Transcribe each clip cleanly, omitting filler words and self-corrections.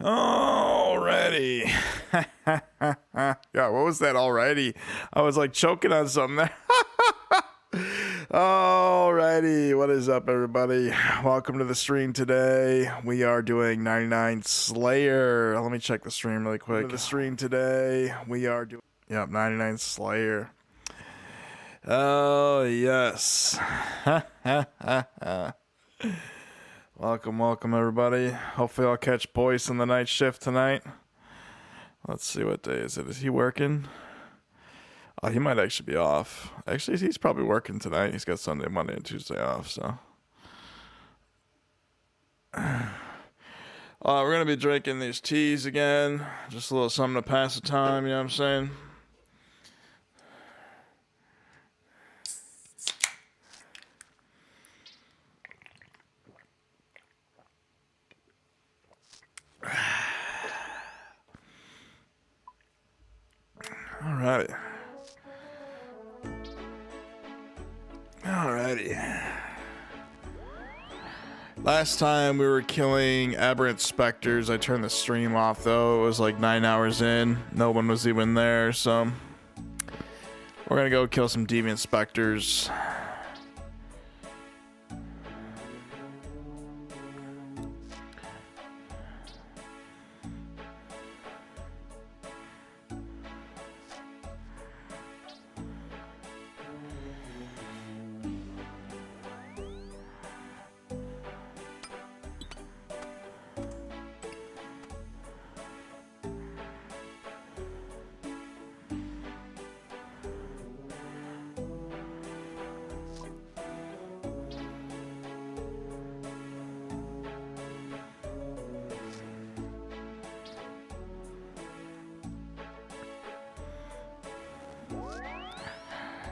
Alrighty. Yeah, what was that already? I was like choking on something there. Alrighty, what is up, everybody? Welcome to the stream today. We are doing 99 Slayer. Let me check the stream really quick. The stream today, we are doing 99 Slayer. Oh, yes. Welcome, everybody. Hopefully I'll catch Boyce on the night shift tonight. Let's see, what day is it? Is he working? Oh, he might actually be off. Actually, he's probably working tonight. He's got Sunday, Monday, and Tuesday off, so. We're going to be drinking these teas again. Just a little something to pass the time, you know what I'm saying? Alrighty. Last time we were killing aberrant specters. I turned the stream off though. It was like 9 hours in. No one was even there, so we're gonna go kill some deviant specters.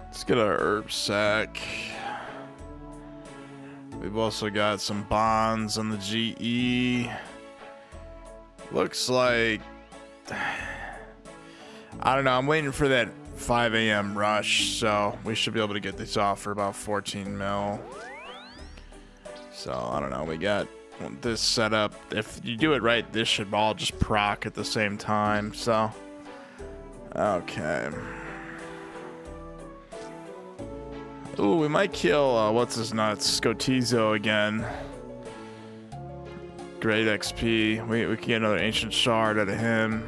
Let's get our herb sack. We've also got some bonds on the GE. Looks like, I don't know, I'm waiting for that 5 a.m. rush, so we should be able to get this off for about 14 mil. So I don't know, we got this set up. If you do it right, this should all just proc at the same time, so okay. Ooh, we might kill, what's his nuts? Scotizo again. Great XP. We can get another ancient shard out of him.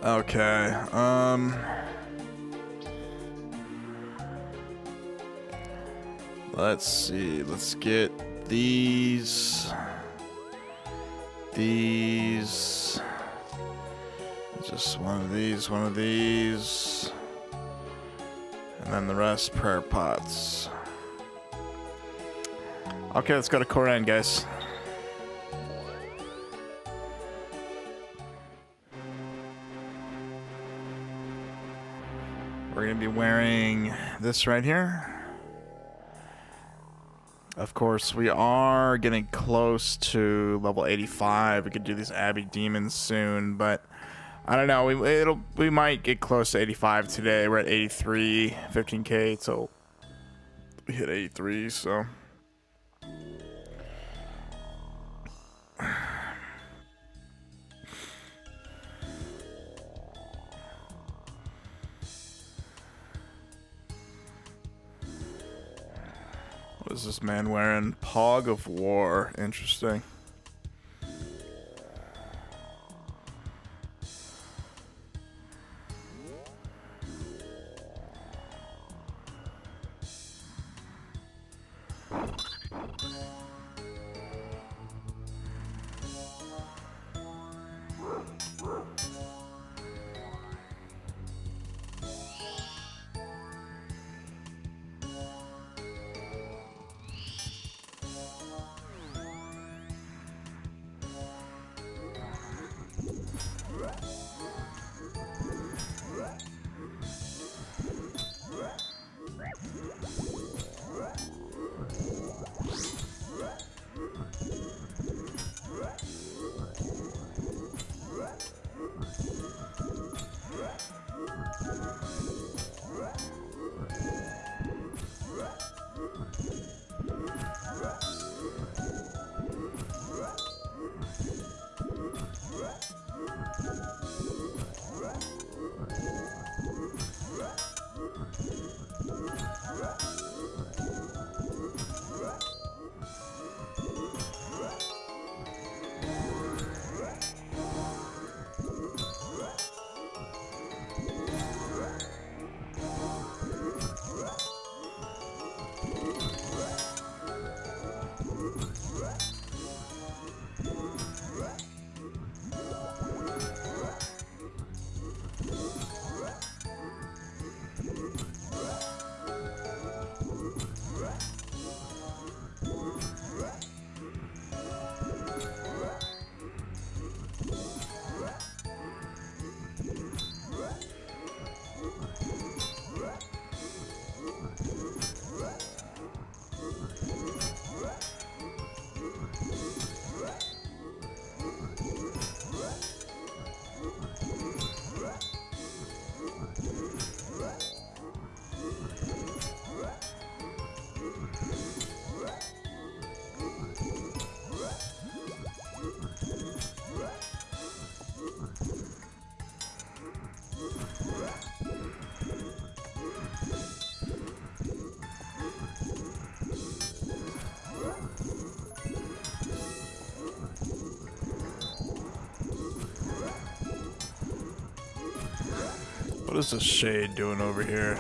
Okay, let's see. Let's get these. Just one of these, and then the rest prayer pots. Okay, let's go to Koran, guys. We're gonna be wearing this right here. Of course, we are getting close to level 85. We could do these Abbey Demons soon, but I don't know. We might get close to 85 today. We're at 83, 15k, so we hit 83. So what is this man wearing? Pog of War. Interesting. What is the shade doing over here?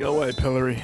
Go away, Pillory.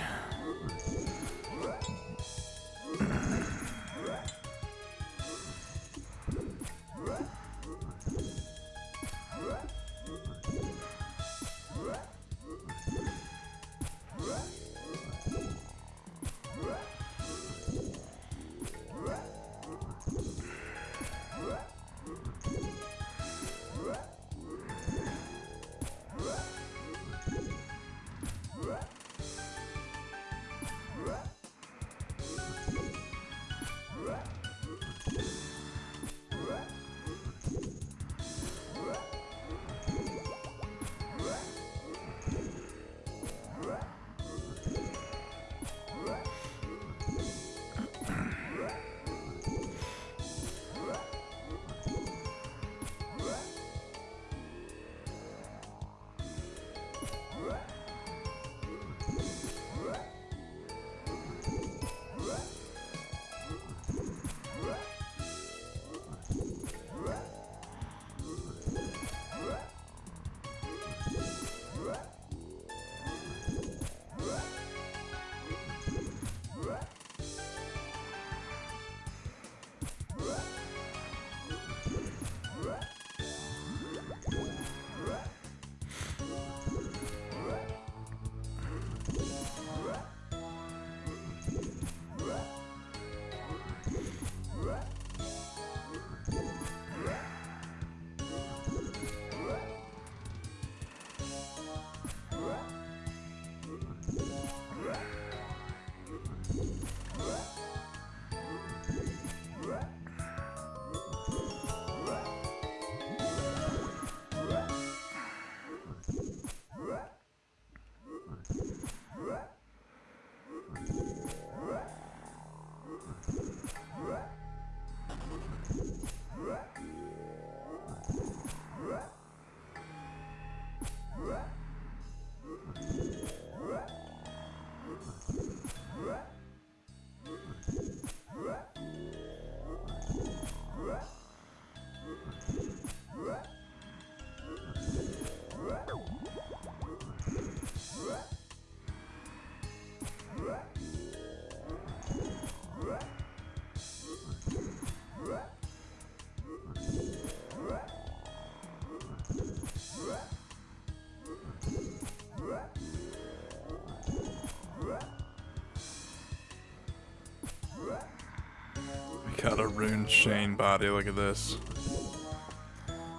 Got a rune chain body, look at this.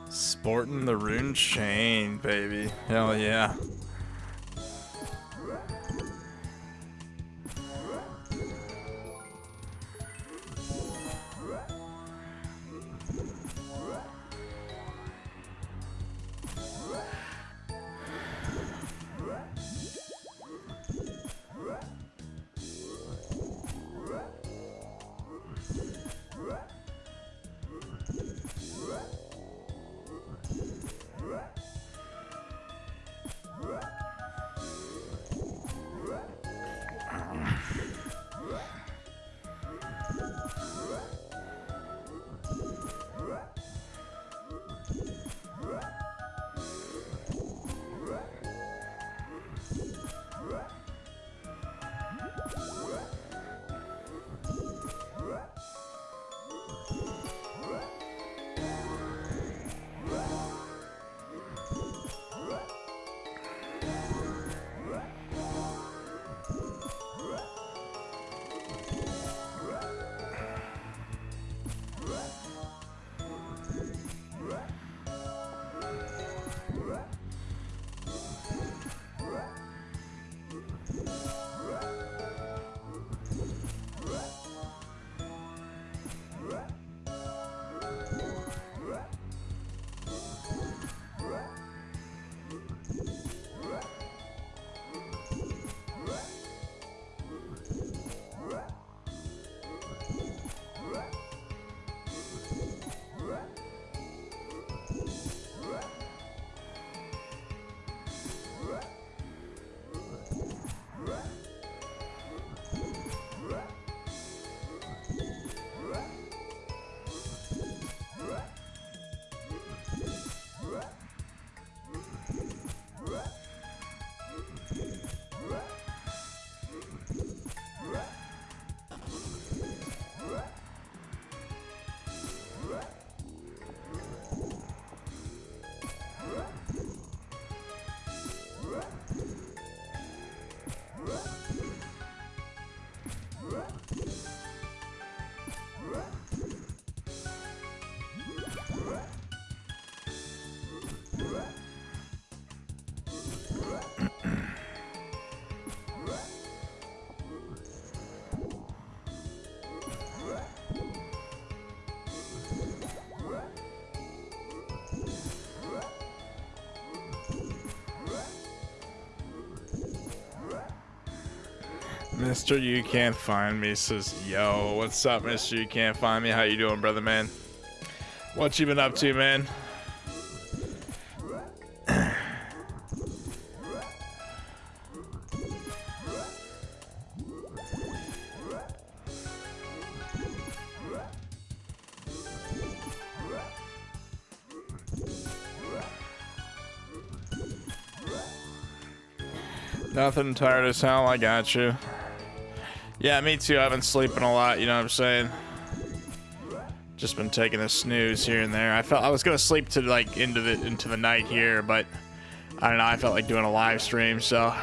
Sporting the rune chain, baby. Hell yeah. Mr. You Can't Find Me says, yo, what's up, Mr. You Can't Find Me? How you doing, brother, man? What you been up to, man? Nothing, tired as hell, I got you. Yeah, me too. I've been sleeping a lot, you know what I'm saying? Just been taking a snooze here and there. I felt I was gonna sleep to like into the night here, but I don't know, I felt like doing a live stream, so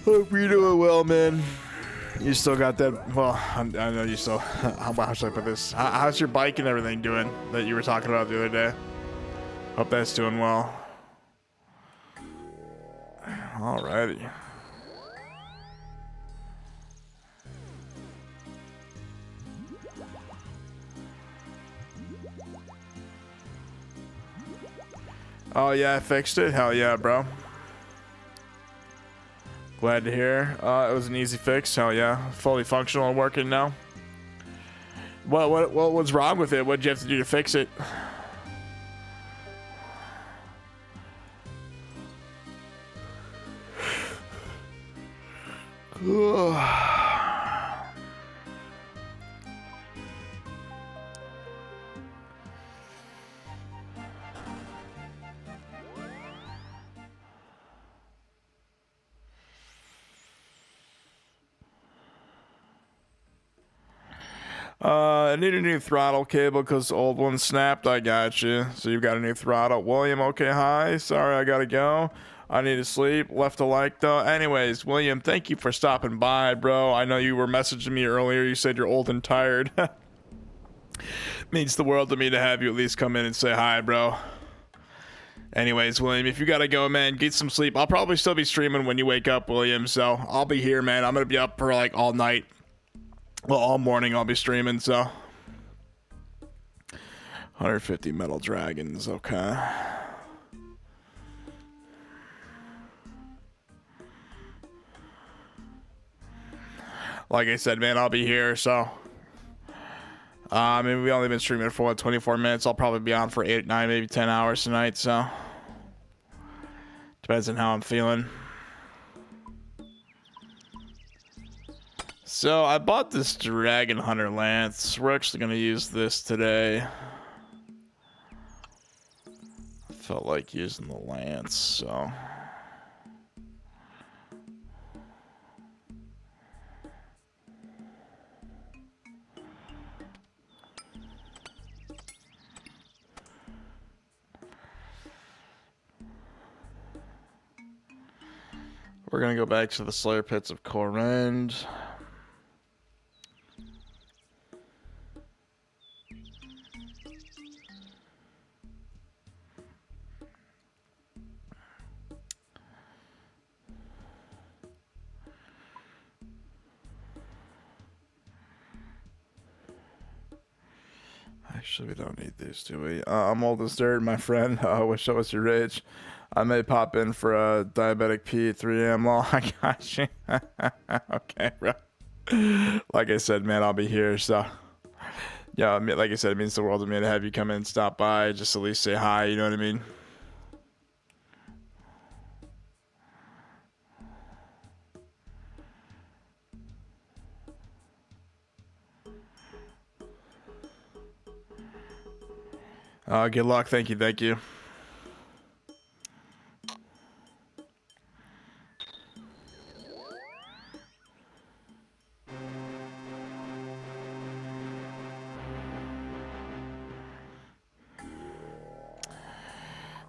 hope you're doing well, man. You still got that, well, I know you still, how should I put this? How's your bike and everything doing that you were talking about the other day? Hope that's doing well. Alrighty. Oh yeah, I fixed it. Hell yeah, bro. Glad to hear. It was an easy fix. Hell yeah, fully functional and working now. What was wrong with it? What did you have to do to fix it? I need a new throttle cable because old one snapped. I got you. So you've got a new throttle. William, okay, hi. Sorry, I gotta go. I need to sleep. Left a like though. Anyways, William, thank you for stopping by, bro. I know you were messaging me earlier. You said you're old and tired. Means the world to me to have you at least come in and say hi, bro. Anyways, William, if you gotta go, man, get some sleep. I'll probably still be streaming when you wake up, William, so I'll be here, man. I'm gonna be up for like all night. Well, all morning I'll be streaming, so 150 metal dragons, okay. Like I said, man, I'll be here, so I mean, we've only been streaming for what, 24 minutes. I'll probably be on for 8, 9, maybe 10 hours tonight, so depends on how I'm feeling. So I bought this Dragon Hunter Lance. We're actually going to use this today. I felt like using the Lance, so we're going to go back to the Slayer Pits of Corrend. Actually, we don't need these, do we? I'm old as dirt, my friend. Wish I was your age. I may pop in for a diabetic pee at 3 a.m. Well, I got you. Okay, bro. Like I said, man, I'll be here, so yeah, like I said, it means the world to me to have you come in and stop by, just at least say hi, you know what I mean? Good luck. Thank you. Thank you.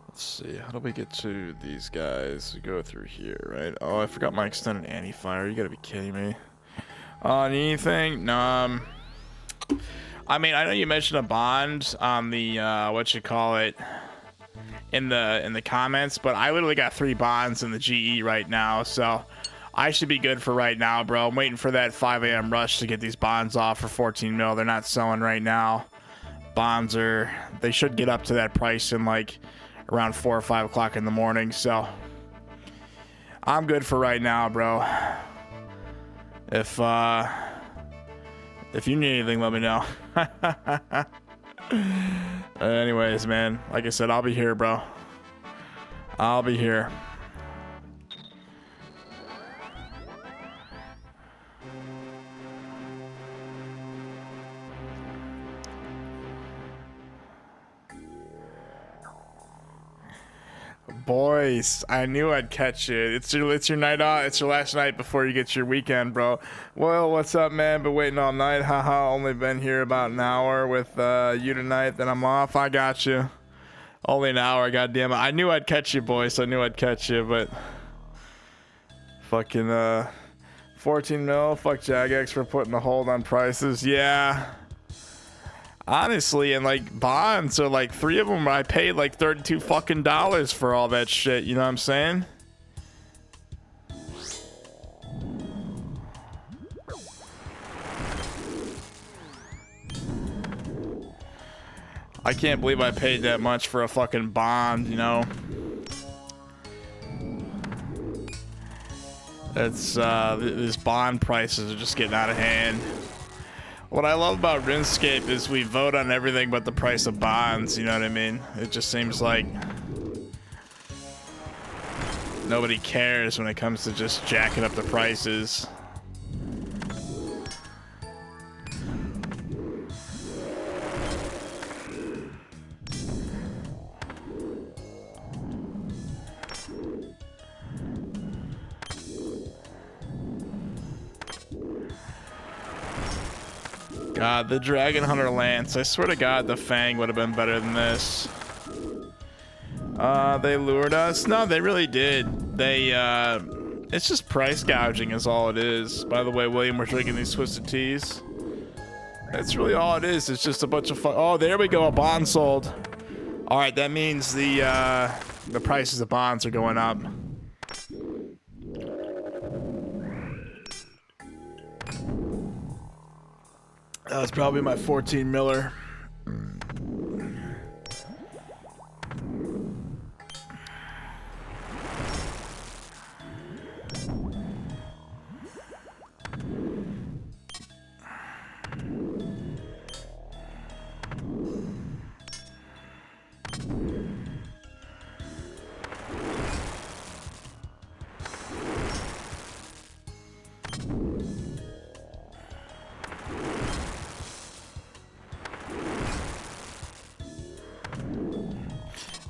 Let's see. How do we get to these guys? We go through here, right? Oh, I forgot my extended anti-fire. You gotta be kidding me. Anything? No. I mean, I know you mentioned a bond on the what you call it in the comments, but I literally got 3 bonds in the GE right now, so I should be good for right now, bro. I'm waiting for that 5 a.m. rush to get these bonds off for 14 mil. They're not selling right now. Bonds they should get up to that price in like around 4 or 5 o'clock in the morning, so I'm good for right now, bro. If you need anything, let me know. Anyways, man, like I said, I'll be here, bro. I'll be here. Boys, I knew I'd catch you. It's your night off. It's your last night before you get your weekend, bro. Well, what's up, man? Been waiting all night. Haha, only been here about an hour with you tonight. Then I'm off. I got you. Only an hour, goddamn it. I knew I'd catch you, boys. I knew I'd catch you, but fucking 14 mil. Fuck Jagex for putting a hold on prices. Yeah. Honestly, and like bonds are like 3 of them. I paid like $32 fucking for all that shit. You know what I'm saying? I can't believe I paid that much for a fucking bond, you know? It's these bond prices are just getting out of hand. What I love about RuneScape is we vote on everything but the price of bonds, you know what I mean? It just seems like nobody cares when it comes to just jacking up the prices. God, the Dragon Hunter Lance. I swear to God, the Fang would have been better than this. They lured us. No, they really did. They, it's just price gouging is all it is. By the way, William, we're drinking these Twisted Teas. That's really all it is. It's just a bunch of fun. Oh, there we go. A bond sold. All right, that means the prices of bonds are going up. That was probably my 14 miller.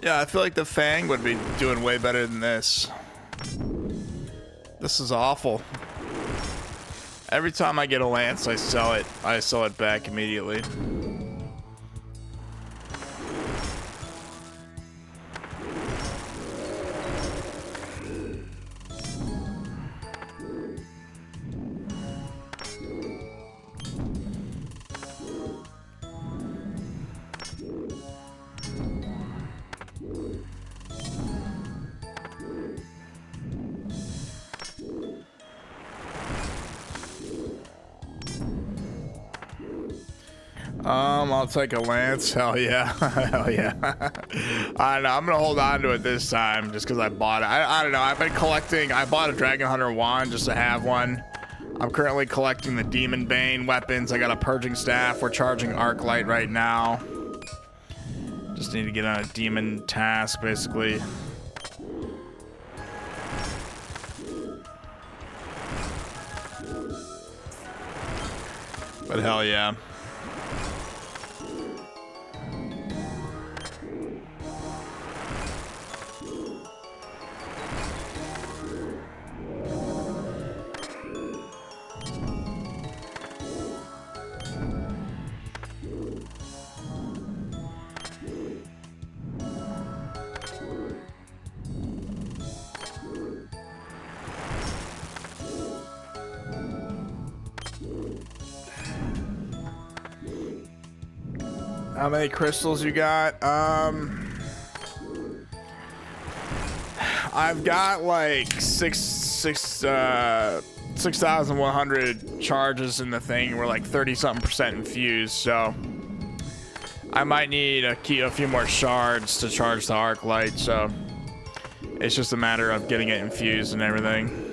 Yeah, I feel like the Fang would be doing way better than this. This is awful. Every time I get a lance, I sell it. I sell it back immediately. I'll take a lance. Hell yeah. Hell yeah. I don't know. I'm gonna hold on to it this time just because I bought it. I don't know. I've been collecting. I bought a Dragon Hunter wand just to have one. I'm currently collecting the Demon Bane weapons. I got a Purging Staff. We're charging Arclight right now. Just need to get on a demon task, basically. But hell yeah. How many crystals you got? I've got like 6,100 charges in the thing. We're like 30-something% infused, so I might need a few more shards to charge the Arclight. So it's just a matter of getting it infused and everything.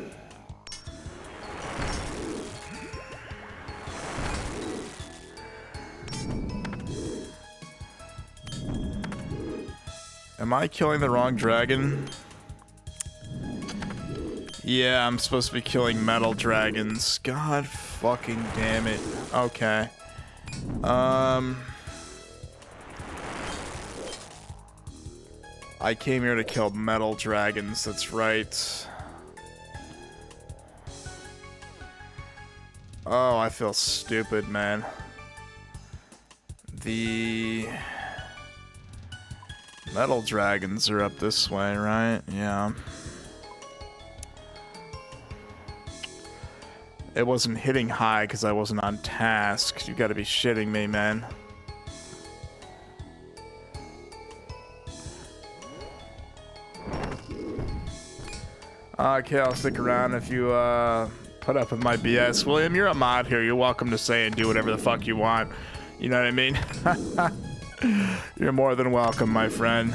Am I killing the wrong dragon? Yeah, I'm supposed to be killing metal dragons. God fucking damn it. Okay. I came here to kill metal dragons, that's right. Oh, I feel stupid, man. The metal dragons are up this way, right? Yeah. It wasn't hitting high because I wasn't on task. You gotta be shitting me, man. Okay, I'll stick around if you put up with my BS. William, you're a mod here. You're welcome to say and do whatever the fuck you want. You know what I mean? You're more than welcome, my friend.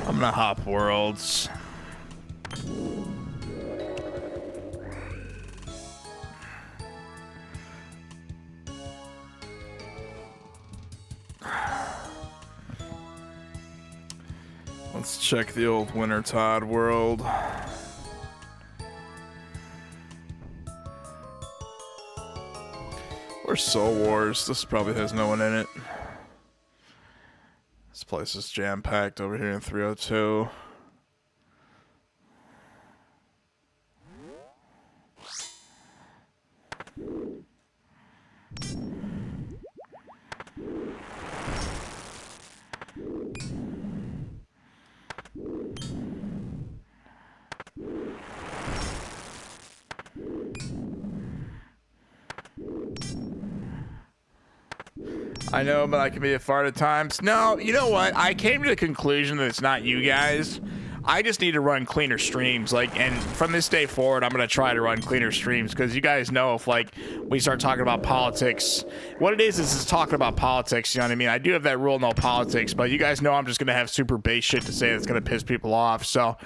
I'm gonna hop worlds. Let's check the old Winter Todd world. Or Soul Wars. This probably has no one in it. This place is jam-packed over here in 302. I know, but I can be a fart at times. No, you know what? I came to the conclusion that it's not you guys. I just need to run cleaner streams. Like, and from this day forward, I'm going to try to run cleaner streams because you guys know if, like, we start talking about politics, what it is talking about politics, you know what I mean? I do have that rule, no politics, but you guys know I'm just going to have super base shit to say that's going to piss people off. So,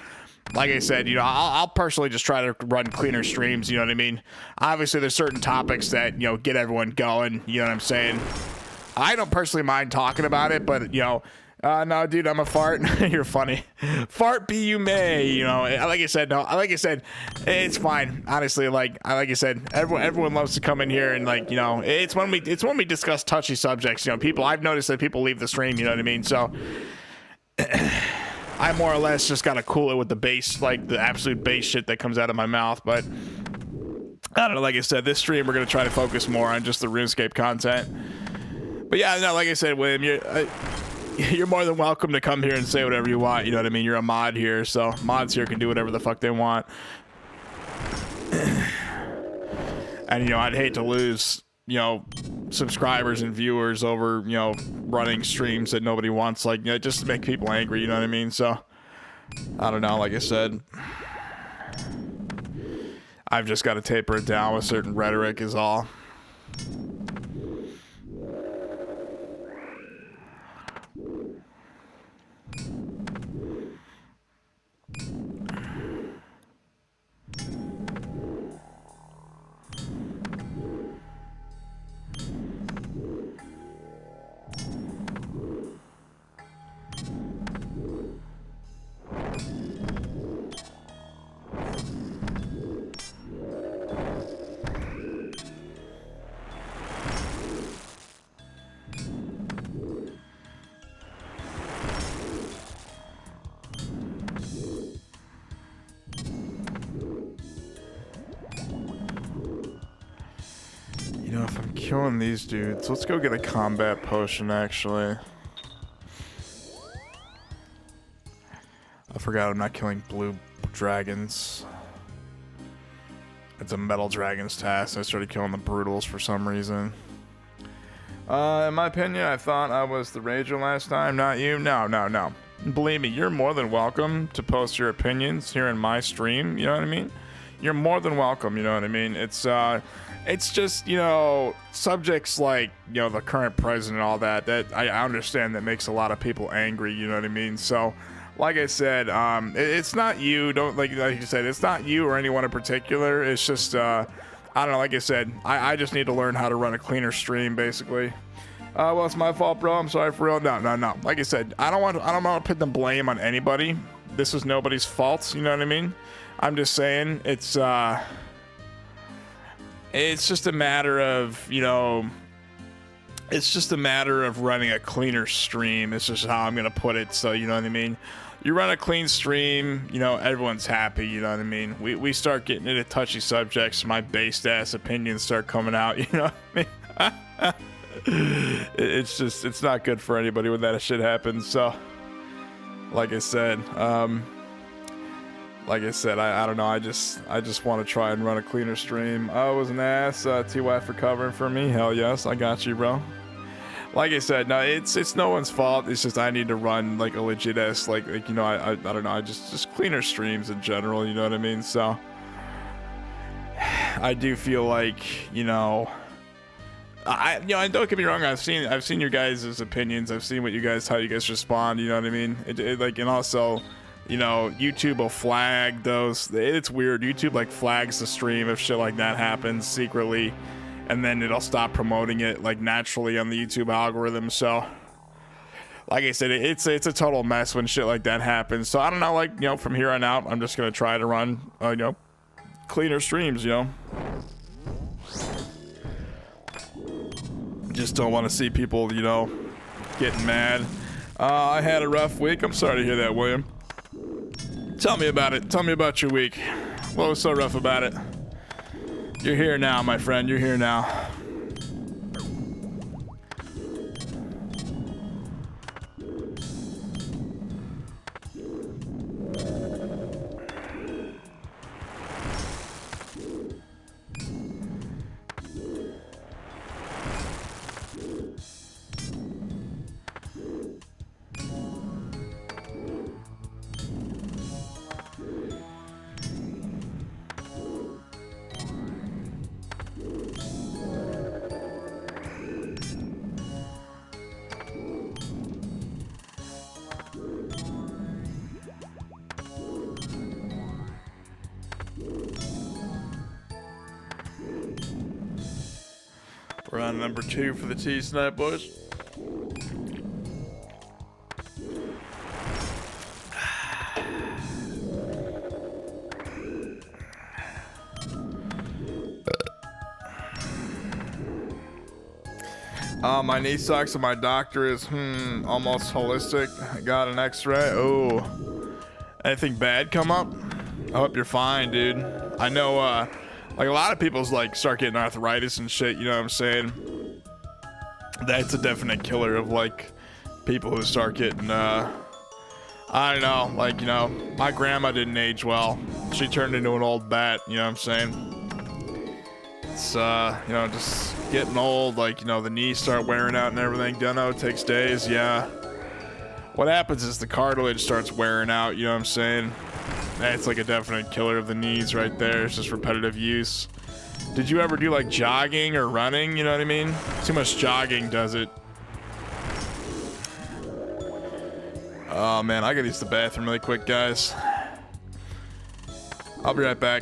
like I said, you know, I'll personally just try to run cleaner streams, you know what I mean? Obviously, there's certain topics that, you know, get everyone going, you know what I'm saying? I don't personally mind talking about it, but, you know, no, dude, I'm a fart. You're funny. Fart be you may, you know. Like I said, it's fine. Honestly, like I said, everyone loves to come in here and, like, you know, it's when we discuss touchy subjects, you know, people, I've noticed that people leave the stream, you know what I mean? So I more or less just gotta cool it with the bass, like the absolute bass shit that comes out of my mouth. But I don't know, like I said, this stream we're gonna try to focus more on just the RuneScape content. But yeah, no, like I said, William, you're more than welcome to come here and say whatever you want, you know what I mean? You're a mod here, so mods here can do whatever the fuck they want. And, you know, I'd hate to lose, you know, subscribers and viewers over, you know, running streams that nobody wants, like, you know, just to make people angry, you know what I mean? So, I don't know, like I said, I've just got to taper it down with certain rhetoric is all. You know, if I'm killing these dudes, let's go get a combat potion, actually. I forgot I'm not killing blue dragons. It's a metal dragon's task. I started killing the brutals for some reason. In my opinion, I thought I was the rager last time, not you. No. Believe me, you're more than welcome to post your opinions here in my stream, you know what I mean? You're more than welcome, you know what I mean? It's just, you know, subjects like, you know, the current president and all that, that I understand that makes a lot of people angry, you know what I mean? So, like I said, it's not you, like you said, it's not you or anyone in particular. It's just, I don't know, like I said, I just need to learn how to run a cleaner stream, basically. Well, it's my fault, bro. I'm sorry for real. No. Like I said, I don't want to put the blame on anybody. This is nobody's fault, you know what I mean? I'm just saying, it's just a matter of, you know, it's just a matter of running a cleaner stream. It's just how I'm going to put it. So, you know what I mean? You run a clean stream, you know, everyone's happy, you know what I mean? We start getting into touchy subjects, my based ass opinions start coming out, you know what I mean? It's just, it's not good for anybody when that shit happens. So, like I said, I don't know. I just want to try and run a cleaner stream. I was an ass. TY for covering for me. Hell yes, I got you, bro. Like I said, no, it's no one's fault. It's just I need to run like a legit ass, like you know, I don't know. I just cleaner streams in general. You know what I mean? So I do feel like, you know, and don't get me wrong. I've seen your guys' opinions. I've seen how you guys respond. You know what I mean? Like, and also, you know, YouTube will flag those. It's weird. YouTube like flags the stream if shit like that happens secretly, and then it'll stop promoting it like naturally on the YouTube algorithm. So, like I said, it's a total mess when shit like that happens. So I don't know. Like, you know, from here on out, I'm just gonna try to run, you know, cleaner streams. You know. just don't want to see people, you know, getting mad. I had a rough week. I'm sorry to hear that, William. Tell me about it. Tell me about your week. What was so rough about it? You're here now, my friend. You're here now. We're on number 2 for the T tonight, boys. My knee sucks and my doctor is almost holistic. I got an x-ray. Oh, anything bad come up? I hope you're fine, dude. I know like a lot of people's like start getting arthritis and shit, you know what I'm saying? That's a definite killer of like people who start getting I don't know, like, you know, my grandma didn't age well. She turned into an old bat, you know what I'm saying? It's you know, just getting old, like, you know, the knees start wearing out and everything. Don't know, it takes days, yeah. What happens is the cartilage starts wearing out, you know what I'm saying? That's like a definite killer of the knees right there. It's just repetitive use. Did you ever do like jogging or running, you know what I mean? Too much jogging does it. Oh man, I gotta use the bathroom really quick, guys. I'll be right back.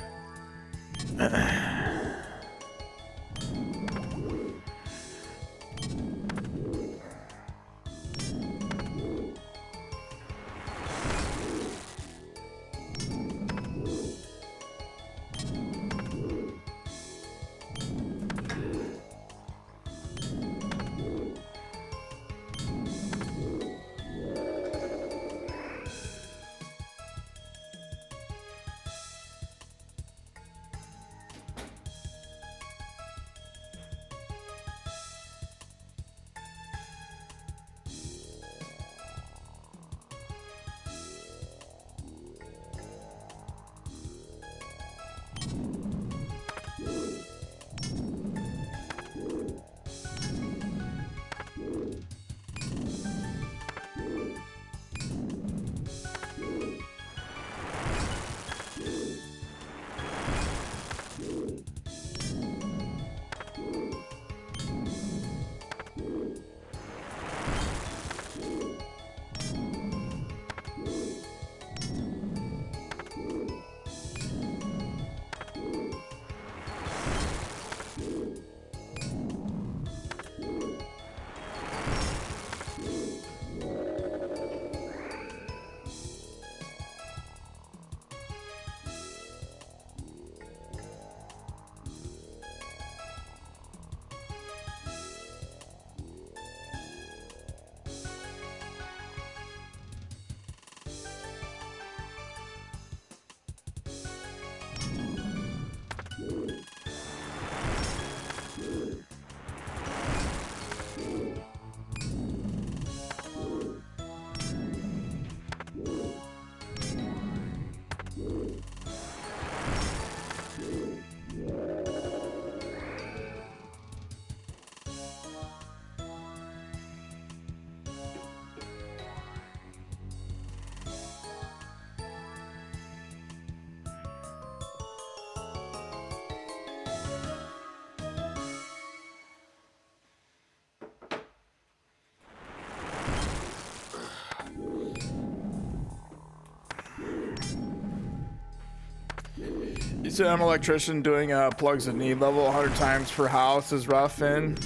You said I'm an electrician doing plugs at need level 100 times per house is rough in.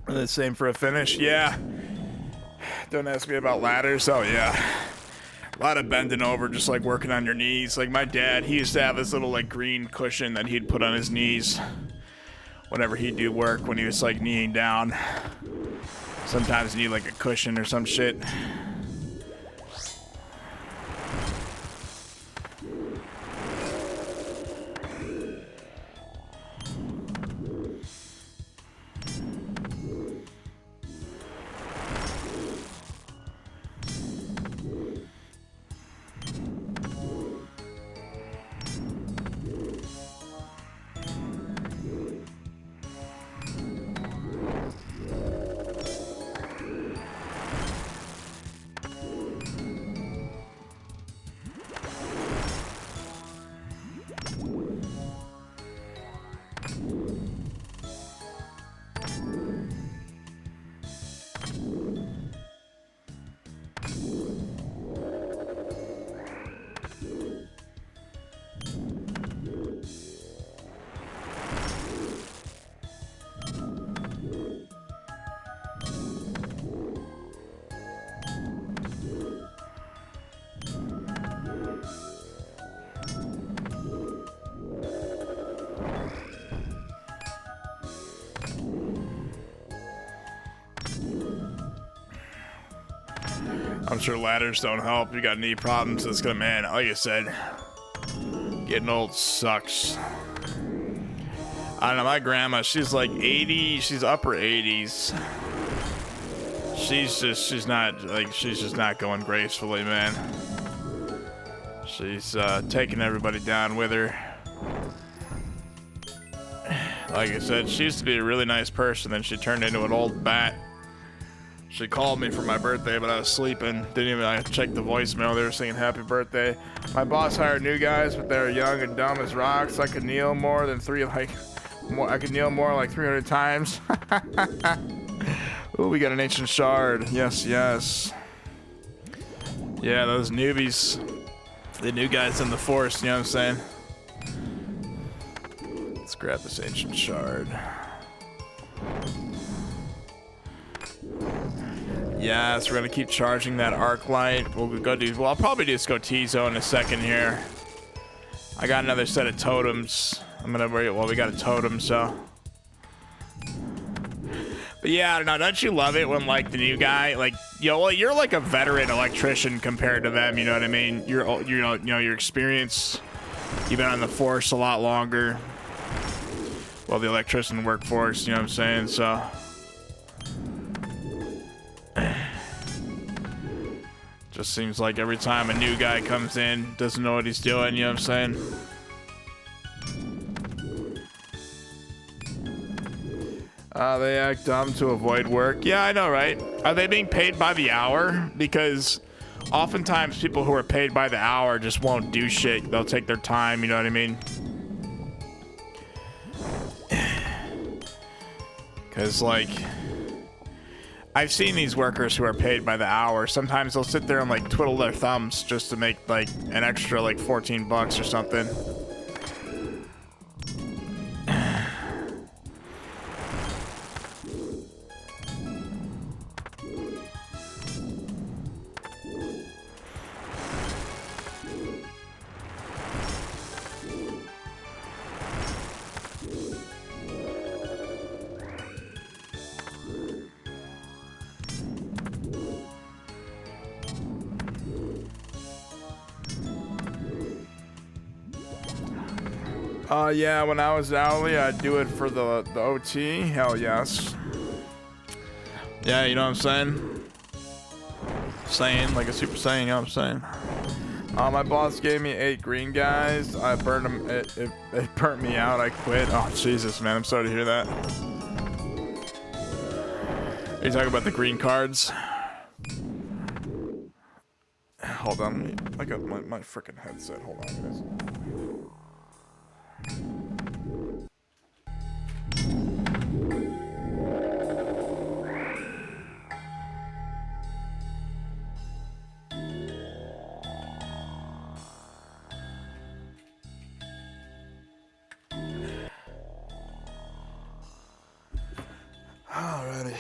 And the same for a finish. Yeah. Don't ask me about ladders. Oh yeah. A lot of bending over, just like working on your knees. Like my dad, he used to have this little like green cushion that he'd put on his knees whenever he'd do work when he was like kneeling down. Sometimes you need like a cushion or some shit. I'm sure ladders don't help. You got knee problems. It's gonna, man, like I said, getting old sucks. I don't know, my grandma, she's like 80, she's upper 80s. She's just not going gracefully, man. She's taking everybody down with her. Like I said, she used to be a really nice person, then she turned into an old bat. She called me for my birthday, but I was sleeping. Didn't even check the voicemail. They were singing happy birthday. My boss hired new guys, but they're young and dumb as rocks. I could kneel more like 300 times. Ooh, we got an ancient shard. Yes, yes. Yeah, those newbies. The new guys in the force, you know what I'm saying? Let's grab this ancient shard. Yes, we're gonna keep charging that Arclight. We'll go do. Well, I'll probably just go T-zone in a second here. I got another set of totems. I'm gonna worry. Well, we got a totem, so. But yeah, I don't know. Don't you love it when like the new guy, like, yo, well, you're like a veteran electrician compared to them. You know what I mean? You're you know your experience. You've been on the force a lot longer. Well, the electrician workforce. You know what I'm saying? So. Just seems like every time a new guy comes in, doesn't know what he's doing, you know what I'm saying? They act dumb to avoid work. Yeah, I know, right? Are they being paid by the hour? Because oftentimes people who are paid by the hour just won't do shit. They'll take their time, you know what I mean? Because, like, I've seen these workers who are paid by the hour. Sometimes they'll sit there and like twiddle their thumbs just to make like an extra like 14 bucks or something. Yeah, when I was hourly, I'd do it for the OT. Hell yes. Yeah, you know what I'm saying? Saiyan, like a Super Saiyan, you know what I'm saying? My boss gave me 8 green guys. I burned them. It burnt me out. I quit. Oh, Jesus, man. I'm sorry to hear that. Are you talking about the green cards? Hold on. I got my freaking headset. Hold on, guys. Alrighty.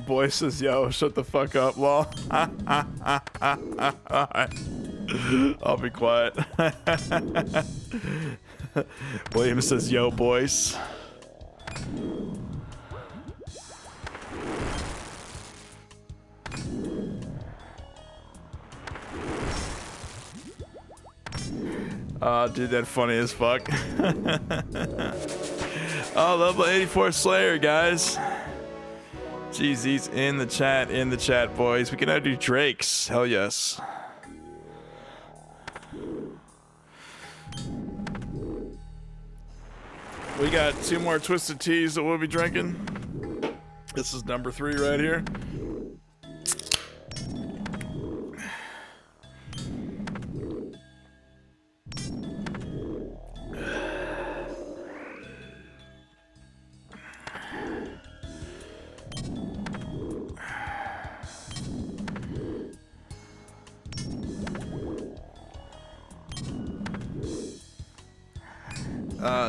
Boy says, yo, shut the fuck up, lol. Alright. I'll be quiet. William says, yo, boys. Dude, that funny as fuck. Oh, level 84 Slayer, guys. GZ's in the chat, boys. We can now do Drakes. Hell yes. We got 2 more Twisted Teas that we'll be drinking. This is number 3 right here.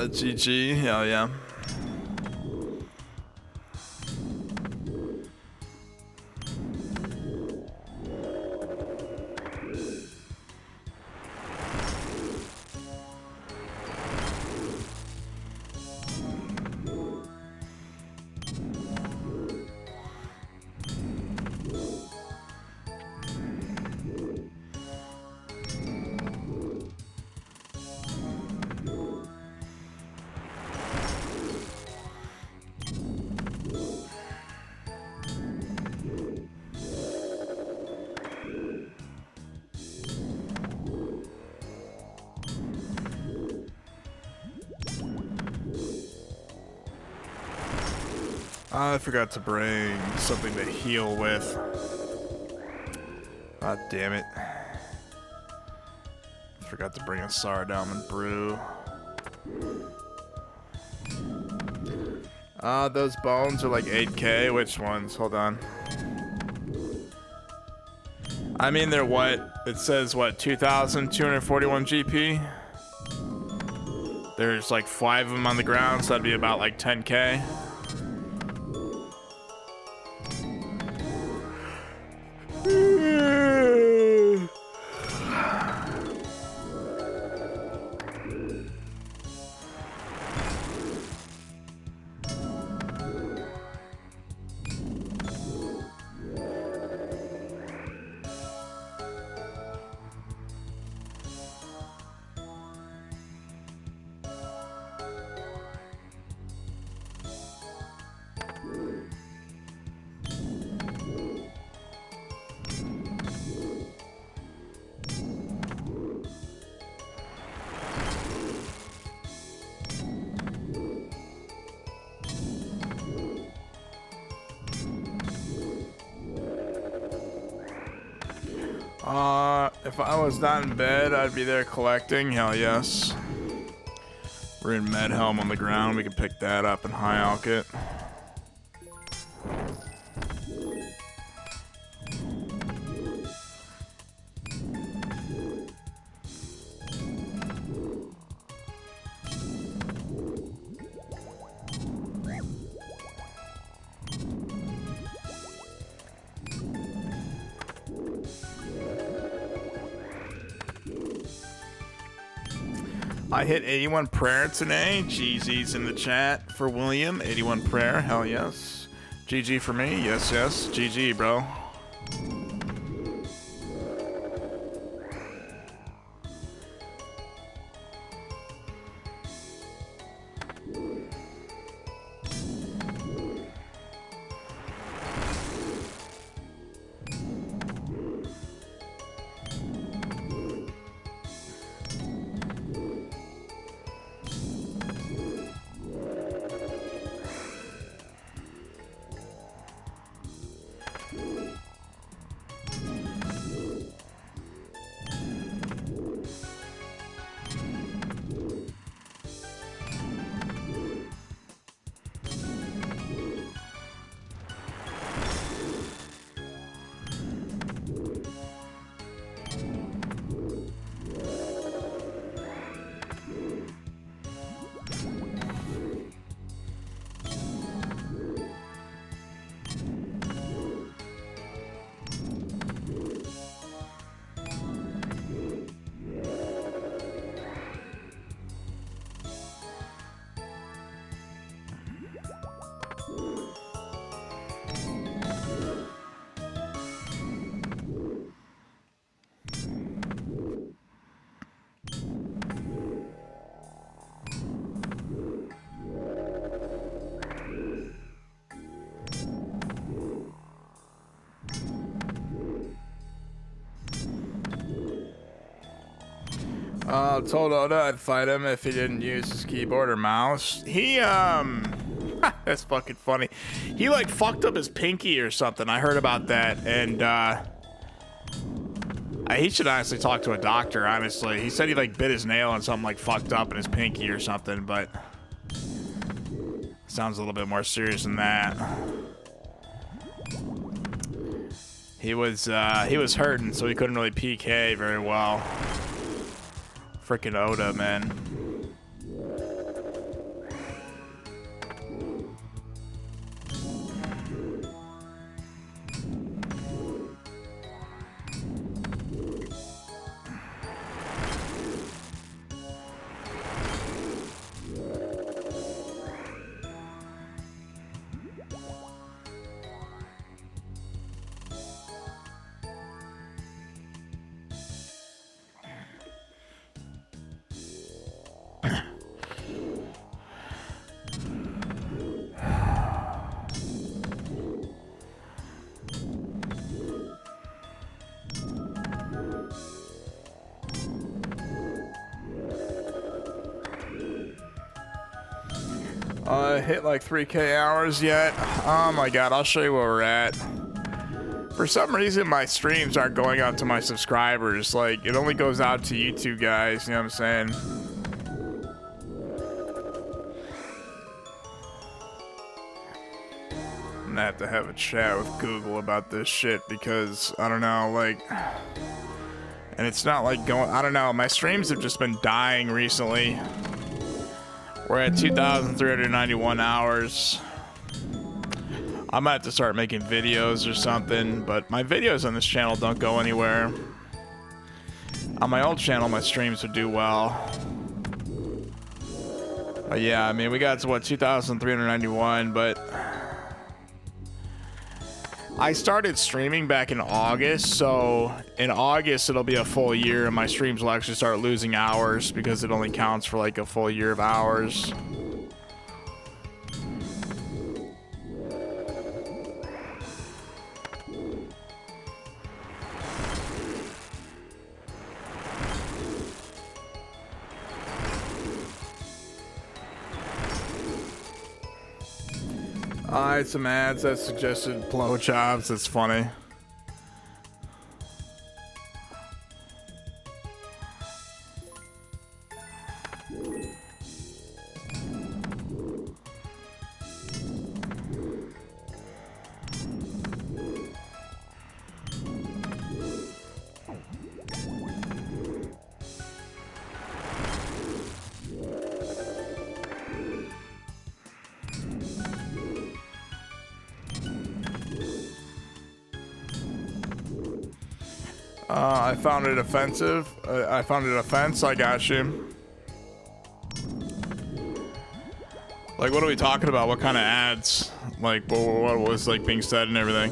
GG, hell yeah. I forgot to bring something to heal with. God damn it. Forgot to bring a Sardom brew. Those bones are like 8k. Which ones? Hold on. I mean, they're what? It says what? 2,241 GP? There's like 5 of them on the ground, so that'd be about like 10k. If I was not in bed, I'd be there collecting. Hell yes. We're in med helm on the ground. We can pick that up and high alk it. I hit 81 prayer today. GG's in the chat for William. 81 prayer. Hell yes. GG for me. Yes, yes. GG, bro. Told Oda I'd fight him if he didn't use his keyboard or mouse. He, that's fucking funny. He, like, fucked up his pinky or something. I heard about that, and, he should honestly talk to a doctor, honestly. He said he, like, bit his nail and something, like, fucked up in his pinky or something, but... sounds a little bit more serious than that. He was hurting, so he couldn't really PK very well. Frickin' Oda, man. Hit like 3K hours yet. Oh my god, I'll show you where we're at. For some reason, my streams aren't going out to my subscribers. Like, it only goes out to you two guys, you know what I'm saying? I'm gonna have to have a chat with Google about this shit because, I don't know, like... And it's not like going... I don't know, my streams have just been dying recently. We're at 2,391 hours. I might have to start making videos or something, but my videos on this channel don't go anywhere. On my old channel, my streams would do well. But yeah, I mean, we got to what, 2,391, but... I started streaming back in August, so in August it'll be a full year and my streams will actually start losing hours because it only counts for like a full year of hours. I had some ads that suggested blowjobs. That's funny. I found it offensive. I found it offense. I got you. Like, what are we talking about? What kind of ads? Like, what was like being said and everything?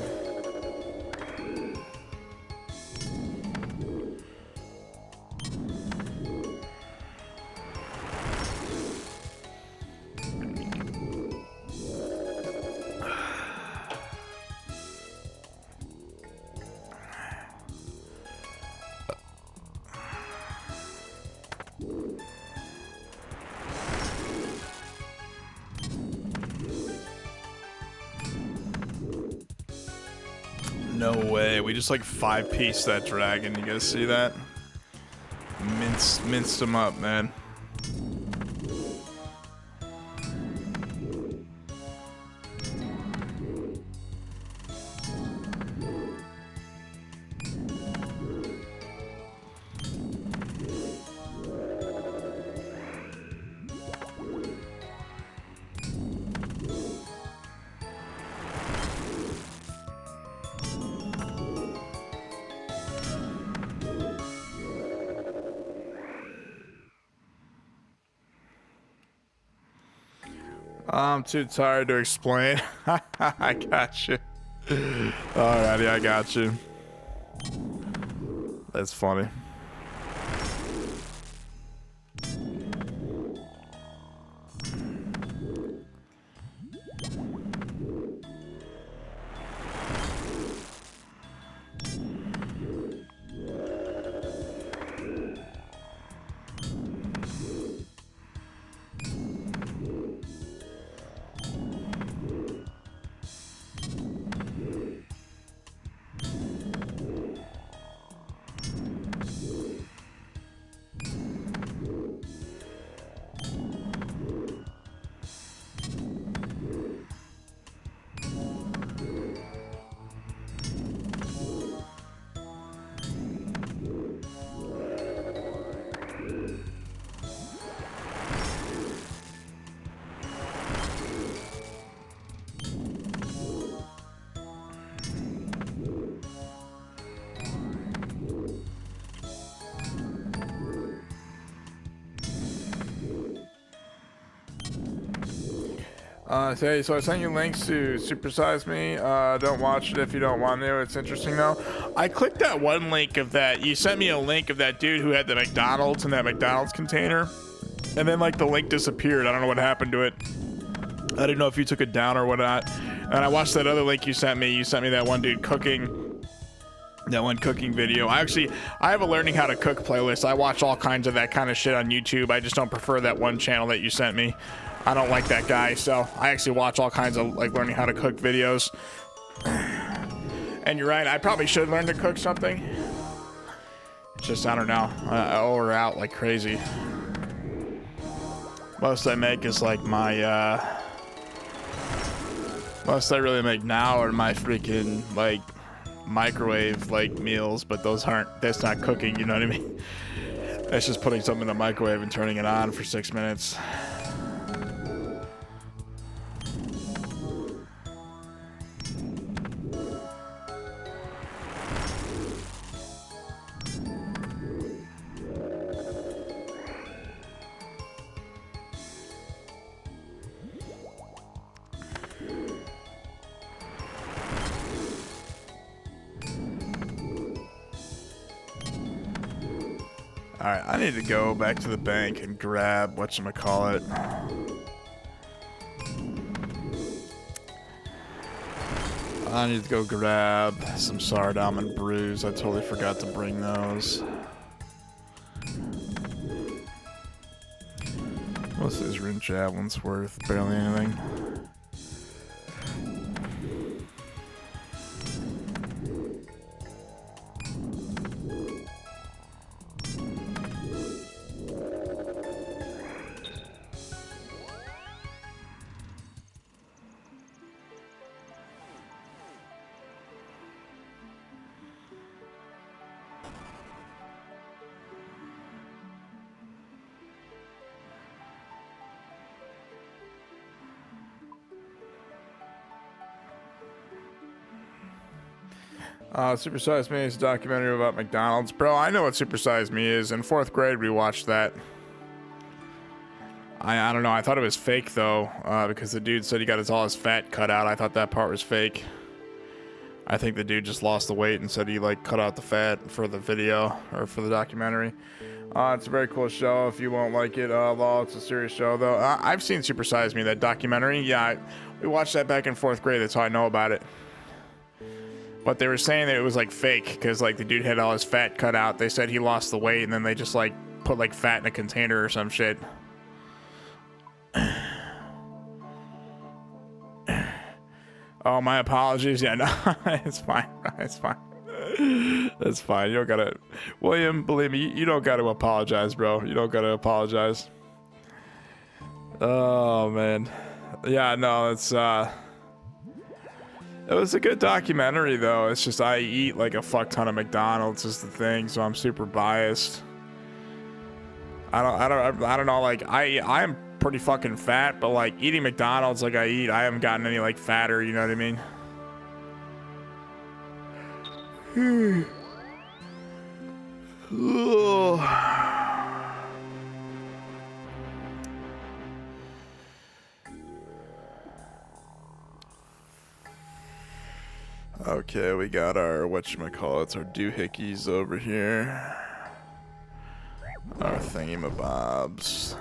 No way. We just like 5-piece that dragon. You guys see that? Minced him up, man. I'm too tired to explain. I got you. Alrighty, I got you. That's funny. So I sent you links to Supersize Me. Don't watch it if you don't want to. It's interesting though. I clicked that one link of that. You sent me a link of that dude who had the McDonald's in that McDonald's container. And then like the link disappeared. I don't know what happened to it. I didn't know if you took it down or whatnot. And I watched that other link you sent me. You sent me that one dude cooking. That one cooking video. I have a learning how to cook playlist. I watch all kinds of that kind of shit on YouTube. I just don't prefer that one channel that you sent me. I don't like that guy, so I actually watch all kinds of like learning how to cook videos. And you're right, I probably should learn to cook something. It's just, I don't know, I order out like crazy. Most I make is like my, most I really make now are my freaking like microwave like meals, but that's not cooking, you know what I mean? That's just putting something in the microwave and turning it on for 6 minutes. Alright, I need to go back to the bank and grab whatchamacallit. I need to go grab some Sard Almond Brews. I totally forgot to bring those. What's these Rune Javelins worth? Barely anything. Supersize Me is a documentary about McDonald's. Bro, I know what Supersize Me is. In 4th grade, we watched that. I don't know. I thought it was fake, though, because the dude said he got all his fat cut out. I thought that part was fake. I think the dude just lost the weight and said he, like, cut out the fat for the video, or for the documentary. It's a very cool show. If you won't like it, it's a serious show, though. I've seen Supersize Me, that documentary. Yeah, we watched that back in 4th grade. That's how I know about it. But they were saying that it was like fake because like the dude had all his fat cut out. They said he lost the weight and then they just like put like fat in a container or some shit. Oh, my apologies. Yeah, no, it's fine. It's fine. That's fine. You don't gotta, William, believe me, you don't gotta apologize, bro. You don't gotta apologize. Oh, man. Yeah, no, it was a good documentary, though. It's just I eat like a fuck ton of McDonald's is the thing, so I'm super biased. I don't know. Like I am pretty fucking fat, but like eating McDonald's like I eat, I haven't gotten any like fatter. You know what I mean? Okay, we got our whatchamacallits, our doohickeys over here. Our thingamabobs.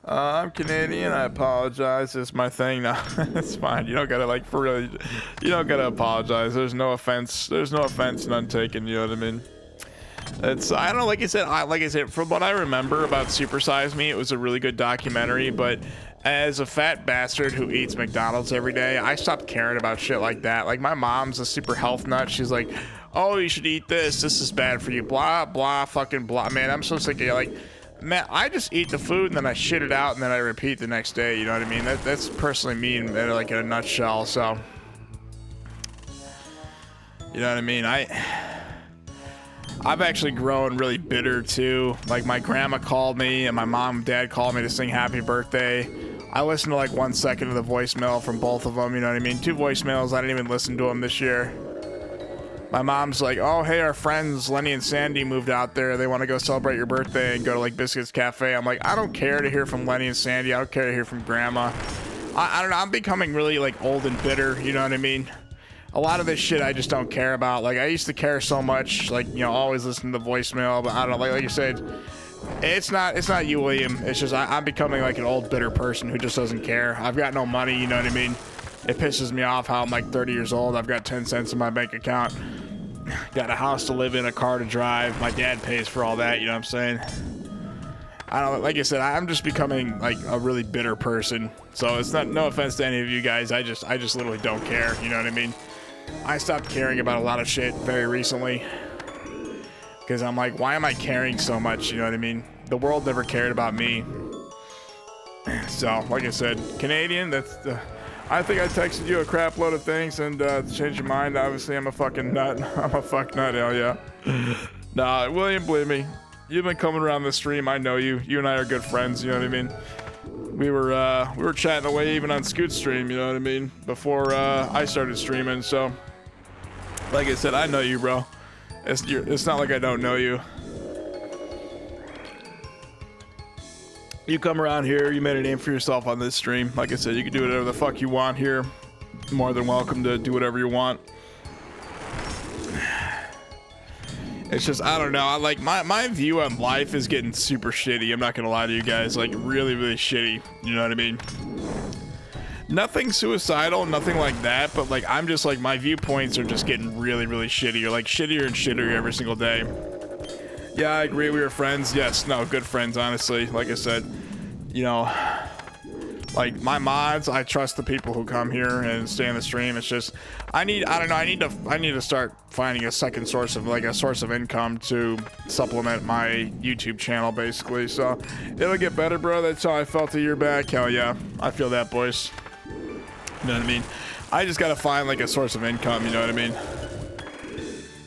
I'm Canadian, I apologize. It's my thing now. It's fine. You don't gotta like for real. You don't gotta apologize. There's no offense. There's no offense, none taken, you know what I mean? It's, I don't know, like I said, from what I remember about Supersize Me, it was a really good documentary, but as a fat bastard who eats McDonald's every day, I stopped caring about shit like that. Like, my mom's a super health nut. She's like, oh, you should eat this. This is bad for you. Blah, blah, fucking blah. Man, I'm so sick of it. Like, man, I just eat the food and then I shit it out and then I repeat the next day. You know what I mean? That's personally me in, like, in a nutshell, so. You know what I mean? I've actually grown really bitter too. Like, my grandma called me and my mom and dad called me to sing happy birthday. I listened to like 1 second of the voicemail from both of them, you know what I mean? 2 voicemails, I didn't even listen to them this year. My mom's like, oh, hey, our friends Lenny and Sandy moved out there. They want to go celebrate your birthday and go to like Biscuits Cafe. I'm like, I don't care to hear from Lenny and Sandy. I don't care to hear from Grandma. I don't know. I'm becoming really like old and bitter. You know what I mean? A lot of this shit I just don't care about. Like, I used to care so much, like, you know, always listen to the voicemail, but I don't know, like you said, it's not you, William. It's just I'm becoming like an old bitter person who just doesn't care. I've got no money, you know what I mean? It pisses me off how I'm like 30 years old. I've got 10 cents in my bank account. Got a house to live in, a car to drive. My dad pays for all that, you know what I'm saying? I don't know, like I said, I'm just becoming like a really bitter person. So it's not, no offense to any of you guys. I just literally don't care, you know what I mean? I stopped caring about a lot of shit very recently because I'm like, why am I caring so much? You know what I mean? The world never cared about me. So, like I said, Canadian, that's the... I think I texted you a crap load of things and changed your mind. Obviously, I'm a fucking nut. I'm a fuck nut, hell yeah. Nah, William, believe me. You've been coming around the stream. I know you. You and I are good friends, you know what I mean? We were chatting away even on Scoot's stream, you know what I mean? Before I started streaming, so... Like I said, I know you, bro. It's not like I don't know you. You come around here, you made a name for yourself on this stream. Like I said, you can do whatever the fuck you want here. More than welcome to do whatever you want. It's just, I don't know. I like my view on life is getting super shitty. I'm not gonna lie to you guys. Like, really, really shitty. You know what I mean? Nothing suicidal, nothing like that, but like I'm just like my viewpoints are just getting really, really shitty, or like shittier and shittier every single day. Yeah, I agree. We were friends. Yes, no, good friends, honestly. Like I said, you know, like my mods, I trust the people who come here and stay in the stream. It's just I need to start finding a second source of income to supplement my YouTube channel, basically. So it'll get better, bro. That's how I felt a year back. Hell yeah, I feel that, boys. You know what I mean? I just gotta find like a source of income, you know what I mean?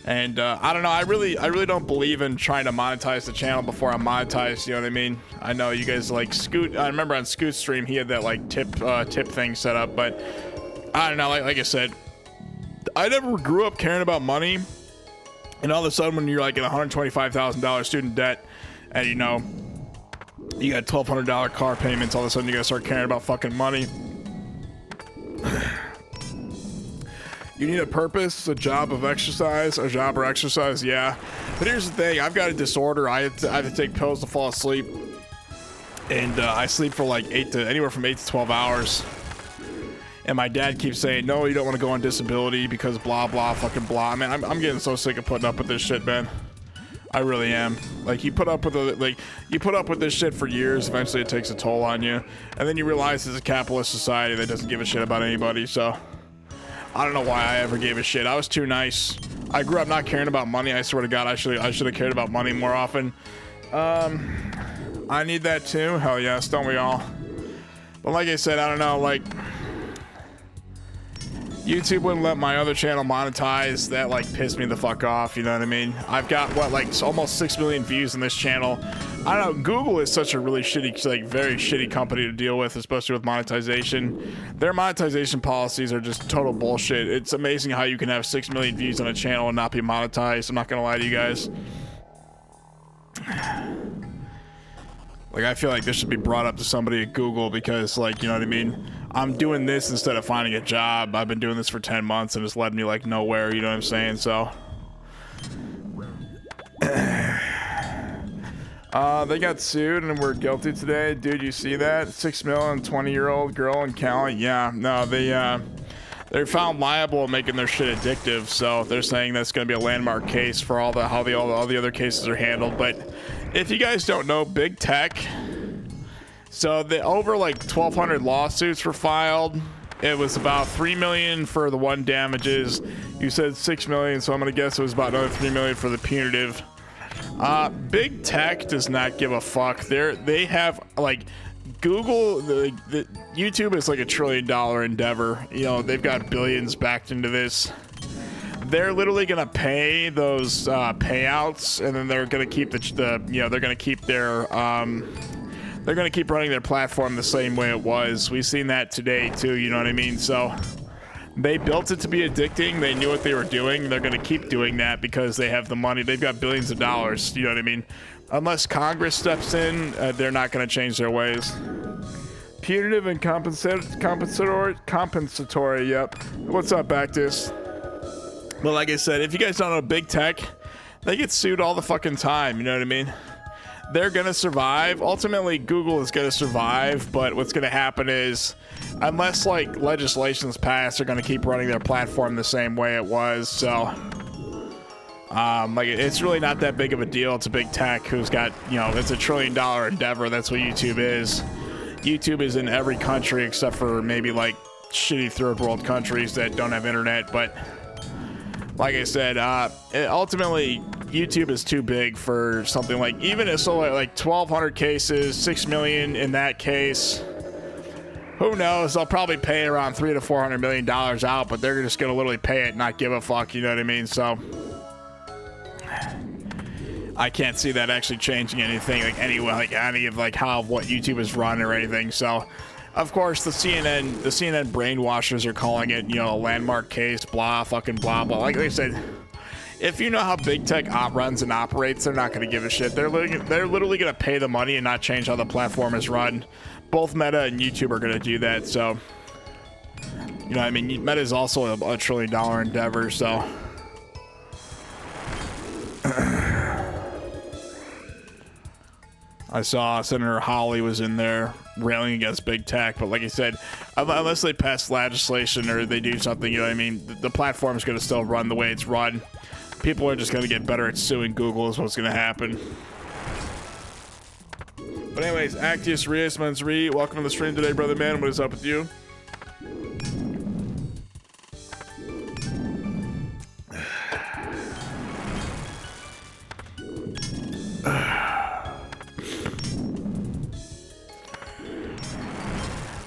And I don't know, I really don't believe in trying to monetize the channel before I'm monetized, you know what I mean? I know you guys like Scoot, I remember on Scoot's stream he had that like tip thing set up, but I don't know, like I said, I never grew up caring about money, and all of a sudden when you're like in $125,000 student debt, and you know, you got $1,200 car payments, all of a sudden you gotta start caring about fucking money. You need a purpose, a job of exercise, a job or exercise, yeah. But here's the thing, I've got a disorder. I have to take pills to fall asleep. And I sleep for like anywhere from 8 to 12 hours. And my dad keeps saying, no, you don't want to go on disability because blah, blah, fucking blah. Man, I'm getting so sick of putting up with this shit, man. I really am. Like, you put up with this shit for years, eventually it takes a toll on you. And then you realize it's a capitalist society that doesn't give a shit about anybody, so... I don't know why I ever gave a shit. I was too nice. I grew up not caring about money. I swear to God, I should have cared about money more often. I need that too. Hell yes, don't we all? But like I said, I don't know, like... YouTube wouldn't let my other channel monetize. That like pissed me the fuck off, you know what I mean? I've got what, like almost 6 million views in this channel. I don't know, Google is such a really shitty, like very shitty company to deal with, especially with monetization. Their monetization policies are just total bullshit. It's amazing how you can have 6 million views on a channel and not be monetized. I'm not gonna lie to you guys. Like, I feel like this should be brought up to somebody at Google because, like, you know what I mean? I'm doing this instead of finding a job. I've been doing this for 10 months and it's led me, like, nowhere, you know what I'm saying? So... they got sued and were guilty today. Dude, you see that? 6 million, 20-year-old girl in Cali? Yeah, no, they're found liable in making their shit addictive, so they're saying that's going to be a landmark case for all the other cases are handled. But if you guys don't know, big tech, so over like 1,200 lawsuits were filed. It was about 3 million for the one damages. You said 6 million, so I'm going to guess it was about another 3 million for the punitive. Big tech does not give a fuck. They have like Google, the YouTube is like $1 trillion endeavor. You know, they've got billions backed into this. They're literally gonna pay those payouts, and then they're gonna keep they're gonna keep their they're gonna keep running their platform the same way it was. We've seen that today too. You know what I mean? So They built it to be addicting. They knew what they were doing. They're going to keep doing that because they have the money. They've got billions of dollars. You know what I mean? Unless Congress steps in, they're not going to change their ways. Punitive and compensatory. Yep. What's up, Bactus? But like I said, if you guys don't know big tech, they get sued all the fucking time. You know what I mean? They're going to survive. Ultimately, Google is going to survive. But what's going to happen is, unless like legislation's passed, they're going to keep running their platform the same way it was. So, like it's really not that big of a deal. It's a big tech who's got, you know, it's $1 trillion endeavor. That's what YouTube is. YouTube is in every country except for maybe like shitty third world countries that don't have internet. But like I said, ultimately YouTube is too big for something like, even if so like 1,200 cases, 6 million in that case. Who knows? They'll probably pay around $300 to $400 million out, but they're just gonna literally pay it, not give a fuck. You know what I mean? So I can't see that actually changing anything, like any of like how what YouTube is run or anything. So, of course, the CNN brainwashers are calling it, you know, a landmark case, blah, fucking blah, blah. Like I said, if you know how big tech runs and operates, they're not going to give a shit. They're literally going to pay the money and not change how the platform is run. Both Meta and YouTube are going to do that. So, you know, I mean, Meta is also a $1 trillion endeavor. So. I saw Senator Hawley was in there railing against big tech, but like I said, unless they pass legislation or they do something, you know what I mean, the platform is going to still run the way it's run. People are just going to get better at suing Google is what's going to happen. But anyways, Actius Rios Mansri, welcome to the stream today, brother man. What is up with you?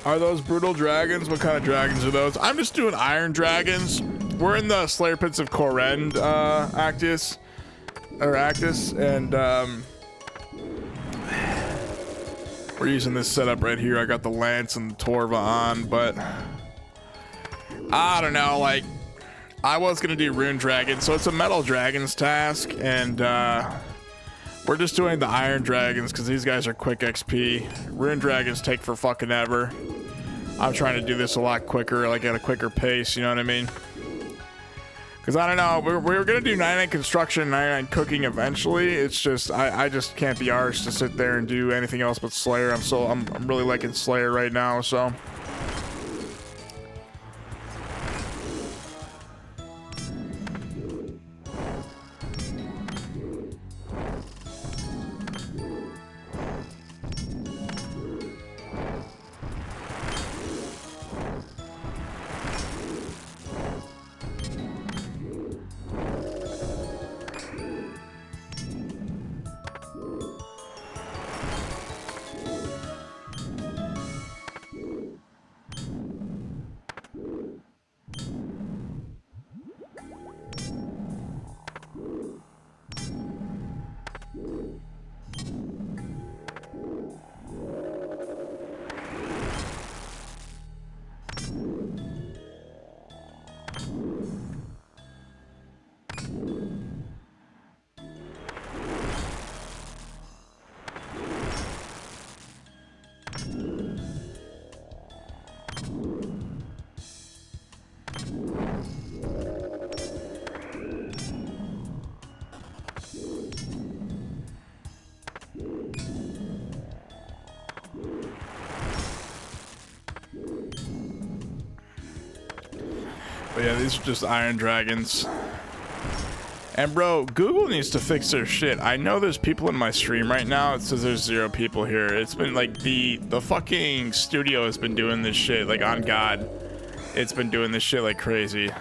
Are those brutal dragons? What kind of dragons are those? I'm just doing iron dragons. We're in the Slayer Pits of Korend, Actus, and we're using this setup right here. I got the Lance and the Torva on, but I don't know, like, I was gonna do Rune Dragons, so it's a Metal Dragons task, and we're just doing the Iron Dragons because these guys are quick XP. Rune Dragons take for fucking ever. I'm trying to do this a lot quicker, like at a quicker pace, you know what I mean? Because I don't know, we're gonna do 99 construction, 99 cooking eventually. It's just I just can't be arsed to sit there and do anything else but Slayer. I'm really liking Slayer right now, so. But yeah, these are just Iron Dragons. And bro, Google needs to fix their shit. I know there's people in my stream right now. It says there's 0 people here. It's been like the fucking studio has been doing this shit, like on God. It's been doing this shit like crazy.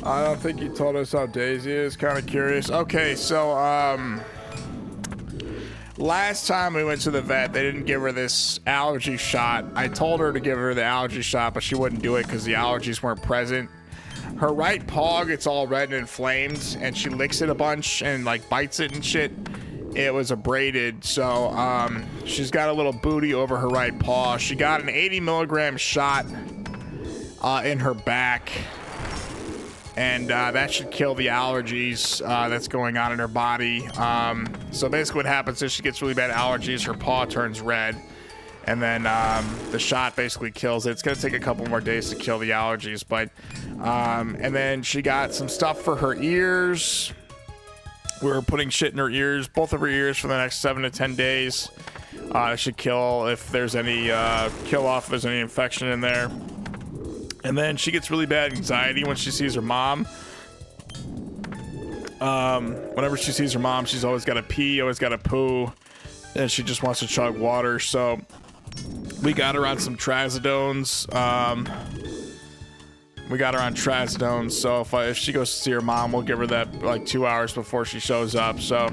I don't think you told us how Daisy is. Kind of curious. Okay, so last time we went to the vet, they didn't give her this allergy shot. I told her to give her the allergy shot, but she wouldn't do it because the allergies weren't present. Her right paw gets all red and inflamed, and she licks it a bunch and like bites it and shit. It was abraded, so she's got a little booty over her right paw. She got an 80 milligram shot in her back, and that should kill the allergies that's going on in her body. So basically what happens is she gets really bad allergies, her paw turns red, and then the shot basically kills it. It's gonna take a couple more days to kill the allergies, but and then she got some stuff for her ears. We were putting shit in her ears, both of her ears, for the next 7 to 10 days. It should kill if there's any kill off if there's any infection in there. And then she gets really bad anxiety when she sees her mom. Whenever she sees her mom, she's always got to pee, always got to poo, and she just wants to chug water. So we got her on some trazodones. So if she goes to see her mom, we'll give her that like 2 hours before she shows up. So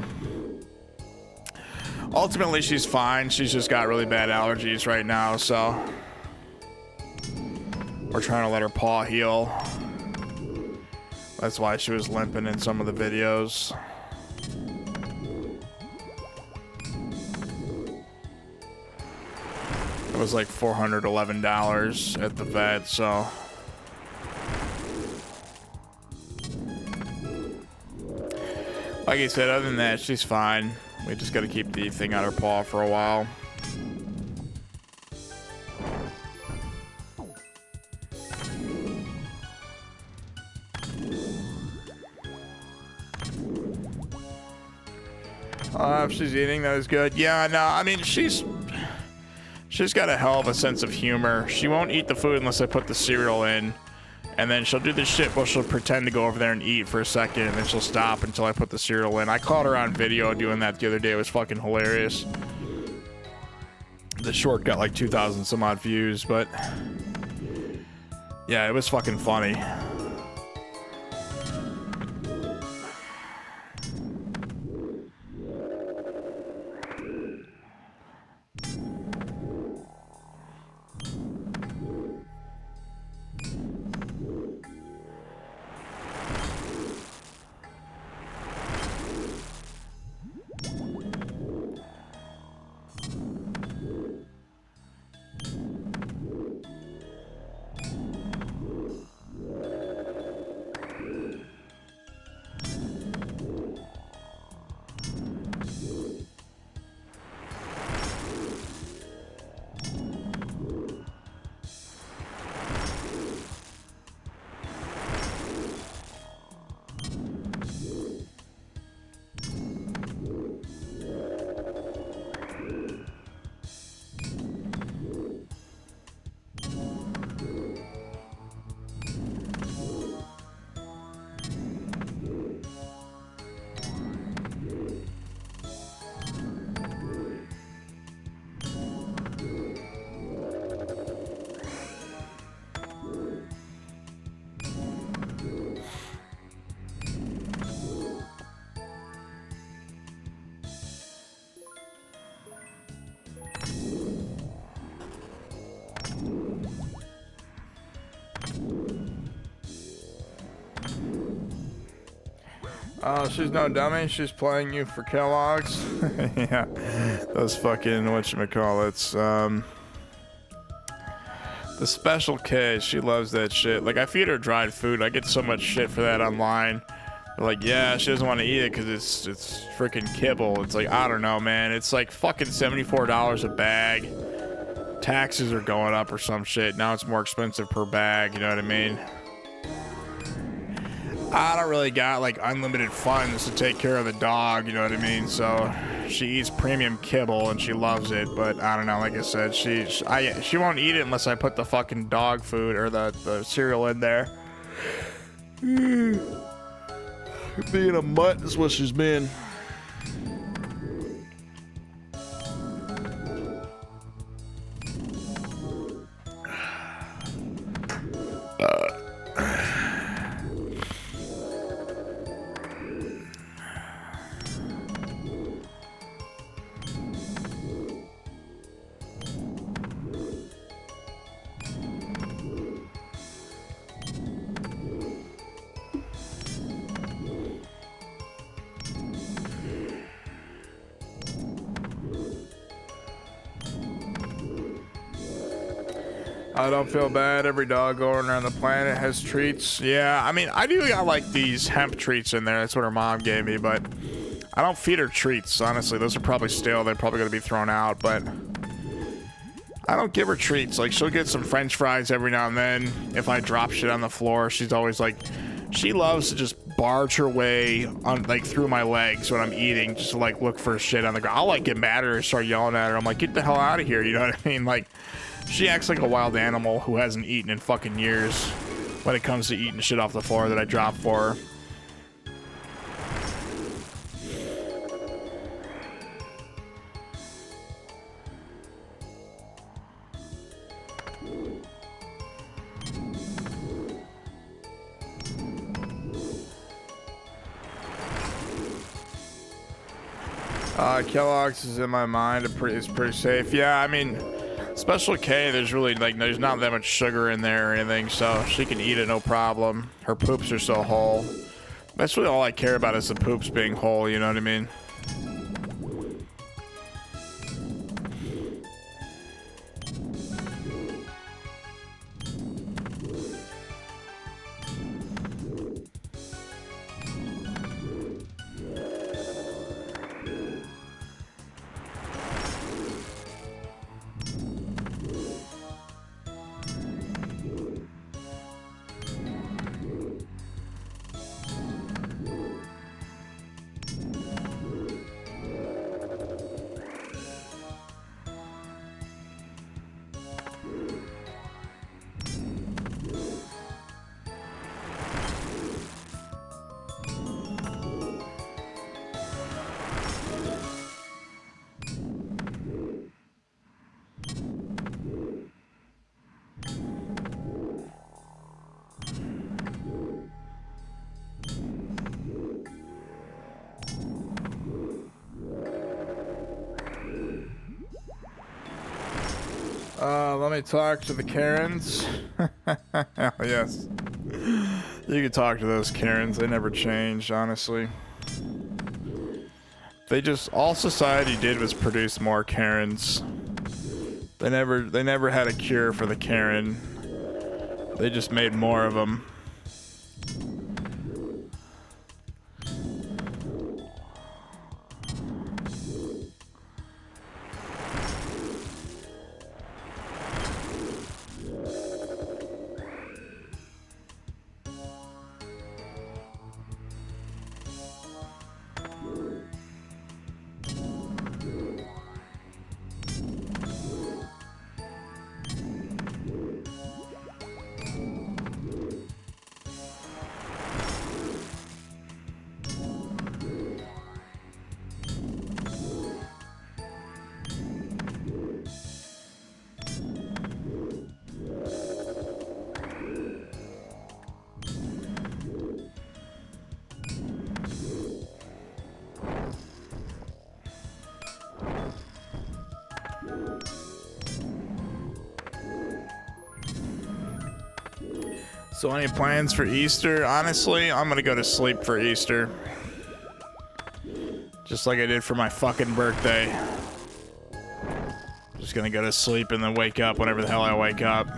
ultimately she's fine. She's just got really bad allergies right now, so we're trying to let her paw heal. That's why she was limping in some of the videos. It was like $411 at the vet, so like I said, other than that, she's fine. We just gotta keep the thing on her paw for a while. If she's eating, that is good. Yeah, no, I mean, she's got a hell of a sense of humor. She won't eat the food unless I put the cereal in. And then she'll do this shit where she'll pretend to go over there and eat for a second, and then she'll stop until I put the cereal in. I caught her on video doing that the other day. It was fucking hilarious. The short got like 2,000 some odd views, but yeah, it was fucking funny. Oh, she's no dummy. She's playing you for Kellogg's. Yeah, those fucking whatchamacallits. The Special K, she loves that shit. Like, I feed her dried food. I get so much shit for that online. They're like, yeah, she doesn't want to eat it because it's freaking kibble. It's like, I don't know, man. It's like fucking $74 a bag. Taxes are going up or some shit. Now it's more expensive per bag, you know what I mean? I don't really got like unlimited funds to take care of the dog, you know what I mean? So she eats premium kibble and she loves it, but I don't know, like I said, she won't eat it unless I put the fucking dog food or the cereal in there. Being a mutt is what she's been. I don't feel bad. Every dog going around the planet has treats. Yeah, I mean, I do got like these hemp treats in there. That's what her mom gave me, but I don't feed her treats, honestly. Those are probably stale. They're probably going to be thrown out, but I don't give her treats. Like, she'll get some French fries every now and then. If I drop shit on the floor, she's always like, she loves to just barge her way on, like, through my legs when I'm eating, just to, like, look for shit on the ground. I'll, like, get mad at her and start yelling at her. I'm like, get the hell out of here, you know what I mean? Like, she acts like a wild animal who hasn't eaten in fucking years when it comes to eating shit off the floor that I drop for her. Kellogg's is in my mind. It's pretty safe. Yeah, I mean, Special K, there's not that much sugar in there or anything, so she can eat it no problem. Her poops are so whole. That's really all I care about is the poops being whole, you know what I mean? Let me talk to the Karens. Yes. You can talk to those Karens. They never changed, honestly. They just, all society did was produce more Karens. They never had a cure for the Karen. They just made more of them. So any plans for Easter? Honestly, I'm gonna go to sleep for Easter. Just like I did for my fucking birthday. Just gonna go to sleep and then wake up whenever the hell I wake up.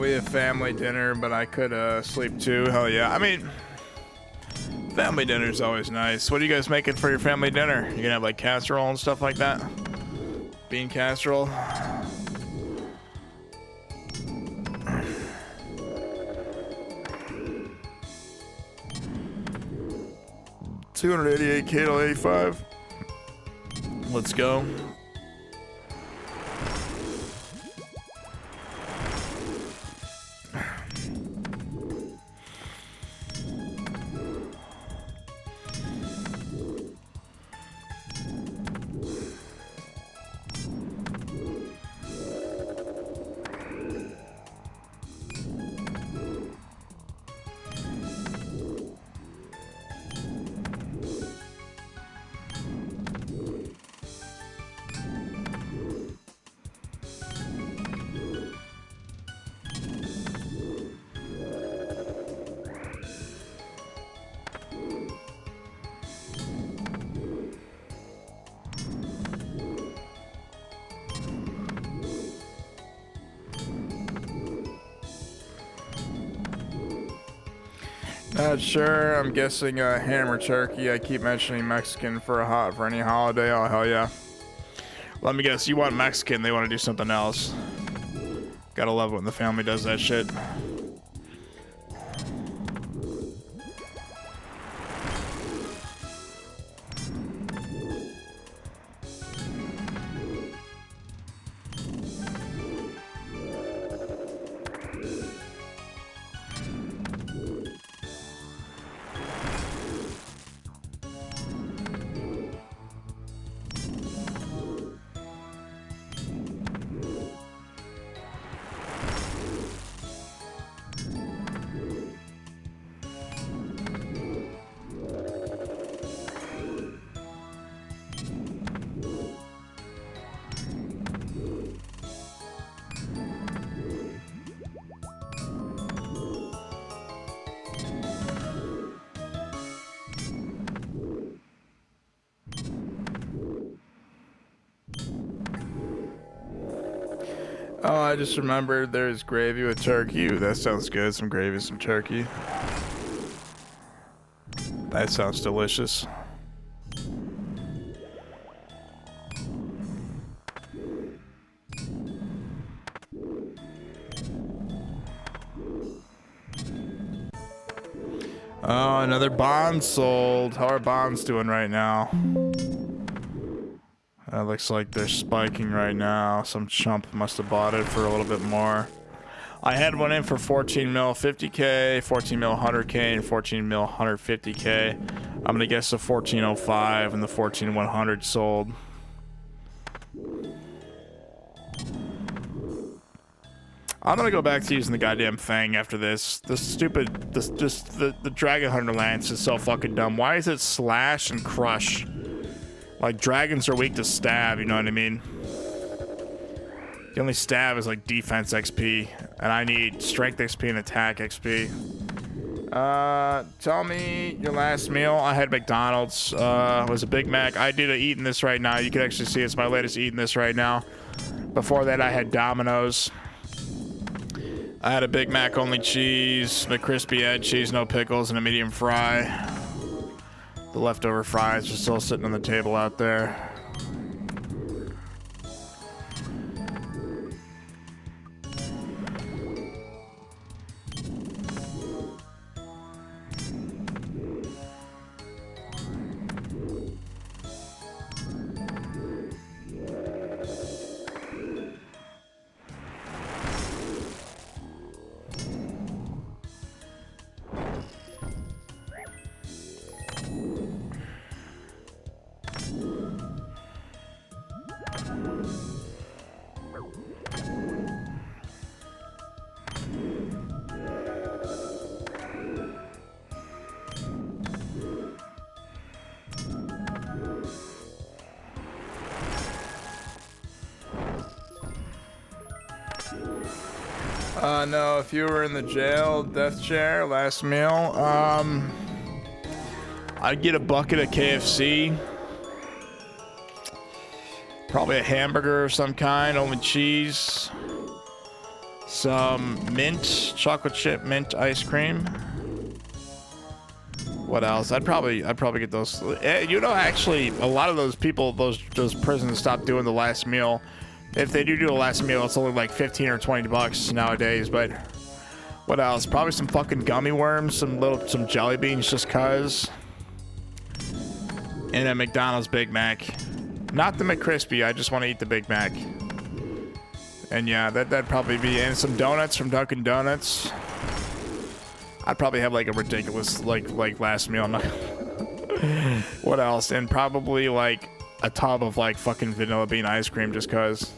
We have family dinner, but I could sleep too. Hell yeah. I mean, family dinner is always nice. What are you guys making for your family dinner? You gonna have like casserole and stuff like that? Bean casserole? $288K to 85. Let's go. Not sure. I'm guessing ham or turkey. I keep mentioning Mexican for any holiday. Oh hell yeah. Let me guess. You want Mexican? They want to do something else. Gotta love it when the family does that shit. Oh, I just remembered there's gravy with turkey. Ooh, that sounds good. Some gravy, some turkey. That sounds delicious. Oh, another bond sold. How are bonds doing right now? That looks like they're spiking right now. Some chump must have bought it for a little bit more. I had one in for 14 mil 50k, 14 mil 100k, and 14 mil 150k. I'm gonna guess the 1405 and the 14100 sold. I'm gonna go back to using the goddamn fang after this. The Dragon Hunter Lance is so fucking dumb. Why is it slash and crush? Like, dragons are weak to stab, you know what I mean? The only stab is like defense XP, and I need strength XP and attack XP. Tell me your last meal. I had McDonald's. Was a Big Mac. I did eating this right now. You can actually see it's my latest eating this right now. Before that, I had Domino's. I had a Big Mac, only cheese, McCrispy had cheese, no pickles, and a medium fry. The leftover fries are still sitting on the table out there. No, if you were in the jail death chair last meal, I'd get a bucket of KFC, probably a hamburger of some kind, only cheese, some mint, chocolate chip mint ice cream. What else? I'd probably get those. You know, actually, a lot of those people, those prisons stopped doing the last meal. If they do a last meal, it's only like 15 or 20 bucks nowadays. But what else? Probably some fucking gummy worms, some jelly beans, just cause. And a McDonald's Big Mac, not the McCrispy. I just want to eat the Big Mac. And yeah, that'd probably be. And some donuts from Dunkin' Donuts. I'd probably have like a ridiculous like last meal. What else? And probably like a tub of like fucking vanilla bean ice cream, just cause.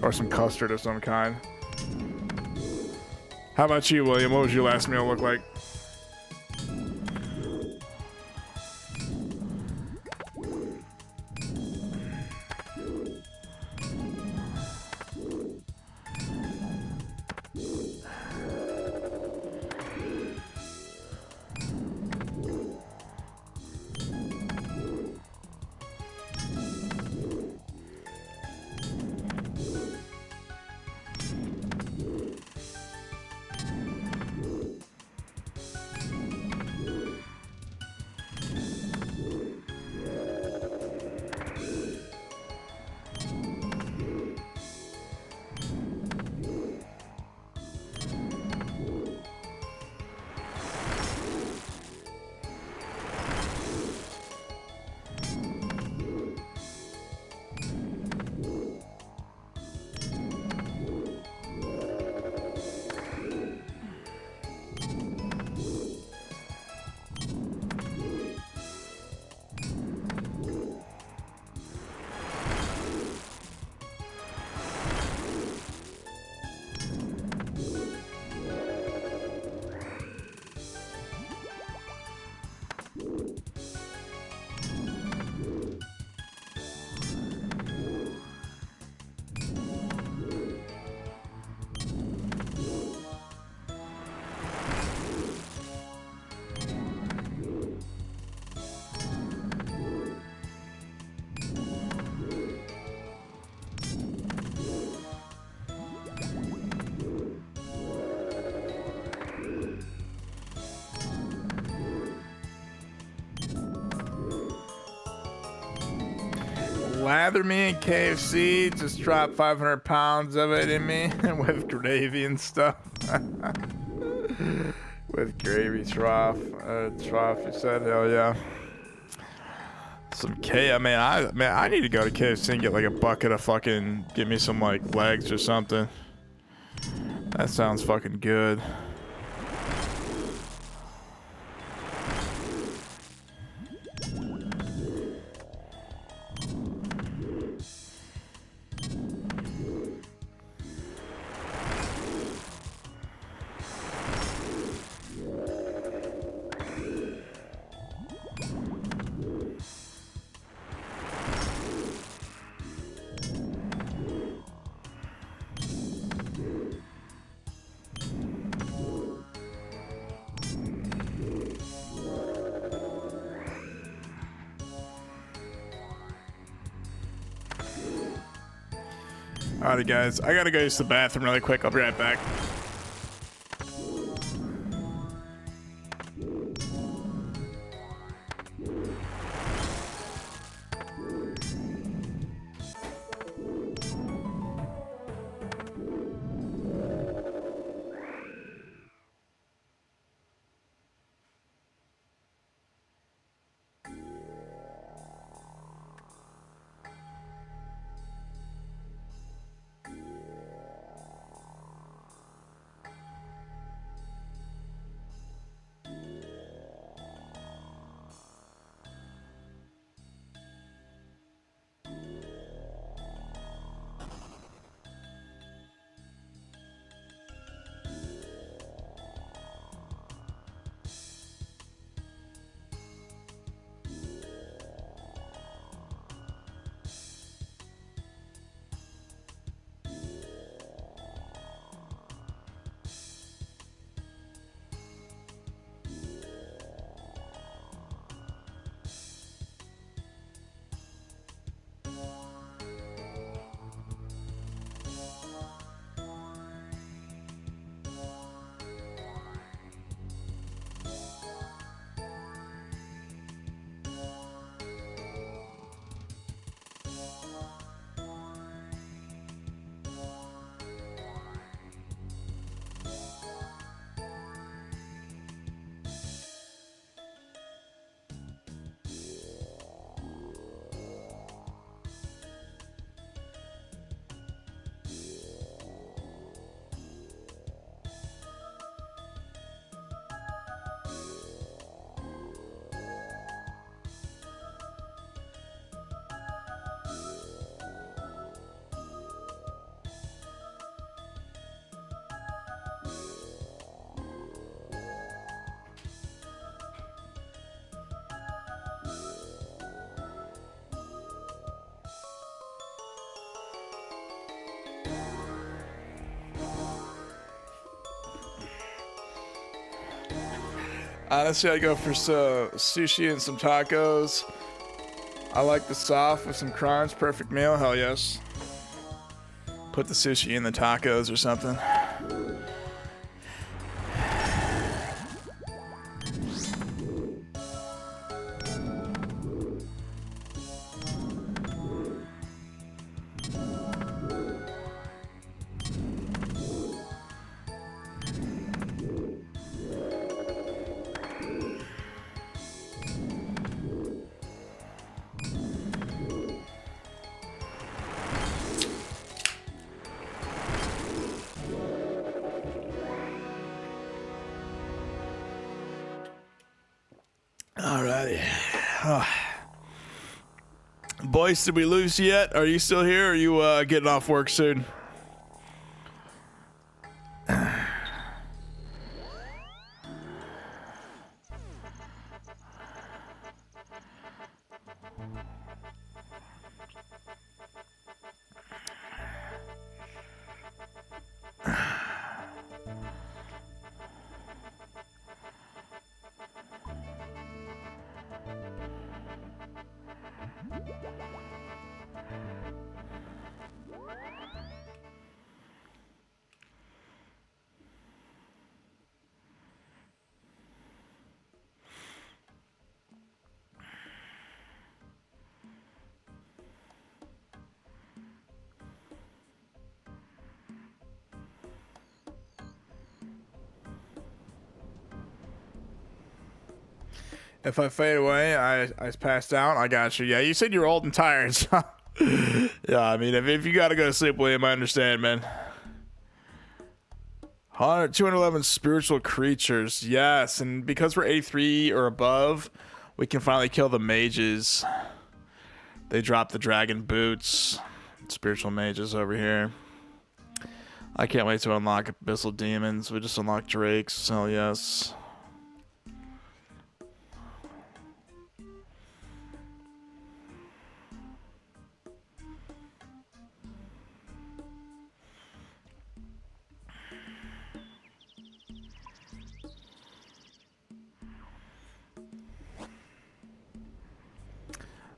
Or some custard of some kind. How about you, William? What was your last meal look like? lather me in KFC, just drop 500 pounds of it in me with gravy and stuff. With gravy trough, you said, hell yeah. Some I need to go to KFC and get like a bucket of fucking, get me some like legs or something. That sounds fucking good. Alrighty guys, I gotta go use the bathroom really quick. I'll be right back. Honestly, I go for sushi and some tacos. I like the soft with some crunch. Perfect meal. Hell yes. Put the sushi in the tacos or something. Alrighty. Oh. Boys, did we lose you yet? Are you still here or are you getting off work soon? If I fade away, I passed out. I got you. Yeah, you said you were old and tired. So yeah, I mean, if you gotta go to sleep, William, I understand, man. 211 spiritual creatures. Yes, and because we're A3 or above, we can finally kill the mages. They drop the dragon boots. Spiritual mages over here. I can't wait to unlock Abyssal Demons. We just unlocked Drakes. Hell yes.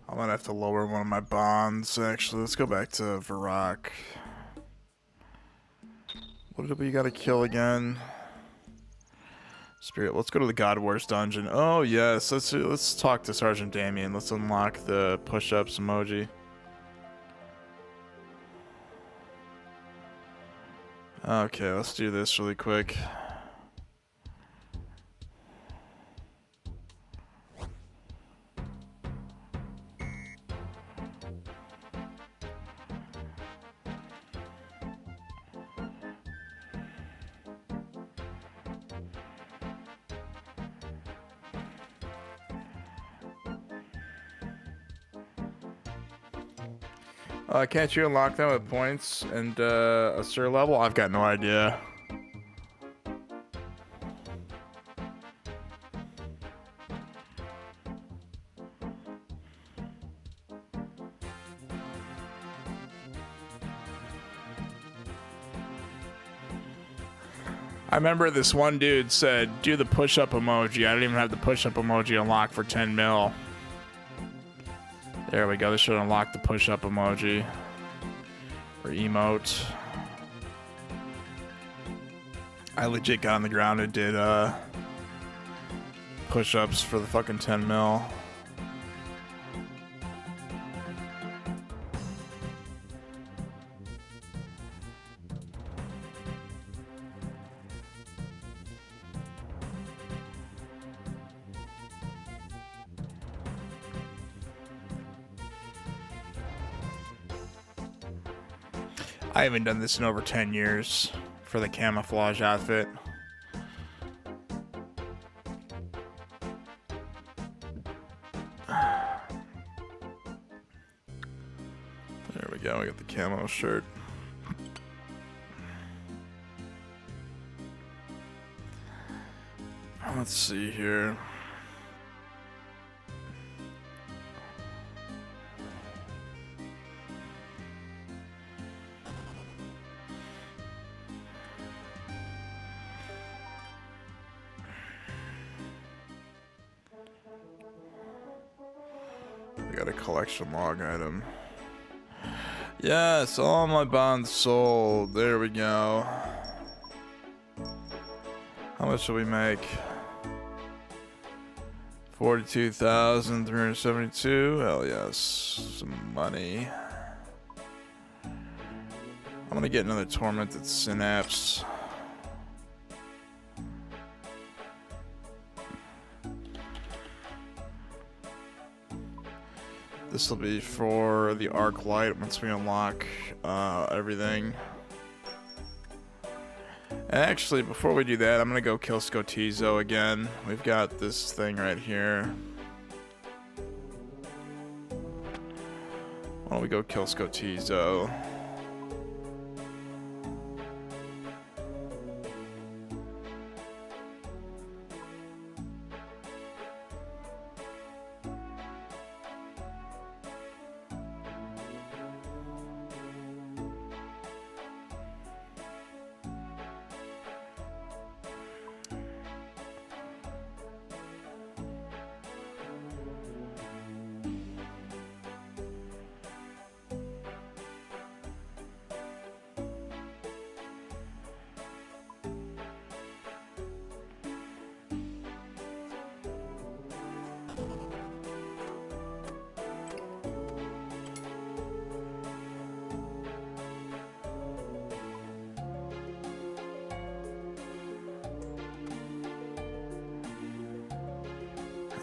I might have to lower one of my bonds, actually. Let's go back to Varrock. What did we gotta kill again? Spirit. Let's go to the God Wars dungeon. Oh, yes. Let's talk to Sergeant Damien. Let's unlock the push-ups emoji. Okay, let's do this really quick. Can't you unlock them with points and a Sir level? I've got no idea. I remember this one dude said, do the push-up emoji. I didn't even have the push-up emoji unlocked for 10 mil. There we go. This should unlock the push-up emoji. Or emote. I legit got on the ground and did push-ups for the fucking 10 mil. I haven't done this in over 10 years for the camouflage outfit. There we go, we got the camo shirt. Let's see here. Got a collection log item. Yes, all my bonds sold. There we go. How much should we make? 42,372. Hell yes. Some money. I'm gonna get another tormented synapse. This will be for the Arclight once we unlock everything. And actually, before we do that, I'm gonna go kill Scotizo again. We've got this thing right here. Why don't we go kill Scotizo?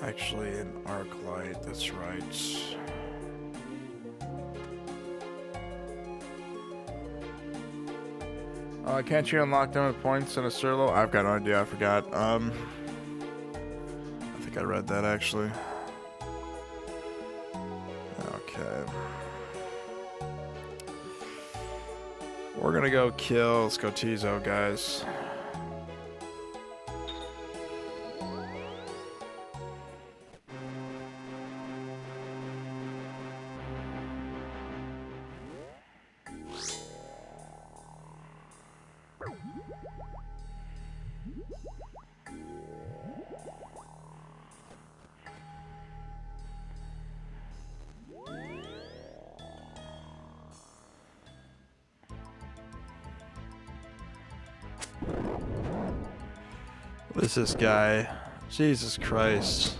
Actually, an Arclight, that's right. Can't you unlock them with points in a Surlo? I've got no idea, I forgot. I think I read that actually. Okay. We're gonna go kill, let's go Tizo, guys. What is this guy? Jesus Christ.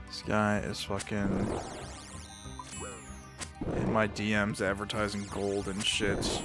This guy is fucking in my DMs advertising gold and shit.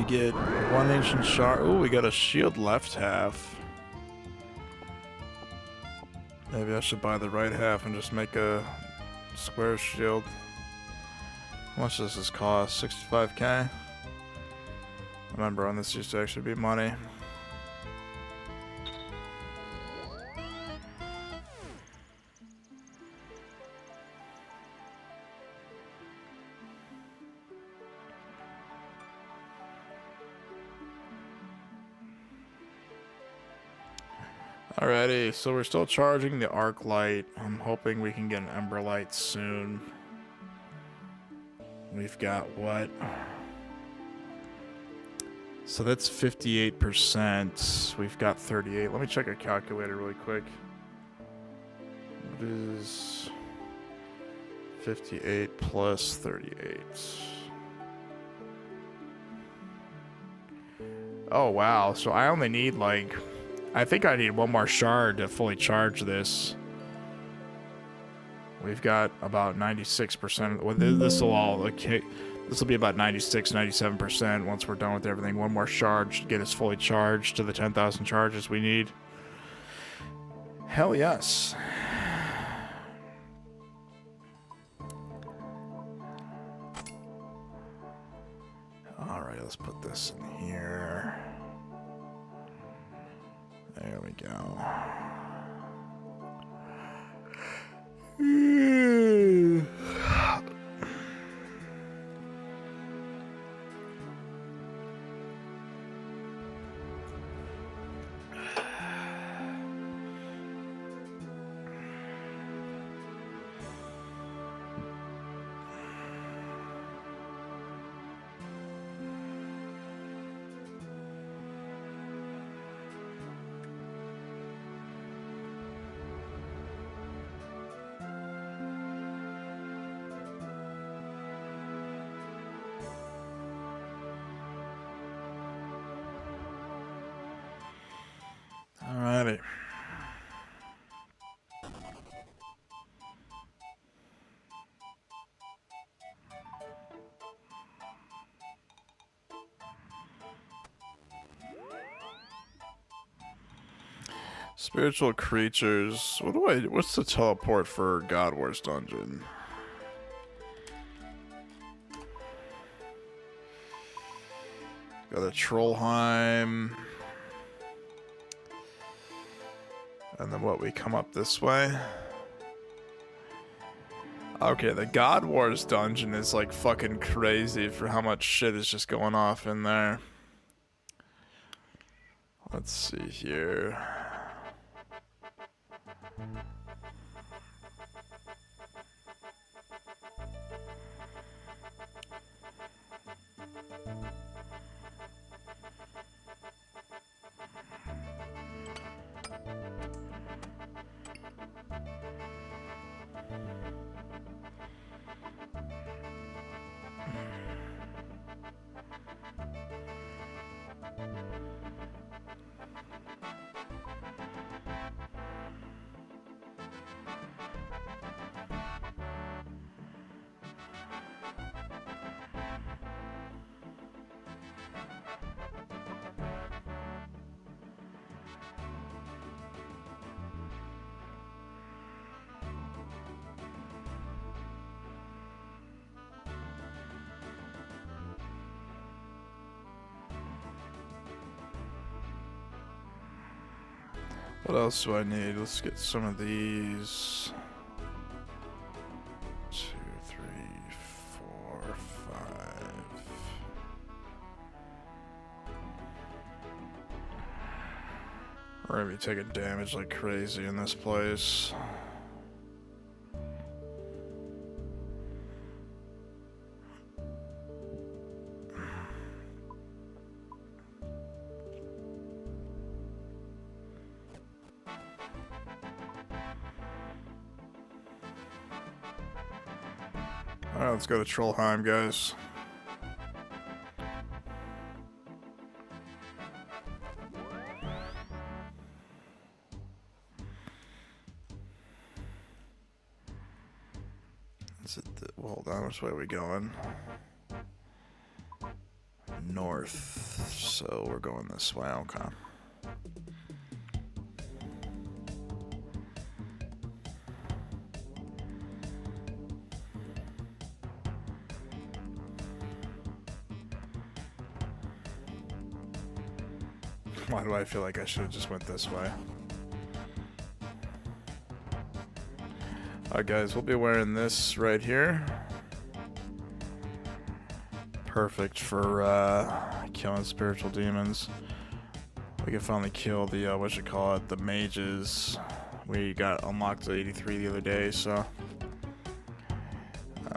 Get one ancient shard. Oh, we got a shield left half. Maybe I should buy the right half and just make a square shield. How much does this cost? 65k? Remember, on this used to actually be money. Alrighty, so we're still charging the Arclight. I'm hoping we can get an Emberlight soon. We've got what? So that's 58%. We've got 38. Let me check a calculator really quick. What is 58 plus 38? Oh wow, so I only need like, I think I need one more shard to fully charge this. We've got about 96%. Well, this will all, okay, this will be about 96, 97% once we're done with everything. One more shard should get us fully charged to the 10,000 charges we need. Hell yes. Alright, let's put this in here. There we go. Alrighty. Spiritual creatures. What's the teleport for God Wars dungeon? Got a Trollheim. And then what, we come up this way? Okay, the God Wars dungeon is like fucking crazy for how much shit is just going off in there. Let's see here. What else do I need? Let's get some of these. 2, 3, 4, 5. We're gonna be taking damage like crazy in this place. Alright, let's go to Trollheim, guys. Is it well, hold on, which way are we going? North. So we're going this way, okay. Why do I feel like I should have just went this way? Alright guys, we'll be wearing this right here. Perfect for killing spiritual demons. We can finally kill the, the mages. We got unlocked to 83 the other day, so...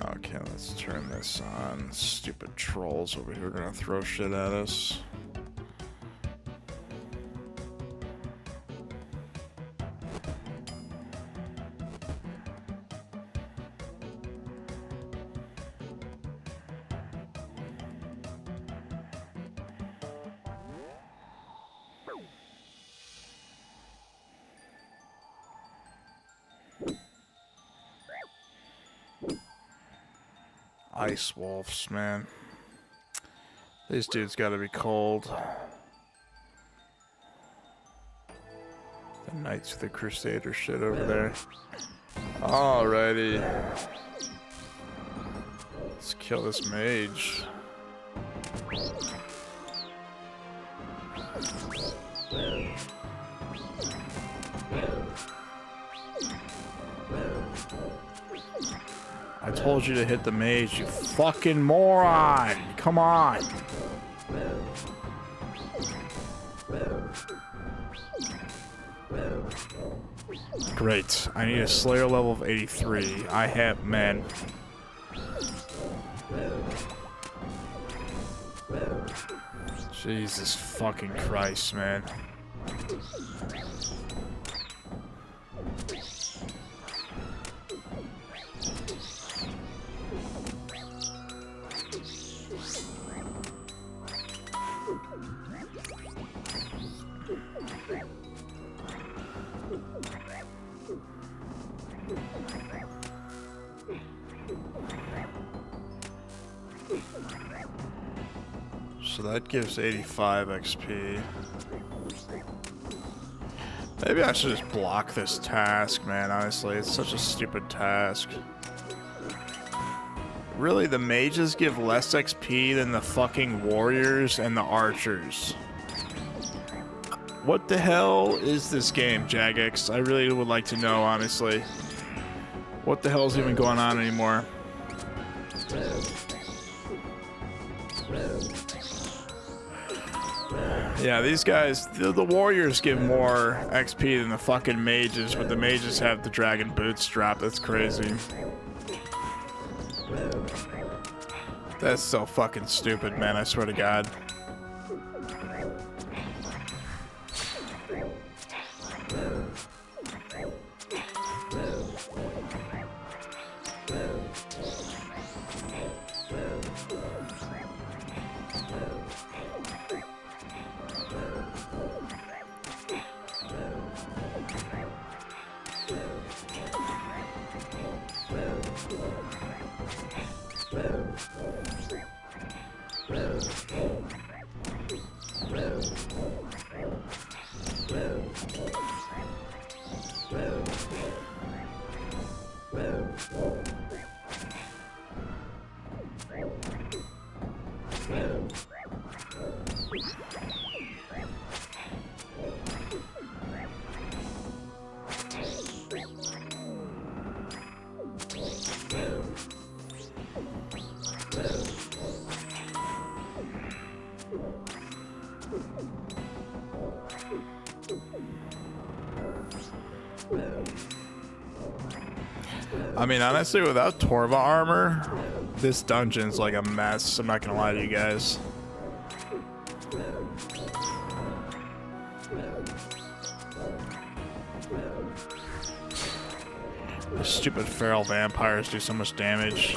Okay, let's turn this on. Stupid trolls over here are gonna throw shit at us. Ice wolves, man. These dudes gotta be cold. The Knights of the Crusader shit over there. Alrighty. Let's kill this mage. I told you to hit the mage, you fucking moron! Come on! Great. I need a Slayer level of 83. I have, man. Jesus fucking Christ, man. So that gives 85 XP. Maybe I should just block this task, man, honestly. It's such a stupid task. Really, the mages give less XP than the fucking warriors and the archers. What the hell is this game, Jagex? I really would like to know, honestly. What the hell's even going on anymore? Yeah, these guys, the warriors give more XP than the fucking mages, but the mages have the dragon boots drop. That's crazy. That's so fucking stupid, man, I swear to God. I mean, honestly, without Torva armor, this dungeon's like a mess. I'm not gonna lie to you guys. The stupid feral vampires do so much damage.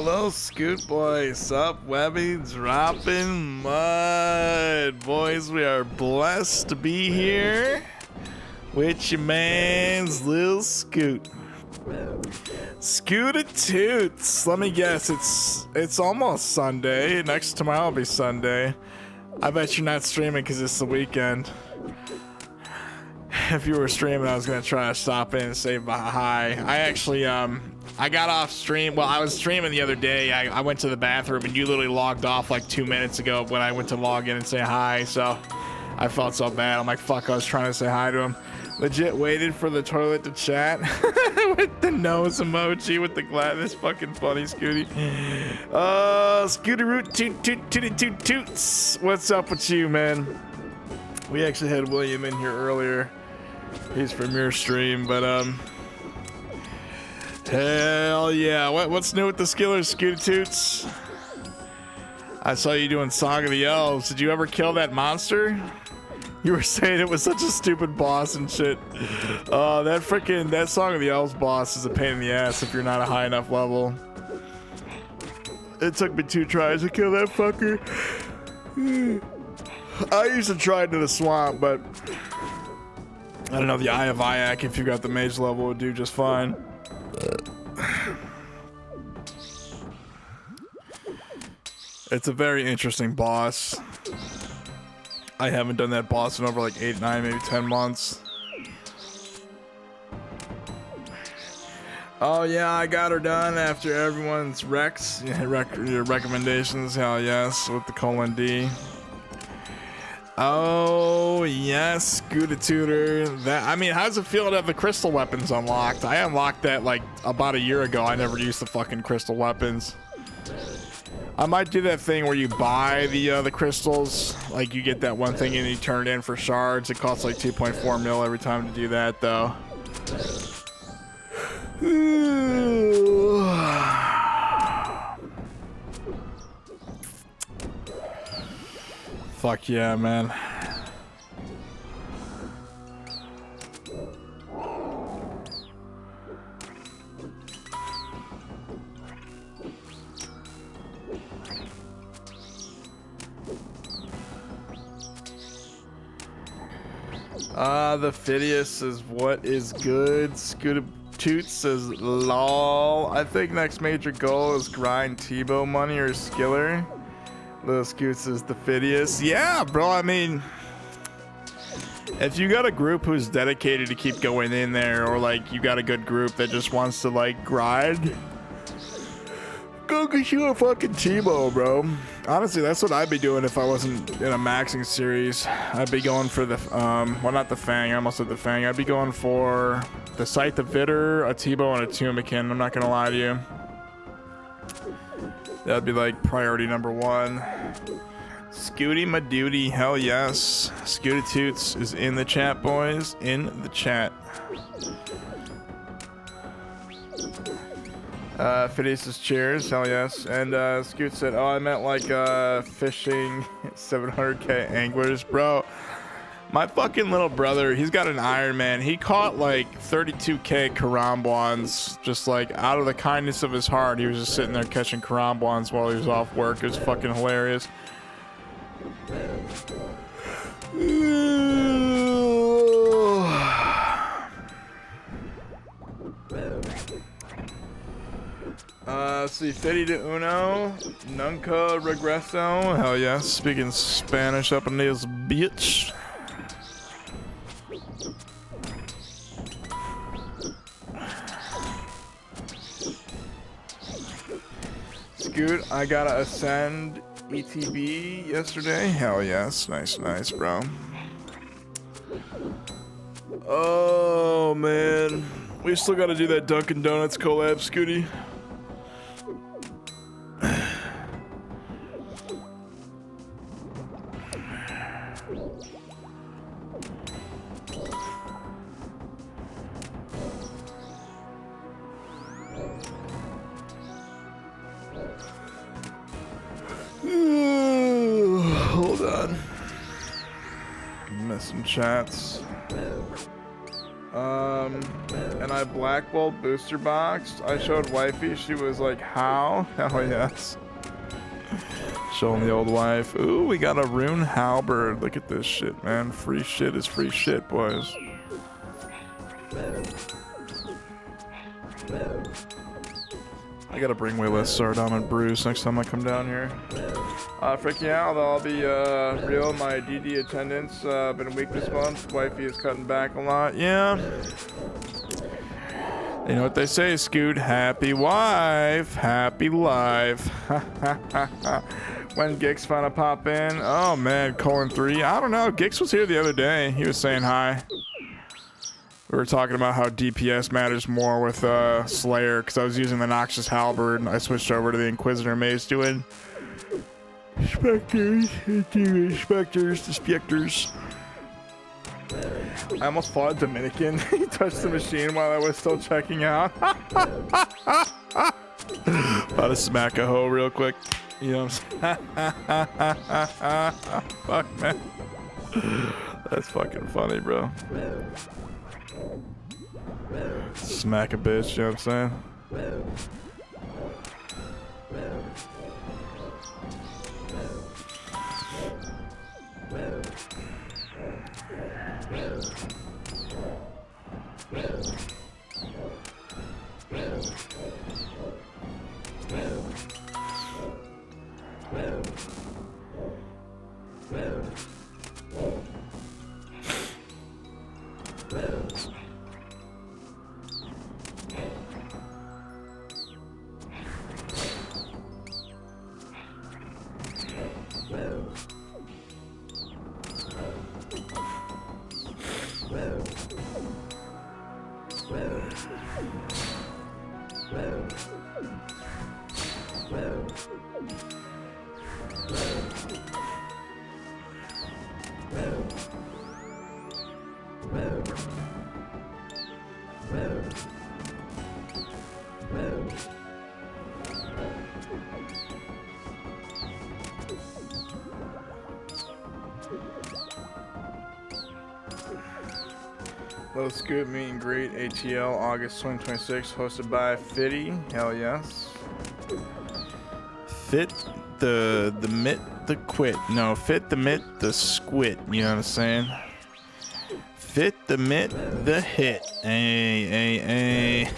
Little Scoot Boy, sup, Webby, dropping mud. Boys, we are blessed to be here with your man's Lil Scoot. Scooter Toots. Let me guess, it's almost Sunday. Next tomorrow will be Sunday. I bet you're not streaming because it's the weekend. If you were streaming, I was gonna try to stop in and say hi. I actually I got off stream. Well, I was streaming the other day. I went to the bathroom and you literally logged off like 2 minutes ago when I went to log in and say hi. So I felt so bad. I'm like, fuck, I was trying to say hi to him. Legit waited for the toilet to chat with the nose emoji with the glass. This fucking funny, Scooty. Scooty Root toot toot toot toot toots. What's up with you, man? We actually had William in here earlier. He's from your stream, but hell yeah. What's new with the skillers, Scooty Toots? I saw you doing Song of the Elves. Did you ever kill that monster? You were saying it was such a stupid boss and shit. That Song of the Elves boss is a pain in the ass if you're not a high enough level. It took me 2 tries to kill that fucker. I used to try into the swamp, but I don't know, the Eye of Ayak, if you got the mage level, would do just fine. It's a very interesting boss. I haven't done that boss in over like 8, 9, maybe 10 months. Oh yeah, I got her done after everyone's recs. Yeah, your recommendations, hell yes, with the colon D. Oh yes, Scooter Tutor. That, I mean, how does it feel to have the crystal weapons unlocked? I unlocked that like about a year ago. I never used the fucking crystal weapons. I might do that thing where you buy the crystals, like you get that one thing and you turn it in for shards. It costs like 2.4 mil every time to do that, though. Fuck yeah, man. The Phidias is what is good. Scooter Toots says lol. I think next major goal is grind Tebow money or skiller. Little Scoot says the Phidias. Yeah, bro, I mean, if you got a group who's dedicated to keep going in there, or like you got a good group that just wants to like grind, go get you a fucking Tebow, bro. Honestly, that's what I'd be doing if I wasn't in a maxing series. I'd be going for the, well, not the Fang. I almost said the Fang. I'd be going for the Scythe of Vitter, a Tebow, and a Tumikin. I'm not going to lie to you. That'd be like priority number 1. Scooty my duty, hell yes. Scooty Toots is in the chat, boys. In the chat. Phidias says cheers, hell yes. And Scoot said, oh, I meant like fishing 700k anglers. Bro, my fucking little brother, he's got an Iron Man. He caught like 32k karambwans just like out of the kindness of his heart. He was just sitting there catching karambwans while he was off work. It was fucking hilarious. See, Fetty de Uno, Nunca Regreso. Hell yes, speaking Spanish up in this bitch. Scoot, I got a Ascend ETB yesterday. Hell yes, nice, nice, bro. Oh man, we still got to do that Dunkin' Donuts collab, Scooty. Hold on. Missing chats. And I Black Bolt booster boxed. I showed wifey. She was like, how? Hell yes. Showing the old wife. Ooh, we got a rune halberd. Look at this shit, man. Free shit is free shit, boys. I gotta bring way less Sardom and Bruce next time I come down here. Freaking out, I'll be real. My DD attendance been weak this month. Wifey is cutting back a lot. Yeah. You know what they say, Scoot? Happy wife, happy life. When Gix finna pop in? Oh man, colon 3. I don't know. Gix was here the other day. He was saying hi. We were talking about how DPS matters more with Slayer, because I was using the Noxious Halberd and I switched over to the Inquisitor Maze doing Spectres, Spectres, the Spectres. I almost fought a Dominican. He touched the machine while I was still checking out. About to smack a hoe real quick. You know what I'm saying? Fuck, man. That's fucking funny, bro. Smack a bitch, you know what I'm saying? Low Scoop meet and greet ATL August 2026, hosted by Fitty. Hell yes. Fit the mitt the quit. No, fit the mitt the squit. You know what I'm saying? Fit the mitt the hit. Hey.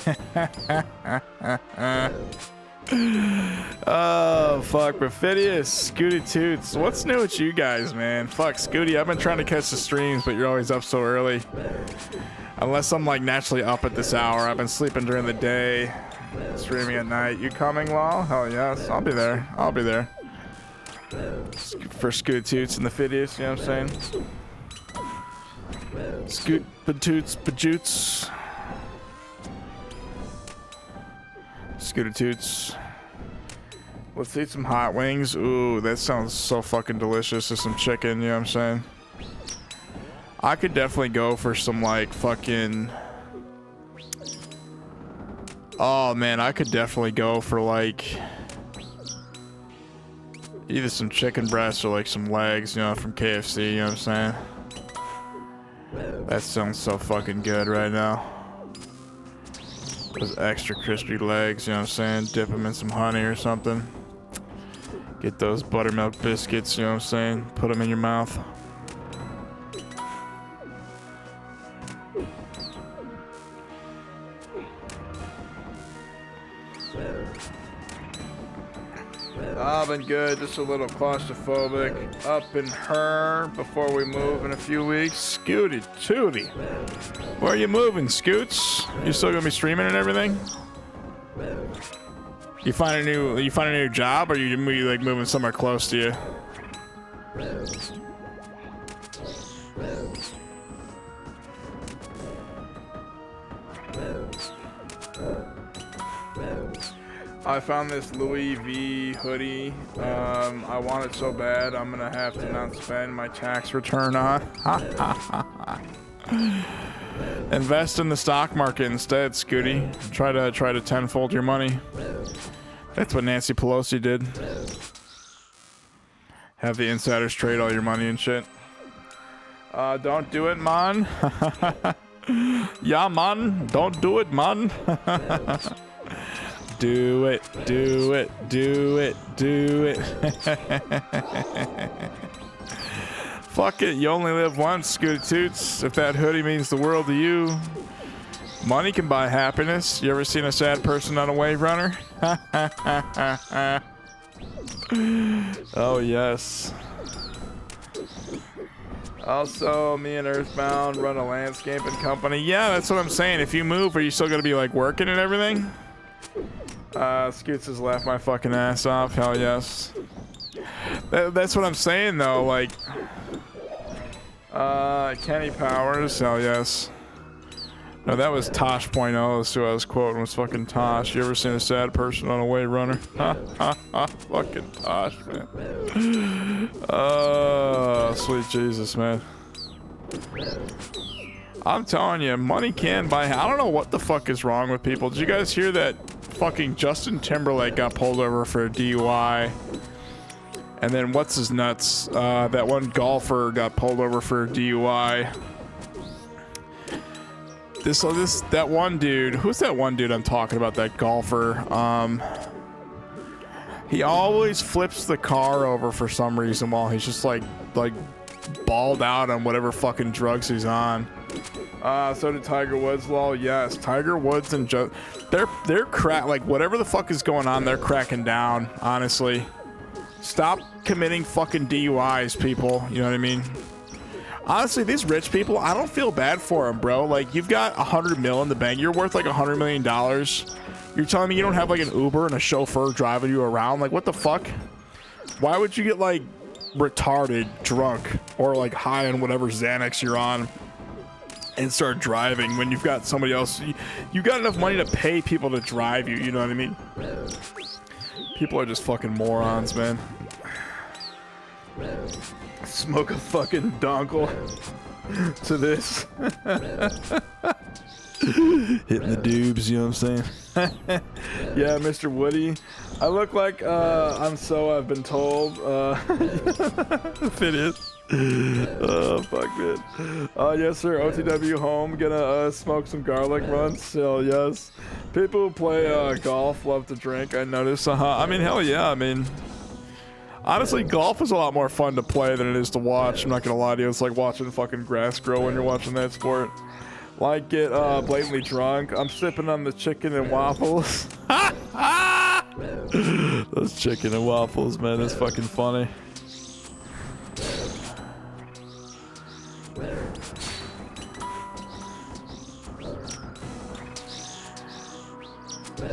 Oh fuck, Perfidious, Scooty Toots. What's new with you guys, man? Fuck, Scooty, I've been trying to catch the streams, but you're always up so early. Unless I'm like naturally up at this hour. I've been sleeping during the day, streaming at night. You coming, Lol? Hell yes, I'll be there. I'll be there. For Scooty Toots and the Fidious, you know what I'm saying? Scoot Patoots Pajoots. Scooter Toots. Let's eat some hot wings. Ooh, that sounds so fucking delicious with some chicken, you know what I'm saying? I could definitely go for some like fucking... Oh man, I could definitely go for like... either some chicken breasts or like some legs, you know, from KFC, you know what I'm saying? That sounds so fucking good right now. Those extra crispy legs, you know what I'm saying? Dip them in some honey or something. Get those buttermilk biscuits, you know what I'm saying? Put them in your mouth. I've been good, just a little claustrophobic. Up in her before we move in a few weeks. Scooty tooty. Where are you moving, Scoots? You still gonna be streaming and everything? You find a new job, or you like moving somewhere close to you? I found this Louis V hoodie. I want it so bad, I'm gonna have to not spend my tax return on. Invest in the stock market instead, Scooty. Try to tenfold your money. That's what Nancy Pelosi did. Have the insiders trade all your money and shit. Don't do it, man. Yeah, man. Don't do it, man. Do it, do it, do it, do it. Fuck it, you only live once, Scooty Toots. If that hoodie means the world to you, money can buy happiness. You ever seen a sad person on a wave runner? Oh, yes. Also, me and Earthbound run a landscaping company. Yeah, that's what I'm saying. If you move, are you still gonna be like working and everything? Scoots has laughed my fucking ass off. Hell yes. That's what I'm saying though. Like, Kenny Powers. Hell yes. No, that was Tosh.0. That's who I was quoting. Was fucking Tosh. You ever seen a sad person on a wave runner? Fucking Tosh, man. Oh, sweet Jesus, man. I'm telling you, money can buy. I don't know what the fuck is wrong with people. Did you guys hear that? Fucking Justin Timberlake got pulled over for a DUI, and then what's his nuts? That one golfer got pulled over for a DUI. That one dude. Who's that one dude I'm talking about? That golfer. He always flips the car over for some reason while he's just like balled out on whatever fucking drugs he's on. So did Tiger Woods, lol. Yes, Tiger Woods and they're crack, like whatever the fuck is going on, they're cracking down, honestly. Stop committing fucking DUIs, people. You know what I mean? Honestly, these rich people, I don't feel bad for them, bro. Like, you've got 100 mil in the bank. You're worth like $100 million. You're telling me you don't have like an Uber and a chauffeur driving you around? Like, what the fuck? Why would you get like retarded, drunk, or like high on whatever Xanax you're on and start driving when you've got somebody else? You got enough money to pay people to drive you, you know what I mean? People are just fucking morons, man. Smoke a fucking dongle to this. Hitting the dubs, you know what I'm saying? Yeah, Mr. Woody. I look like I've been told. If it is. Oh, fuck it. Yes, sir. OTW home. Gonna smoke some garlic runs. Hell yes. People who play golf love to drink, I notice. I mean, hell yeah. I mean, honestly, golf is a lot more fun to play than it is to watch. I'm not gonna lie to you. It's like watching fucking grass grow when you're watching that sport. Like, get blatantly drunk. I'm sipping on the chicken and waffles. Those chicken and waffles, man, that's fucking funny.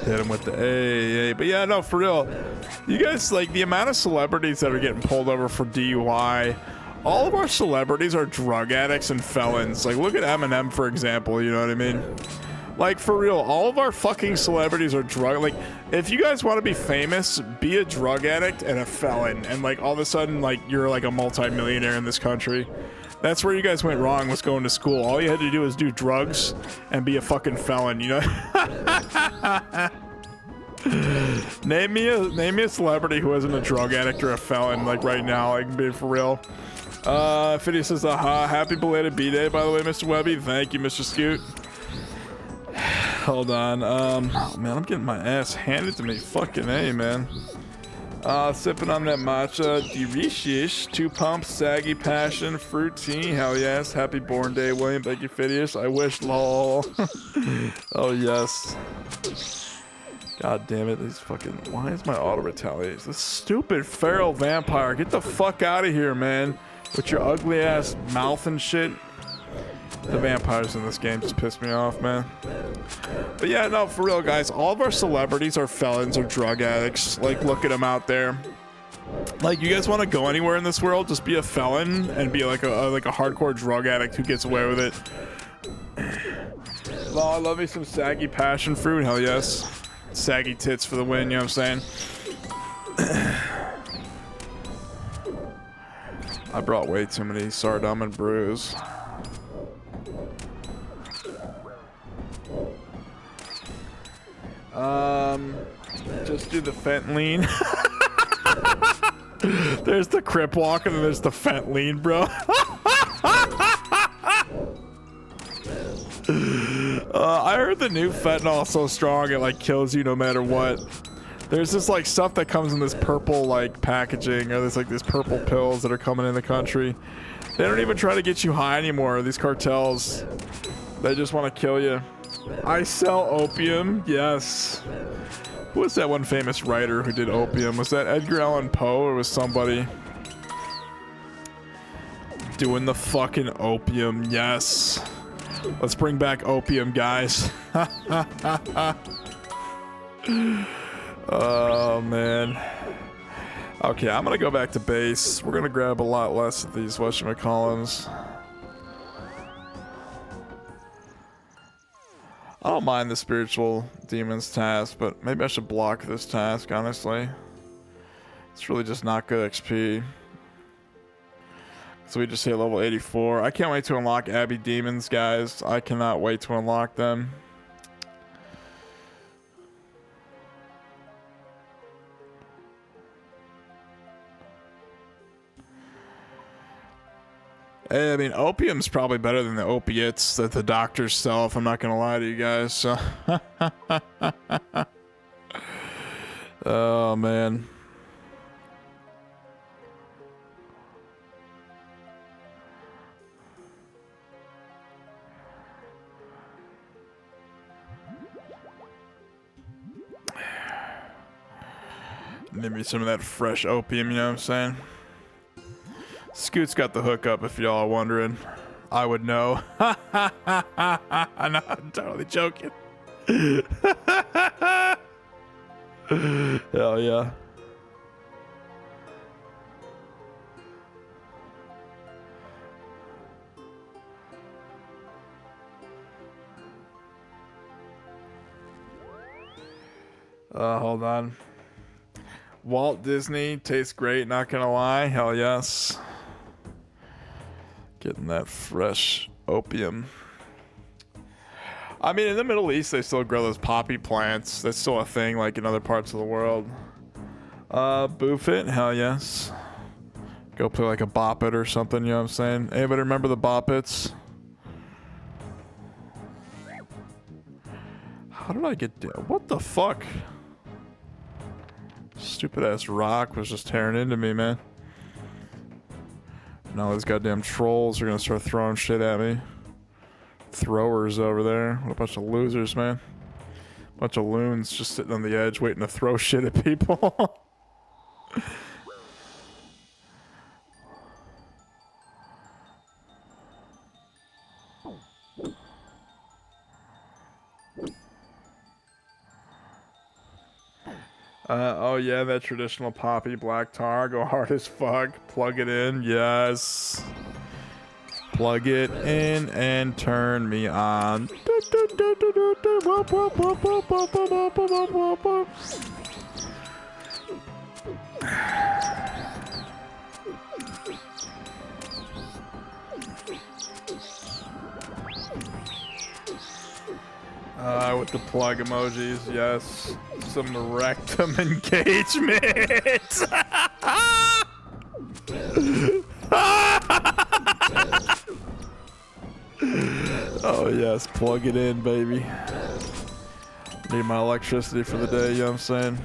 Hit him with the A. But yeah, no, for real. You guys, like, the amount of celebrities that are getting pulled over for DUI, all of our celebrities are drug addicts and felons. Like, look at Eminem, for example, you know what I mean? Like, for real, all of our fucking celebrities are like, if you guys want to be famous, be a drug addict and a felon, and like, all of a sudden, like, you're like a multi-millionaire in this country. That's where you guys went wrong, was going to school. All you had to do was do drugs and be a fucking felon, you know? Name me a celebrity who isn't a drug addict or a felon, like, right now. Like, be for real. Fiddy says, aha, happy belated B-Day, by the way, Mr. Webby. Thank you, Mr. Scoot. Hold on. Oh, man, I'm getting my ass handed to me. Fucking A, man. Sipping on that matcha. Delicious. 2 pumps, saggy passion, fruit tea. Hell yes. Happy born day, William. Thank you, Phidias. I wish, lol. Oh, yes. God damn it, these fucking... Why is my auto retaliate? This stupid feral vampire. Get the fuck out of here, man. With your ugly ass mouth and shit. The vampires in this game just piss me off, man. But yeah, no, for real, guys. All of our celebrities are felons or drug addicts. Like, look at them out there. Like, you guys want to go anywhere in this world? Just be a felon and be like a hardcore drug addict who gets away with it. Oh, I love me some saggy passion fruit. Hell yes. Saggy tits for the win, you know what I'm saying? I brought way too many Sardum and brews. Just do the fentanyl. There's the crip walk and then there's the fentanyl, bro. I heard the new fentanyl is so strong it like kills you no matter what. There's this like stuff that comes in this purple like packaging, or there's like these purple pills that are coming in the country. They don't even try to get you high anymore, these cartels. They just want to kill you. I sell opium, yes. Who was that one famous writer who did opium? Was that Edgar Allan Poe or was somebody doing the fucking opium? Yes. Let's bring back opium, guys. Oh, man. Okay, I'm gonna go back to base. We're gonna grab a lot less of these whatchamacallums. I don't mind the spiritual demons task, but maybe I should block this task, honestly. It's really just not good XP. So we just hit level 84. I can't wait to unlock Abbey Demons, guys. I cannot wait to unlock them. Hey, I mean, opium's probably better than the opiates that the doctors sell, if I'm not gonna lie to you guys, so. Oh, man. Give me some of that fresh opium, you know what I'm saying? Scoot's got the hookup, if y'all are wondering. I would know. No, I'm totally joking. Hell yeah. Hold on. Walt Disney tastes great, not gonna lie. Hell yes. Getting that fresh opium. I mean, in the Middle East, they still grow those poppy plants. That's still a thing, like in other parts of the world. Boof it, hell yes. Go play like a Bop It or something, you know what I'm saying? Anybody remember the Bop Its? How did I get down? What the fuck? Stupid ass rock was just tearing into me, man. Now these goddamn trolls are gonna start throwing shit at me. Throwers over there. What a bunch of losers, man. Bunch of loons just sitting on the edge waiting to throw shit at people. Oh yeah, that traditional poppy black tar. Go hard as fuck. Plug it in. Yes. Plug it in and turn me on. With the plug emojis, yes. Some rectum engagement. Oh yes, plug it in, baby. Need my electricity for the day, you know what I'm saying?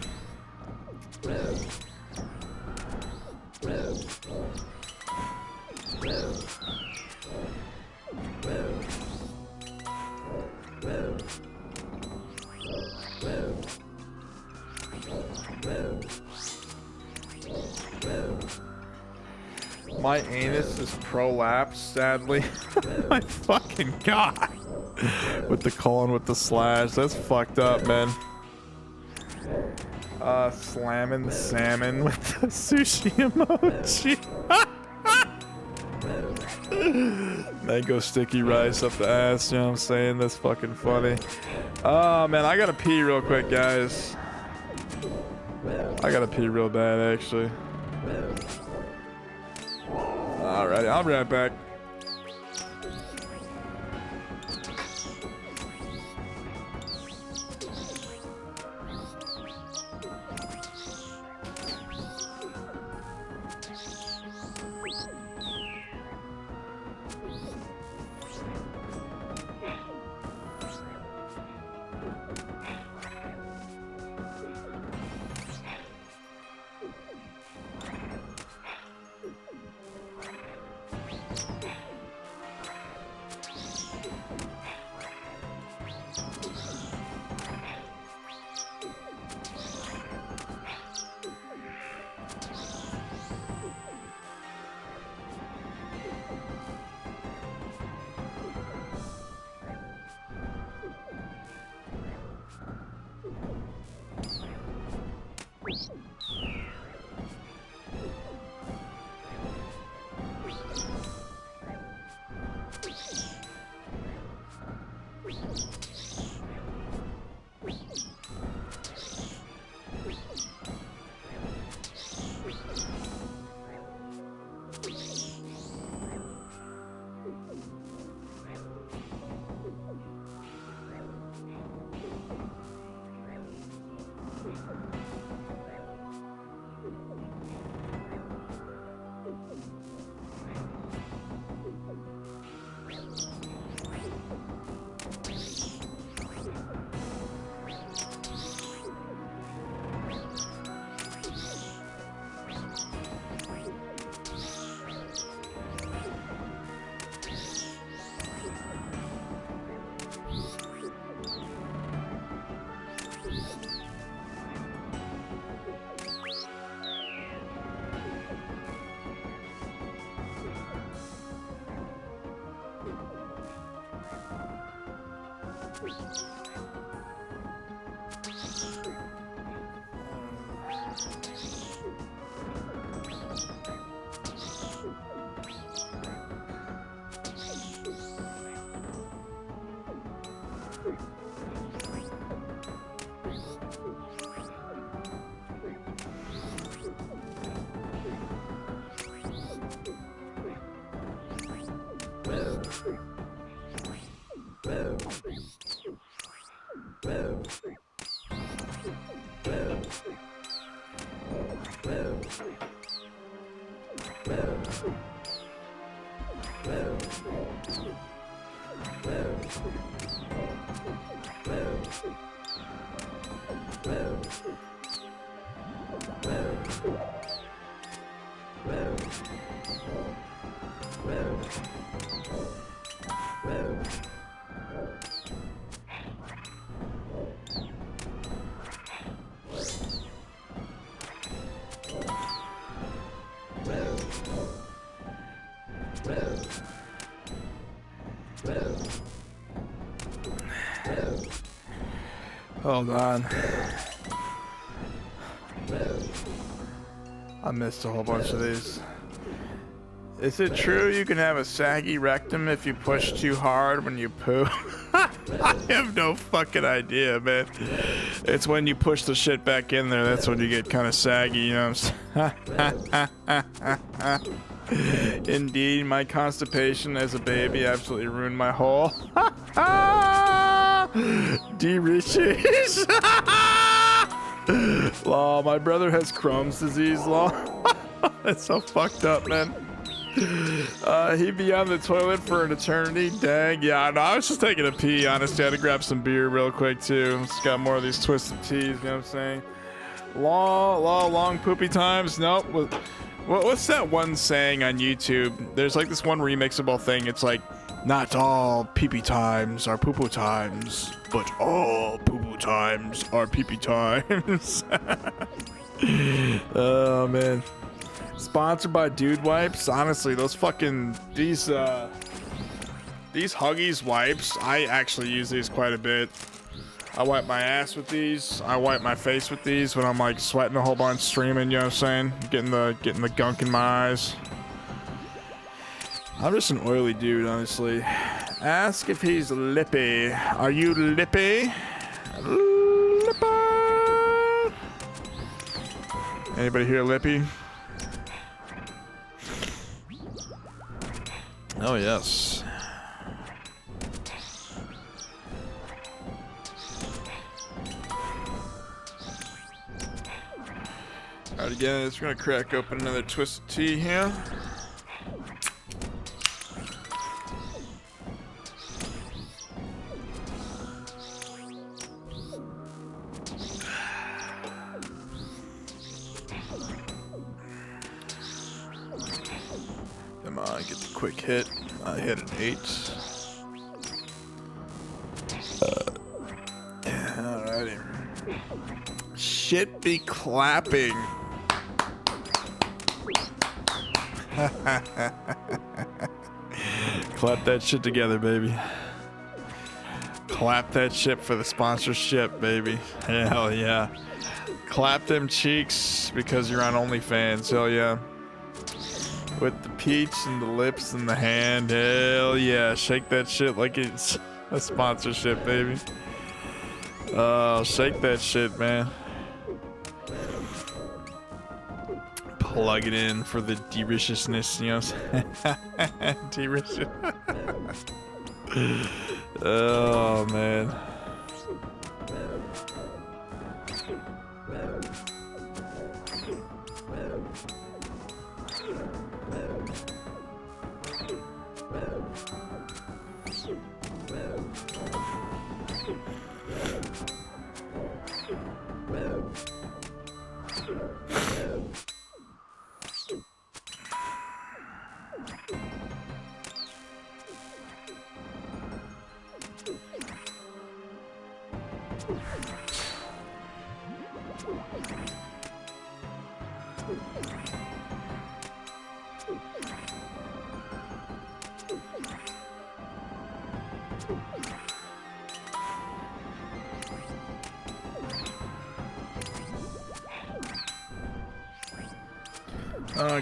My anus is prolapsed, sadly. My fucking god. With the colon with the slash. That's fucked up, man. Slamming salmon with the sushi emoji. Mango sticky rice up the ass, you know what I'm saying? That's fucking funny. Oh man, I gotta pee real quick, guys. I gotta pee real bad, actually. Alrighty, I'll be right back. Hold on. I missed a whole bunch of these. Is it true you can have a saggy rectum if you push too hard when you poo? I have no fucking idea, man. It's when you push the shit back in there, that's when you get kind of saggy, you know what I'm saying? Indeed, my constipation as a baby absolutely ruined my hole. D. Riches. Law, my brother has Crohn's disease, law. That's so fucked up, man. He'd be on the toilet for an eternity. Dang, yeah, no, I was just taking a pee, honestly. I had to grab some beer real quick, too. Just got more of these twisted teas, you know what I'm saying? Long poopy times. Nope. What's that one saying on YouTube? There's like this one remixable thing. It's like, not all pee-pee times are poo-poo times, but all poo-poo times are pee-pee times. Oh man. Sponsored by Dude Wipes. Honestly, those fucking these Huggies wipes, I actually use these quite a bit. I wipe my ass with these. I wipe my face with these when I'm like sweating a whole bunch, streaming, you know what I'm saying? Getting the gunk in my eyes. I'm just an oily dude, honestly. Ask if he's lippy. Are you lippy? Lippy? Anybody here lippy? Oh yes. Alright guys, we're gonna crack open another twisted tea here. Come on, get the quick hit. I hit an 8. Alrighty. Shit be clapping. Clap that shit together, baby. Clap that shit for the sponsorship, baby. Hell yeah. Clap them cheeks because you're on OnlyFans. Hell yeah. With the peach and the lips and the hand. Hell yeah. Shake that shit like it's a sponsorship, baby. Oh, shake that shit, man. Plug it in for the deliciousness, you know what I'm saying? Delicious. Oh, man.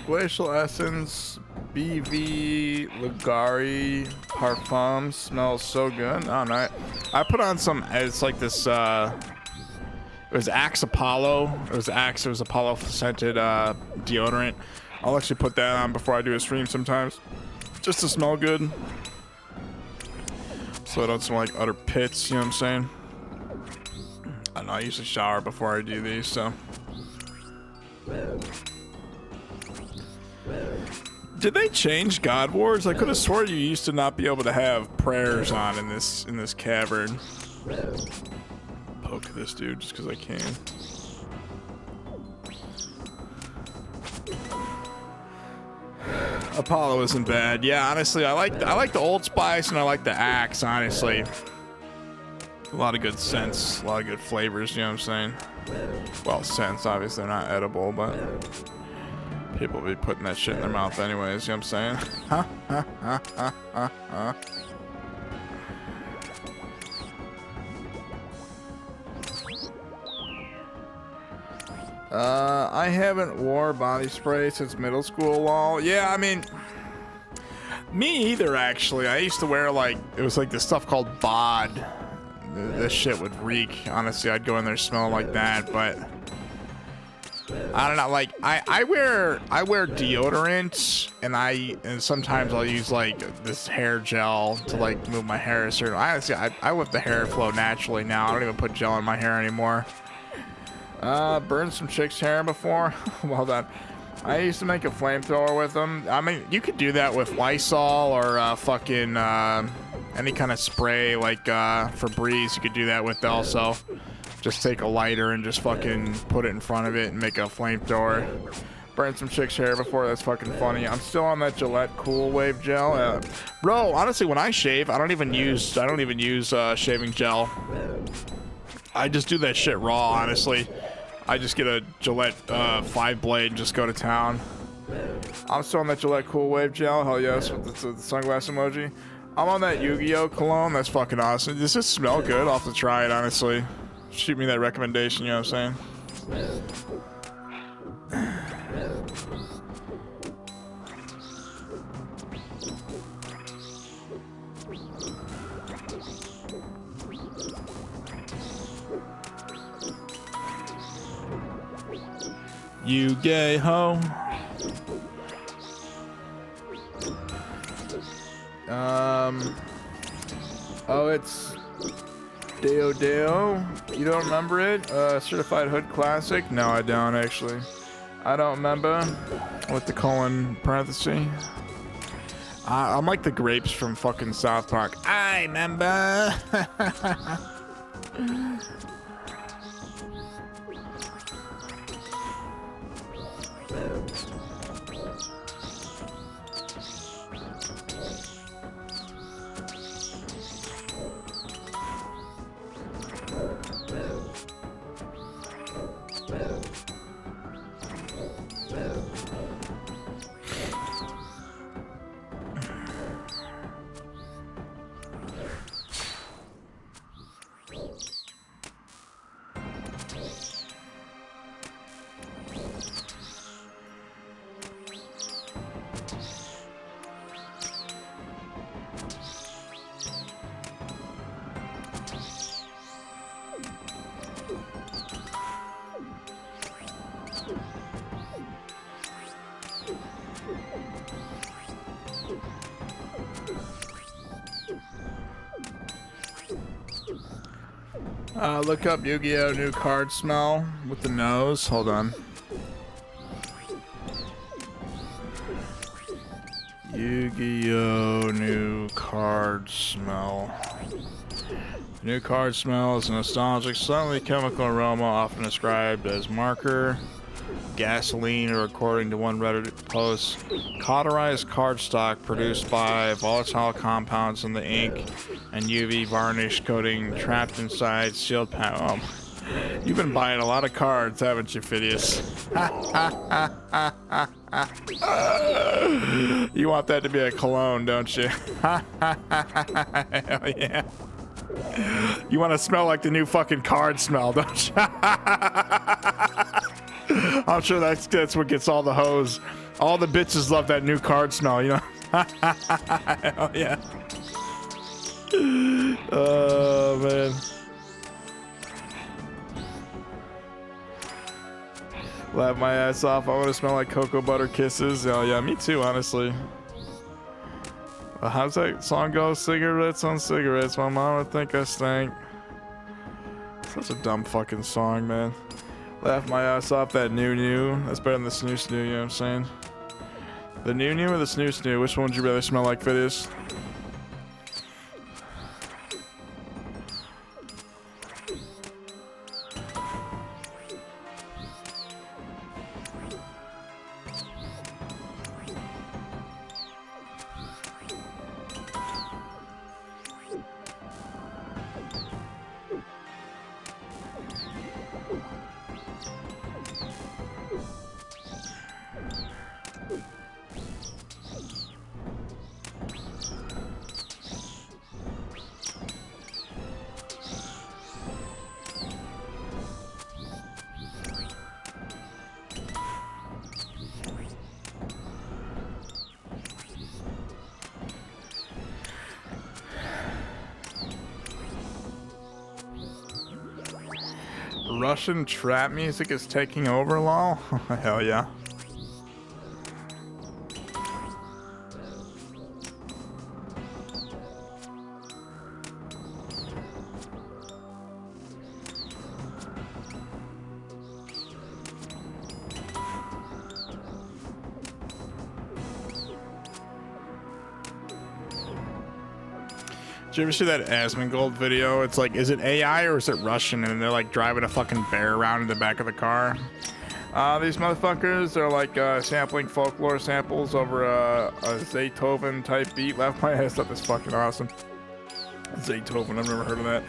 Glacial Essence, BV Ligari Parfum smells so good. Oh, no. I put on some, it's like this, it was Axe Apollo. It was Apollo scented deodorant. I'll actually put that on before I do a stream sometimes, just to smell good. So I don't smell like utter pits, you know what I'm saying? I don't know, I usually shower before I do these, so. Did they change God Wars? I could have swore you used to not be able to have prayers on in this cavern. Poke this dude just because I can. Apollo isn't bad. Yeah, honestly, I like the Old Spice and I like the Axe. Honestly, a lot of good scents, a lot of good flavors. You know what I'm saying? Well, scents obviously they're not edible, but. People be putting that shit in their mouth anyways, you know what I'm saying? I haven't wore body spray since middle school, lol. Yeah, I mean, me either, actually. I used to wear, like, it was like this stuff called bod. This shit would reek. Honestly, I'd go in there smelling like that, but... I don't know, like I wear deodorant and sometimes I'll use like this hair gel to like move my hair a certain. Honestly, I let the hair flow naturally now. I don't even put gel in my hair anymore. Burned some chick's hair before. Well done. I used to make a flamethrower with them. I mean, you could do that with Lysol or fucking any kind of spray like Febreze. You could do that with also. Just take a lighter and just fucking put it in front of it and make a flamethrower. Burned some chick's hair before. That's fucking funny. I'm still on that Gillette Cool Wave gel. Bro, honestly, when I shave, I don't even use shaving gel. I just do that shit raw, honestly. I just get a Gillette 5-blade and just go to town. I'm still on that Gillette Cool Wave gel. Hell yes, with the sunglass emoji. I'm on that Yu-Gi-Oh cologne. That's fucking awesome. Does this smell good? I'll have to try it, honestly. Shoot me that recommendation, you know what I'm saying? You gay ho. Oh, it's Deo Deo. You don't remember it? Certified Hood Classic? No, I don't actually. I don't remember. With the colon parenthesis. I'm like the grapes from fucking South Park. I remember. Look up Yu-Gi-Oh! New card smell with the nose. Hold on. Yu-Gi-Oh! New card smell. New card smell is a nostalgic, slightly chemical aroma, often described as marker, gasoline, or according to one Reddit post, cauterized cardstock produced by volatile compounds in the ink and UV varnish coating trapped inside sealed pack. Oh, you've been buying a lot of cards, haven't you, Phidias? You want that to be a cologne, don't you? Hell yeah. You want to smell like the new fucking card smell, don't you? I'm sure that's what gets all the hoes. All the bitches love that new card smell, you know? Hell yeah. Oh, man. Laugh my ass off. I want to smell like cocoa butter kisses. Oh, yeah, me too, honestly. How's that song go? Cigarettes on cigarettes. My mom would think I stank. Such a dumb fucking song, man. Laugh my ass off that new. That's better than the snoo, you know what I'm saying? The new or the snoo? Which one would you rather smell like, Phidias? Russian trap music is taking over, lol. Hell yeah. Did you ever see that Asmongold video? It's like, is it AI or is it Russian? And they're like driving a fucking bear around in the back of the car. These motherfuckers are like sampling folklore samples over a Zaytoven type beat. Laugh my ass up, is fucking awesome. Zaytoven, I've never heard of that.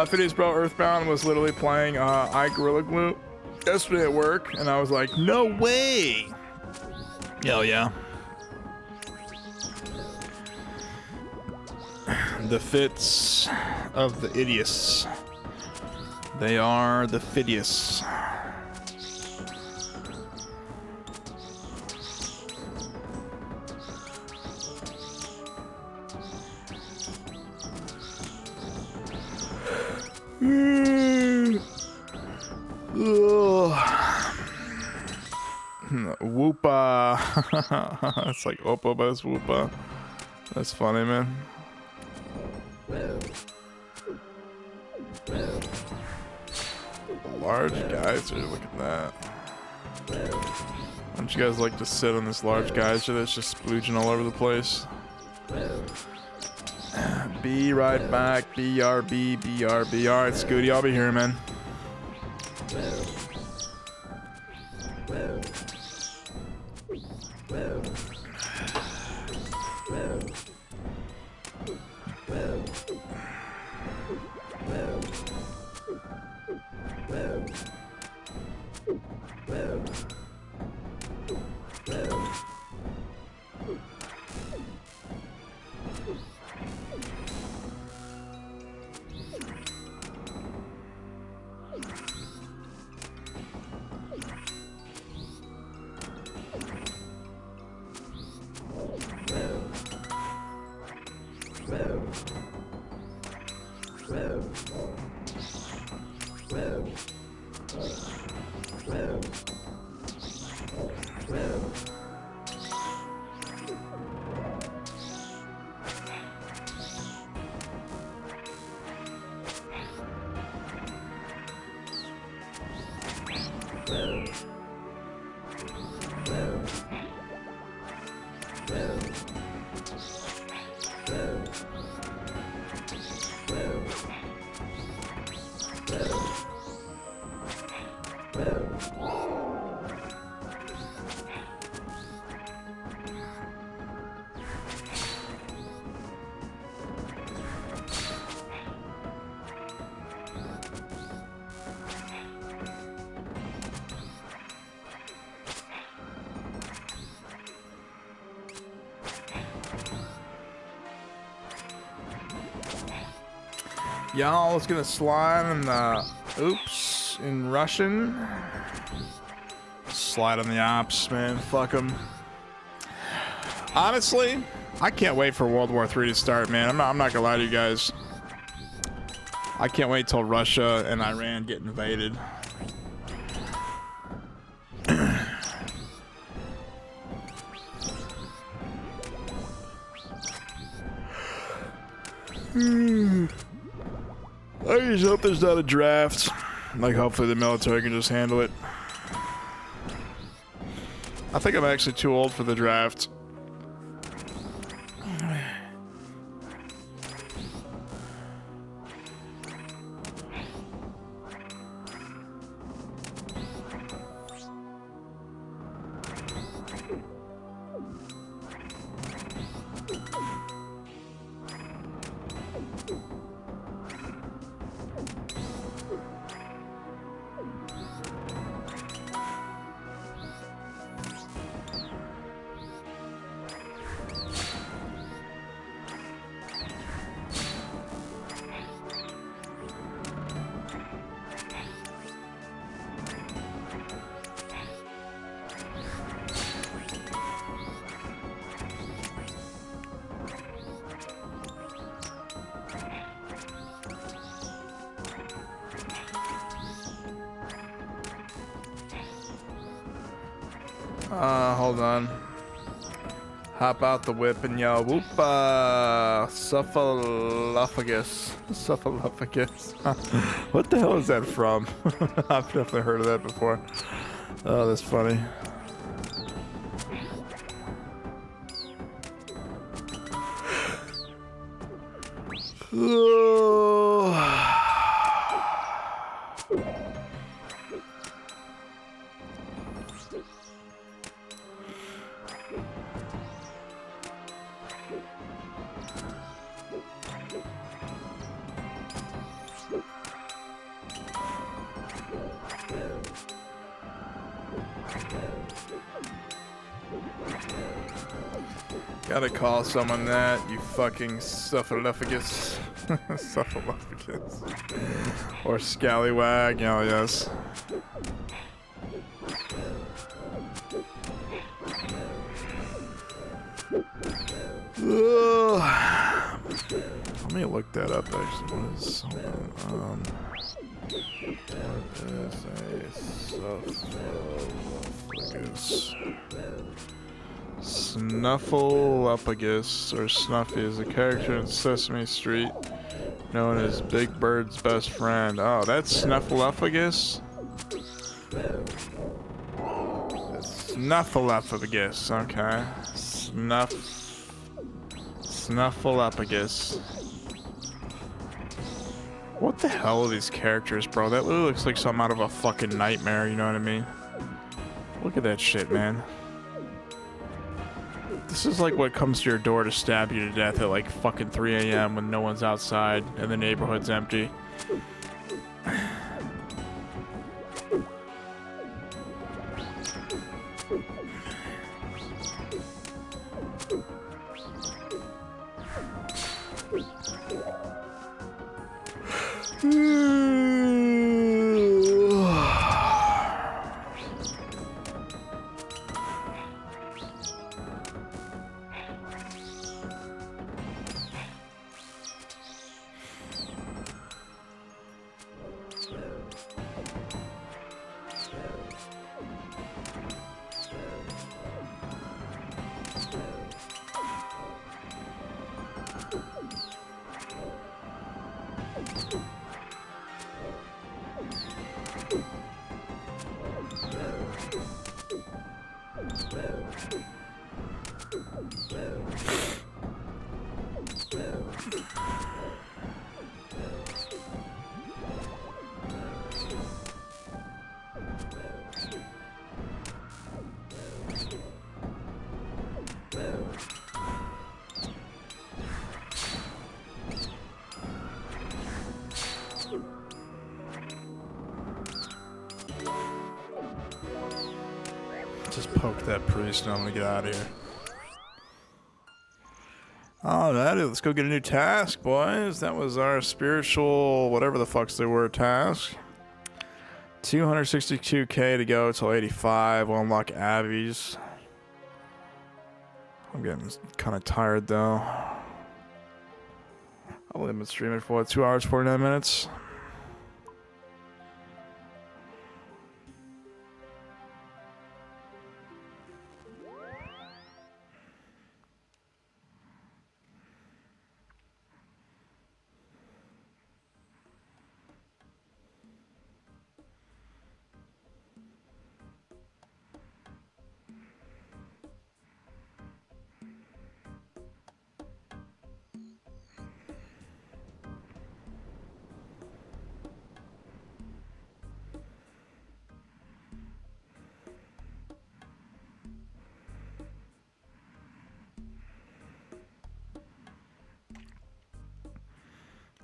Phidias bro, Earthbound was literally playing I Gorilla Glue yesterday at work, and I was like, no way. Hell yeah. The fits of the idiots. They are the fittiest. Whoopa. It's like Oppo, but it's Whoopa. That's funny, man. Large geyser, look at that. Don't you guys like to sit on this large geyser that's just splooging all over the place? Be right back. BRB, BRB. Alright, Scooty, I'll be here, man. Y'all is gonna slide on the oops in Russian. Slide on the ops, man. Fuck them. Honestly, I can't wait for World War III to start, man. I'm not gonna lie to you guys. I can't wait till Russia and Iran get invaded. I just hope there's not a draft. Like, hopefully the military can just handle it. I think I'm actually too old for the draft. Hold on. Hop out the whip and yell, whoopa! Suffalophagus. Suffalophagus. What the hell is that from? I've definitely heard of that before. Oh, that's funny. Gotta call someone that, you fucking Suffaluffagus. Suffaluffagus. Or Scallywag, oh yes. Let me look that up actually. What is, hold on. Snuffleupagus, or Snuffy, is a character in Sesame Street known as Big Bird's best friend. Oh, that's Snuffleupagus? Snuffleupagus, okay. Snuffleupagus. What the hell are these characters, bro? That literally looks like something out of a fucking nightmare, you know what I mean? Look at that shit, man. This is like what comes to your door to stab you to death at like fucking 3 a.m. when no one's outside and the neighborhood's empty. Just poke that priest and I'm gonna get out of here. Alrighty, let's go get a new task, boys. That was our spiritual, whatever the fucks they were, task. 262k to go till 85. We'll unlock Abby's. I'm getting kind of tired though. I've only been streaming for what, 2 hours, 49 minutes.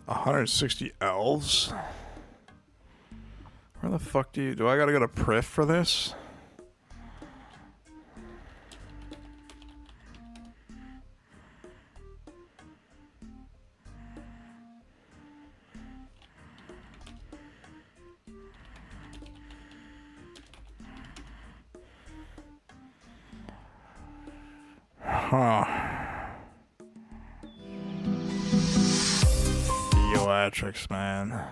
$160 elves? Where the fuck do I gotta go to Prif for this? Huh. Theatrics, man.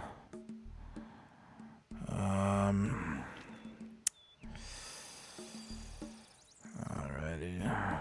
Alrighty.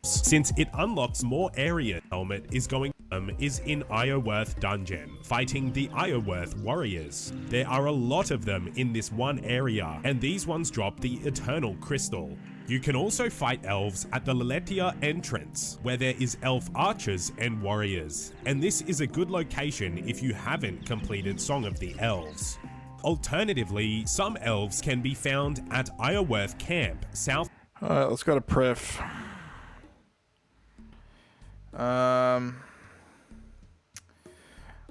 Since it unlocks more area, helmet is in Ioworth dungeon, fighting the Ioworth warriors. There are a lot of them in this one area, and these ones drop the Eternal Crystal. You can also fight elves at the Leletia entrance, where there is elf archers and warriors, and this is a good location if you haven't completed Song of the Elves. Alternatively, some elves can be found at Ioworth Camp, south. Alright, let's go to Prif.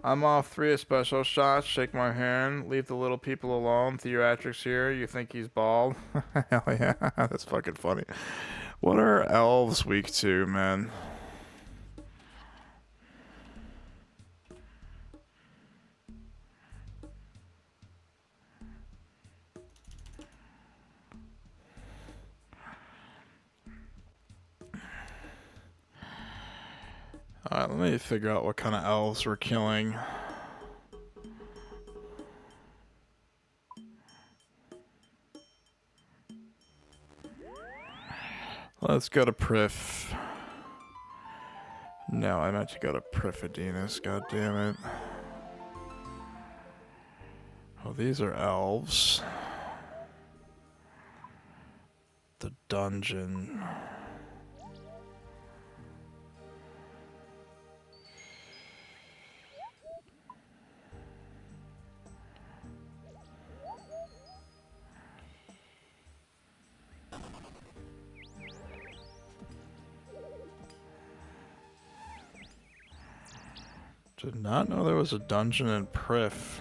I'm off 3 special shots. Shake my hand. Leave the little people alone. Theatrics here. You think he's bald? Hell yeah. That's fucking funny. What are elves weak to, man? Alright, let me figure out what kind of elves we're killing. Let's go to Prif. No, I meant to go to Prifidinus, god damn it. Oh, these are elves. The dungeon. Did not know there was a dungeon in Prif.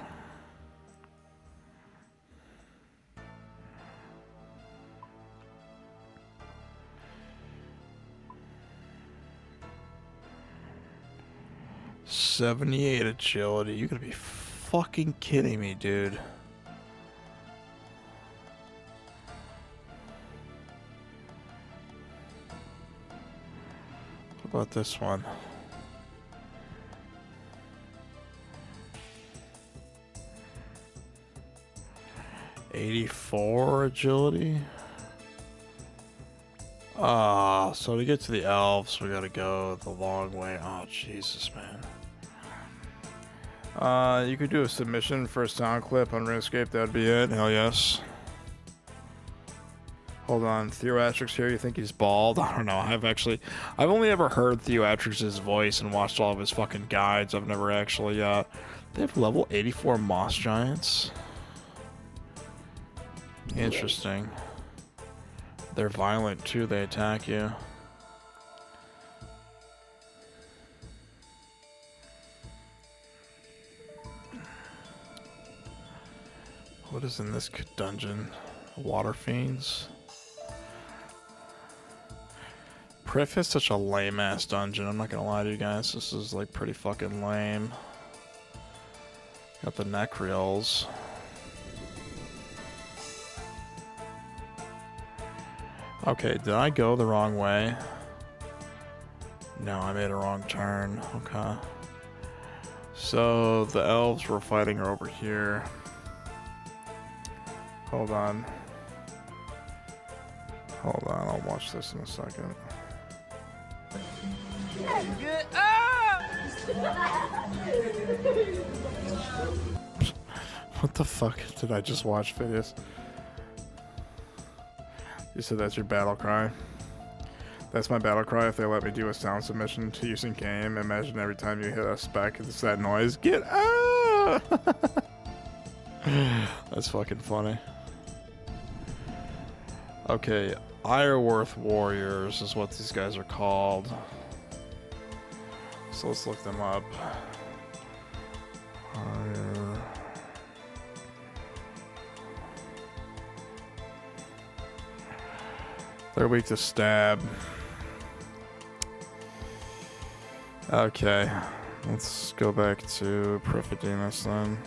$78 agility. You gotta be fucking kidding me, dude. What about this one? $84 agility. So to get to the elves, we gotta go the long way. Oh, Jesus, man. You could do a submission for a sound clip on RuneScape. That'd be it. Hell yes. Hold on, Theatrics here. You think he's bald? I don't know. I've only ever heard Theatrics' voice and watched all of his fucking guides. I've never actually. They have level 84 Moss Giants. Interesting. They're violent too, they attack you. What is in this dungeon? Water fiends? Prif is such a lame ass dungeon, I'm not gonna lie to you guys. This is like pretty fucking lame. Got the Necrials. Okay, did I go the wrong way? No, I made a wrong turn. Okay. So, the elves we're fighting are over here. Hold on. Hold on, I'll watch this in a second. What the fuck did I just watch, Phineas? You said that's your battle cry? That's my battle cry if they let me do a sound submission to using game. Imagine every time you hit a spec, it's that noise. Get out! That's fucking funny. Okay, Ironworth Warriors is what these guys are called. So let's look them up. They're weak to stab. Okay, let's go back to Prifidinus then.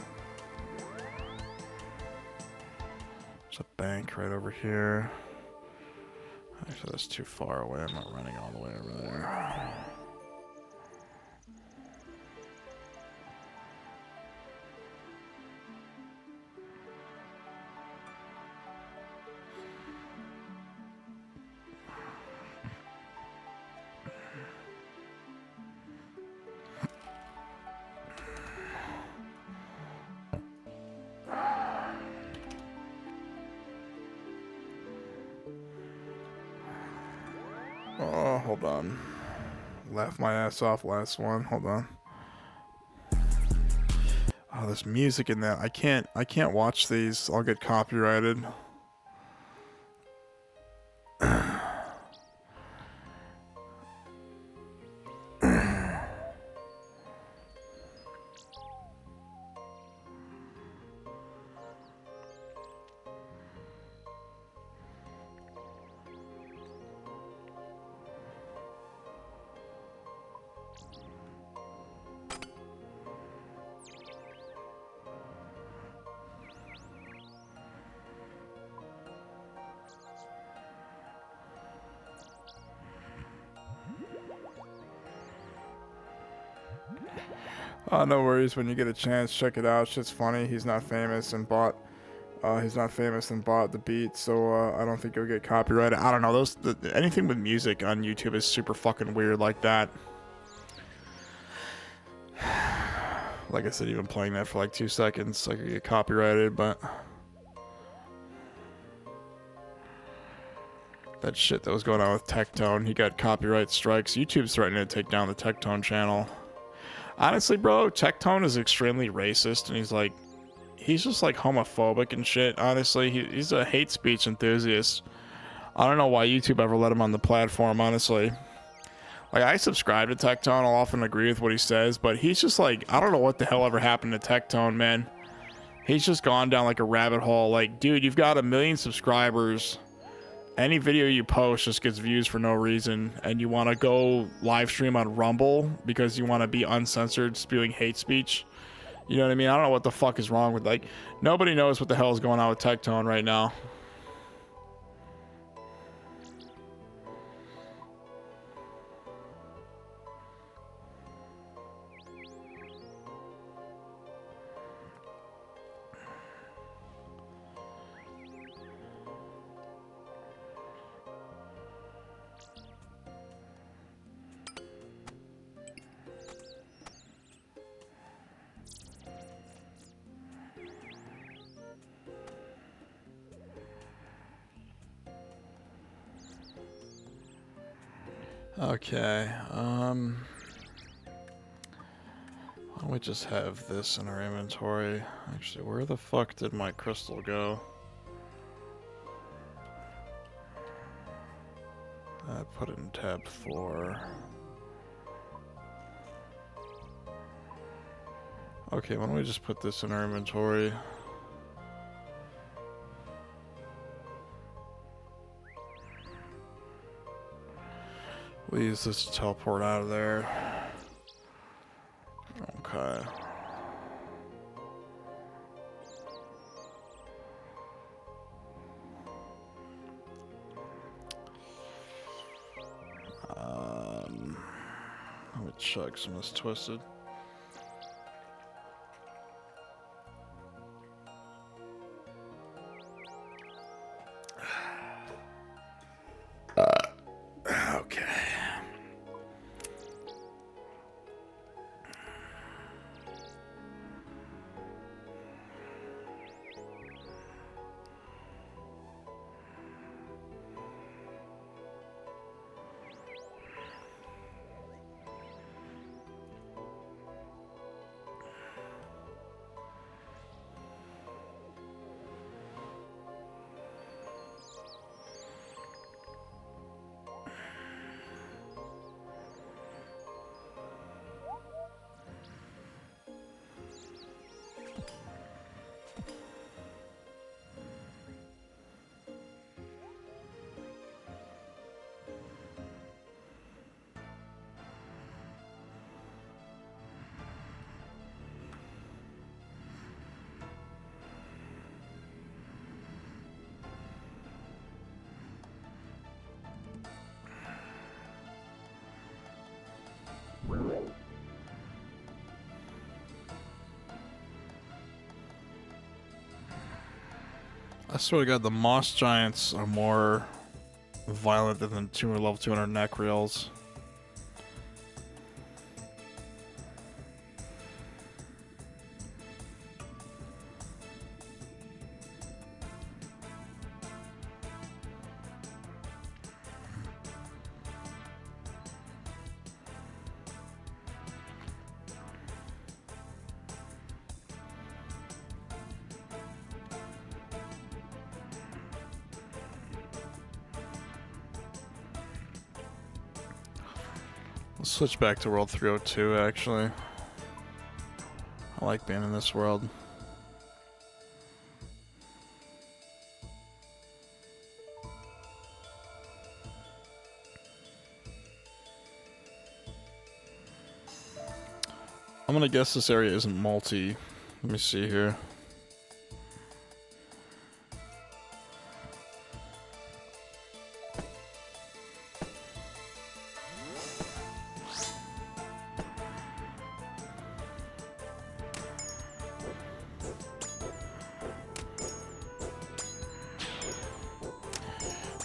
There's a bank right over here. Actually, that's too far away. I'm not running all the way over there. Oh, hold on. Laughed my ass off last one. Hold on. Oh, there's music in that. I can't watch these. I'll get copyrighted. No worries. When you get a chance, check it out. Shit's funny. He's not famous and bought the beat, so I don't think he'll get copyrighted. I don't know. Anything with music on YouTube is super fucking weird like that. Like I said, even playing that for like 2 seconds, I could get copyrighted, but that shit that was going on with Tectone, he got copyright strikes. YouTube's threatening to take down the Tectone channel. Honestly, bro, Tectone is extremely racist, and he's just like homophobic and shit. Honestly, he's a hate speech enthusiast. I don't know why YouTube ever let him on the platform, honestly. Like, I subscribe to Tectone, I'll often agree with what he says, but he's just like, I don't know what the hell ever happened to Tectone, man. He's just gone down like a rabbit hole. Like, dude, you've got 1 million subscribers. Any video you post just gets views for no reason, and you want to go live stream on Rumble because you want to be uncensored spewing hate speech. You know what I mean? I don't know what the fuck is wrong with, like, nobody knows what the hell is going on with Tectone right now. Okay, why don't we just have this in our inventory? Actually, where the fuck did my crystal go? I put it in tab 4. Okay, why don't we just put this in our inventory? We'll use this to teleport out of there. Okay. Let me check some of this twisted. Okay. I swear to God, the Moss Giants are more violent than the level 200 Necreals. Let's switch back to World 302, actually. I like being in this world. I'm gonna guess this area isn't multi. Let me see here.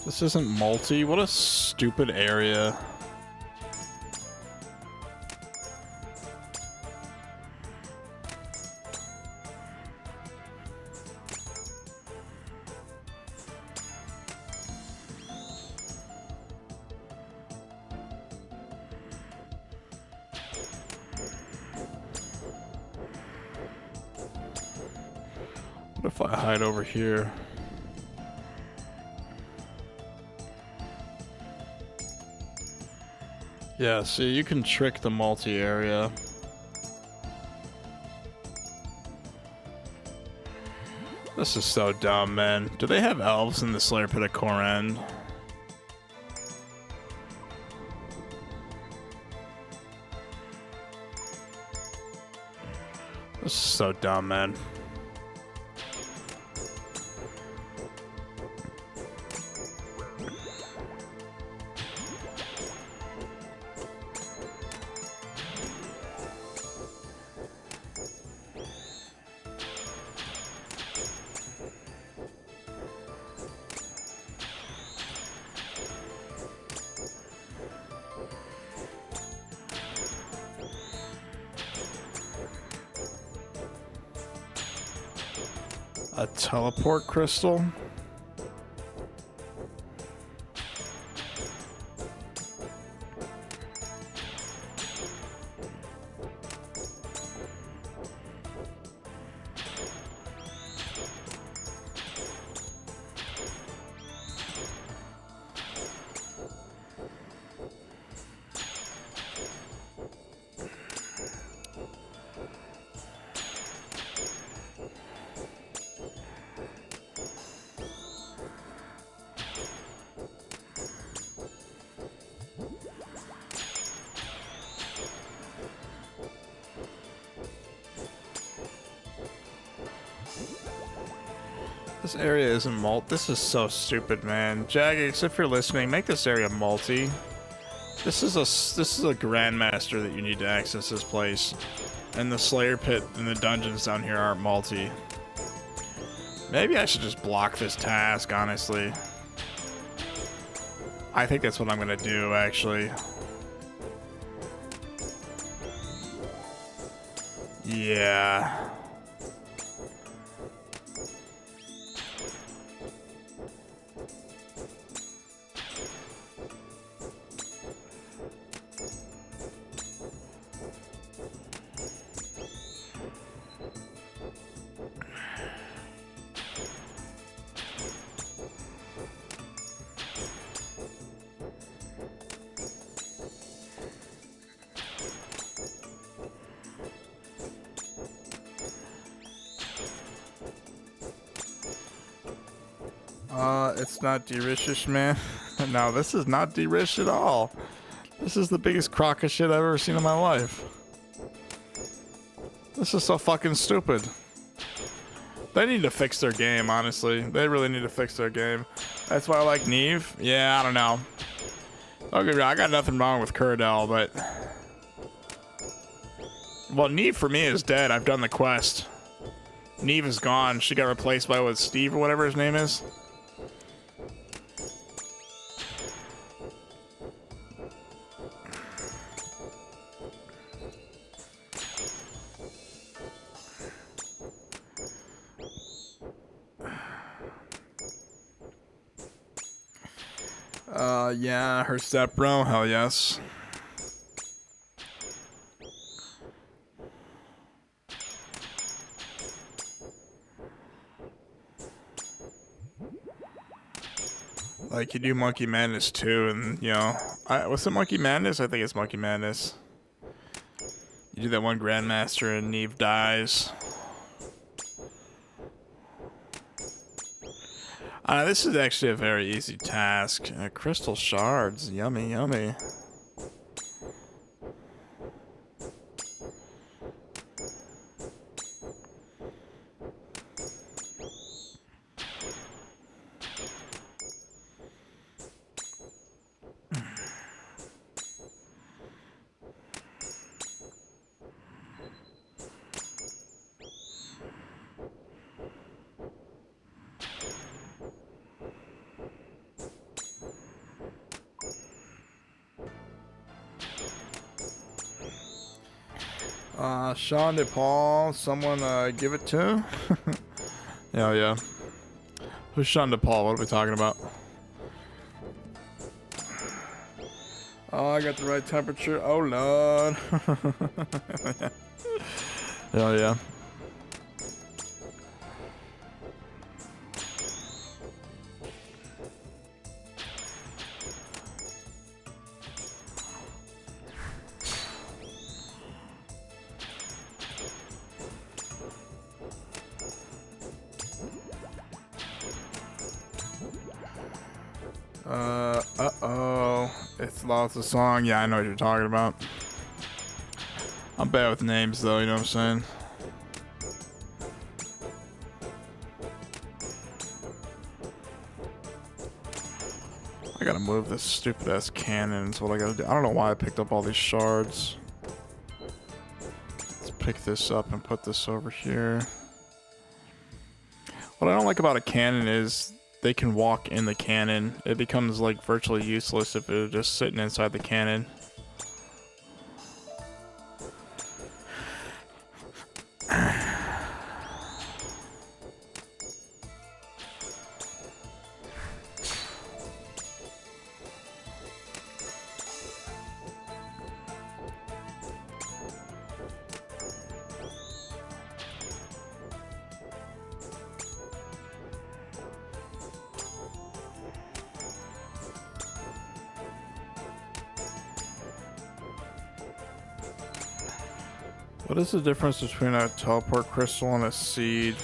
This isn't multi. What a stupid area. What if I hide over here? Yeah, see, you can trick the multi-area. This is so dumb, man. Do they have elves in the Slayer Pit of Koren? This is so dumb, man. A teleport crystal? This area isn't multi. This is so stupid, man. Jagex, if you're listening, make this area multi. This is a grandmaster that you need to access this place, and the Slayer Pit and the dungeons down here aren't multi. Maybe I should just block this task, honestly. I think that's what I'm gonna do, actually. Yeah. It's not de-rishish, man. No, this is not de-rish at all. This is the biggest crock of shit I've ever seen in my life. This is so fucking stupid. They need to fix their game, honestly. They really need to fix their game. That's why I like Neve. Yeah, I don't know. Don't get me wrong, I got nothing wrong with Kuradel, but... Well, Neve for me is dead. I've done the quest. Neve is gone. She got replaced by, what, Steve or whatever his name is? Yeah, her step bro, hell yes. Like, you do Monkey Madness too, and, you know, what's it, Monkey Madness? I think it's Monkey Madness. You do that one Grandmaster and Neve dies. This is actually a very easy task. Crystal shards, yummy, yummy. Sean DePaul, someone give it to? Hell yeah. Who's Sean DePaul? What are we talking about? Oh, I got the right temperature. Oh, Lord. Hell yeah. Uh-oh. It's lost the song. Yeah, I know what you're talking about. I'm bad with names, though, you know what I'm saying? I gotta move this stupid-ass cannon is what I gotta do. I don't know why I picked up all these shards. Let's pick this up and put this over here. What I don't like about a cannon is they can walk in the cannon. It becomes like virtually useless if it was just sitting inside the cannon. What is the difference between a teleport crystal and a seed?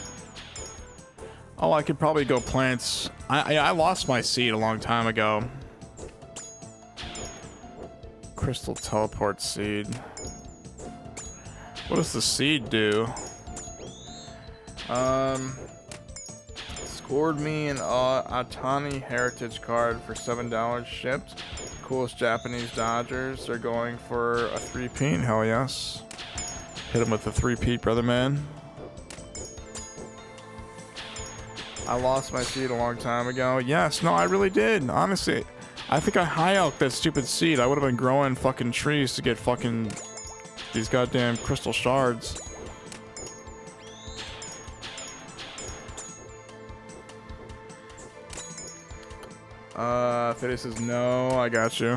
Oh, I could probably go plants. I lost my seed a long time ago. Crystal teleport seed. What does the seed do? Scored me an Atani Heritage card for $7 shipped. Coolest Japanese Dodgers. They're going for a 3-peat. Hell yes. Hit him with the 3-peat, brother man. I lost my seed a long time ago. Yes, no, I really did. Honestly, I think I high elked that stupid seed. I would have been growing fucking trees to get fucking these goddamn crystal shards. Fiddy says no, I got you.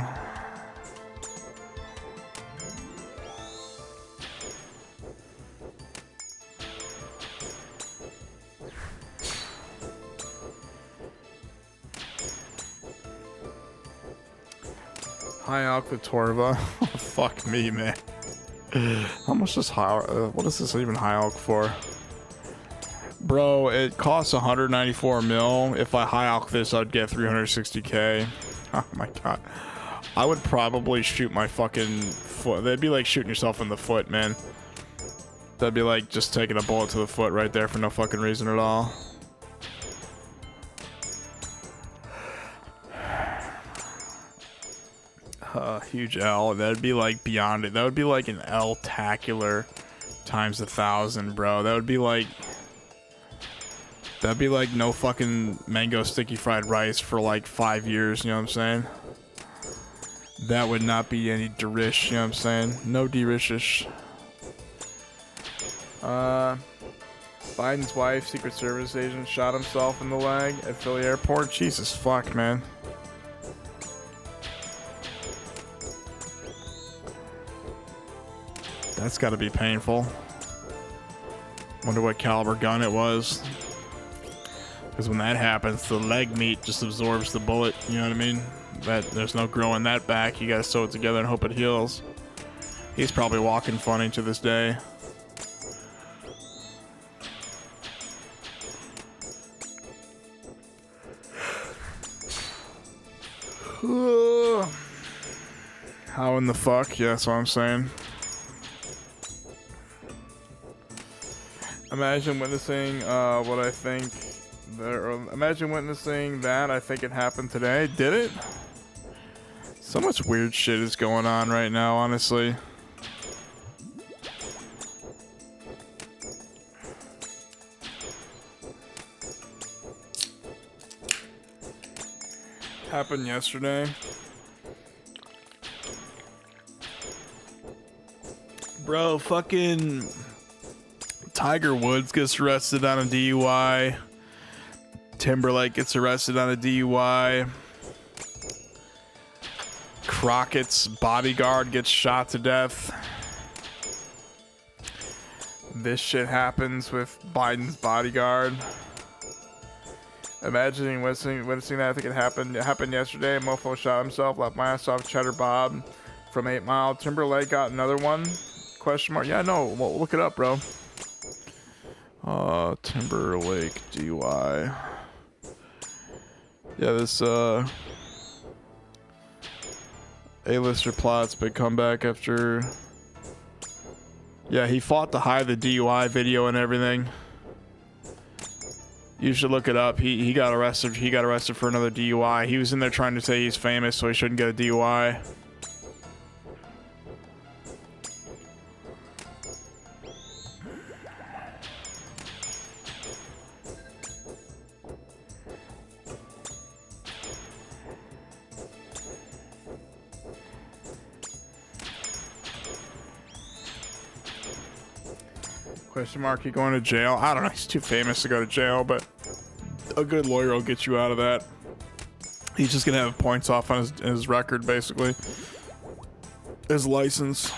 High Alk the Torva. Fuck me, man. How much does what is this even high Alk for? Bro, it costs 194 mil. If I high Alk this, I'd get 360k. Oh my god. I would probably shoot my fucking foot. That'd be like shooting yourself in the foot, man. That'd be like just taking a bullet to the foot right there for no fucking reason at all. Huge L. That'd be like beyond it. That would be like an L-tacular times 1,000, bro. That would be like... That'd be like no fucking mango sticky fried rice for like 5 years, you know what I'm saying? That would not be any derish, you know what I'm saying? No derishish. Biden's wife, Secret Service agent, shot himself in the leg at Philly airport. Jesus fuck, man. That's gotta be painful. Wonder what caliber gun it was. Because when that happens, the leg meat just absorbs the bullet, you know what I mean? There's no growing that back. You gotta sew it together and hope it heals. He's probably walking funny to this day. How in the fuck? Yeah, that's what I'm saying. Imagine witnessing what I think imagine witnessing that. I think it happened today. Did it? So much weird shit is going on right now, honestly. Happened yesterday. Bro, fucking Tiger Woods gets arrested on a DUI. Timberlake gets arrested on a DUI. Crockett's bodyguard gets shot to death. This shit happens with Biden's bodyguard. Imagining witnessing that. I think it happened yesterday. Mofo shot himself, left my ass off. Cheddar Bob from 8 Mile. Timberlake got another one. Question mark. Yeah, no. Well, look it up, bro. Timberlake DUI. Yeah, this A-lister plots big comeback after. Yeah, he fought to hide the DUI video and everything. You should look it up. He got arrested. He got arrested for another DUI. He was in there trying to say he's famous, so he shouldn't get a DUI. Question mark, he going to jail? I don't know. He's too famous to go to jail, but a good lawyer will get you out of that. He's just gonna have points off on his record, basically. His license.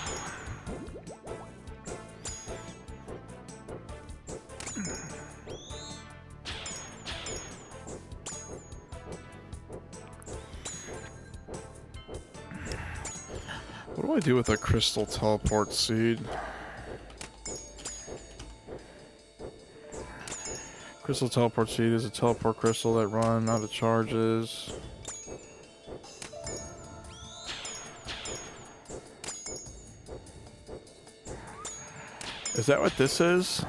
What do I do with a crystal teleport seed? Crystal teleport seed is a teleport crystal that run out of charges. Is that what this is?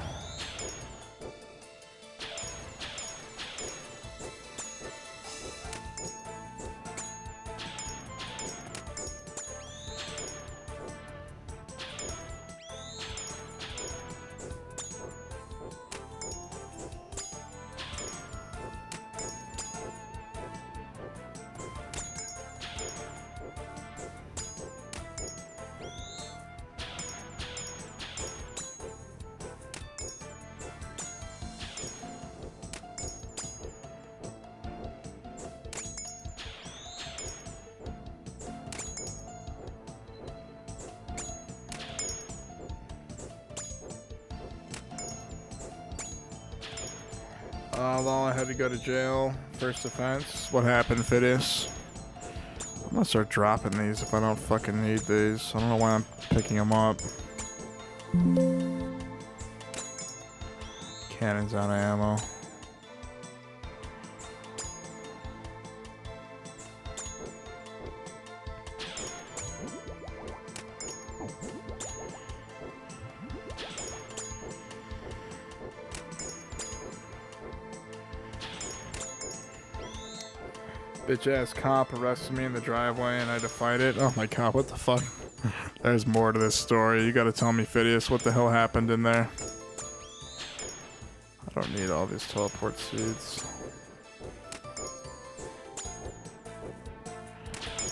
I had to go to jail. First offense. What happened, Phidias? I'm gonna start dropping these if I don't fucking need these. I don't know why I'm picking them up. Cannon's out of ammo. Bitch ass cop arrested me in the driveway and I had to fight it. Oh my god, what the fuck? There's more to this story. You gotta tell me, Phidias, what the hell happened in there? I don't need all these teleport seeds.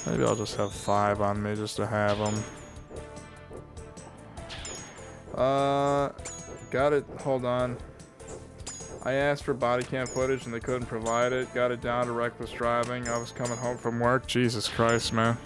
Maybe I'll just have 5 on me just to have them. Got it. Hold on. I asked for body cam footage and they couldn't provide it. Got it down to reckless driving. I was coming home from work. Jesus Christ, man.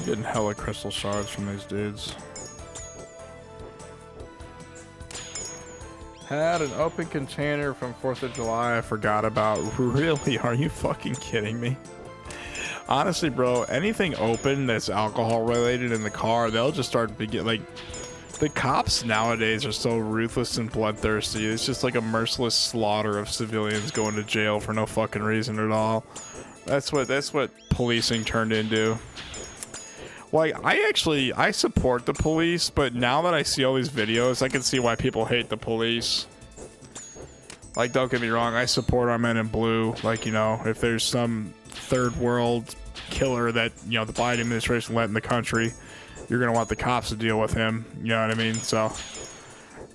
Getting hella crystal shards from these dudes. Had an open container from 4th of July I forgot about. Really? Are you fucking kidding me? Honestly, bro, anything open that's alcohol related in the car, they'll just start like The cops nowadays are so ruthless and bloodthirsty. It's just like a merciless slaughter of civilians going to jail for no fucking reason at all. That's what policing turned into. Like, I support the police, but now that I see all these videos, I can see why people hate the police. Like, don't get me wrong, I support our men in blue. Like, you know, if there's some third world killer that, you know, the Biden administration let in the country, you're gonna want the cops to deal with him. You know what I mean? So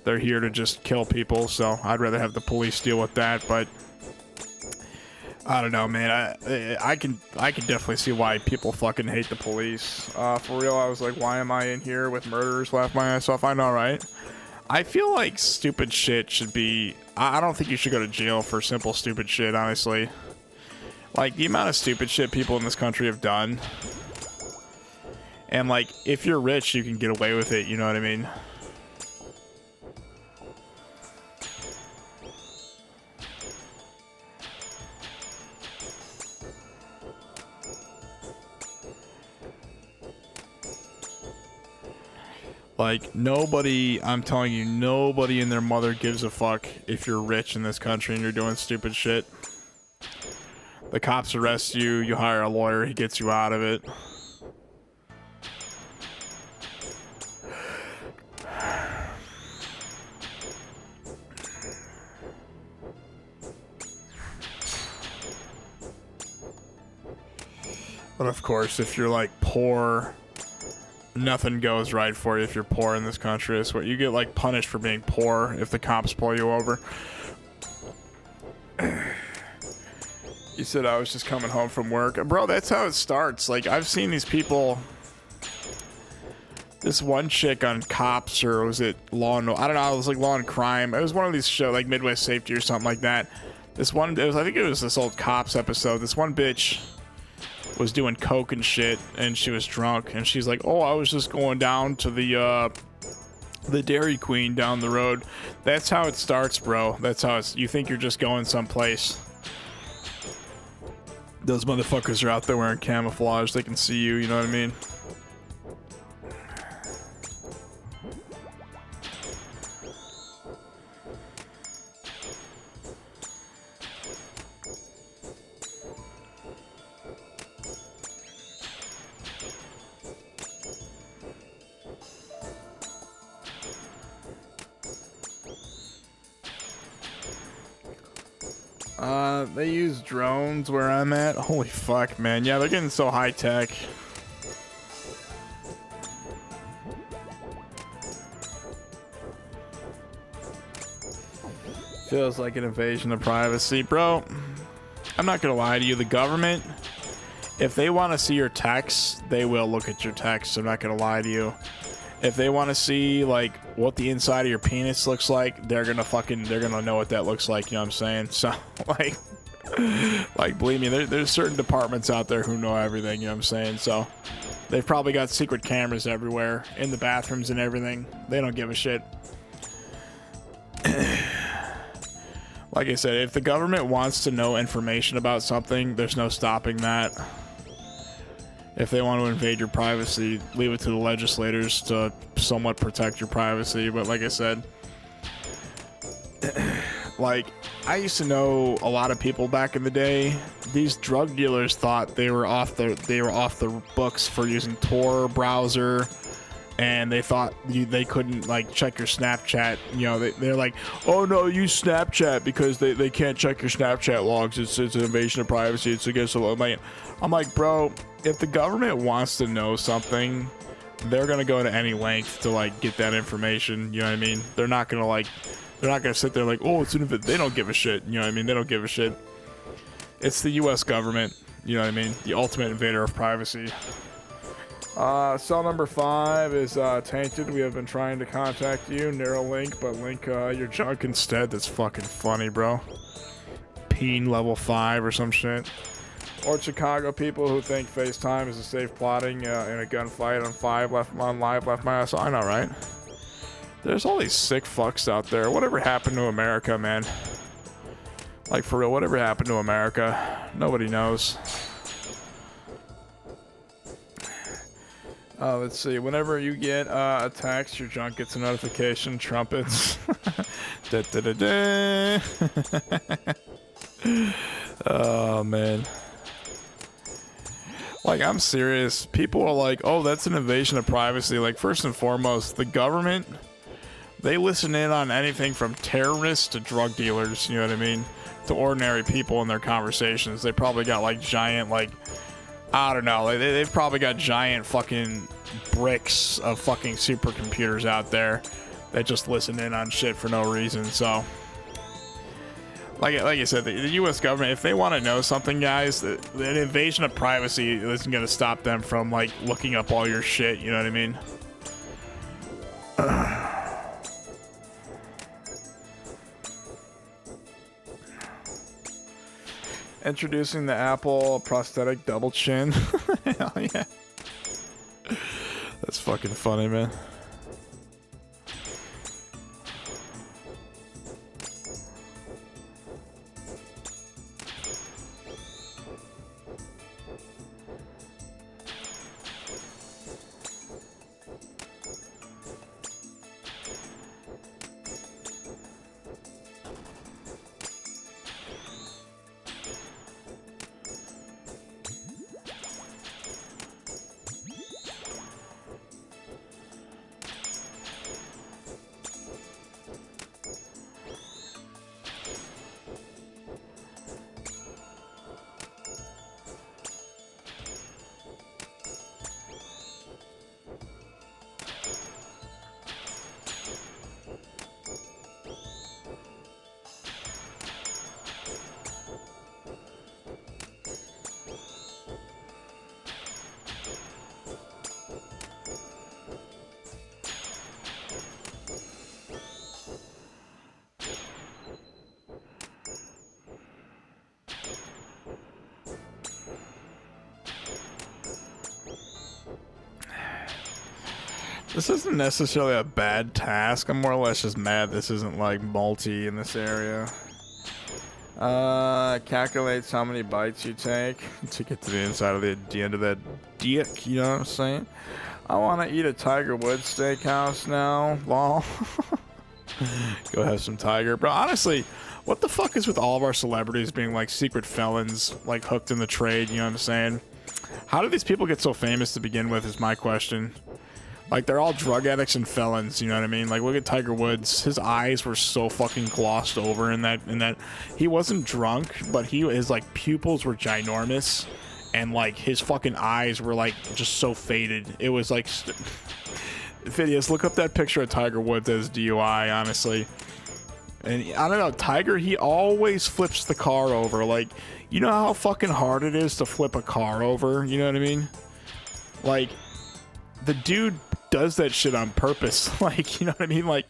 they're here to just kill people. So I'd rather have the police deal with that. But I don't know, man. I can definitely see why people fucking hate the police. For real, I was like, why am I in here with murderers? Laugh my ass off. I know, right? I feel like stupid shit should be. I don't think you should go to jail for simple stupid shit. Honestly, like the amount of stupid shit people in this country have done. And, like, if you're rich, you can get away with it, you know what I mean? Like, nobody, I'm telling you, nobody and their mother gives a fuck if you're rich in this country and you're doing stupid shit. The cops arrest you, you hire a lawyer, he gets you out of it. But of course, if you're like poor, nothing goes right for you if you're poor in this country. It's what you get, like, punished for being poor if the cops pull you over. You said I was just coming home from work. Bro, that's how it starts. Like, I've seen these people. This one chick on Cops, or was it Law and... I don't know, it was like Law and Crime. It was one of these shows, like Midwest Safety or something like that. This one, I think it was this old Cops episode. This one bitch was doing coke and shit, and she was drunk, and she's like, oh, I was just going down to the Dairy Queen down the road. That's how it starts, bro. That's how it's, you think you're just going someplace. Those motherfuckers are out there wearing camouflage. They can see you, you know what I mean? They use drones where I'm at. Holy fuck, man. Yeah, they're getting so high tech. Feels like an invasion of privacy. Bro, I'm not gonna lie to you. The government, if they want to see your texts, they will look at your texts. I'm not gonna lie to you. If they want to see, like, what the inside of your penis looks like, they're gonna know what that looks like, you know what I'm saying? So, like, believe me, there's certain departments out there who know everything, you know what I'm saying? So, they've probably got secret cameras everywhere, in the bathrooms and everything. They don't give a shit. Like I said, if the government wants to know information about something, there's no stopping that. If they want to invade your privacy, leave it to the legislators to somewhat protect your privacy. But like I said, like, I used to know a lot of people back in the day. These drug dealers thought they were off the books for using Tor browser, and they thought they couldn't, like, check your Snapchat. You know, they're like, oh no, use Snapchat because they can't check your Snapchat logs. It's an invasion of privacy. It's against the law. I'm like, bro, if the government wants to know something, they're gonna go to any length to, like, get that information. You know what I mean? They're not gonna sit there like, oh, they don't give a shit. You know what I mean? They don't give a shit. It's the U.S. government. You know what I mean? The ultimate invader of privacy. Cell number 5 is tainted. We have been trying to contact you. Narrow link, but link your junk instead. That's fucking funny, bro. Peen level 5 or some shit. Or Chicago people who think FaceTime is a safe plotting in a gunfight on live left my ass. I know, right? There's all these sick fucks out there. Whatever happened to America, man? Like, for real, whatever happened to America? Nobody knows. Let's see. Whenever you get a text, your junk gets a notification. Trumpets. Da, da, da, da. Oh man. Like, I'm serious. People are like, oh, that's an invasion of privacy. Like, first and foremost, the government, they listen in on anything from terrorists to drug dealers, you know what I mean? To ordinary people in their conversations. They probably got like giant, like, I don't know, like, they've probably got giant fucking bricks of fucking supercomputers out there that just listen in on shit for no reason. So like I said, the U.S. government, if they want to know something, guys, an invasion of privacy isn't going to stop them from, like, looking up all your shit, you know what I mean? Introducing the Apple prosthetic double chin. Hell yeah. That's fucking funny, man. This isn't necessarily a bad task. I'm more or less just mad this isn't like multi in this area. Calculates how many bites you take to get to the inside of the end of that dick, you know what I'm saying? I want to eat a Tiger Woods steakhouse now. Lol. Go have some tiger. Bro, honestly, what the fuck is with all of our celebrities being like secret felons, like hooked in the trade, you know what I'm saying? How did these people get so famous to begin with is my question. Like, they're all drug addicts and felons, you know what I mean? Like, look at Tiger Woods. His eyes were so fucking glossed over in that he wasn't drunk, but his like pupils were ginormous, and like his fucking eyes were like just so faded. It was like Phidias, look up that picture of Tiger Woods as DUI, honestly. And I don't know, Tiger, he always flips the car over. Like, you know how fucking hard it is to flip a car over, you know what I mean? Like, the dude does that shit on purpose. Like, you know what I mean? Like,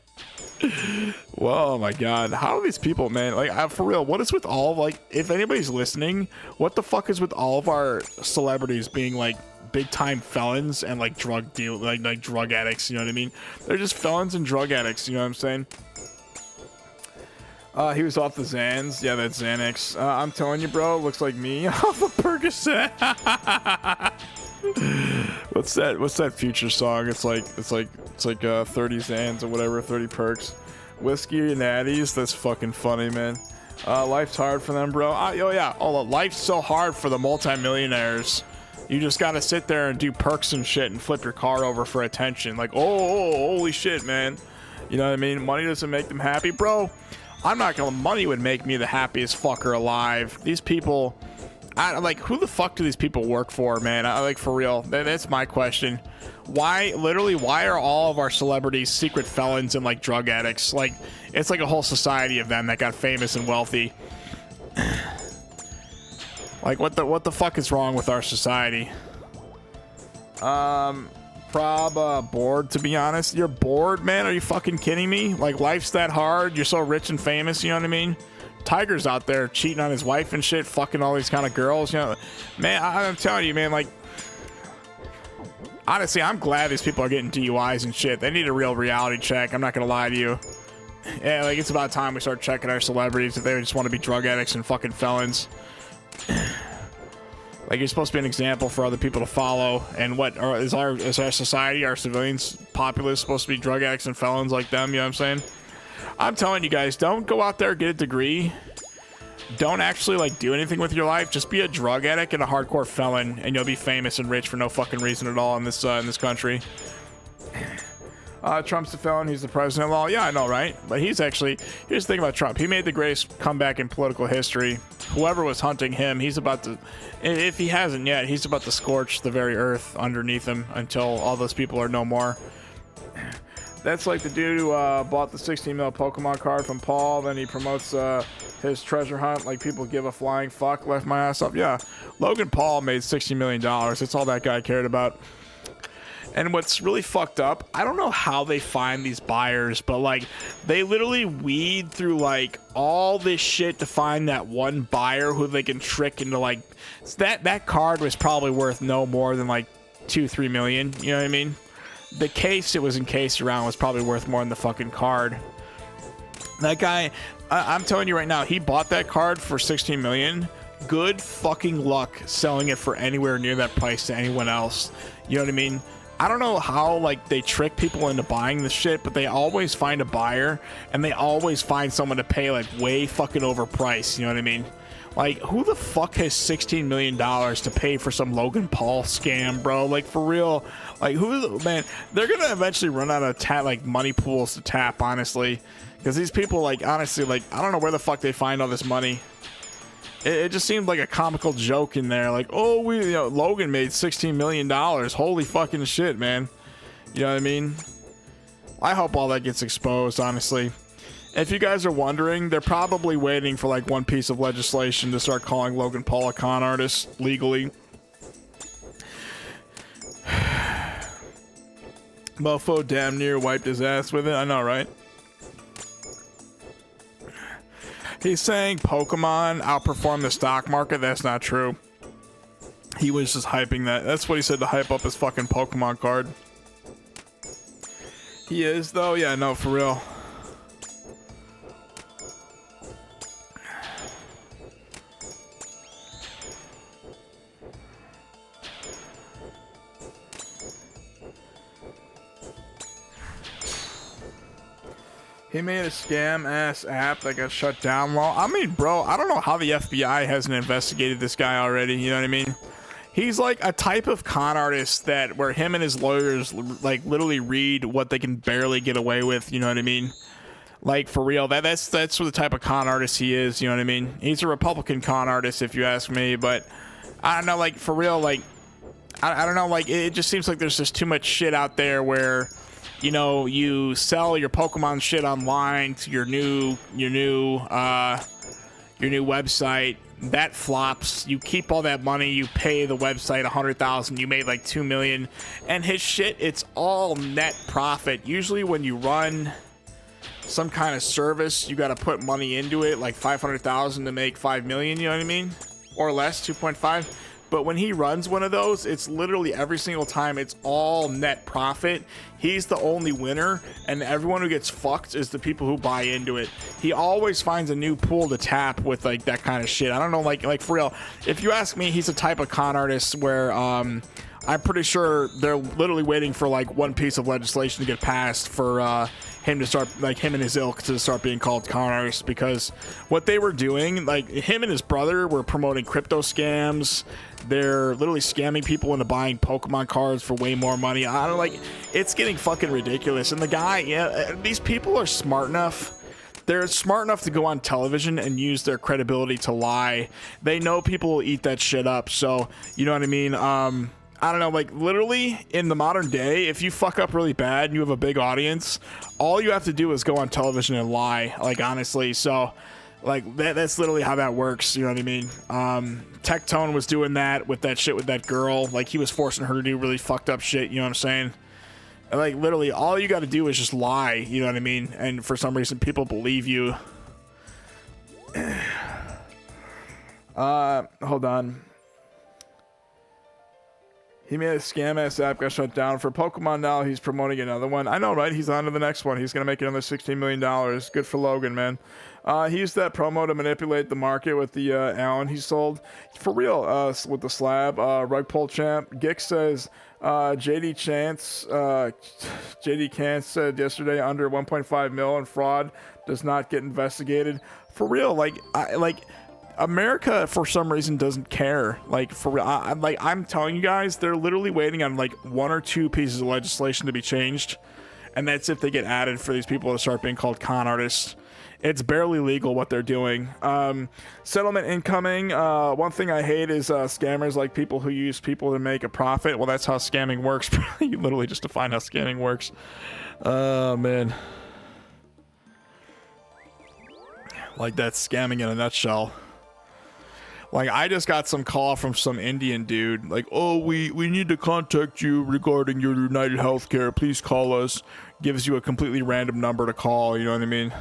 whoa, oh my god, how are these people, man? Like, for real, what is with all, like, if anybody's listening, what the fuck is with all of our celebrities being like big time felons and like drug drug addicts, you know what I mean? They're just felons and drug addicts, you know what I'm saying? He was off the Xans. Yeah, that's Xanax. I'm telling you, bro, looks like me off of Percocet. What's that Future song? It's like 30 Xans or whatever, 30 perks. Whiskey and Natties. That's fucking funny, man. Life's hard for them, bro. Oh yeah. Oh, life's so hard for the multimillionaires. You just gotta sit there and do perks and shit and flip your car over for attention. Like, oh, holy shit, man. You know what I mean? Money doesn't make them happy, bro. I'm not gonna. Money would make me the happiest fucker alive. These people, like, who the fuck do these people work for, man? Like, for real. That's my question. Why are all of our celebrities secret felons and like drug addicts? Like, it's like a whole society of them that got famous and wealthy. Like, what the fuck is wrong with our society? Bored, to be honest. You're bored, man? Are you fucking kidding me? Like, life's that hard? You're so rich and famous, you know what I mean? Tiger's out there cheating on his wife and shit, fucking all these kind of girls, you know? Man, I'm telling you, man, like, honestly, I'm glad these people are getting DUIs and shit. They need a real reality check. I'm not gonna lie to you. Yeah, like, it's about time we start checking our celebrities if they just want to be drug addicts and fucking felons. Like, you're supposed to be an example for other people to follow. And what is our society, our civilians, populace supposed to be drug addicts and felons like them? You know what I'm saying? I'm telling you guys, don't go out there, get a degree. Don't actually, like, do anything with your life. Just be a drug addict and a hardcore felon, and you'll be famous and rich for no fucking reason at all in this country. Trump's the felon. He's the president-in-law. Yeah, I know, right? But he's actually... Here's the thing about Trump. He made the greatest comeback in political history. Whoever was hunting him, he's about to... If he hasn't yet, he's about to scorch the very earth underneath him until all those people are no more. That's like the dude who bought the 16 mil Pokemon card from Paul. Then he promotes his treasure hunt like people give a flying fuck. Left my ass up. Yeah. Logan Paul made $60 million. That's all that guy cared about. And what's really fucked up, I don't know how they find these buyers, but like they literally weed through like all this shit to find that one buyer who they can trick into like that card was probably worth no more than like 2-3 million. You know what I mean? The case it was encased around was probably worth more than the fucking card. That guy, I'm telling you right now, he bought that card for 16 million. Good fucking luck selling it for anywhere near that price to anyone else. You know what I mean? I don't know how like they trick people into buying this shit, but they always find a buyer and they always find someone to pay like way fucking overpriced. You know what I mean? Like, who the fuck has $16 million to pay for some Logan Paul scam, bro? Like, for real. Like, man, they're gonna eventually run out of like money pools to tap, honestly, because these people, like, honestly, like, I don't know where the fuck they find all this money. It just seemed like a comical joke in there, like, oh, Logan made $16 million. Holy fucking shit, man. You know what I mean? I hope all that gets exposed, honestly. If you guys are wondering, they're probably waiting for like one piece of legislation to start calling Logan Paul a con artist legally. Mofo damn near wiped his ass with it. I know, right? He's saying Pokemon outperformed the stock market. That's not true. He was just hyping that. That's what he said to hype up his fucking Pokemon card. He is, though? Yeah, no, for real. He made a scam-ass app that got shut down. Well, I mean, bro, I don't know how the FBI hasn't investigated this guy already. You know what I mean? He's like a type of con artist that where him and his lawyers like literally read what they can barely get away with. You know what I mean? Like, for real. That's the type of con artist he is. You know what I mean? He's a Republican con artist, if you ask me. But I don't know, like, for real, like, I don't know, like, it just seems like there's just too much shit out there where, you know, you sell your Pokemon shit online to your new website. That flops. You keep all that money. You pay the website $100,000. You made like $2 million, and his shit, it's all net profit. Usually, when you run some kind of service, you got to put money into it, like $500,000 to make $5 million. You know what I mean, or less, 2.5. But when he runs one of those, it's literally every single time, it's all net profit. He's the only winner, and everyone who gets fucked is the people who buy into it. He always finds a new pool to tap with like that kind of shit. I don't know, like for real. If you ask me, he's a type of con artist where I'm pretty sure they're literally waiting for like one piece of legislation to get passed for him to start, like him and his ilk to start being called con artists, because what they were doing, like him and his brother were promoting crypto scams. They're literally scamming people into buying Pokemon cards for way more money. I don't like, it's getting fucking ridiculous. And the guy, yeah, these people are smart enough. They're smart enough to go on television and use their credibility to lie. They know people will eat that shit up. So, you know what I mean? I don't know, like literally in the modern day, if you fuck up really bad and you have a big audience, all you have to do is go on television and lie, like honestly. So like that's literally how that works. You know what I mean? Tectone was doing that with that shit with that girl. Like he was forcing her to do really fucked up shit. You know what I'm saying? And like literally all you got to do is just lie. You know what I mean? And for some reason people believe you. Hold on. He made a scam ass app, got shut down. For Pokemon now, he's promoting another one. I know, right? He's on to the next one. He's going to make another $16 million. Good for Logan, man. He used that promo to manipulate the market with the Allen he sold. For real, with the slab. Rug Pull Champ. Gix says JD Chance said yesterday under 1.5 mil in fraud does not get investigated. For real, America for some reason doesn't care. Like for real, I'm telling you guys, they're literally waiting on like 1 or 2 pieces of legislation to be changed, and that's if they get added for these people to start being called con artists. It's barely legal what they're doing. Settlement incoming. One thing I hate is scammers like people who use people to make a profit. Well, that's how scamming works. You literally just define how scamming works. Oh man. Like that's scamming in a nutshell. Like, I just got some call from some Indian dude. Like, oh, we need to contact you regarding your United Healthcare. Please call us. Gives you a completely random number to call. You know what I mean?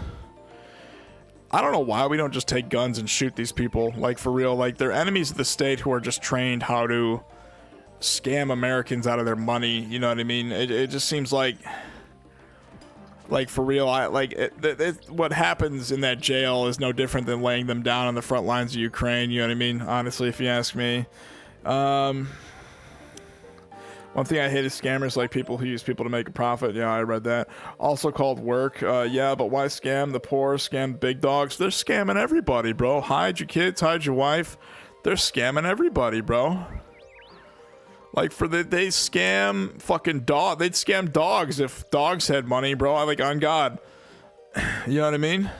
I don't know why we don't just take guns and shoot these people. Like, for real. Like, they're enemies of the state who are just trained how to scam Americans out of their money. You know what I mean? It just seems like for real, what happens in that jail is no different than laying them down on the front lines of Ukraine, you know what I mean? Honestly, if you ask me. One thing I hate is scammers like people who use people to make a profit. Yeah, I read that. Also called work. Yeah, but why scam the poor, scam big dogs? They're scamming everybody, bro. Hide your kids, hide your wife. They're scamming everybody, bro. Like, they scam fucking dog. They'd scam dogs if dogs had money, bro. Like, on God. You know what I mean?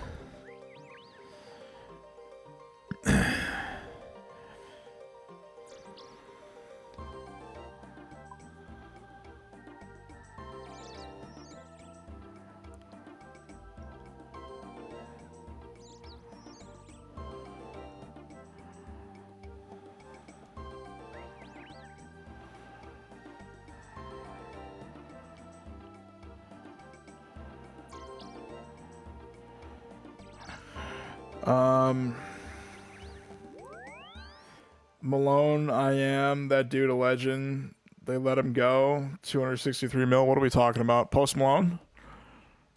Malone, I am that dude, a legend. They let him go. 263 mil. What are we talking about? Post Malone?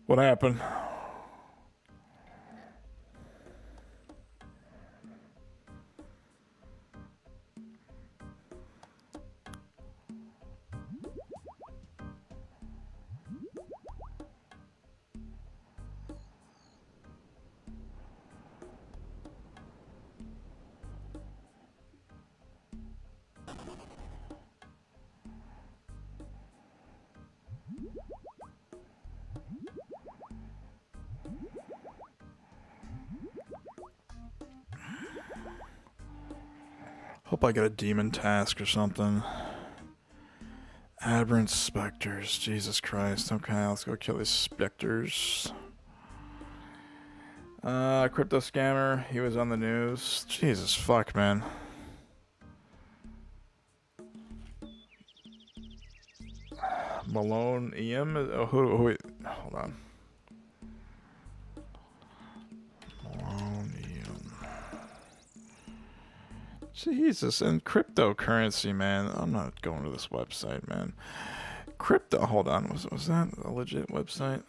What happened? Hope I get a demon task or something. Aberrant specters. Jesus Christ. Okay, let's go kill these specters. Crypto scammer. He was on the news. Jesus fuck, man. Malone EM? Oh, wait. Hold on. Malone EM. Jesus, and cryptocurrency, man. I'm not going to this website, man. Crypto, hold on. Was that a legit website?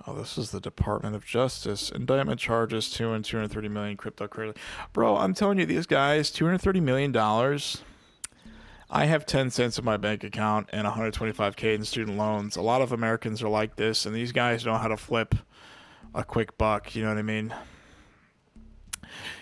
Oh, this is the Department of Justice. Indictment charges 230 million cryptocurrency. Bro, I'm telling you, these guys, $230 million. I have 10 cents in my bank account and 125K in student loans. A lot of Americans are like this, and these guys know how to flip a quick buck, you know what I mean?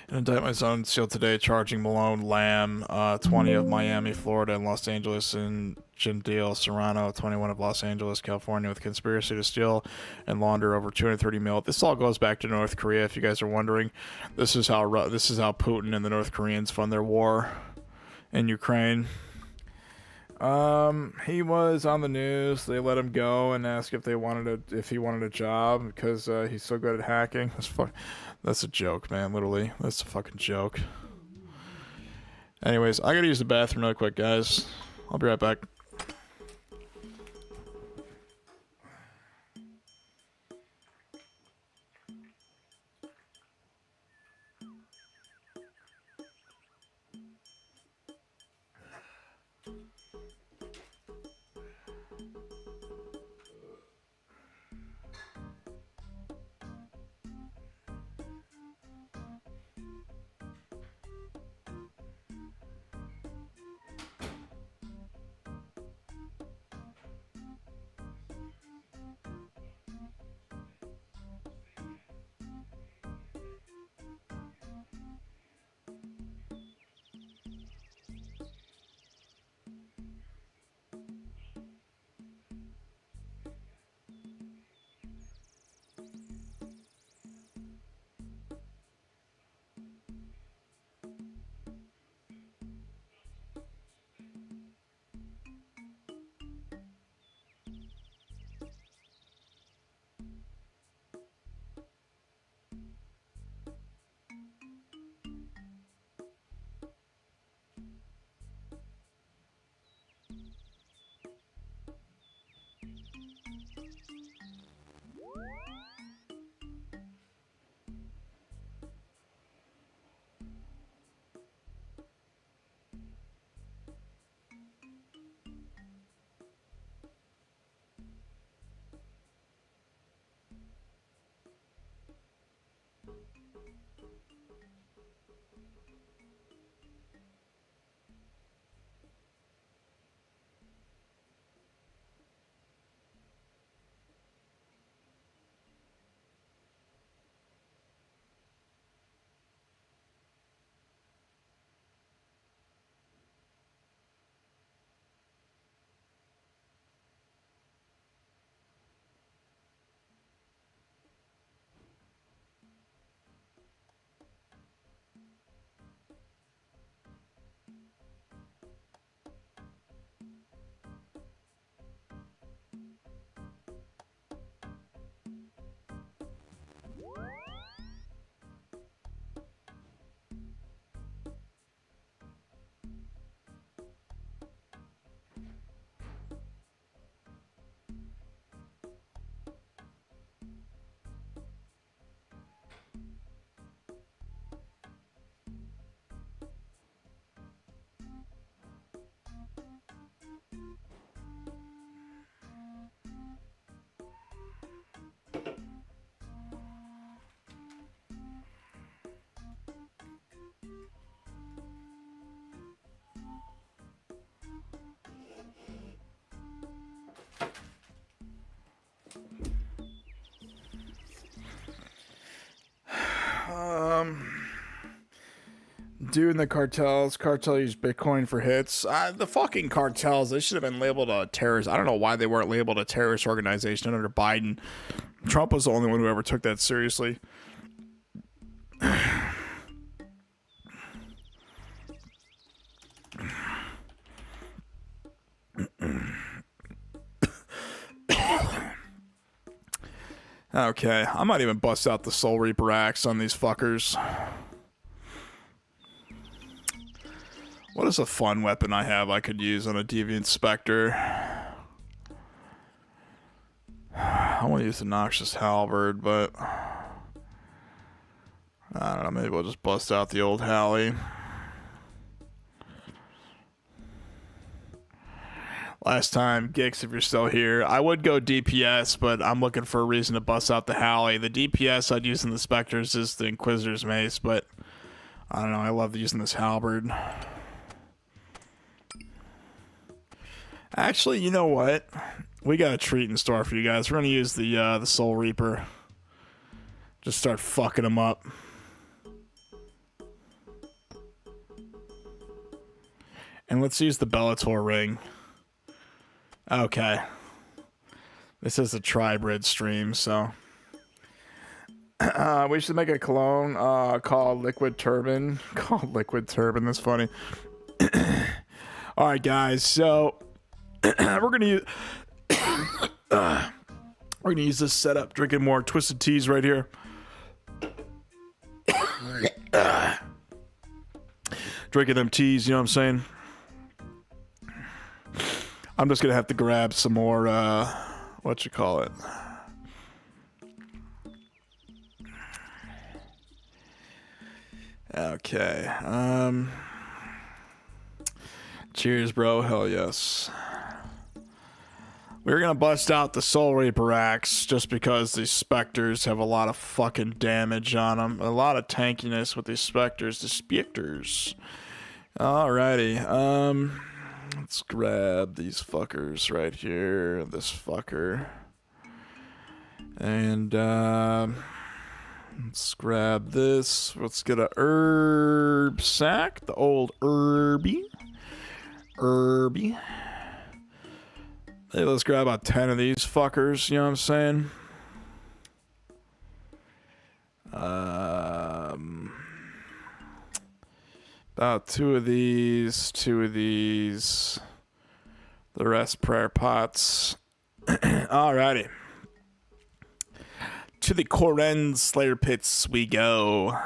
An indictment was unsealed today charging Malone, Lamb, 20 of Miami, Florida, and Los Angeles, and Jim Deal Serrano, 21 of Los Angeles, California, with conspiracy to steal and launder over 230 mil. This all goes back to North Korea, if you guys are wondering. This is how Putin and the North Koreans fund their war in Ukraine. He was on the news. They let him go and asked if he wanted a job because he's so good at hacking. That's a joke, man. Literally, that's a fucking joke. Anyways, I gotta use the bathroom real quick, guys. I'll be right back. Dude in the cartels. Cartel use Bitcoin for hits. The fucking cartels, they should have been labeled a terrorist. I don't know why they weren't labeled a terrorist organization under Biden. Trump was the only one who ever took that seriously. Okay, I might even bust out the Soul Reaper axe on these fuckers. What is a fun weapon I have I could use on a Deviant Spectre? I want to use the Noxious Halberd, but I don't know, maybe we'll just bust out the old Halley. Last time, Gix, if you're still here, I would go DPS, but I'm looking for a reason to bust out the Halley. The DPS I'd use in the Spectres is the Inquisitor's Mace, but I don't know, I love using this Halberd. Actually, you know what? We got a treat in store for you guys. We're going to use the Soul Reaper. Just start fucking them up. And let's use the Bellator ring. Okay. This is a Tribrid stream, so we should make a cologne called Liquid Turban. Called Liquid Turban, that's funny. Alright guys, so we're gonna use this setup, drinking more Twisted Teas right here. Drinking them teas, you know what I'm saying? I'm just gonna have to grab some more, what you call it? Okay, cheers, bro, hell yes. We're gonna bust out the Soul Reaper axe just because these Spectres have a lot of fucking damage on them. A lot of tankiness with these Spectres. The Spectres. Alrighty, let's grab these fuckers right here. This fucker. And, let's grab this. Let's get a herb sack. The old herby. Hey, let's grab about 10 of these fuckers, you know what I'm saying? About 2 of these, 2 of these. The rest prayer pots. Alrighty. To the Koren Slayer Pits we go.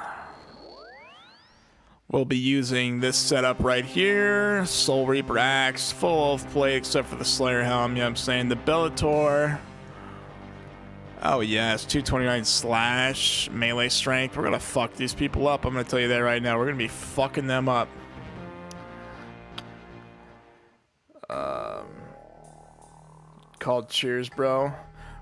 We'll be using this setup right here. Soul Reaper axe, full of plate except for the Slayer helm, you know what I'm saying? The Bellator. Oh yes, 229 slash, melee strength. We're gonna fuck these people up, I'm gonna tell you that right now. We're gonna be fucking them up. Called cheers, bro.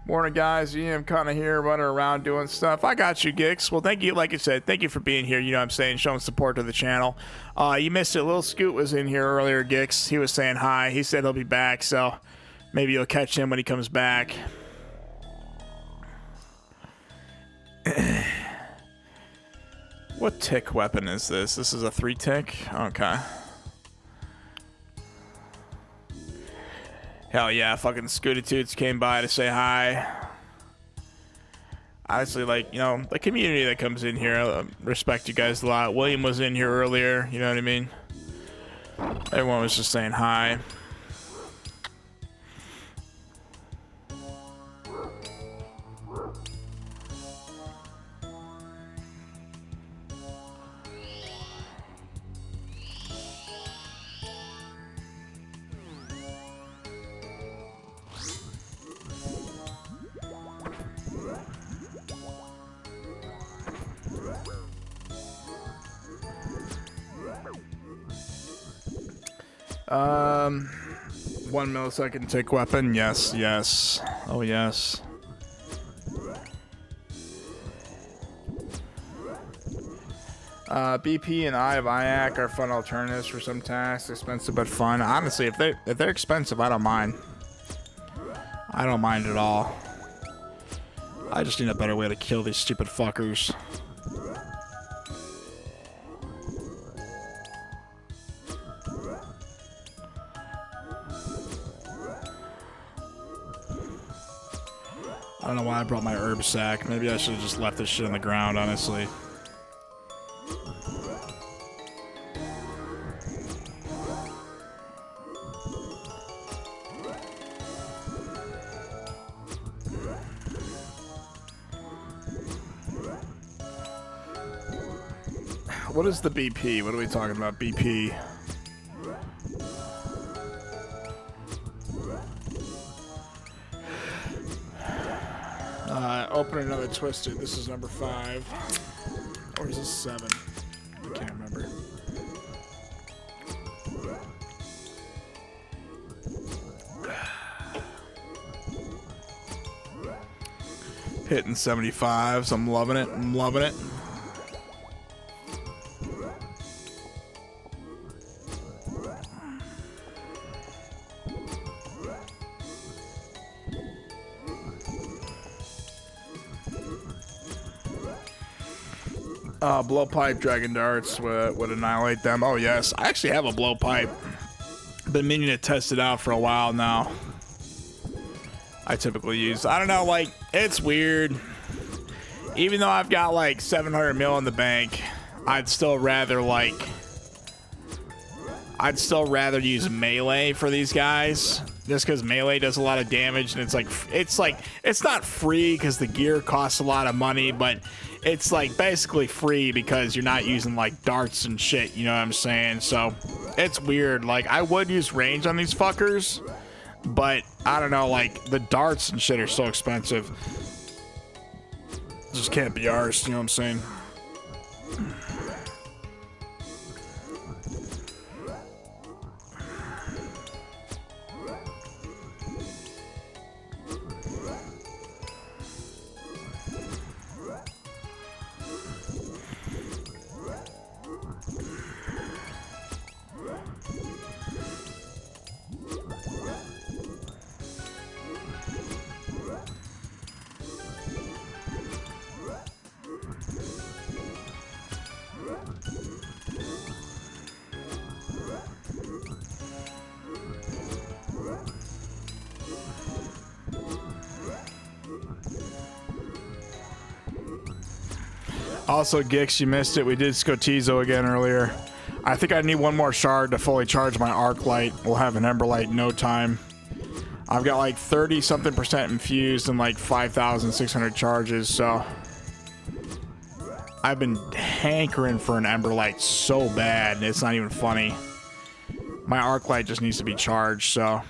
Morning, guys. I'm kind of here running around doing stuff. I got you, Gix. Well, thank you. Like I said, thank you for being here. You know what I'm saying? Showing support to the channel. You missed it. Lil Scoot was in here earlier, Gix. He was saying hi. He said he'll be back, so maybe you'll catch him when he comes back. What tick weapon is this? This is a 3-tick? Okay. Hell yeah, fucking Scootitudes came by to say hi. Honestly, like, you know, the community that comes in here, I respect you guys a lot. William was in here earlier, you know what I mean? Everyone was just saying hi. Um, 1 millisecond tick weapon. Yes, yes. Oh, yes. BP and Eye of Iac are fun alternatives for some tasks. Expensive but fun. Honestly, if they're expensive, I don't mind. I don't mind at all. I just need a better way to kill these stupid fuckers. I don't know why I brought my herb sack. Maybe I should have just left this shit on the ground, honestly. What is the BP? What are we talking about? BP. Open another twisted. This is number 5. Or is this 7? I can't remember. Hitting 75s. I'm loving it. I'm loving it. Blowpipe Dragon Darts would annihilate them. Oh yes, I actually have a blowpipe. Been meaning to test it out for a while now. I typically use, I don't know, like, it's weird. Even though I've got like 700 mil in the bank, I'd still rather use melee for these guys. Just because melee does a lot of damage, and it's not free because the gear costs a lot of money, but it's like basically free because you're not using like darts and shit, you know what I'm saying? So it's weird. Like, I would use range on these fuckers, but I don't know, like the darts and shit are so expensive. Just can't be ours, you know what I'm saying? Also, Gix, you missed it. We did Scotizo again earlier. I think I need one more shard to fully charge my Arclight. We'll have an Emberlight in no time. I've got like 30-something% infused and like 5,600 charges, so I've been hankering for an Emberlight so bad. It's not even funny. My Arclight just needs to be charged, so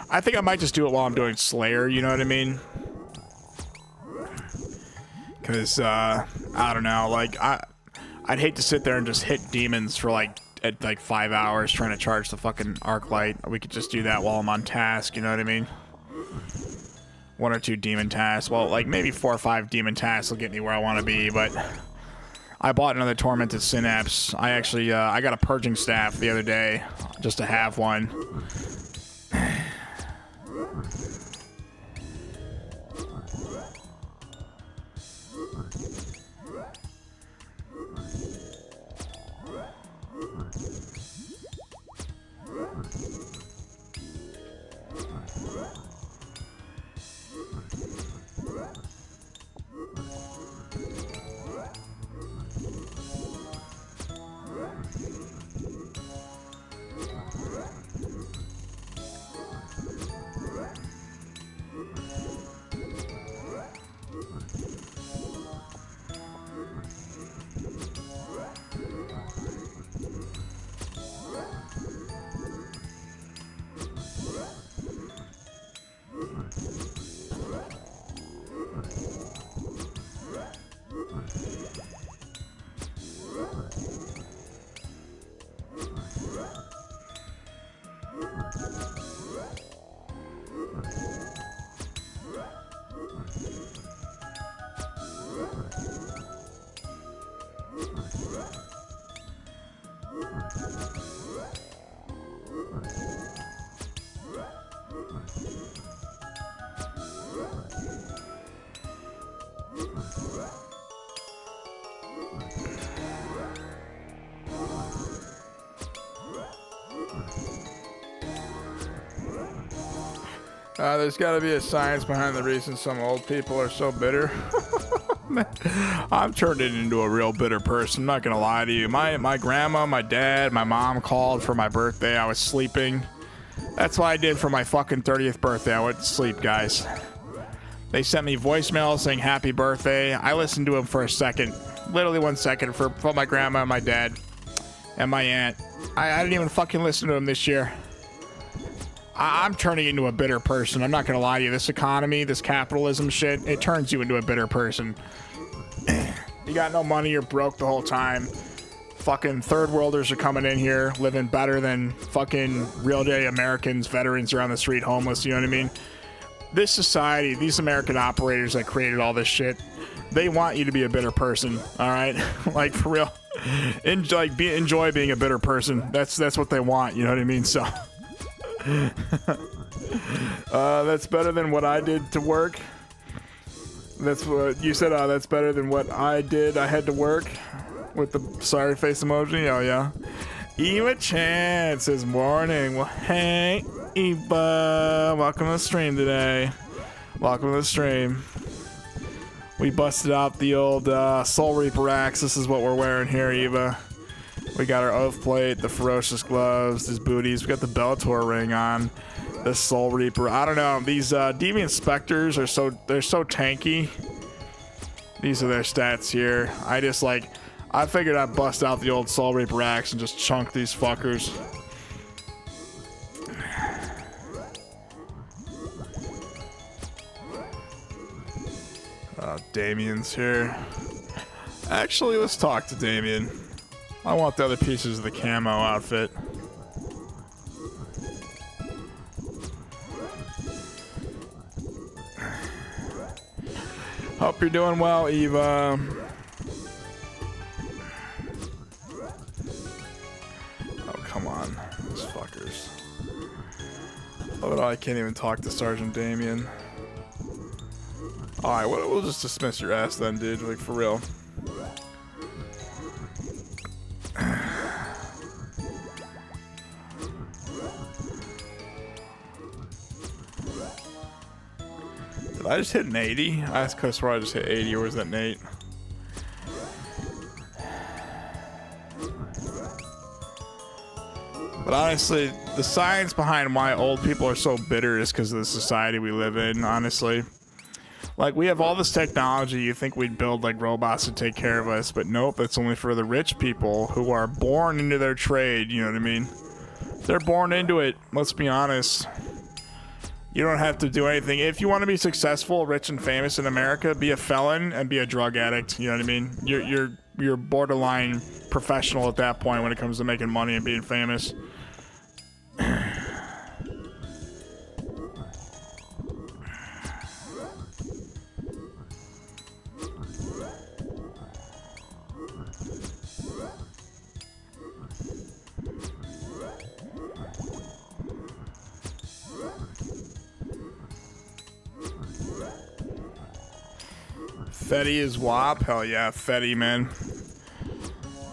I think I might just do it while I'm doing Slayer, you know what I mean? Because, I don't know, like, I'd hate to sit there and just hit demons for, like, 5 hours trying to charge the fucking Arclight. We could just do that while I'm on task, you know what I mean? 1 or 2 demon tasks. Well, like, maybe 4 or 5 demon tasks will get me where I want to be, but I bought another Tormented Synapse. I actually, I got a Purging Staff the other day, just to have one. There's got to be a science behind the reason some old people are so bitter. I'm turning into a real bitter person. I'm not gonna lie to you. My grandma, my dad, my mom called for my birthday. I was sleeping. That's what I did for my fucking 30th birthday. I went to sleep, guys. They sent me voicemails saying happy birthday. I listened to them for a second, literally 1 second, for my grandma and my dad and my aunt. I didn't even fucking listen to them this year. I'm turning into a bitter person. I'm not gonna lie to you. This economy, this capitalism shit, it turns you into a bitter person. You got no money, you're broke the whole time. Fucking third worlders are coming in here, living better than fucking real day Americans, veterans are on the street homeless, you know what I mean? This society, these American operators that created all this shit, they want you to be a bitter person, all right? Like, for real. Enjoy being a bitter person. That's what they want, you know what I mean? So that's better than what I did to work. That's what you said. That's better than what I did. I had to work with the sorry face emoji. Oh yeah. Eva Chan says morning. Well, hey Eva, welcome to the stream today. Welcome to the stream. We busted out the old Soul Reaper axe. This is what we're wearing here, Eva. We got our oath plate, the Ferocious gloves, these booties. We got the Bellator ring on. This Soul Reaper. I don't know. These Deviant Specters are so tanky. These are their stats here. I figured I'd bust out the old Soul Reaper axe and just chunk these fuckers. Damien's here. Actually, let's talk to Damien. I want the other pieces of the camo outfit. Hope you're doing well, Eva. Oh, come on. These fuckers. Oh, I can't even talk to Sergeant Damien. Alright, we'll just dismiss your ass then, dude. Like, for real. Did I just hit an 80? I could have sworn I just hit 80, or was that Nate? But honestly, the science behind why old people are so bitter is because of the society we live in, honestly. Like, we have all this technology, you think we'd build like robots to take care of us, but nope, that's only for the rich people who are born into their trade, you know what I mean? They're born into it, let's be honest. You don't have to do anything. If you want to be successful, rich and famous in America, be a felon and be a drug addict, you know what I mean? You're borderline professional at that point when it comes to making money and being famous. Fetty is WAP. Hell yeah, Fetty, man.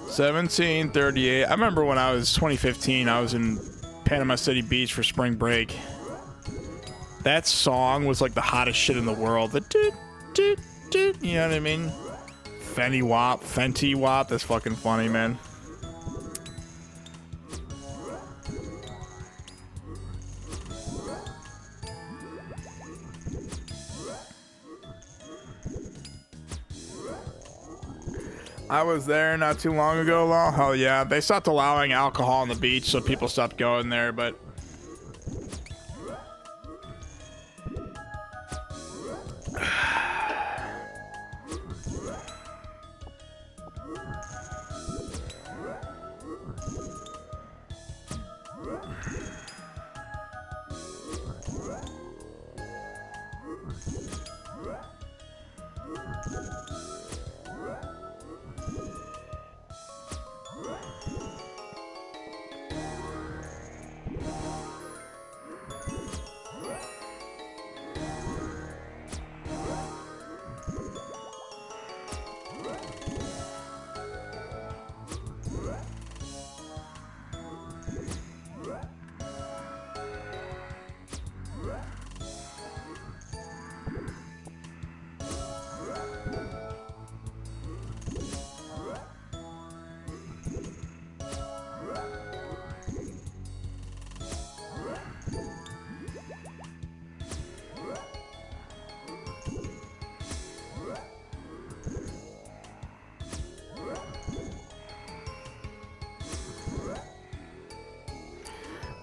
1738. I remember when I was 2015, I was in Panama City Beach for spring break. That song was like the hottest shit in the world. The doot, doot, doot, you know what I mean? Fenty WAP, Fenty WAP. That's fucking funny, man. I was there not too long ago, lol. Hell yeah. They stopped allowing alcohol on the beach, so people stopped going there, but...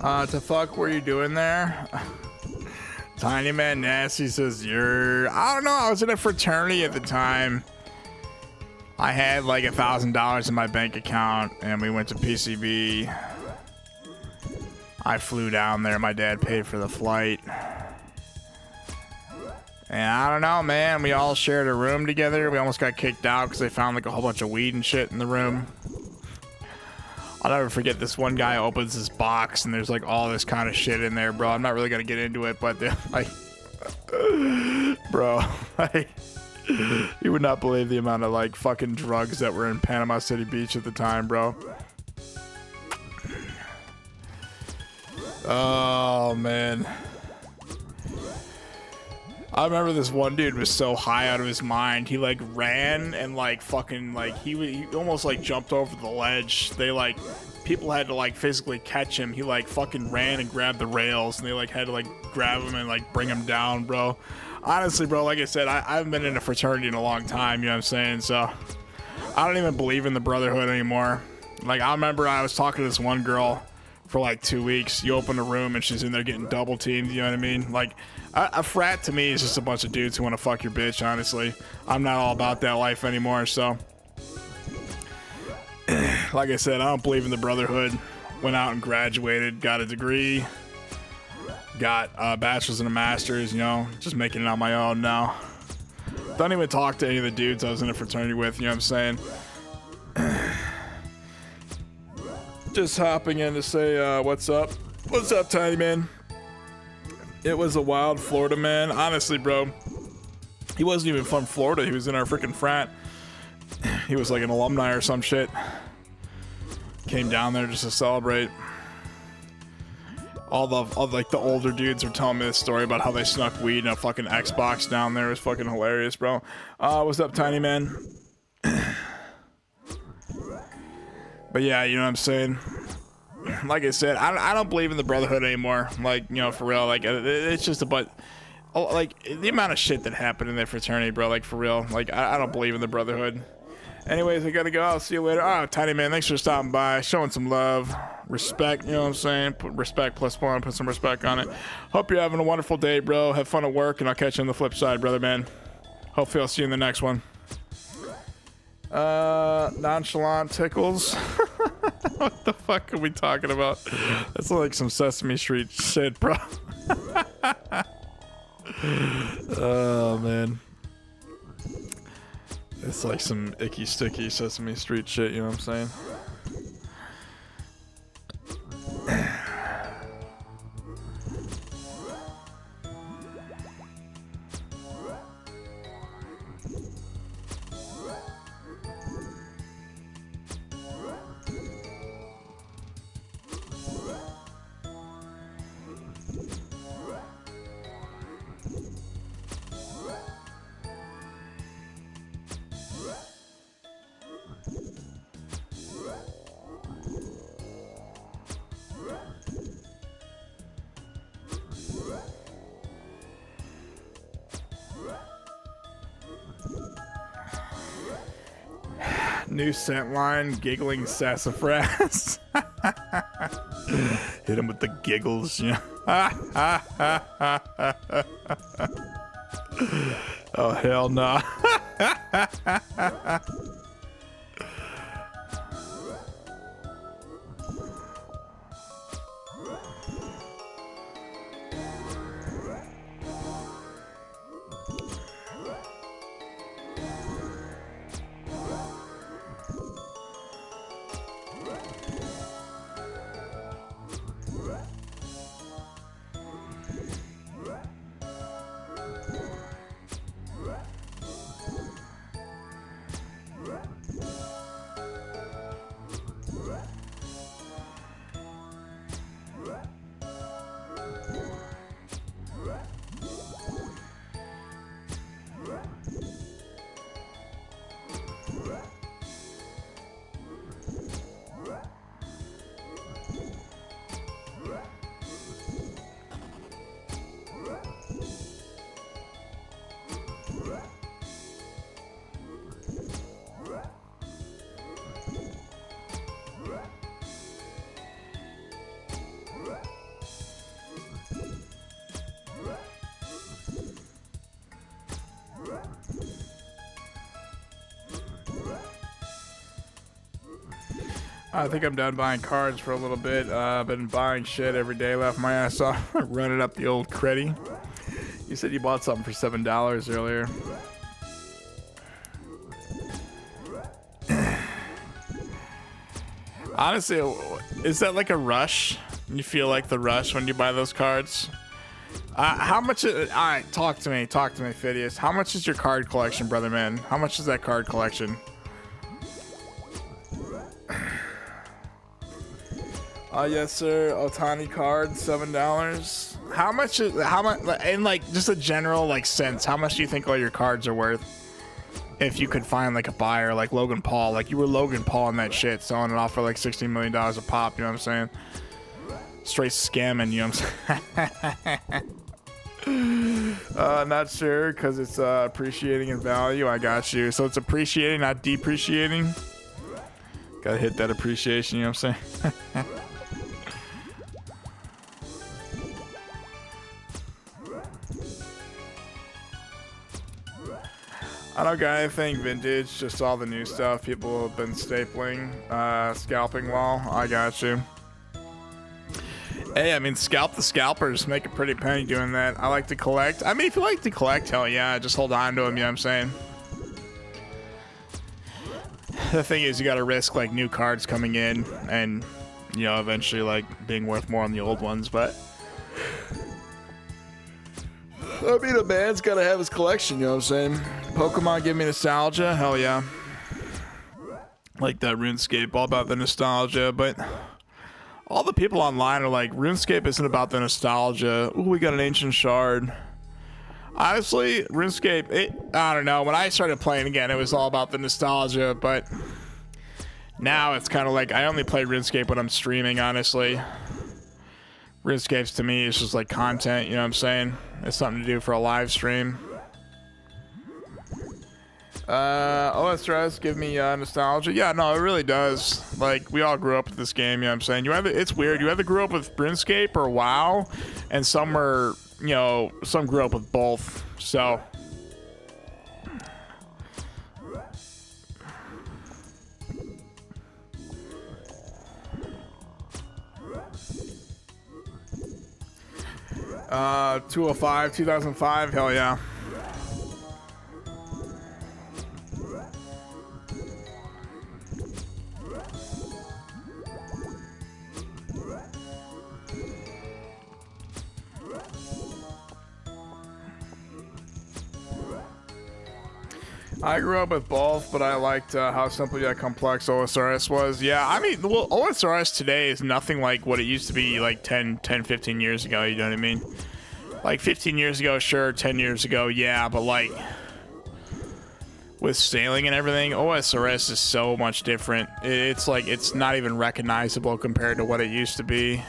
To fuck were you doing there? Tiny Man Nasty says I don't know, I was in a fraternity at the time. I had like $1,000 in my bank account and we went to PCB. I flew down there, my dad paid for the flight. And I don't know, man, we all shared a room together. We almost got kicked out because they found like a whole bunch of weed and shit in the room. I'll never forget, this one guy opens this box and there's like all this kind of shit in there, bro. I'm not really gonna get into it, but like, bro, like, you would not believe the amount of like fucking drugs that were in Panama City Beach at the time, bro. Oh man, I remember this one dude was so high out of his mind. He like ran and like fucking like he almost like jumped over the ledge. They like, people had to like physically catch him. He like fucking ran and grabbed the rails and they like had to like grab him and like bring him down, bro. Honestly, bro, like I said, I haven't been in a fraternity in a long time, you know what I'm saying? So I don't even believe in the brotherhood anymore. Like, I remember I was talking to this one girl for like 2 weeks. You open a room and she's in there getting double teamed, you know what I mean? Like, a frat to me is just a bunch of dudes who want to fuck your bitch, honestly. I'm not all about that life anymore, so. Like I said, I don't believe in the brotherhood. Went out and graduated, got a degree. Got a bachelor's and a master's, you know, just making it on my own now. Don't even talk to any of the dudes I was in a fraternity with, you know what I'm saying? Just hopping in to say, what's up? What's up, Tiny Man? It was a wild Florida man. Honestly, bro, he wasn't even from Florida. He was in our freaking frat. He was like an alumni or some shit. Came down there just to celebrate. All like the older dudes were telling me this story about how they snuck weed in a fucking Xbox down there. It was fucking hilarious, bro. What's up, Tiny Man? But yeah, you know what I'm saying? Like I said, I don't believe in the brotherhood anymore. Like, you know, for real. Like, it's just like the amount of shit that happened in that fraternity, bro. Like, for real. Like, I don't believe in the brotherhood. Anyways, I gotta go. I'll see you later. Oh, Tiny Man, thanks for stopping by, showing some love, respect, you know what I'm saying? Put respect +1, put some respect on it. Hope you're having a wonderful day, bro. Have fun at work, and I'll catch you on the flip side, brother man. Hopefully I'll see you in the next one. Nonchalant tickles. What the fuck are we talking about? That's like some Sesame Street shit, bro. Oh, man. It's like some icky sticky Sesame Street shit, you know what I'm saying? New scent line, giggling sassafras. Hit him with the giggles, you know. Oh, hell no. I think I'm done buying cards for a little bit. I've been buying shit every day, left my ass off, running up the old credit. You said you bought something for $7 earlier. Honestly, is that like a rush? You feel like the rush when you buy those cards? How much? All right, talk to me, Phidias. How much is your card collection, brother man? How much is that card collection? Yes, sir. Otani card, $7. How much? In like just a general like sense, how much do you think all your cards are worth? If you could find like a buyer like Logan Paul, like you were Logan Paul in that shit, selling it off for like $16 million a pop, you know what I'm saying? Straight scamming, you know what I'm saying? Not sure, because it's appreciating in value. I got you. So it's appreciating, not depreciating. Gotta hit that appreciation, you know what I'm saying? I don't got anything vintage, just all the new stuff people have been stapling, scalping wall. I got you. Hey, I mean, scalp the scalpers, make a pretty penny doing that. I like to collect. I mean, if you like to collect, hell yeah, just hold on to them, you know what I'm saying? The thing is, you gotta risk like new cards coming in and, you know, eventually like being worth more on the old ones, but I mean, a man's gotta have his collection, you know what I'm saying? Pokemon give me nostalgia, hell yeah. Like that RuneScape, all about the nostalgia, but all the people online are like, RuneScape isn't about the nostalgia. Ooh, we got an ancient shard. Honestly, RuneScape, I don't know. When I started playing again, it was all about the nostalgia, but now it's kind of like I only play RuneScape when I'm streaming, honestly. RuneScape's to me is just like content, you know what I'm saying? It's something to do for a live stream. OSRS give me nostalgia. Yeah, no, it really does. Like, we all grew up with this game, you know what I'm saying? It's weird. You either grew up with RuneScape or WoW, and some were, you know, some grew up with both. So uh 2005, hell yeah. I grew up with both, but I liked how simple yet complex OSRS was. Yeah, I mean, well, OSRS today is nothing like what it used to be like 10, 15 years ago, you know what I mean? Like 15 years ago, sure, 10 years ago, yeah, but like with sailing and everything, OSRS is so much different. It's like, it's not even recognizable compared to what it used to be.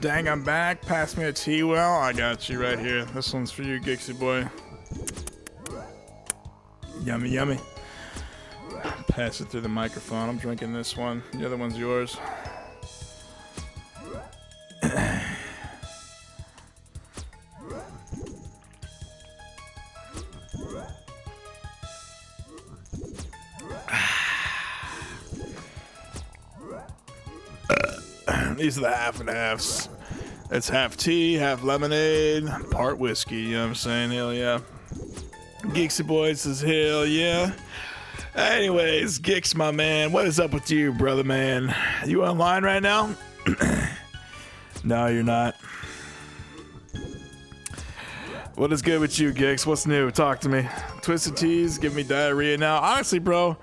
Dang, I'm back. Pass me a tea well. I got you right here. This one's for you, Gixie boy. Yummy, yummy. Pass it through the microphone. I'm drinking this one. The other one's yours. These are the half and halves. It's half tea, half lemonade, part whiskey, you know what I'm saying? Hell yeah. Gixie Boy says, hell yeah. Anyways, Gix, my man, what is up with you, brother, man? You online right now? No, you're not. What is good with you, Gix? What's new? Talk to me. Twisted Teas, give me diarrhea now. Honestly, bro,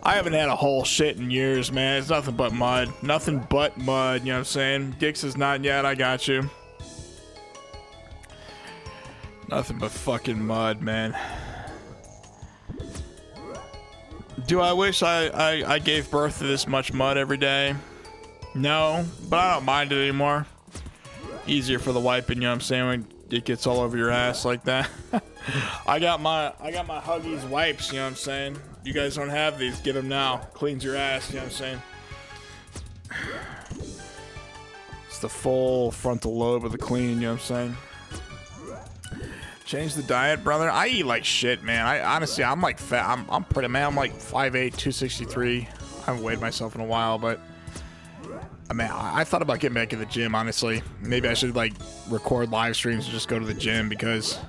I haven't had a whole shit in years, man. It's nothing but mud. Nothing but mud, you know what I'm saying? Gix is not yet, I got you. Nothing but fucking mud, man. Do I wish I gave birth to this much mud every day? No, but I don't mind it anymore. Easier for the wiping, you know what I'm saying, when it gets all over your ass like that. I got my Huggies wipes, you know what I'm saying? You guys don't have these, get them now. Cleans your ass, you know what I'm saying? It's the full frontal lobe of the clean, you know what I'm saying? Change the diet, brother. I eat like shit, man. Honestly, I'm like fat. I'm pretty, man. I'm like 5'8", 263. I haven't weighed myself in a while, but I mean, I thought about getting back in the gym, honestly. Maybe I should like record live streams and just go to the gym because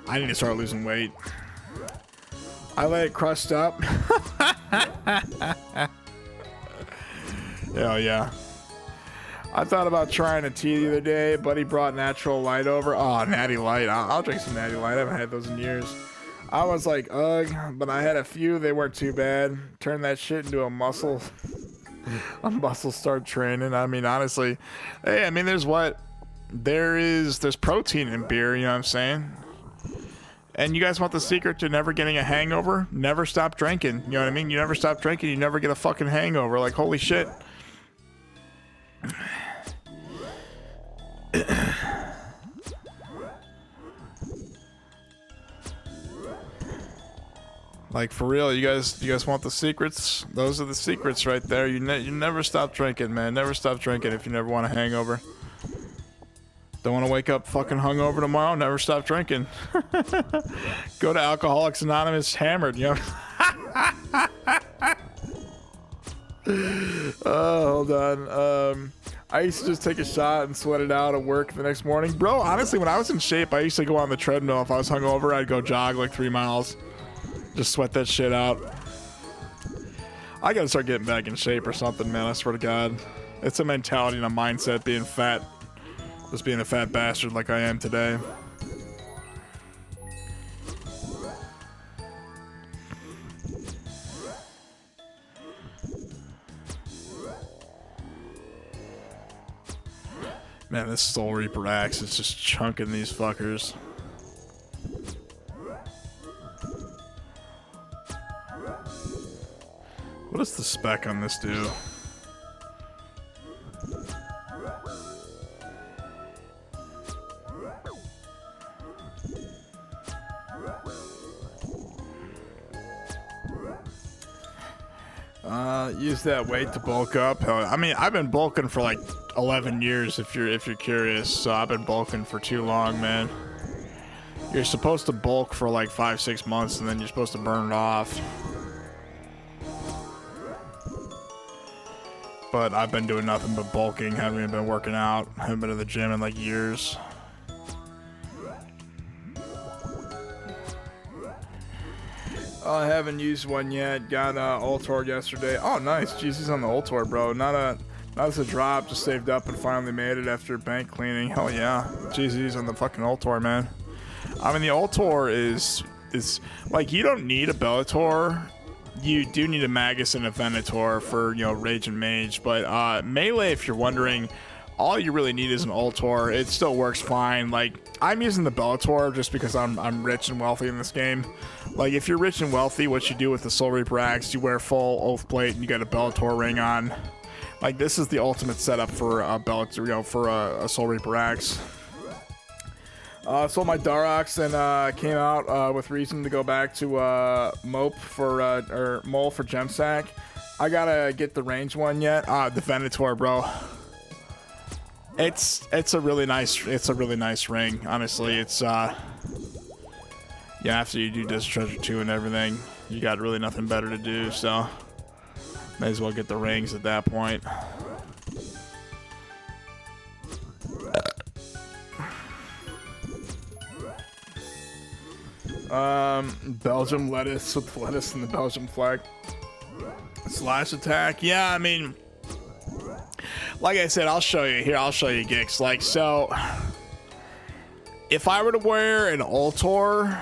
I need to start losing weight. I let it crust up. Hell yeah. I thought about trying a tea the other day. Buddy brought Natural Light over. Oh, Natty Light. I'll drink some Natty Light. I haven't had those in years. I was like, ugh, but I had a few. They weren't too bad. Turned that shit into a muscle. A muscle start training. I mean, honestly, hey, I mean, there's protein in beer, you know what I'm saying? And you guys want the secret to never getting a hangover? Never stop drinking. You know what I mean? You never stop drinking, you never get a fucking hangover. Like, holy shit. Like, for real, you guys want the secrets? Those are the secrets right there. You never stop drinking, man. Never stop drinking if you never want a hangover. Don't want to wake up fucking hungover tomorrow? Never stop drinking. Go to Alcoholics Anonymous hammered, you know? Hold on. I used to just take a shot and sweat it out at work the next morning. Bro, honestly, when I was in shape, I used to go on the treadmill. If I was hungover, I'd go jog like 3 miles. Just sweat that shit out. I gotta start getting back in shape or something, man. I swear to God. It's a mentality and a mindset being fat. Just being a fat bastard like I am today. Man, this Soul Reaper axe is just chunking these fuckers. What does the spec on this do? Use that weight to bulk up. I mean, I've been bulking for like 11 years if you're curious, so I've been bulking for too long, man. You're supposed to bulk for like 5-6 months and then you're supposed to burn it off. But I've been doing nothing but bulking, haven't even been working out, haven't been to the gym in like years. Oh, I haven't used one yet. Got Ultor yesterday. Oh, nice. GC's on the Ultor, bro. Not as a drop. Just saved up and finally made it after bank cleaning. Hell yeah. GC's on the fucking Ultor, man. I mean, the Ultor is like, you don't need a Bellator. You do need a Magus and a Venator for, you know, Rage and Mage. But melee, if you're wondering, all you really need is an Ultor. It still works fine. Like, I'm using the Bellator just because I'm rich and wealthy in this game. Like, if you're rich and wealthy, what you do with the Soul Reaper axe, you wear full Oath Plate and you got a Bellator ring on. Like, this is the ultimate setup for a Bellator, you know, for a Soul Reaper axe. Sold my Darox and came out with reason to go back to Mope for or Mole for Gemsack. I gotta get the range one yet. The Venator, bro. It's a really nice ring. Honestly, it's yeah, after you do this Treasure 2 and everything, you got really nothing better to do, so may as well get the rings at that point. Belgium lettuce with the lettuce and the Belgium flag. Slash attack. Yeah, I mean, like I said, I'll show you here. I'll show you Gix. Like, so if I were to wear an Ultor,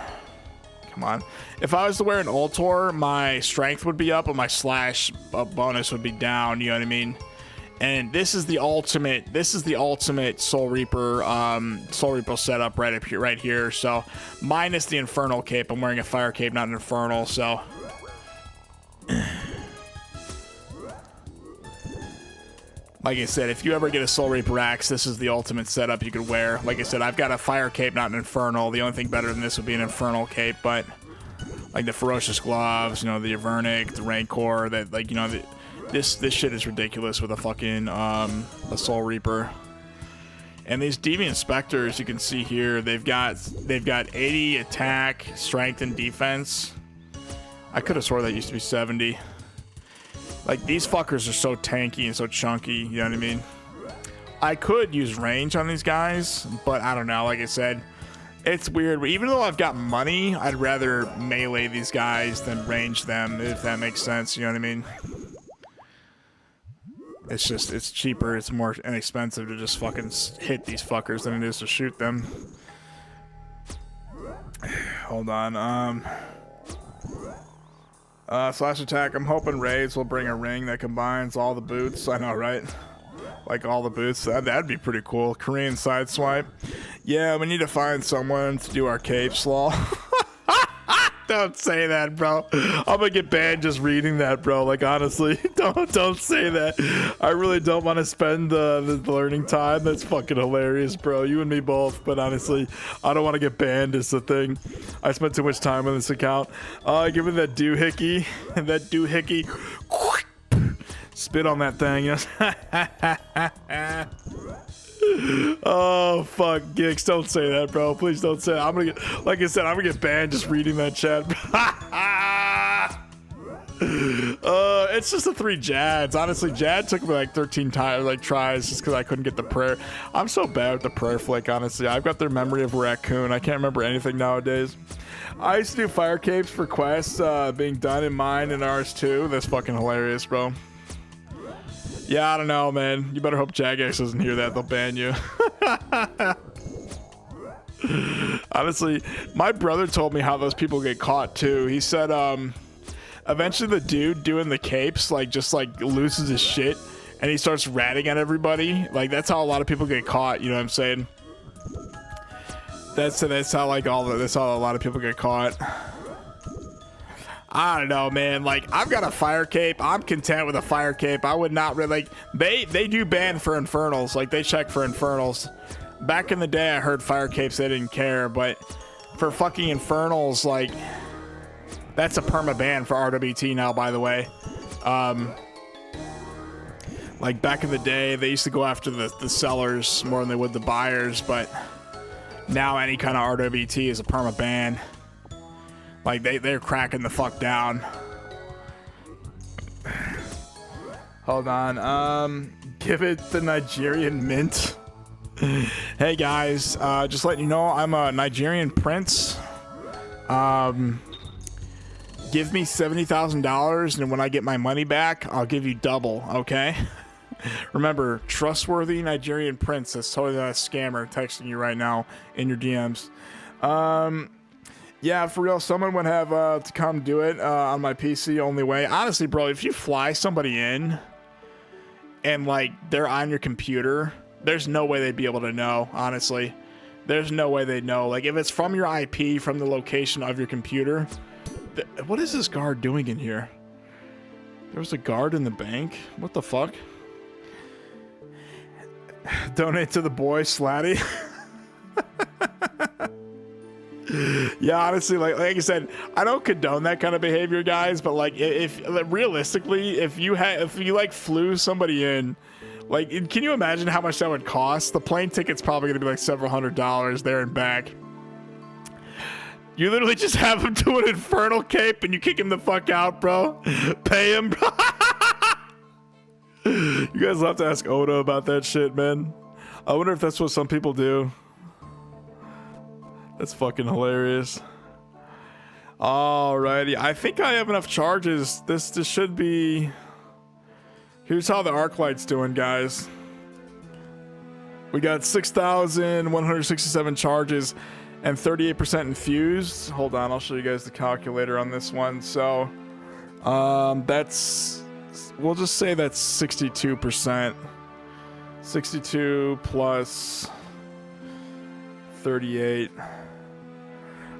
come on. If I was to wear an Ultor, my strength would be up, but my slash bonus would be down. You know what I mean? And this is the ultimate. This is the ultimate Soul Reaper setup right up here, right here. So minus the Infernal cape. I'm wearing a Fire cape, not an Infernal. So like I said, if you ever get a Soul Reaper axe, this is the ultimate setup you could wear. Like I said, I've got a Fire cape, not an Infernal. The only thing better than this would be an Infernal cape, but like the Ferocious gloves, you know, the Avernic, the Rancour, that, like, you know, this shit is ridiculous with a fucking a Soul Reaper. And these Deviant Specters, you can see here, they've got 80 attack, strength, and defense. I could have swore that used to be 70. Like, these fuckers are so tanky and so chunky, you know what I mean? I could use range on these guys, but I don't know. Like I said, it's weird. Even though I've got money, I'd rather melee these guys than range them, if that makes sense, you know what I mean? It's just, it's cheaper, it's more inexpensive to just fucking hit these fuckers than it is to shoot them. Hold on, slash attack, I'm hoping raids will bring a ring that combines all the boots. I know, right? Like all the boots, that'd be pretty cool. Korean side swipe. Yeah, we need to find someone to do our cape slaw. Don't say that, bro. I'm gonna get banned just reading that, bro. Like, honestly, don't say that. I really don't want to spend the learning time. That's fucking hilarious, bro. You and me both. But honestly, I don't want to get banned is the thing. I spent too much time on this account. Give me that doohickey. That doohickey. Spit on that thing. You know? Oh fuck, Gix, don't say that, bro. Please don't say that. I'm gonna get, like I said, I'm gonna get banned just reading that chat. It's just the 3 Jads. Honestly, Jad took me like 13 times, like tries, just because I couldn't get the prayer. I'm so bad with the prayer flick, honestly. I've got their memory of raccoon. I can't remember anything nowadays. I used to do fire capes for quests being done in mine and ours too. That's fucking hilarious, bro. Yeah, I don't know, man. You better hope Jagex doesn't hear that. They'll ban you. Honestly, my brother told me how those people get caught, too. He said, eventually the dude doing the capes, like, just, like, loses his shit, and he starts ratting at everybody. Like, that's how a lot of people get caught, you know what I'm saying? That's how, like, that's how a lot of people get caught. I don't know, man. Like, I've got a fire cape. I'm content with a fire cape. I would not really, like, they do ban for infernals. Like, they check for infernals. Back in the day, I heard fire capes, they didn't care, but for fucking infernals, like, that's a perma ban for RWT now, by the way. Like, back in the day, they used to go after the sellers more than they would the buyers, but now any kind of RWT is a perma ban. Like, they're cracking the fuck down. Hold on. Give it the Nigerian mint. Hey, guys. Just letting you know, I'm a Nigerian prince. Give me $70,000, and when I get my money back, I'll give you double, okay? Remember, trustworthy Nigerian prince. That's totally not a scammer texting you right now in your DMs. Yeah, for real, someone would have to come do it on my PC only way. Honestly, bro, if you fly somebody in and, like, they're on your computer, there's no way they'd be able to know, honestly. There's no way they'd know. Like, if it's from your IP, from the location of your computer... What is this guard doing in here? There was a guard in the bank? What the fuck? Donate to the boy, Slatty. Yeah, honestly, like I said, I don't condone that kind of behavior, guys. But like, if realistically, if you like flew somebody in, like, can you imagine how much that would cost? The plane ticket's probably gonna be like several $100s there and back. You literally just have him do an infernal cape and you kick him the fuck out, bro. Pay him, bro. You guys will have to ask Oda about that shit, man. I wonder if that's what some people do. That's fucking hilarious. Alrighty, I think I have enough charges. This should be... Here's how the Arclight's doing, guys. We got 6,167 charges and 38% infused. Hold on, I'll show you guys the calculator on this one. So, that's... We'll just say that's 62%. 62 plus 38.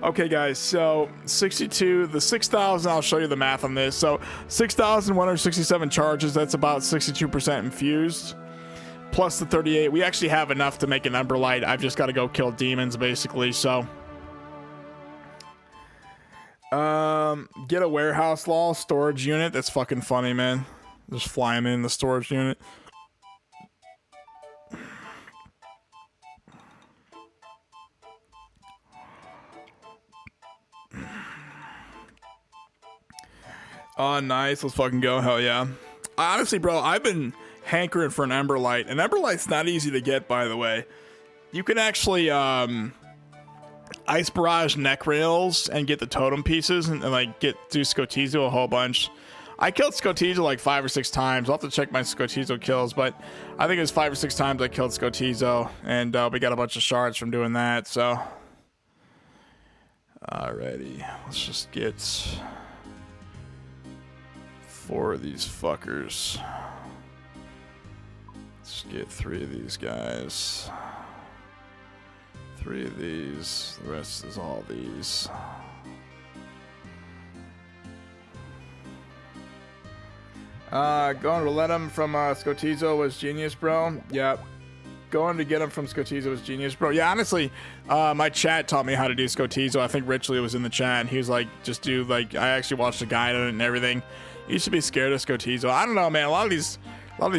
Okay, guys, so 62, the 6,000, I'll show you the math on this. So 6,167 charges, that's about 62% infused. Plus the 38, we actually have enough to make an Ember Light. I've just got to go kill demons, basically, so. Get a warehouse law storage unit. That's fucking funny, man. Just fly him in the storage unit. Oh, nice. Let's fucking go. Hell yeah. Honestly, bro, I've been hankering for an Ember Light. An Ember Light's not easy to get, by the way. You can actually Ice Barrage neck rails and get the totem pieces and like do Skotizo a whole bunch. I killed Skotizo like 5 or 6 times. I'll have to check my Skotizo kills, but I think it was 5 or 6 times I killed Skotizo, and we got a bunch of shards from doing that, so. Alrighty, let's just get 4 of these fuckers. Let's get 3 of these guys. 3 of these. The rest is all these. Going to let him from Skotizo was genius, bro. Yep. Going to get him from Skotizo was genius, bro. Yeah, honestly, my chat taught me how to do Skotizo. I think Richley was in the chat. He was like, just do, like, I actually watched a guide on it and everything. You should be scared of Skotizo. I don't know, man. A lot of these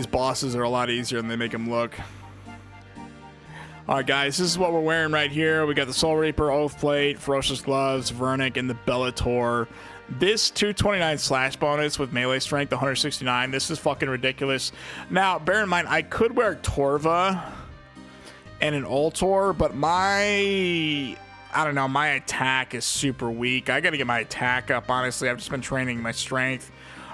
bosses are a lot easier than they make them look. Alright, guys, this is what we're wearing right here. We got the Soul Reaper, Oath Plate, Ferocious Gloves, Avernic, and the Bellator. This 229 slash bonus with melee strength, 169. This is fucking ridiculous. Now, bear in mind, I could wear Torva and an Ultor, but my attack is super weak. I gotta get my attack up, honestly. I've just been training my strength.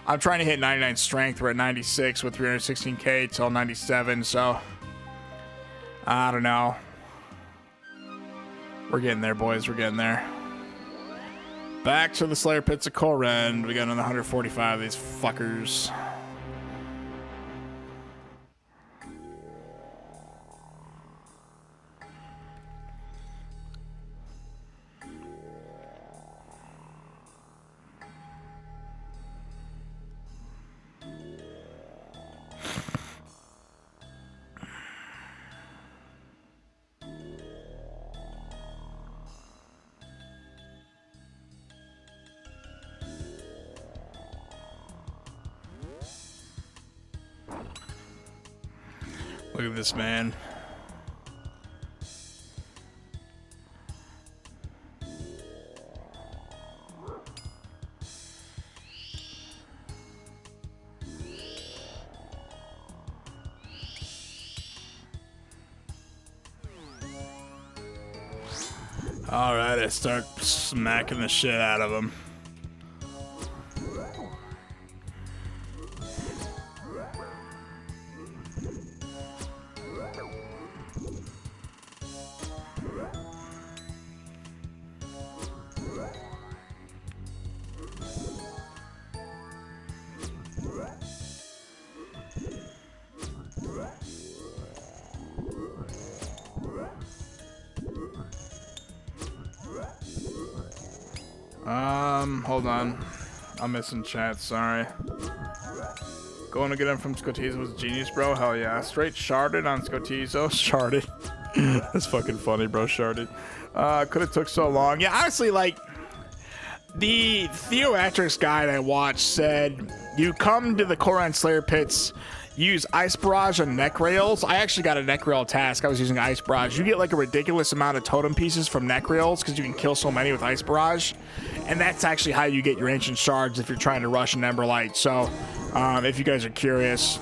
I'm trying to hit 99 strength. We're at 96 with 316k till 97, so I don't know. We're getting there, boys. We're getting there. Back to the Slayer Pits of Korend. We got another 145 of these fuckers. Look at this, man. All right, I start smacking the shit out of him. Hold on. I'm missing chat, sorry. Going to get him from Skotizo was genius, bro. Hell yeah. Straight sharded on Skotizo. Sharded. That's fucking funny, bro. Sharded. Could have took so long. Yeah, honestly, like, the Theoatrix guide I watched said, you come to the Korend Slayer Pits, use Ice Barrage on neck rails. I actually got a neck rail task. I was using Ice Barrage. You get like a ridiculous amount of totem pieces from neck rails because you can kill so many with Ice Barrage. And that's actually how you get your ancient shards if you're trying to rush an Ember Light. So, if you guys are curious.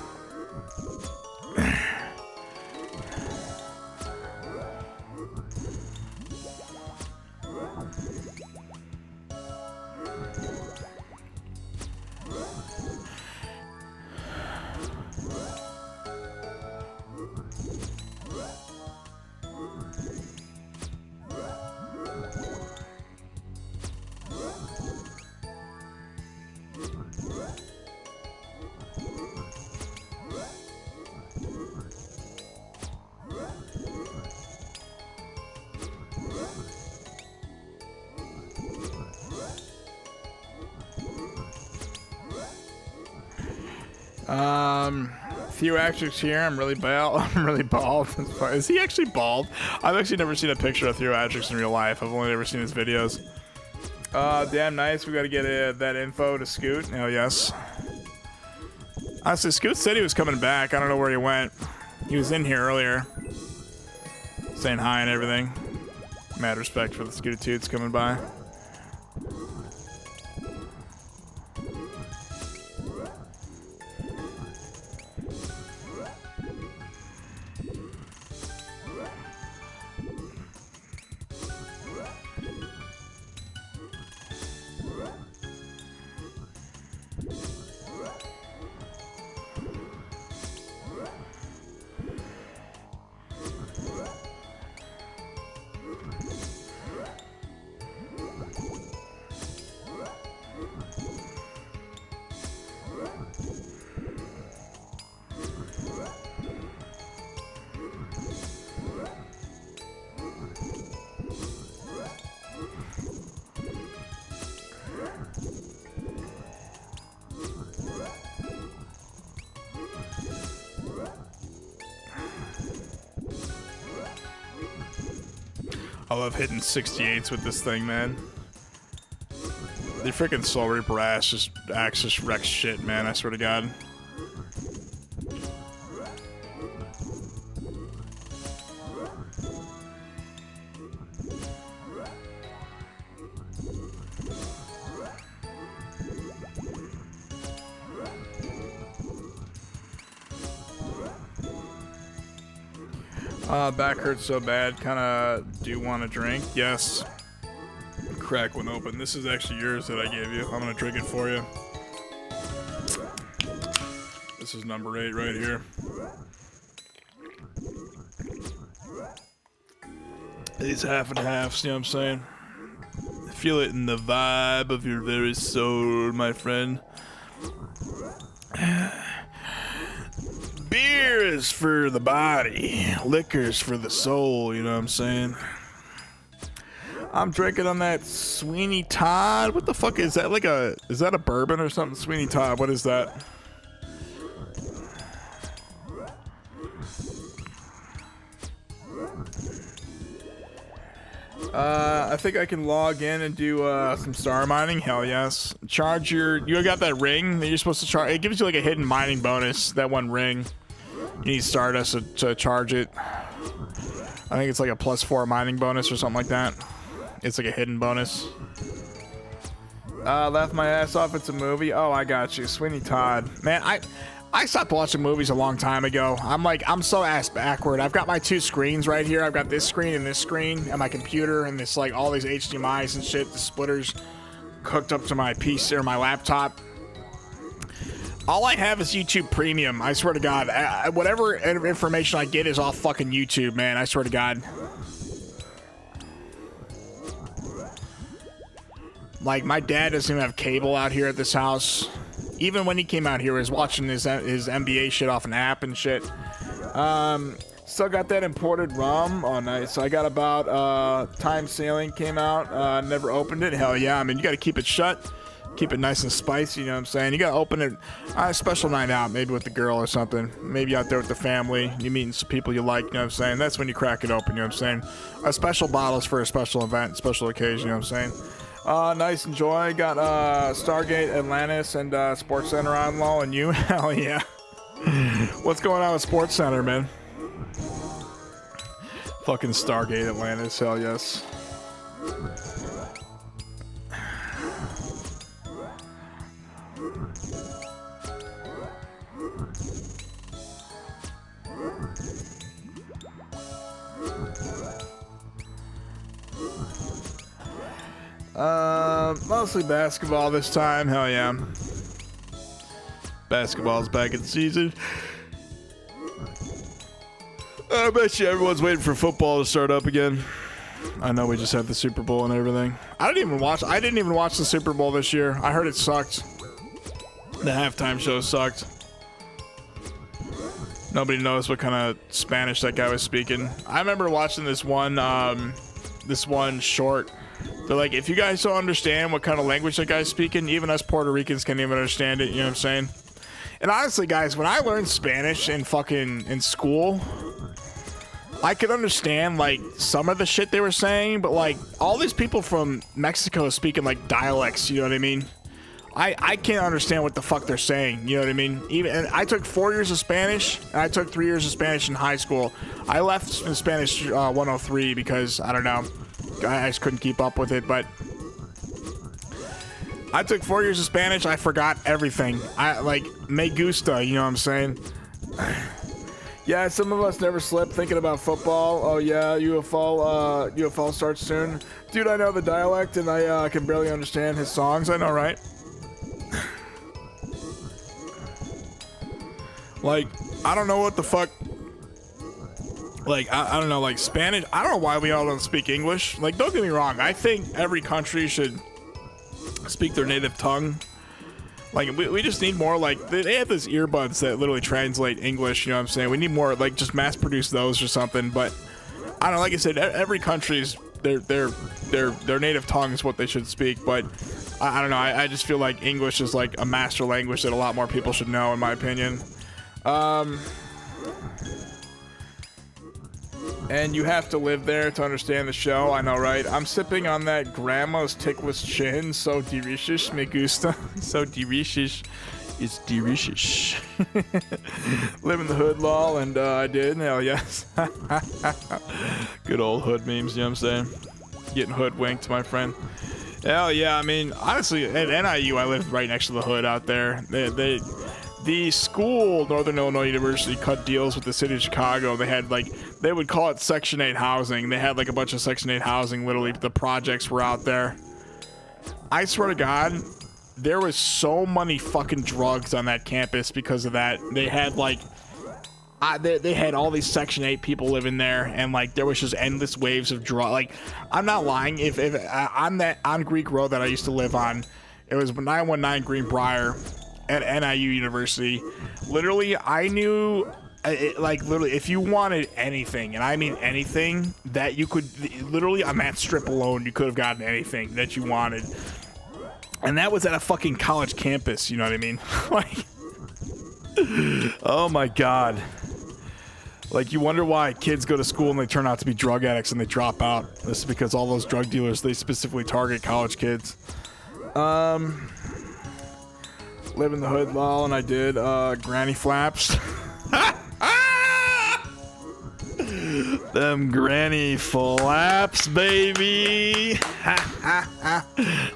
Theoatrix here. I'm really bald. I'm really bald. Is he actually bald? I've actually never seen a picture of Theoatrix in real life. I've only ever seen his videos. Damn nice. We got to get that info to Scoot. Oh yes. Honestly, Scoot said he was coming back. I don't know where he went. He was in here earlier, saying hi and everything. Mad respect for the Scooter Toots coming by. I love hitting 68s with this thing, man. The freaking Soul Reaper axe just wrecks shit, man. I swear to God. Back hurts so bad. Kinda do want a drink. Yes. Crack one open. This is actually yours that I gave you. I'm gonna drink it for you. This is number 8 right here. These half and halves, you know what I'm saying? Feel it in the vibe of your very soul, my friend. Beer is for the body, liquor's for the soul, you know what I'm saying? I'm drinking on that Sweeney Todd. What the fuck is that? Is that a bourbon or something? Sweeney Todd, what is that? I think I can log in and do some star mining. Hell yes. Charge you got that ring that you're supposed to charge. It gives you like a hidden mining bonus, that one ring. You need Stardust to charge it. I think it's like a +4 mining bonus or something like that. It's like a hidden bonus. Laugh my ass off, it's a movie. Oh, I got you. Sweeney Todd. Man, I stopped watching movies a long time ago. I'm so ass backward. I've got my 2 screens right here. I've got this screen and my computer and this like all these HDMIs and shit, the splitters hooked up to my PC or my laptop. All I have is YouTube Premium. I swear to God, whatever information I get is off fucking YouTube, man. I swear to God. Like, my dad doesn't even have cable out here at this house. Even when he came out here, he was watching his NBA shit off an app and shit. Still got that imported rum. Oh, nice. I got about Time Sailing came out. Never opened it. Hell yeah. I mean, you got to keep it shut. Keep it nice and spicy, you know what I'm saying? You got to open it a special night out, maybe with the girl or something. Maybe out there with the family. You meeting some people you like, you know what I'm saying? That's when you crack it open, you know what I'm saying? A special bottles for a special event, special occasion, you know what I'm saying? Nice, enjoy. Got Stargate, Atlantis, and Sports Center on low, and you? Hell yeah. What's going on with Sports Center, man? Fucking Stargate, Atlantis, hell yes. Mostly basketball this time. Hell yeah. Basketball's back in season. I bet you everyone's waiting for football to start up again. I know we just had the Super Bowl and everything. I didn't even watch the Super Bowl this year. I heard it sucked. The halftime show sucked. Nobody knows what kind of Spanish that guy was speaking. I remember watching this one short. They're like, if you guys don't understand what kind of language that guy's speaking, even us Puerto Ricans can't even understand it, you know what I'm saying? And honestly, guys, when I learned Spanish in school, I could understand like some of the shit they were saying, but like all these people from Mexico speaking like dialects, you know what I mean? I can't understand what the fuck they're saying, you know what I mean? And I took 4 years of Spanish, and I took 3 years of Spanish in high school. I left Spanish 103 because, I don't know, I just couldn't keep up with it, but I took 4 years of Spanish, I forgot everything. I, like, me gusta, you know what I'm saying? Yeah, some of us never slept thinking about football. Oh yeah, UFO starts soon. Dude, I know the dialect, and I can barely understand his songs, I know, right? Like, I don't know what the fuck. Like, I don't know, like Spanish. I don't know why we all don't speak English. Like, don't get me wrong. I think every country should speak their native tongue. Like, we just need more, like, they have those earbuds that literally translate English, you know what I'm saying? We need more, like, just mass produce those or something. But, I don't know, like I said, every country's, their native tongue is what they should speak. But, I don't know, I just feel like English is, like, a master language that a lot more people should know, in my opinion. And you have to live there to understand the show. I know, right? I'm sipping on that grandma's tickless chin. So delicious, me gusta. So delicious. It's delicious. Live in the hood, lol, and I did. Hell yes. Good old hood memes, you know what I'm saying? Getting hoodwinked, my friend. Hell yeah, I mean, honestly, at NIU, I lived right next to the hood out there. The school, Northern Illinois University, cut deals with the city of Chicago. They had, like, they would call it Section 8 housing. They had, like, a bunch of Section 8 housing. Literally, the projects were out there. I swear to God, there was so many fucking drugs on that campus because of that. They had, like, they had all these Section 8 people living there, and, like, there was just endless waves of drugs. Like, I'm not lying. If on Greek Road that I used to live on, it was 919 Greenbrier at NIU University. Literally, I knew, like, literally, if you wanted anything, and I mean anything, that you could, literally, on that strip alone, you could have gotten anything that you wanted. And that was at a fucking college campus, you know what I mean? Like, oh my God. Like, you wonder why kids go to school and they turn out to be drug addicts and they drop out. This is because all those drug dealers, they specifically target college kids. Live in the hood, lol, and I did, granny flaps. Them granny flaps, baby.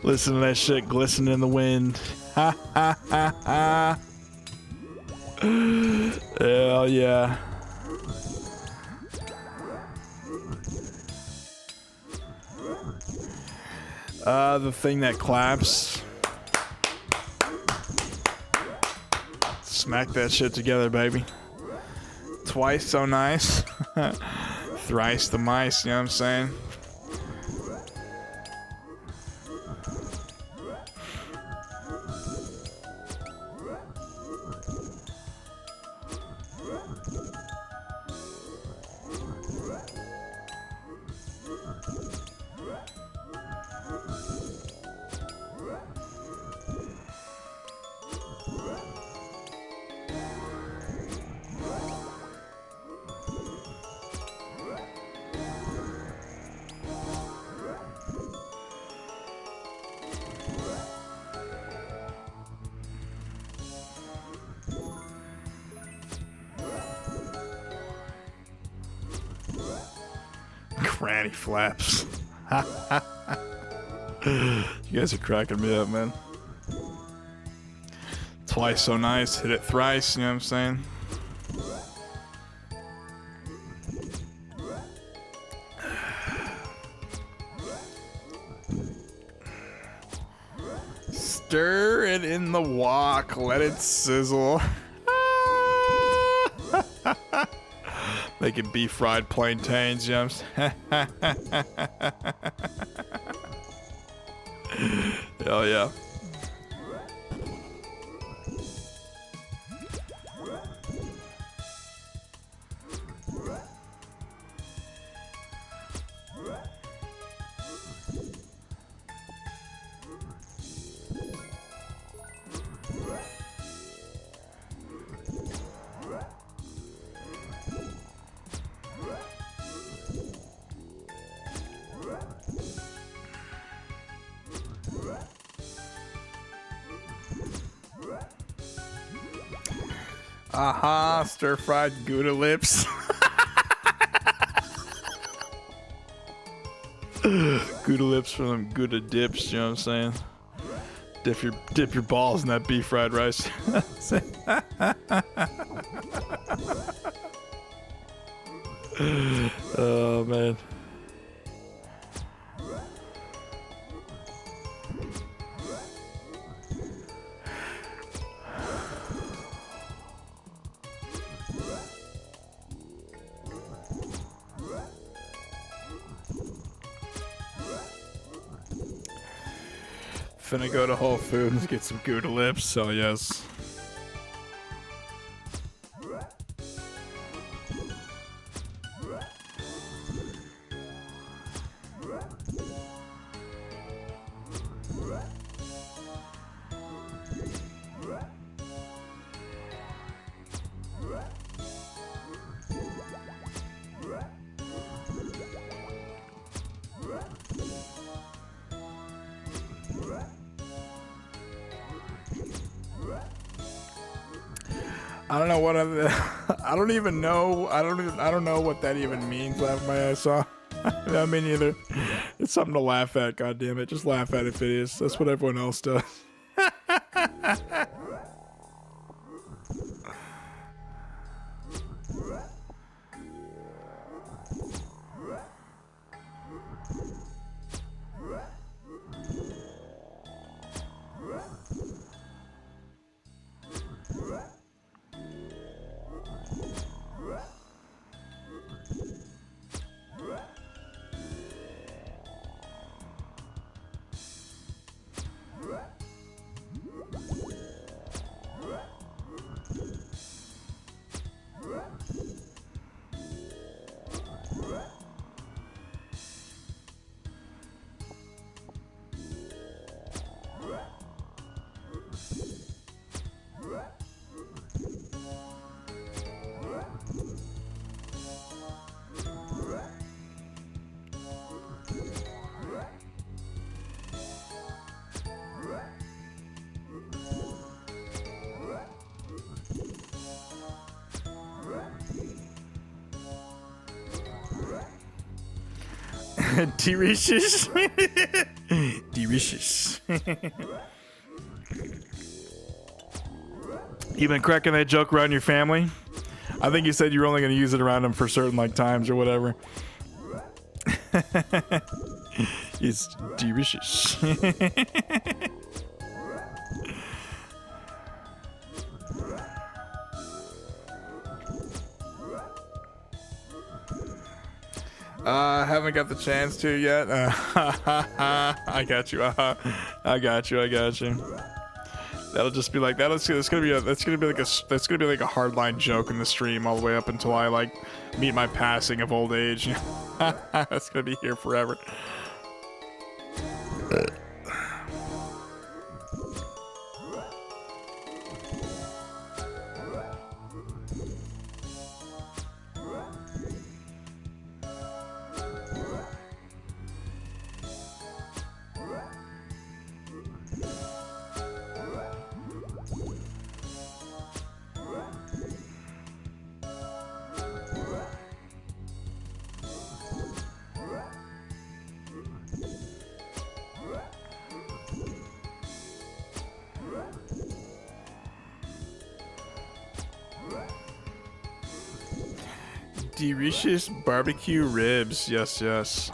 Listen to that shit glisten in the wind. Hell yeah. The thing that claps. Smack that shit together, baby. Twice so nice. Thrice the mice, you know what I'm saying? Granny flaps. You guys are cracking me up, man. Twice so nice, hit it thrice, you know what I'm saying? Stir it in the wok, let it sizzle. Making beef fried plantains, you know what I'm saying? Hell yeah. Aha, stir-fried Gouda lips. Gouda lips for them Gouda dips, you know what I'm saying? Dip your balls in that beef fried rice. Oh man. Finna go to Whole Foods, get some Gouda lips, so yes. I don't know what I don't even know. I don't know what that even means. Laughing my ass off. I mean, either it's something to laugh at. God damn it, just laugh at it if it is. That's what everyone else does. Delicious. Delicious. You been cracking that joke around your family? I think you said you were only going to use it around them for certain like times or whatever. It's delicious. I haven't got the chance to yet. I got you. I got you. That'll just be like that's gonna be like a hardline joke in the stream all the way up until I like meet my passing of old age. That's gonna be here forever. Delicious barbecue ribs. Yes, yes.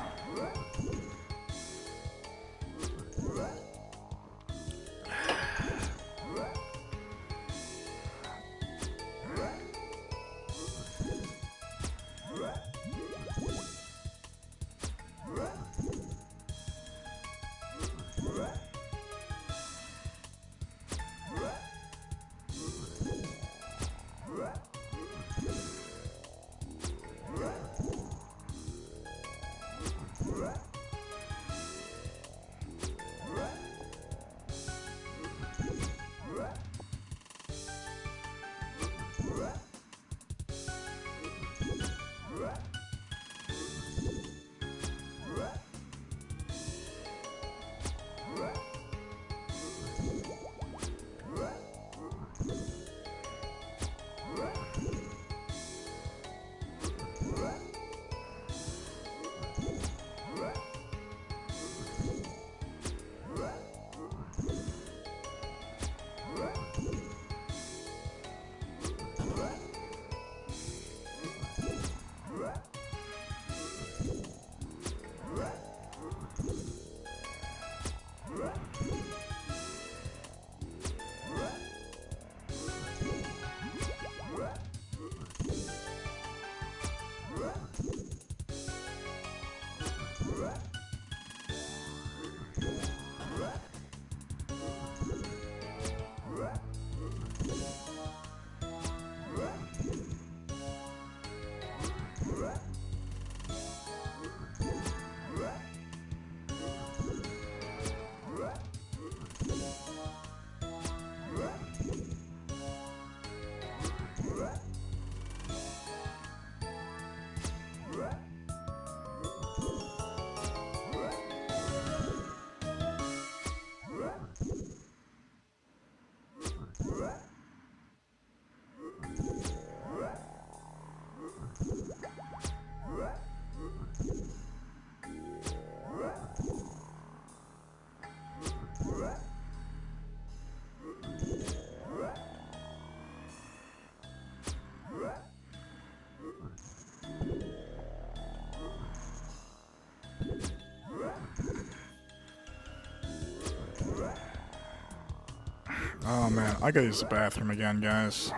Oh man, I gotta use the bathroom again, guys.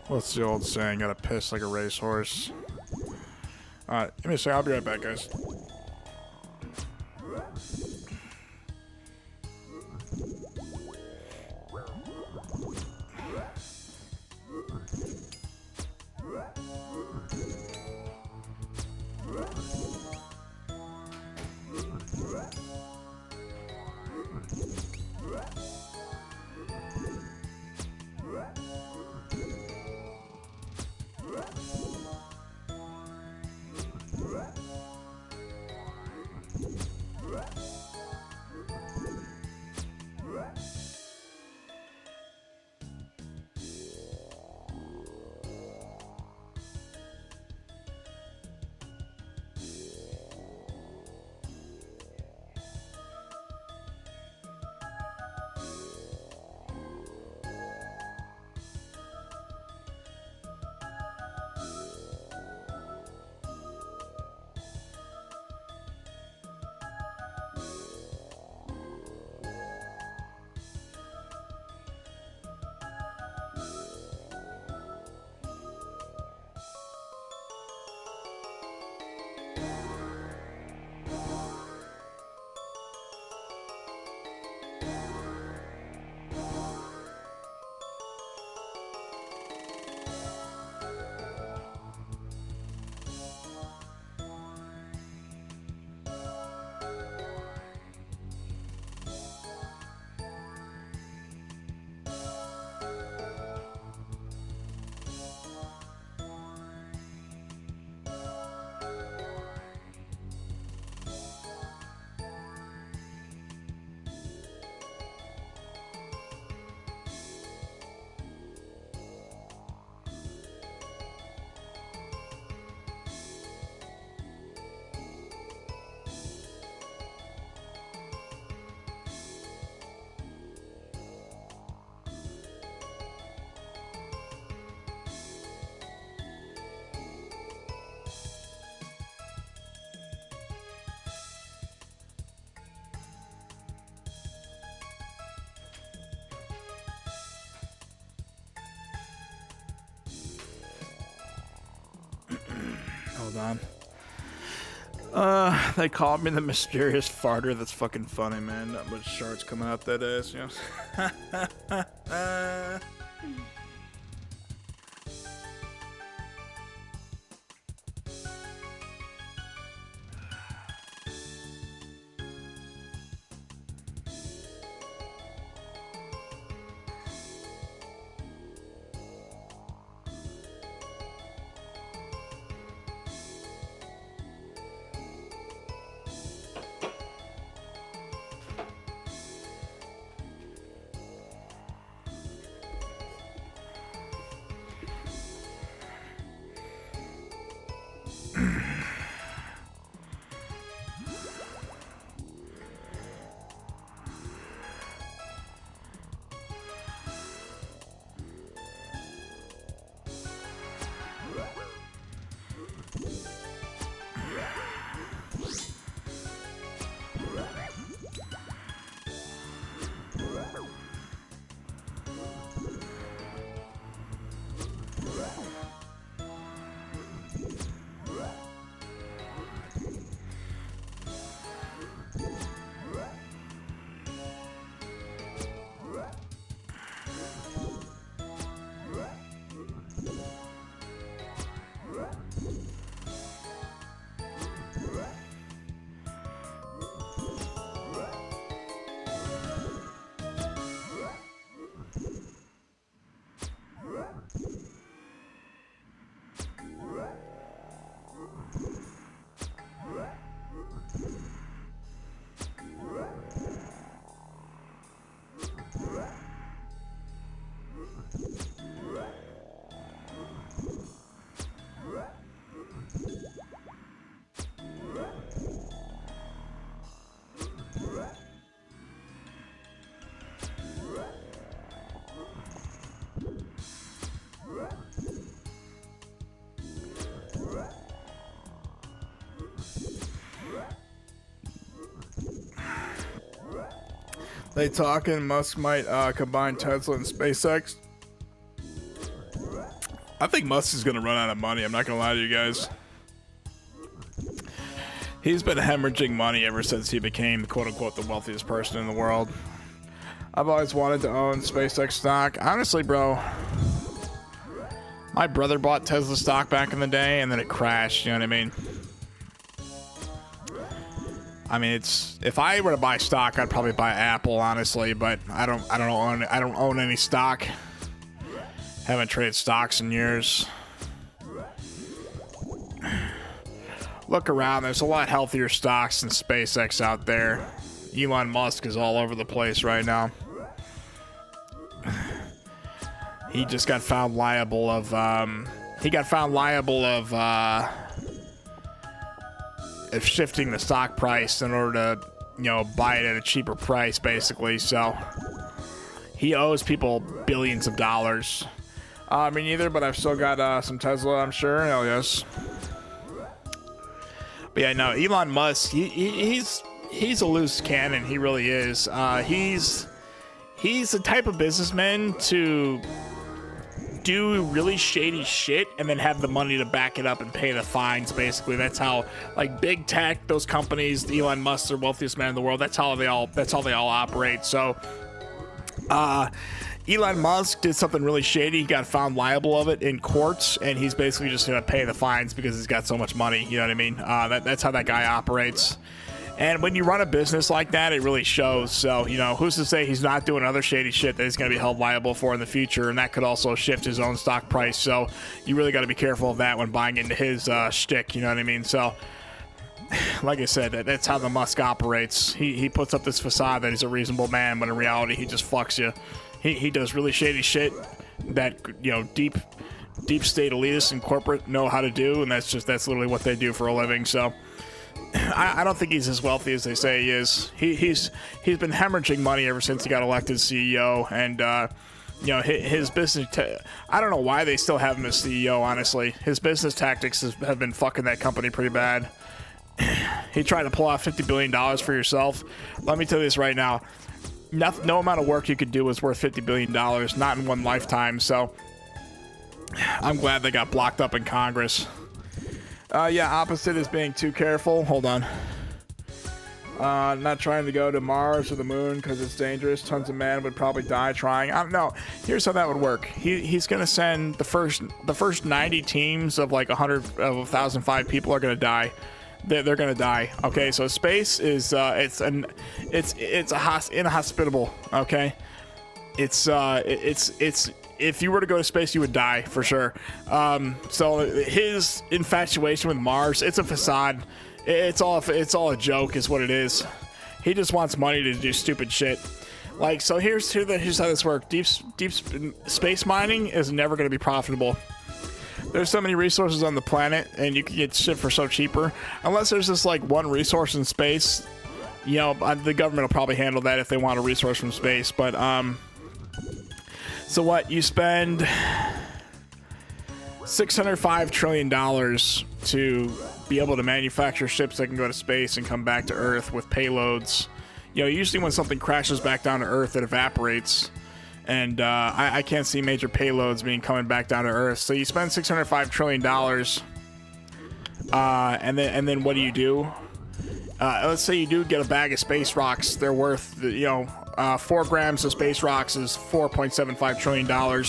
What's the old saying? Gotta piss like a racehorse. Alright, give me a second. I'll be right back, guys. Hold on. They called me the mysterious farter. That's fucking funny, man. Not much shards coming out that ass, you know? They talking Musk might combine Tesla and SpaceX. I think Musk is gonna run out of money. I'm not gonna lie to you guys. He's been hemorrhaging money ever since he became, quote-unquote, the wealthiest person in the world. I've always wanted to own SpaceX stock. Honestly, bro, my brother bought Tesla stock back in the day, and then it crashed, you know what I mean? I mean, it's, if I were to buy stock, I'd probably buy Apple, honestly, but I don't own any stock. Haven't traded stocks in years. Look around, there's a lot healthier stocks than SpaceX out there. Elon Musk is all over the place right now. He just got found liable of, shifting the stock price in order to, you know, buy it at a cheaper price, basically. So he owes people billions of dollars. Me neither, but I've still got some Tesla, I'm sure. Hell yes. But yeah, no, Elon Musk, he's a loose cannon. He really is. He's the type of businessman to do really shady shit and then have the money to back it up and pay the fines. Basically, that's how, like, big tech, those companies, Elon Musk, the wealthiest man in the world. That's how they all operate. So, Elon Musk did something really shady. He got found liable of it in courts, and he's basically just gonna pay the fines because he's got so much money. You know what I mean? That's how that guy operates. And when you run a business like that, it really shows. So, you know, who's to say he's not doing other shady shit that he's going to be held liable for in the future, and that could also shift his own stock price. So you really got to be careful of that when buying into his shtick, you know what I mean? So, like I said, that's how the Musk operates. He puts up this facade that he's a reasonable man, but in reality, he just fucks you. He does really shady shit that, you know, deep state elitists and corporate know how to do, and that's literally what they do for a living. So I don't think he's as wealthy as they say he is. He's been hemorrhaging money ever since he got elected CEO, and you know, his business. I don't know why they still have him as CEO. Honestly, his business tactics have been fucking that company pretty bad. He tried to pull off $50 billion for yourself. Let me tell you this right now: no amount of work you could do is worth $50 billion, not in one lifetime. So I'm glad they got blocked up in Congress. Yeah, opposite is being too careful. Hold on. Not trying to go to Mars or the moon because it's dangerous. Tons of men would probably die trying. I don't know. Here's how that would work. He's gonna send the first 90 teams of like 1,005 people are gonna die. They're gonna die. Okay, so space is it's inhospitable. Okay, it's if you were to go to space, you would die for sure. So his infatuation with Mars, it's a facade. It's all a joke, is what it is. He just wants money to do stupid shit. Like, so here's how this works. Deep space mining is never going to be profitable. There's so many resources on the planet, and you can get shit for so cheaper. Unless there's just like one resource in space, you know, the government will probably handle that if they want a resource from space. But so what, you spend $605 trillion to be able to manufacture ships that can go to space and come back to Earth with payloads. You know, usually when something crashes back down to Earth, it evaporates. And I can't see major payloads coming back down to Earth. So you spend $605 trillion, and then what do? Let's say you do get a bag of space rocks. They're worth, you know, 4 grams of space rocks is $4.75 trillion.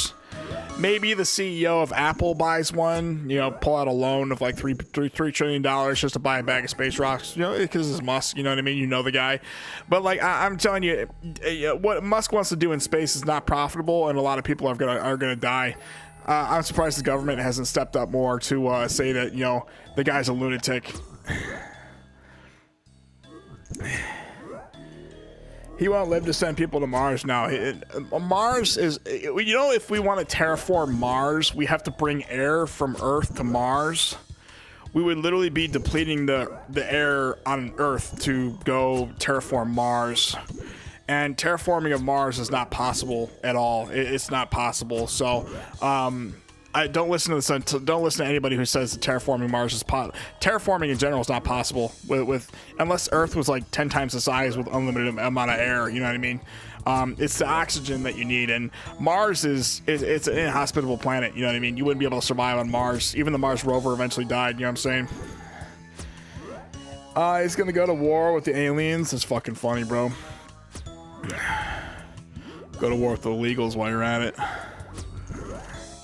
Maybe the CEO of Apple buys one, you know, pull out a loan of like $3 trillion just to buy a bag of space rocks, you know, because it's Musk, you know what I mean? You know the guy. But like, I'm telling you, what Musk wants to do in space is not profitable, and a lot of people are gonna die. I'm surprised the government hasn't stepped up more to say that, you know, the guy's a lunatic. He won't live to send people to Mars now. Mars is, you know, if we want to terraform Mars, we have to bring air from Earth to Mars. We would literally be depleting the air on Earth to go terraform Mars. And terraforming of Mars is not possible at all. It's not possible. So, I don't listen to anybody who says that terraforming Mars is terraforming in general is not possible with unless Earth was like 10 times the size with unlimited amount of air. You know what I mean? It's the oxygen that you need, and Mars it's an inhospitable planet. You know what I mean? You wouldn't be able to survive on Mars. Even the Mars rover eventually died. You know what I'm saying? He's gonna go to war with the aliens. It's fucking funny, bro. Go to war with the illegals while you're at it.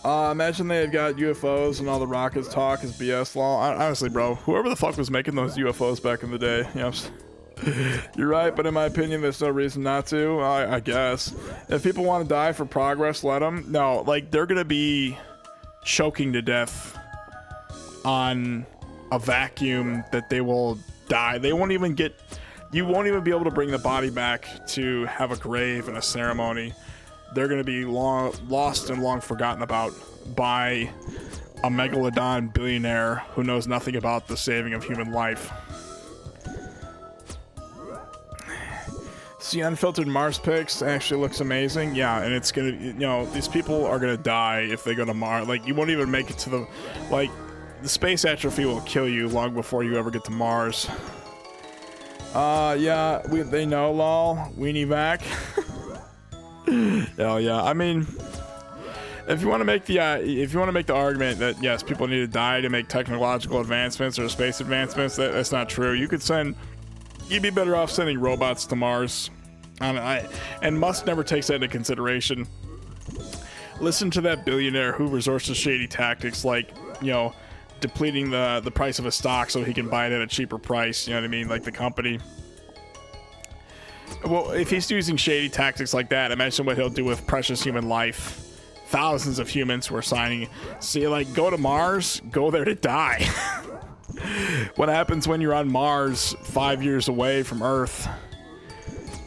Imagine they had got UFOs and all the rockets talk is BS law. Honestly, bro, whoever the fuck was making those UFOs back in the day, you know, you're right, but in my opinion, there's no reason not to. I guess if people want to die for progress, let them. No, like they're gonna be choking to death on a vacuum that they will die. They won't even get. You won't even be able to bring the body back to have a grave and a ceremony. They're going to be lost and long forgotten about by a megalodon billionaire who knows nothing about the saving of human life. See, unfiltered Mars pics actually looks amazing. Yeah, and it's going to, you know, these people are going to die if they go to Mars. Like, you won't even make it to the, like, the space atrophy will kill you long before you ever get to Mars. Yeah, they know, lol. Weenie back. Hell yeah. I mean, if you want to make the argument that yes, people need to die to make technological advancements or space advancements, that's not true. You'd be better off sending robots to Mars. And Musk never takes that into consideration. Listen to that billionaire who resorts to shady tactics like, you know, depleting the price of a stock so he can buy it at a cheaper price. You know what I mean? Like the company. Well, if he's using shady tactics like that, imagine what he'll do with precious human life. Thousands of humans who are signing. See, like, go to Mars, go there to die. What happens when you're on Mars 5 years away from Earth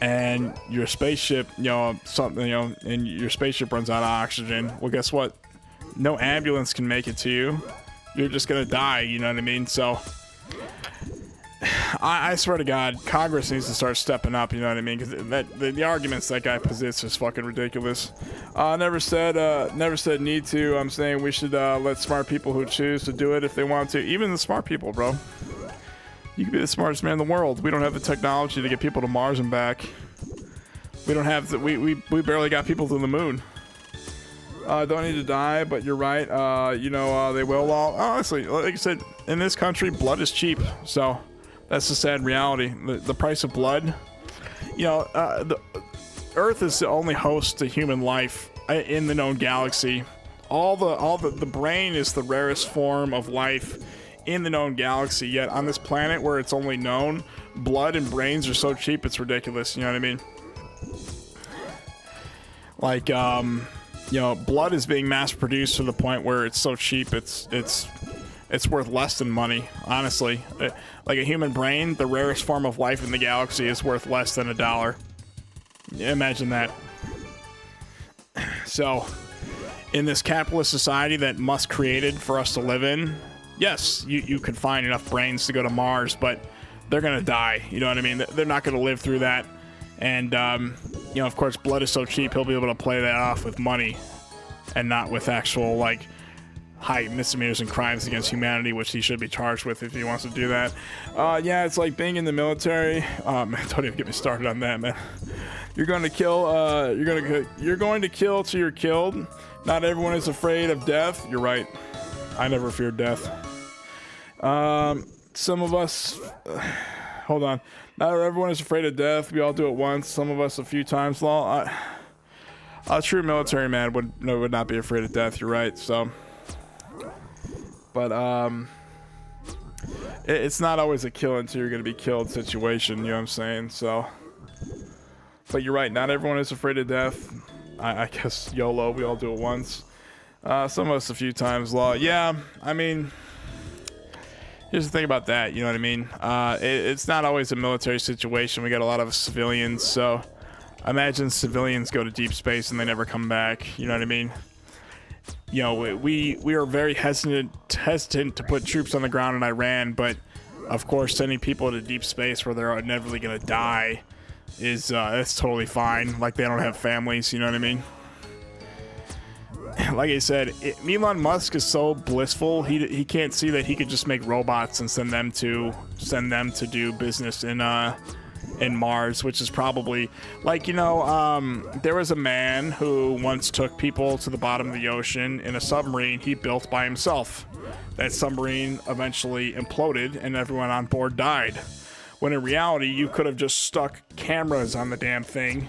and your spaceship, and your spaceship runs out of oxygen? Well, guess what? No ambulance can make it to you. You're just gonna die, you know what I mean? So I swear to God, Congress needs to start stepping up, you know what I mean? Because the arguments that guy posits is fucking ridiculous. Never said need to. I'm saying we should let smart people who choose to do it if they want to. Even the smart people, bro. You could be the smartest man in the world. We don't have the technology to get people to Mars and back. We don't have we barely got people to the moon. Don't need to die, but you're right. They will all. Honestly, like I said, in this country, blood is cheap. So that's the sad reality. The price of blood. The Earth is the only host to human life in the known galaxy. The brain is the rarest form of life in the known galaxy. Yet on this planet where it's only known, blood and brains are so cheap, it's ridiculous. You know what I mean? Like, blood is being mass produced to the point where it's so cheap it's worth less than money, honestly. Like a human brain, the rarest form of life in the galaxy, is worth less than $1. Imagine that. So in this capitalist society that Musk created for us to live in, yes, you could find enough brains to go to Mars, but they're gonna die, you know what I mean? They're not gonna live through that. And of course, blood is so cheap, he'll be able to play that off with money and not with actual, like, high misdemeanors and crimes against humanity, which he should be charged with if he wants to do that. Yeah, it's like being in the military. Man, don't even get me started on that, man. You're going to kill, you're going to kill till you're killed. Not everyone is afraid of death. You're right. I never feared death. Some of us, hold on. Not everyone is afraid of death. We all do it once. Some of us a few times. A true military man would not be afraid of death. You're right. So, but it's not always a kill until you're going to be killed situation. You know what I'm saying? So, but you're right. Not everyone is afraid of death. I guess YOLO. We all do it once. Some of us a few times. Yeah. I mean, here's the thing about that, you know what I mean? It's not always a military situation. We got a lot of civilians, so imagine civilians go to deep space and they never come back. You know what I mean? We are very hesitant to put troops on the ground in Iran, but of course sending people to deep space where they're inevitably gonna die is that's totally fine. Like, they don't have families. You know what I mean? like I said, Elon Musk is so blissful. He can't see that he could just make robots and send them to do business in Mars, which is probably like, you know, there was a man who once took people to the bottom of the ocean in a submarine he built by himself. That submarine eventually imploded and everyone on board died. When in reality, you could have just stuck cameras on the damn thing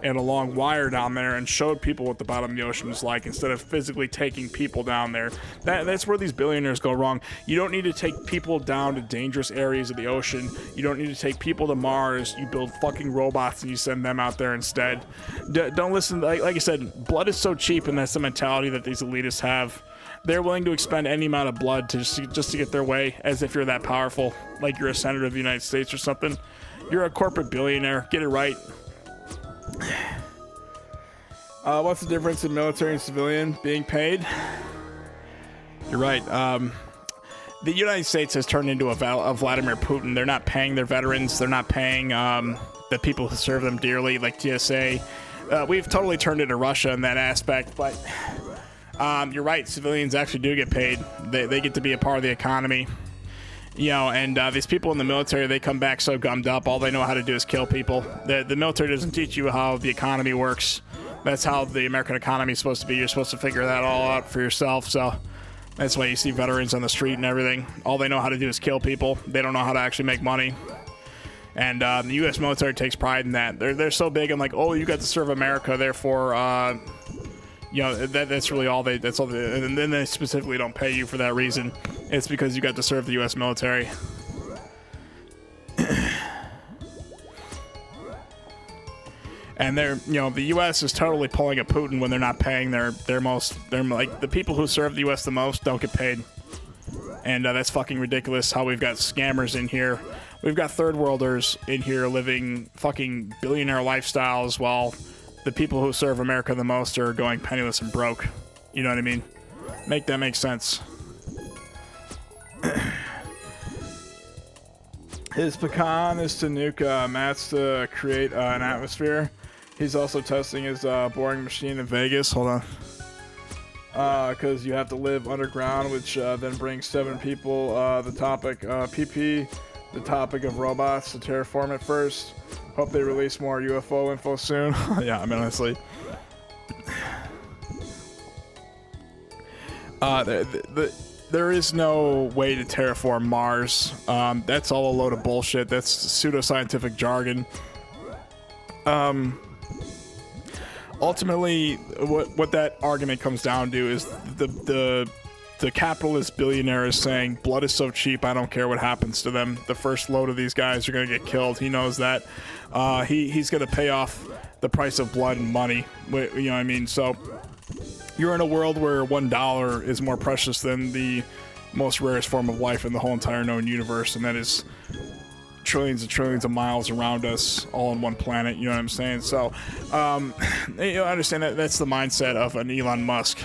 and a long wire down there and showed people what the bottom of the ocean is like instead of physically taking people down there. That's where these billionaires go wrong. You don't need to take people down to dangerous areas of the ocean. You don't need to take people to Mars. You build fucking robots and you send them out there instead. Don't listen. Like I said, blood is so cheap, and that's the mentality that these elitists have. They're willing to expend any amount of blood just to get their way, as if you're that powerful, like you're a senator of the United States or something. You're a corporate billionaire. Get it right. What's the difference in military and civilian being paid? You're right. The United States has turned into a Vladimir Putin. They're not paying their veterans. They're not paying the people who serve them dearly, like TSA. We've totally turned into Russia in that aspect, but you're right. Civilians actually do get paid. They get to be a part of the economy. You know, and these people in the military, they come back so gummed up. All they know how to do is kill people. The military doesn't teach you how the economy works. That's how the American economy is supposed to be. You're supposed to figure that all out for yourself. So that's why you see veterans on the street and everything. All they know how to do is kill people. They don't know how to actually make money. And the U.S. military takes pride in that. They're so big and like, oh, you got to serve America, therefore, you know, that's really all they. That's all. And then they specifically don't pay you for that reason. It's because you got to serve the U.S. military. And they're, you know, the U.S. is totally pulling a Putin when they're not paying they're like the people who serve the U.S. the most don't get paid. And that's fucking ridiculous how we've got scammers in here. We've got third worlders in here living fucking billionaire lifestyles while the people who serve America the most are going penniless and broke. You know what I mean? Make that make sense. His pecan is to nuke mats to create an atmosphere. He's also testing his boring machine in Vegas. Hold on. Because you have to live underground, which then brings 7 people. The topic, PP, the topic of robots, to terraform it first. Hope they release more UFO info soon. Yeah, I mean, honestly. There is no way to terraform Mars. That's all a load of bullshit. That's pseudoscientific jargon. Ultimately, what that argument comes down to is the capitalist billionaire is saying blood is so cheap, I don't care what happens to them. The first load of these guys are going to get killed. He knows that. He's going to pay off the price of blood and money. You know what I mean? So you're in a world where $1 is more precious than the most rarest form of life in the whole entire known universe, and that is trillions and trillions of miles around us, all on one planet. You know what I'm saying? So, you know, I understand that that's the mindset of an Elon Musk,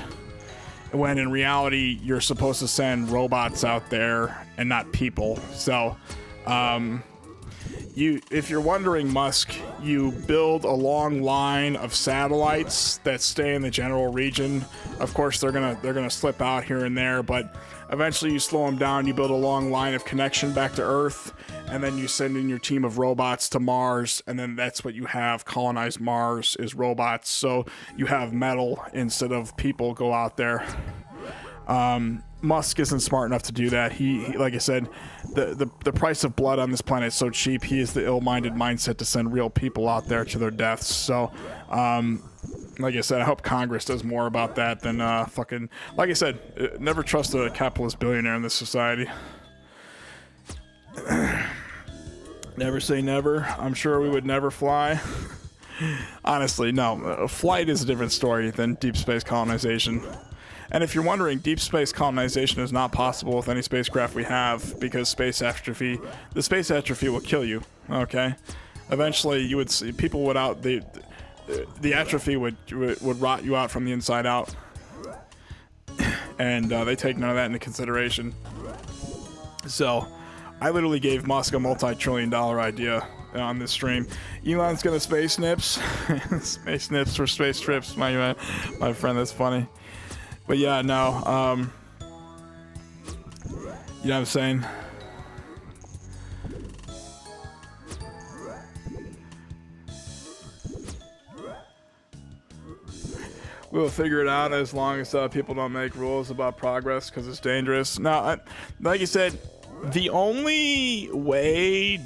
when in reality you're supposed to send robots out there and not people. So, if you're wondering, Musk, you build a long line of satellites that stay in the general region. Of course, they're gonna slip out here and there, but eventually you slow them down. You build a long line of connection back to Earth, and then you send in your team of robots to Mars, and then that's what you have. Colonize Mars is robots, so you have metal instead of people go out there. Musk isn't smart enough to do that. He like I said, the price of blood on this planet is so cheap. He has the ill-minded mindset to send real people out there to their deaths. So, like I said, I hope Congress does more about that than fucking. Like I said, never trust a capitalist billionaire in this society. Never say never. I'm sure we would never fly. Honestly, no. Flight is a different story than deep space colonization. And if you're wondering, deep space colonization is not possible with any spacecraft we have, because space atrophy, the space atrophy will kill you, okay? Eventually, you would see, people would out, the atrophy would rot you out from the inside out. And they take none of that into consideration. So, I literally gave Musk a multi-trillion-dollar idea on this stream. Elon's gonna space nips. Space nips for space trips, my friend, that's funny. But yeah, no. You know what I'm saying? We'll figure it out as long as people don't make rules about progress because it's dangerous. Now, like you said, the only way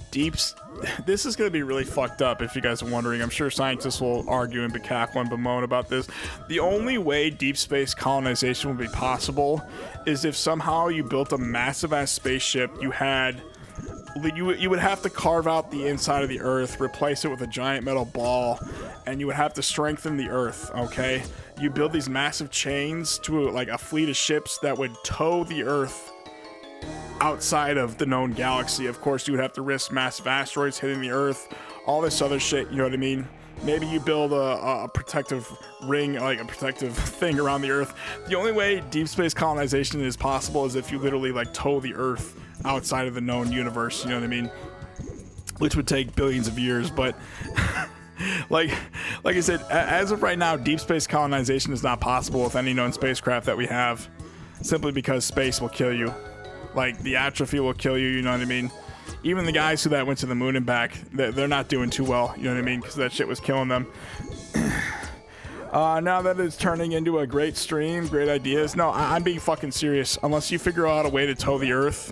this is going to be really fucked up if you guys are wondering. I'm sure scientists will argue and be cackling and bemoan about this. The only way deep space colonization would be possible is if somehow you built a massive ass spaceship. You would have to carve out the inside of the Earth, replace it with a giant metal ball, and you would have to strengthen the Earth, okay? You build these massive chains to like a fleet of ships that would tow the Earth outside of the known galaxy. Of course, you would have to risk massive asteroids hitting the Earth, all this other shit, you know what I mean? Maybe you build a protective ring, like a protective thing around the Earth. The only way deep space colonization is possible is if you literally like tow the Earth outside of the known universe, you know what I mean? Which would take billions of years, but like I said, as of right now, deep space colonization is not possible with any known spacecraft that we have, simply because space will kill you. Like, the atrophy will kill you, you know what I mean? Even the guys that went to the moon and back, they're not doing too well, you know what I mean? Because that shit was killing them. Now that it's turning into a great stream, great ideas. No, I'm being fucking serious. Unless you figure out a way to tow the Earth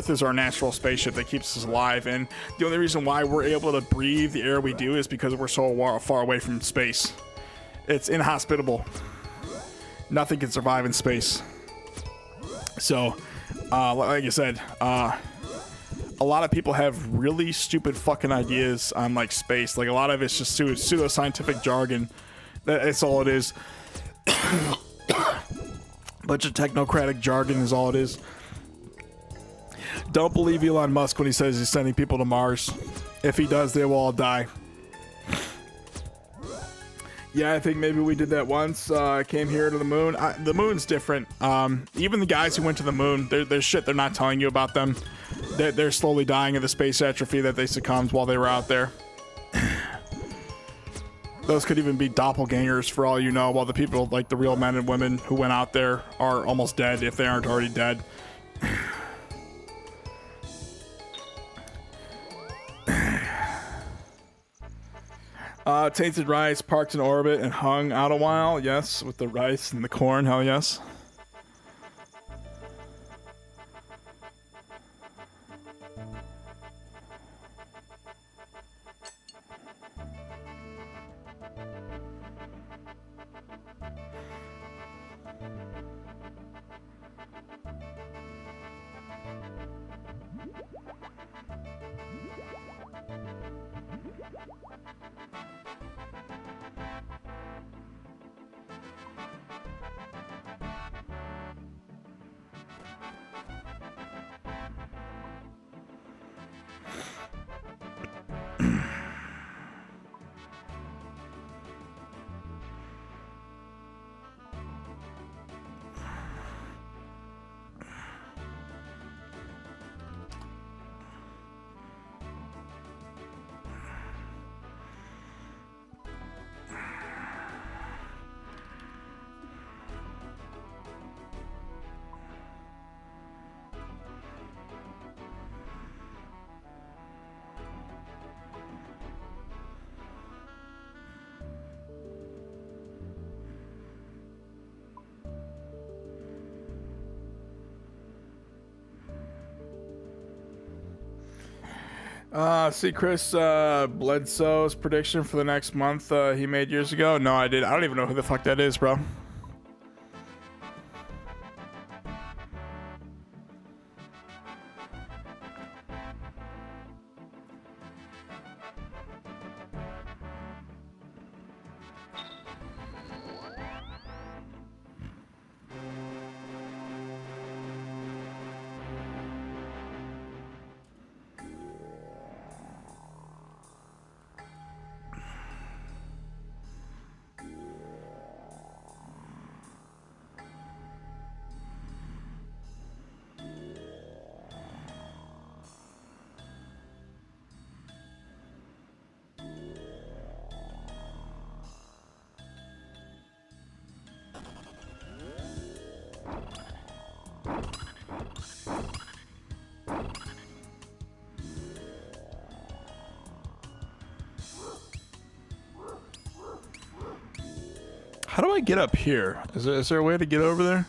is our natural spaceship that keeps us alive, and the only reason why we're able to breathe the air we do is because we're so far away from space. It's inhospitable. Nothing can survive in space. So, like I said, a lot of people have really stupid fucking ideas on like space. Like, a lot of it's just pseudo-scientific jargon. That's all it is. Bunch of technocratic jargon is all it is. Don't believe Elon Musk when he says he's sending people to Mars. If he does, they will all die. Yeah, I think maybe we did that once. Came here to the moon. The moon's different. Even the guys who went to the moon, there's shit they're not telling you about them. They're slowly dying of the space atrophy that they succumbed while they were out there. Those could even be doppelgangers for all you know, while the people, like the real men and women who went out there, are almost dead if they aren't already dead. Tainted rice parked in orbit and hung out a while. Yes, with the rice and the corn. Hell yes. See Chris Bledsoe's prediction for the next month he made years ago? No, I did. I don't even know who the fuck that is, bro. do I get up here? Is there a way to get over there?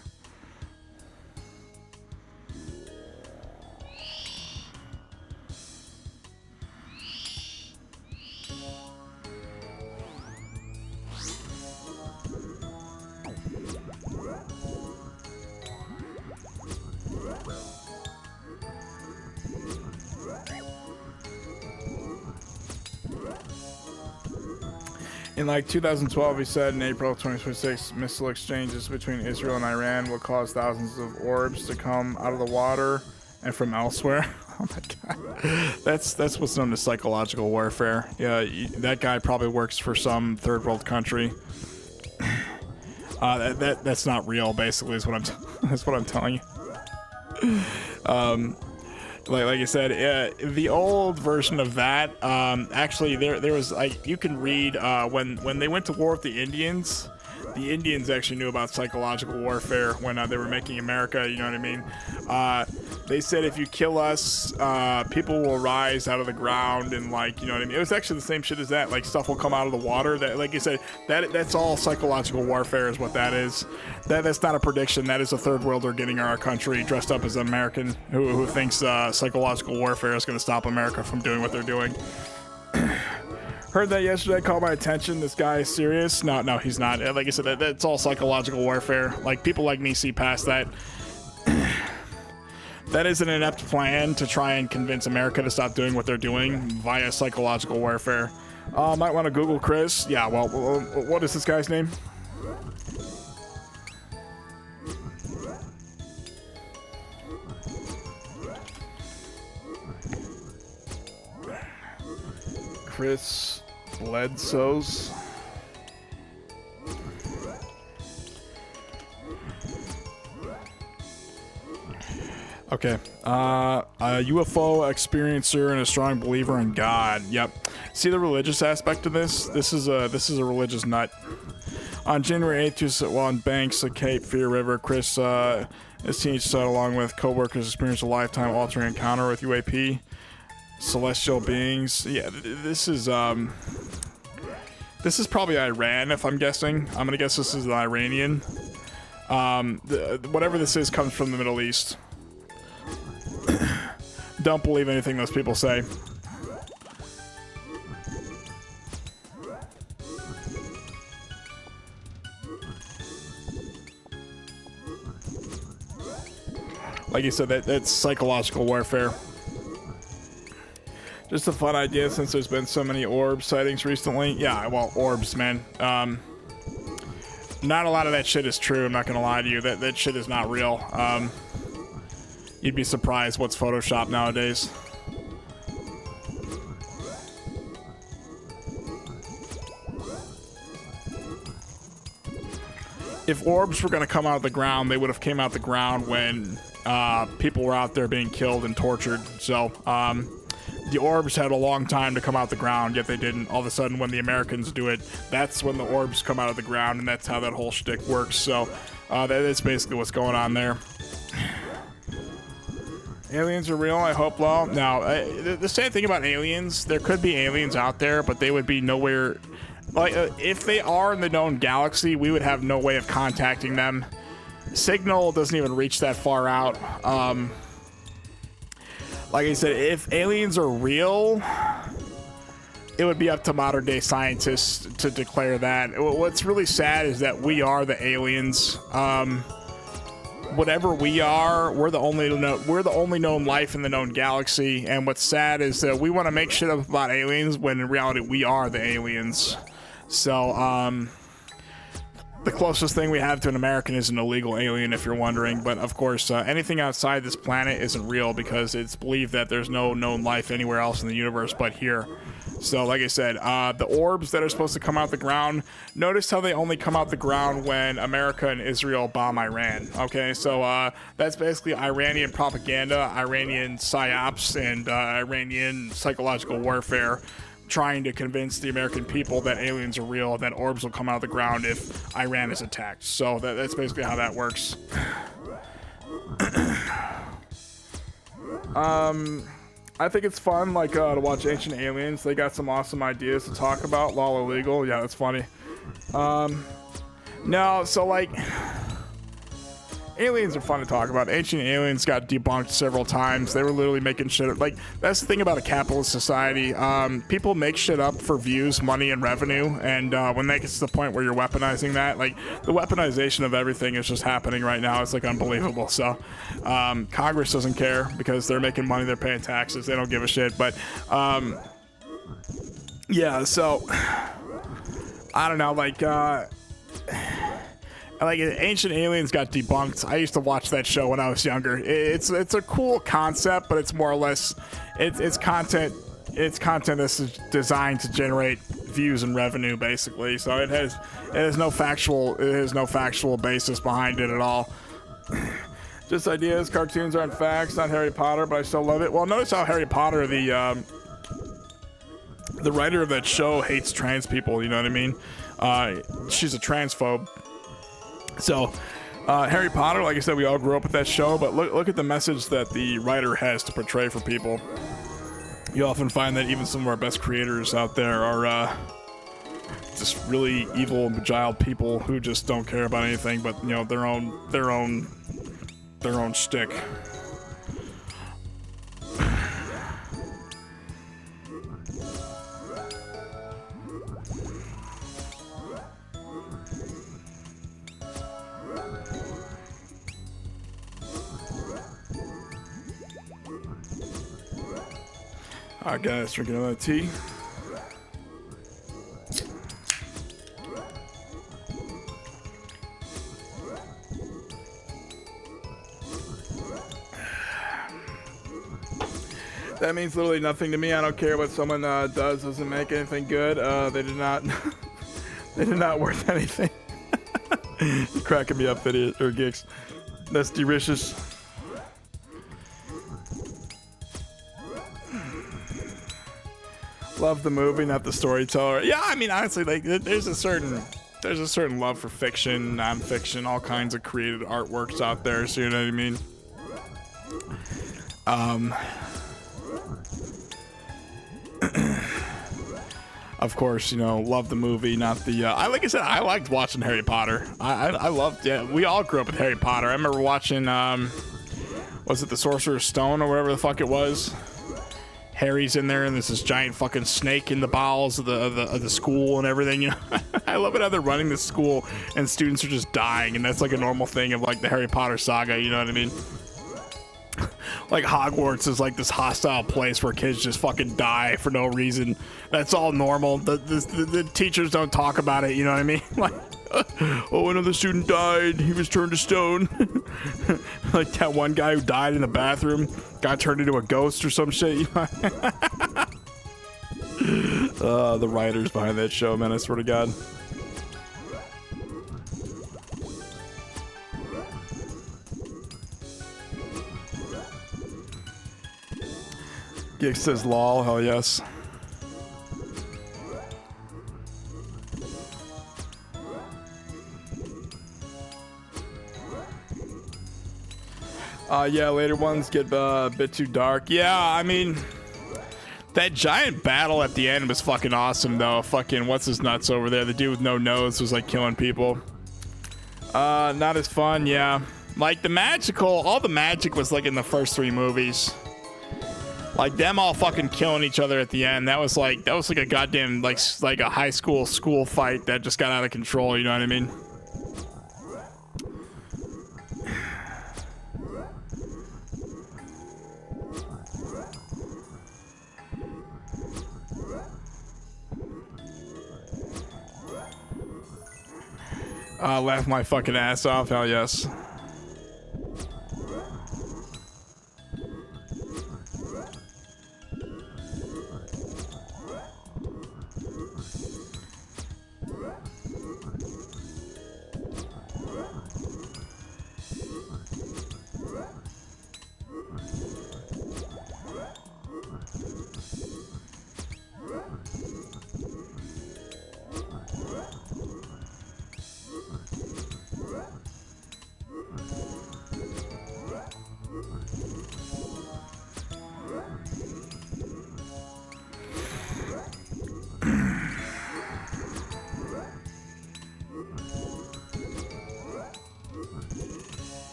In like 2012, he said in April 2026, missile exchanges between Israel and Iran will cause thousands of orbs to come out of the water and from elsewhere. Oh my god, that's what's known as psychological warfare. Yeah, that guy probably works for some third world country. That's not real. Basically, is what that's what I'm telling you. Like I said, the old version of that, actually there was, like, you can read when they went to war with the Indians actually knew about psychological warfare when they were making America, you know what I mean? They said if you kill us, people will rise out of the ground and, like, you know what I mean? It was actually the same shit as that, like stuff will come out of the water. That, like you said, that's all psychological warfare is what that is. That's not a prediction. That is a third worlder getting our country dressed up as an American who thinks psychological warfare is going to stop America from doing what they're doing. Heard that yesterday, caught my attention. This guy is serious. No, he's not. Like I said, that's all psychological warfare. Like, people like me see past that. That is an inept plan to try and convince America to stop doing what they're doing via psychological warfare. Might want to Google Chris. Yeah, well, what is this guy's name? Chris Bledsoe's. Okay, a UFO experiencer and a strong believer in God. Yep. See the religious aspect of this? This is a religious nut. On January 8th, while on banks of Cape Fear River, Chris, his teenage son, along with co-workers, experienced a lifetime-altering encounter with UAP. Celestial beings. Yeah, this is probably Iran, if I'm guessing. I'm gonna guess this is an Iranian. Whatever this is comes from the Middle East. Don't believe anything those people say. Like you said, that's psychological warfare. Just a fun idea since there's been so many orb sightings recently. Yeah, well, orbs, man. Not a lot of that shit is true, I'm not gonna lie to you. That shit is not real. You'd be surprised what's Photoshop nowadays. If orbs were gonna come out of the ground, they would have came out the ground when people were out there being killed and tortured. So, the orbs had a long time to come out the ground, yet they didn't. All of a sudden, when the Americans do it, that's when the orbs come out of the ground, and that's how that whole shtick works. So, that is basically what's going on there. Aliens are real, I hope. Well, now, the sad thing about aliens, there could be aliens out there, but they would be nowhere... Like, if they are in the known galaxy, we would have no way of contacting them. Signal doesn't even reach that far out. Like I said, if aliens are real, it would be up to modern day scientists to declare that. What's really sad is that we are the aliens. Whatever we are, we're the only known life in the known galaxy. And what's sad is that we want to make shit up about aliens when in reality we are the aliens. So, the closest thing we have to an American is an illegal alien, if you're wondering. But of course, anything outside this planet isn't real because it's believed that there's no known life anywhere else in the universe but here. So, like I said, the orbs that are supposed to come out the ground, notice how they only come out the ground when America and Israel bomb Iran. Okay, so that's basically Iranian propaganda, Iranian psyops, and Iranian psychological warfare, trying to convince the American people that aliens are real and that orbs will come out of the ground if Iran is attacked. So that's basically how that works. I think it's fun, like, to watch Ancient Aliens. They got some awesome ideas to talk about. Lol illegal. Yeah, that's funny. No, so like, aliens are fun to talk about. Ancient aliens got debunked several times. They were literally making shit up. Like, that's the thing about a capitalist society. People make shit up for views, money, and revenue. And when that gets to the point where you're weaponizing that, like, the weaponization of everything is just happening right now. It's like unbelievable. So Congress doesn't care because they're making money. They're paying taxes. They don't give a shit. But yeah, so I don't know, like Ancient Aliens got debunked. I used to watch that show when I was younger. It's a cool concept, but it's more or less it's content that's designed to generate views and revenue, basically. So it has no factual basis behind it at all. Just ideas. Cartoons aren't facts. Not Harry Potter, but I still love it. Well, notice how Harry Potter, the writer of that show, hates trans people. You know what I mean? She's a transphobe. So, Harry Potter, like I said, we all grew up with that show, but look at the message that the writer has to portray for people. You often find that even some of our best creators out there are just really evil and beguiled people who just don't care about anything but, you know, their own shtick. Alright guys, drinking another tea. That means literally nothing to me. I don't care what someone does. Doesn't make anything good. They did not worth anything. You're cracking me up, idiot or Geeks. That's delicious. Love the movie, not the storyteller. Yeah, I mean, honestly, like, there's a certain love for fiction, non-fiction, all kinds of created artworks out there. So you know what I mean. Of course, you know, love the movie, not the. Like I said, I liked watching Harry Potter. I loved. Yeah, we all grew up with Harry Potter. I remember watching. Was it the Sorcerer's Stone or whatever the fuck it was? Harry's in there, and there's this giant fucking snake in the bowels of the school and everything. You know, I love it how they're running the school and students are just dying, and that's like a normal thing of like the Harry Potter saga. You know what I mean? Like Hogwarts is like this hostile place where kids just fucking die for no reason. That's all normal. The teachers don't talk about it. You know what I mean? Like, oh, another student died. He was turned to stone. Like that one guy who died in the bathroom got turned into a ghost or some shit. You know? The writers behind that show, man, I swear to God. Gix says lol, hell yes. Yeah, later ones get a bit too dark. Yeah, I mean, that giant battle at the end was fucking awesome, though. Fucking, what's his nuts over there? The dude with no nose was, like, killing people. Not as fun, yeah. Like, all the magic was, like, in the first 3 movies. Like, them all fucking killing each other at the end. That was like a goddamn, like a high school fight that just got out of control, you know what I mean? Laugh my fucking ass off, hell yes.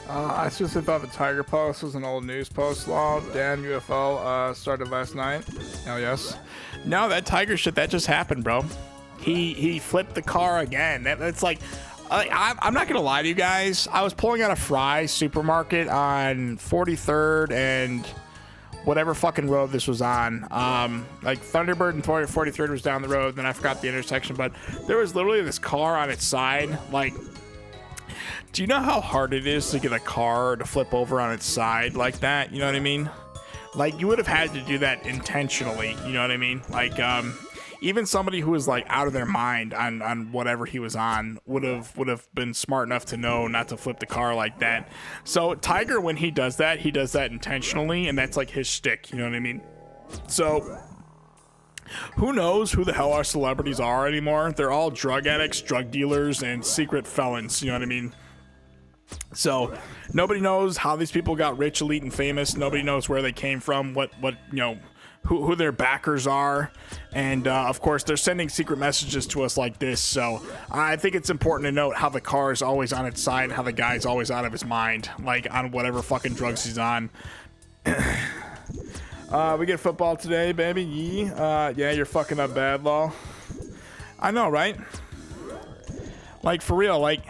I seriously thought the tiger post was an old news post. Law. Damn, UFO started last night. Hell yes. No, that tiger shit, that just happened, bro. He flipped the car again. It's like, I'm not gonna lie to you guys. I was pulling out of Fry's supermarket on 43rd and whatever fucking road this was on. Like Thunderbird and 43rd was down the road, then I forgot the intersection, but there was literally this car on its side. Like, do you know how hard it is to get a car to flip over on its side like that? You know what I mean? Like, you would have had to do that intentionally. You know what I mean? Like, even somebody who was like out of their mind on whatever he was on would have been smart enough to know not to flip the car like that. So Tiger, when he does that intentionally, and that's like his shtick. You know what I mean? So who knows who the hell our celebrities are anymore? They're all drug addicts, drug dealers, and secret felons. You know what I mean? So nobody knows how these people got rich, elite, and famous. Nobody knows where they came from, what you know, who their backers are, and of course they're sending secret messages to us like this. So I think it's important to note how the car is always on its side, how the guy's always out of his mind, like on whatever fucking drugs he's on. We get football today, baby. Yeah, you're fucking up bad, Law. I know, right? Like, for real, like.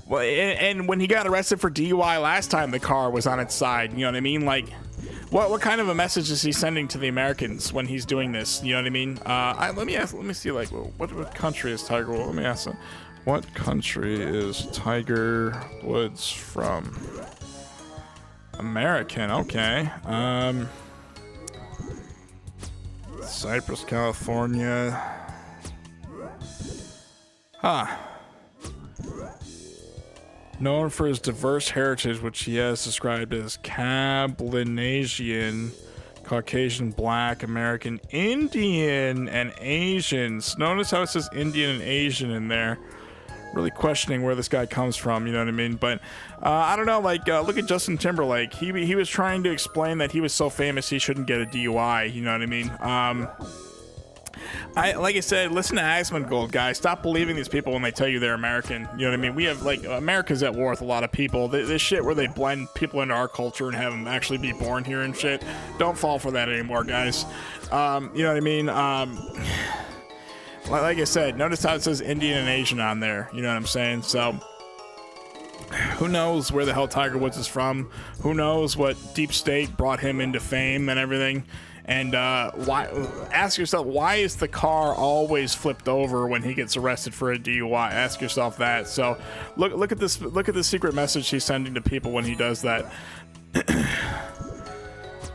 Well, and when he got arrested for DUI last time, the car was on its side. You know what I mean? Like, what kind of a message is he sending to the Americans when he's doing this? You know what I mean? Let me see, like, what country is Tiger Woods? Let me ask him. What country is Tiger Woods from? American, okay. Cypress, California. Huh. Known for his diverse heritage, which he has described as Cablinasian, Caucasian, Black, American, Indian, and Asians. Notice how it says Indian and Asian in there. Really questioning where this guy comes from, you know what I mean? But I don't know, like, look at Justin Timberlake. He was trying to explain that he was so famous he shouldn't get a DUI, you know what I mean? Like I said, listen to Asmongold, guys. Stop believing these people when they tell you they're American. You know what I mean? We have, like, America's at war with a lot of people. This shit where they blend people into our culture and have them actually be born here and shit. Don't fall for that anymore, guys. You know what I mean? Like I said, notice how it says Indian and Asian on there. You know what I'm saying? So, who knows where the hell Tiger Woods is from? Who knows what deep state brought him into fame and everything? And why? Ask yourself, why is the car always flipped over when he gets arrested for a DUI? Ask yourself that. So, look at this. Look at the secret message he's sending to people when he does that.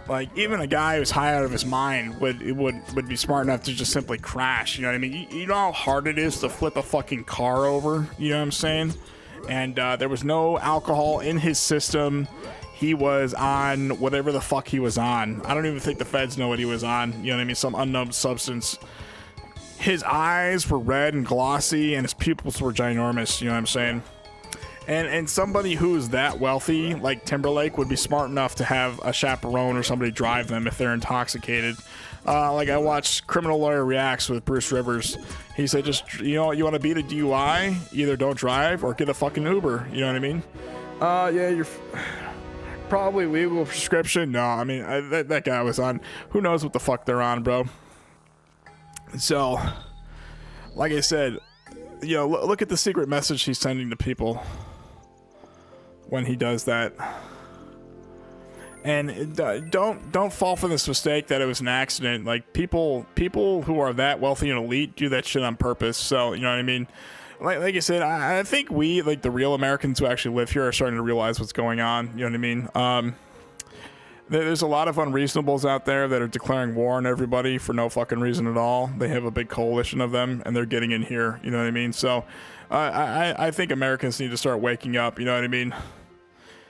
Like, even a guy who's high out of his mind would be smart enough to just simply crash. You know what I mean? You know how hard it is to flip a fucking car over. You know what I'm saying? And there was no alcohol in his system. He was on whatever the fuck he was on. I don't even think the feds know what he was on. You know what I mean? Some unknown substance. His eyes were red and glossy, and his pupils were ginormous. You know what I'm saying? And somebody who's that wealthy, like Timberlake, would be smart enough to have a chaperone or somebody drive them if they're intoxicated. Like, I watched Criminal Lawyer Reacts with Bruce Rivers. He said, just, you know, you want to beat a DUI? Either don't drive or get a fucking Uber. You know what I mean? Yeah, you're probably legal prescription. No, I mean, that guy was on. Who knows what the fuck they're on, bro? So, like I said, you know, look at the secret message he's sending to people when he does that. And don't fall for this mistake that it was an accident. Like, people who are that wealthy and elite do that shit on purpose. So, you know what I mean? Like I said, I think we, like, the real Americans who actually live here, are starting to realize what's going on. You know what I mean? There's a lot of unreasonables out there that are declaring war on everybody for no fucking reason at all. They have a big coalition of them, and they're getting in here. You know what I mean? So, I think Americans need to start waking up. You know what I mean?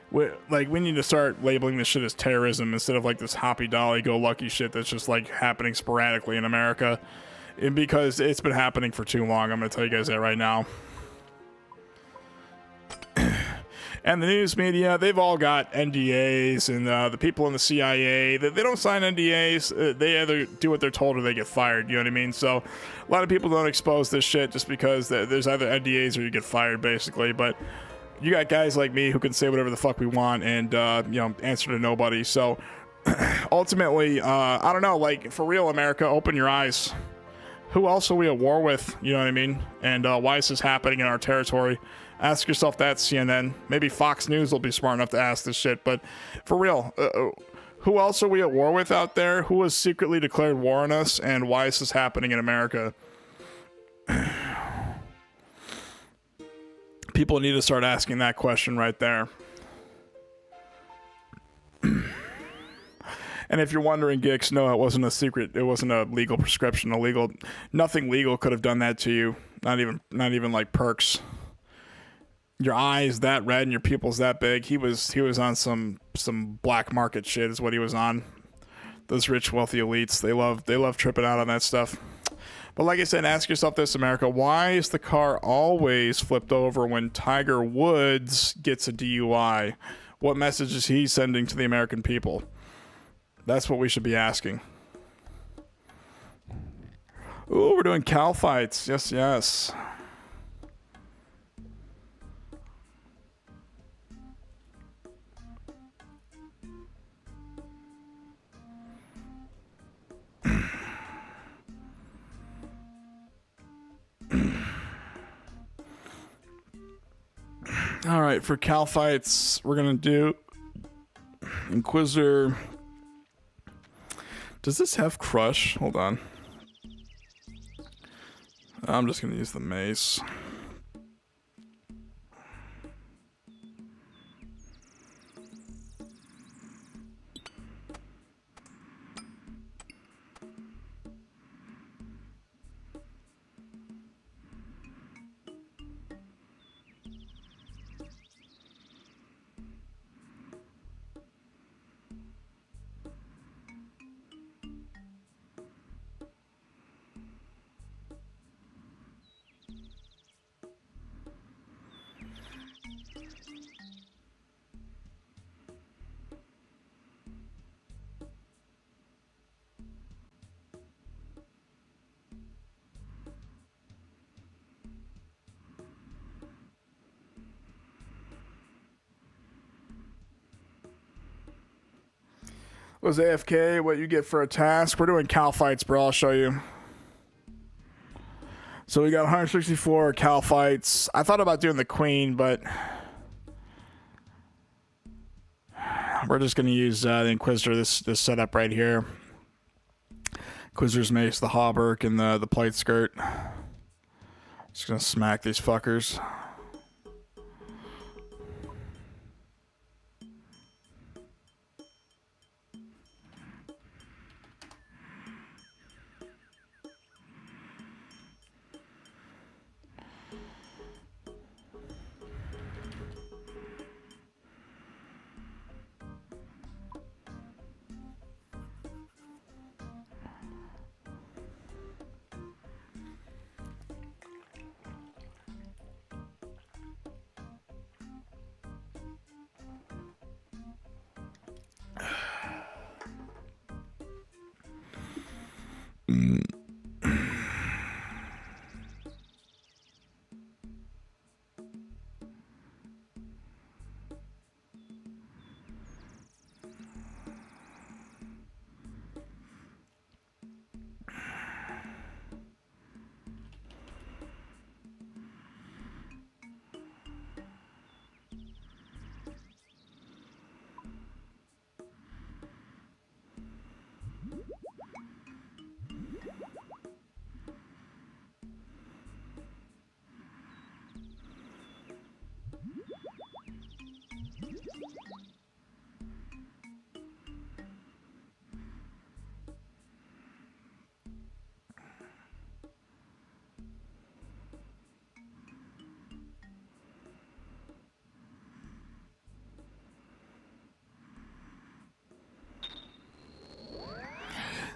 We need to start labeling this shit as terrorism instead of, like, this happy-dolly-go-lucky shit that's just, like, happening sporadically in America. And because it's been happening for too long. I'm going to tell you guys that right now. And the news media, they've all got NDAs, and the people in the CIA, they don't sign NDAs. They either do what they're told or they get fired. You know what I mean? So a lot of people don't expose this shit just because there's either NDAs or you get fired, basically. But you got guys like me who can say whatever the fuck we want and you know, answer to nobody. So ultimately, I don't know, like, for real, America, open your eyes. Who else are we at war with? You know what I mean? And why is this happening in our territory? Ask yourself that, CNN. Maybe Fox News will be smart enough to ask this shit, but for real, who else are we at war with out there? Who has secretly declared war on us, and why is this happening in America? People need to start asking that question right there. And if you're wondering, Gix, no, it wasn't a secret. It wasn't a legal prescription. Nothing legal could have done that to you. Not even like perks. Your eyes that red and your pupils that big. He was on some black market shit is what he was on. Those rich, wealthy elites, they love tripping out on that stuff. But like I said, ask yourself this, America, why is the car always flipped over when Tiger Woods gets a DUI? What message is he sending to the American people? That's what we should be asking. Ooh, we're doing Cal fights. Yes, yes. All right, for Cal fights, we're gonna do Inquisitor. Does this have Crush? Hold on. I'm just gonna use the mace. Was AFK what you get for a task? We're doing Cal fights, bro. I'll show you. So we got 164 Cal fights. I thought about doing the Queen, but we're just gonna use the Inquisitor. This setup right here. Inquisitor's mace, the hauberk, and the plate skirt. Just gonna smack these fuckers.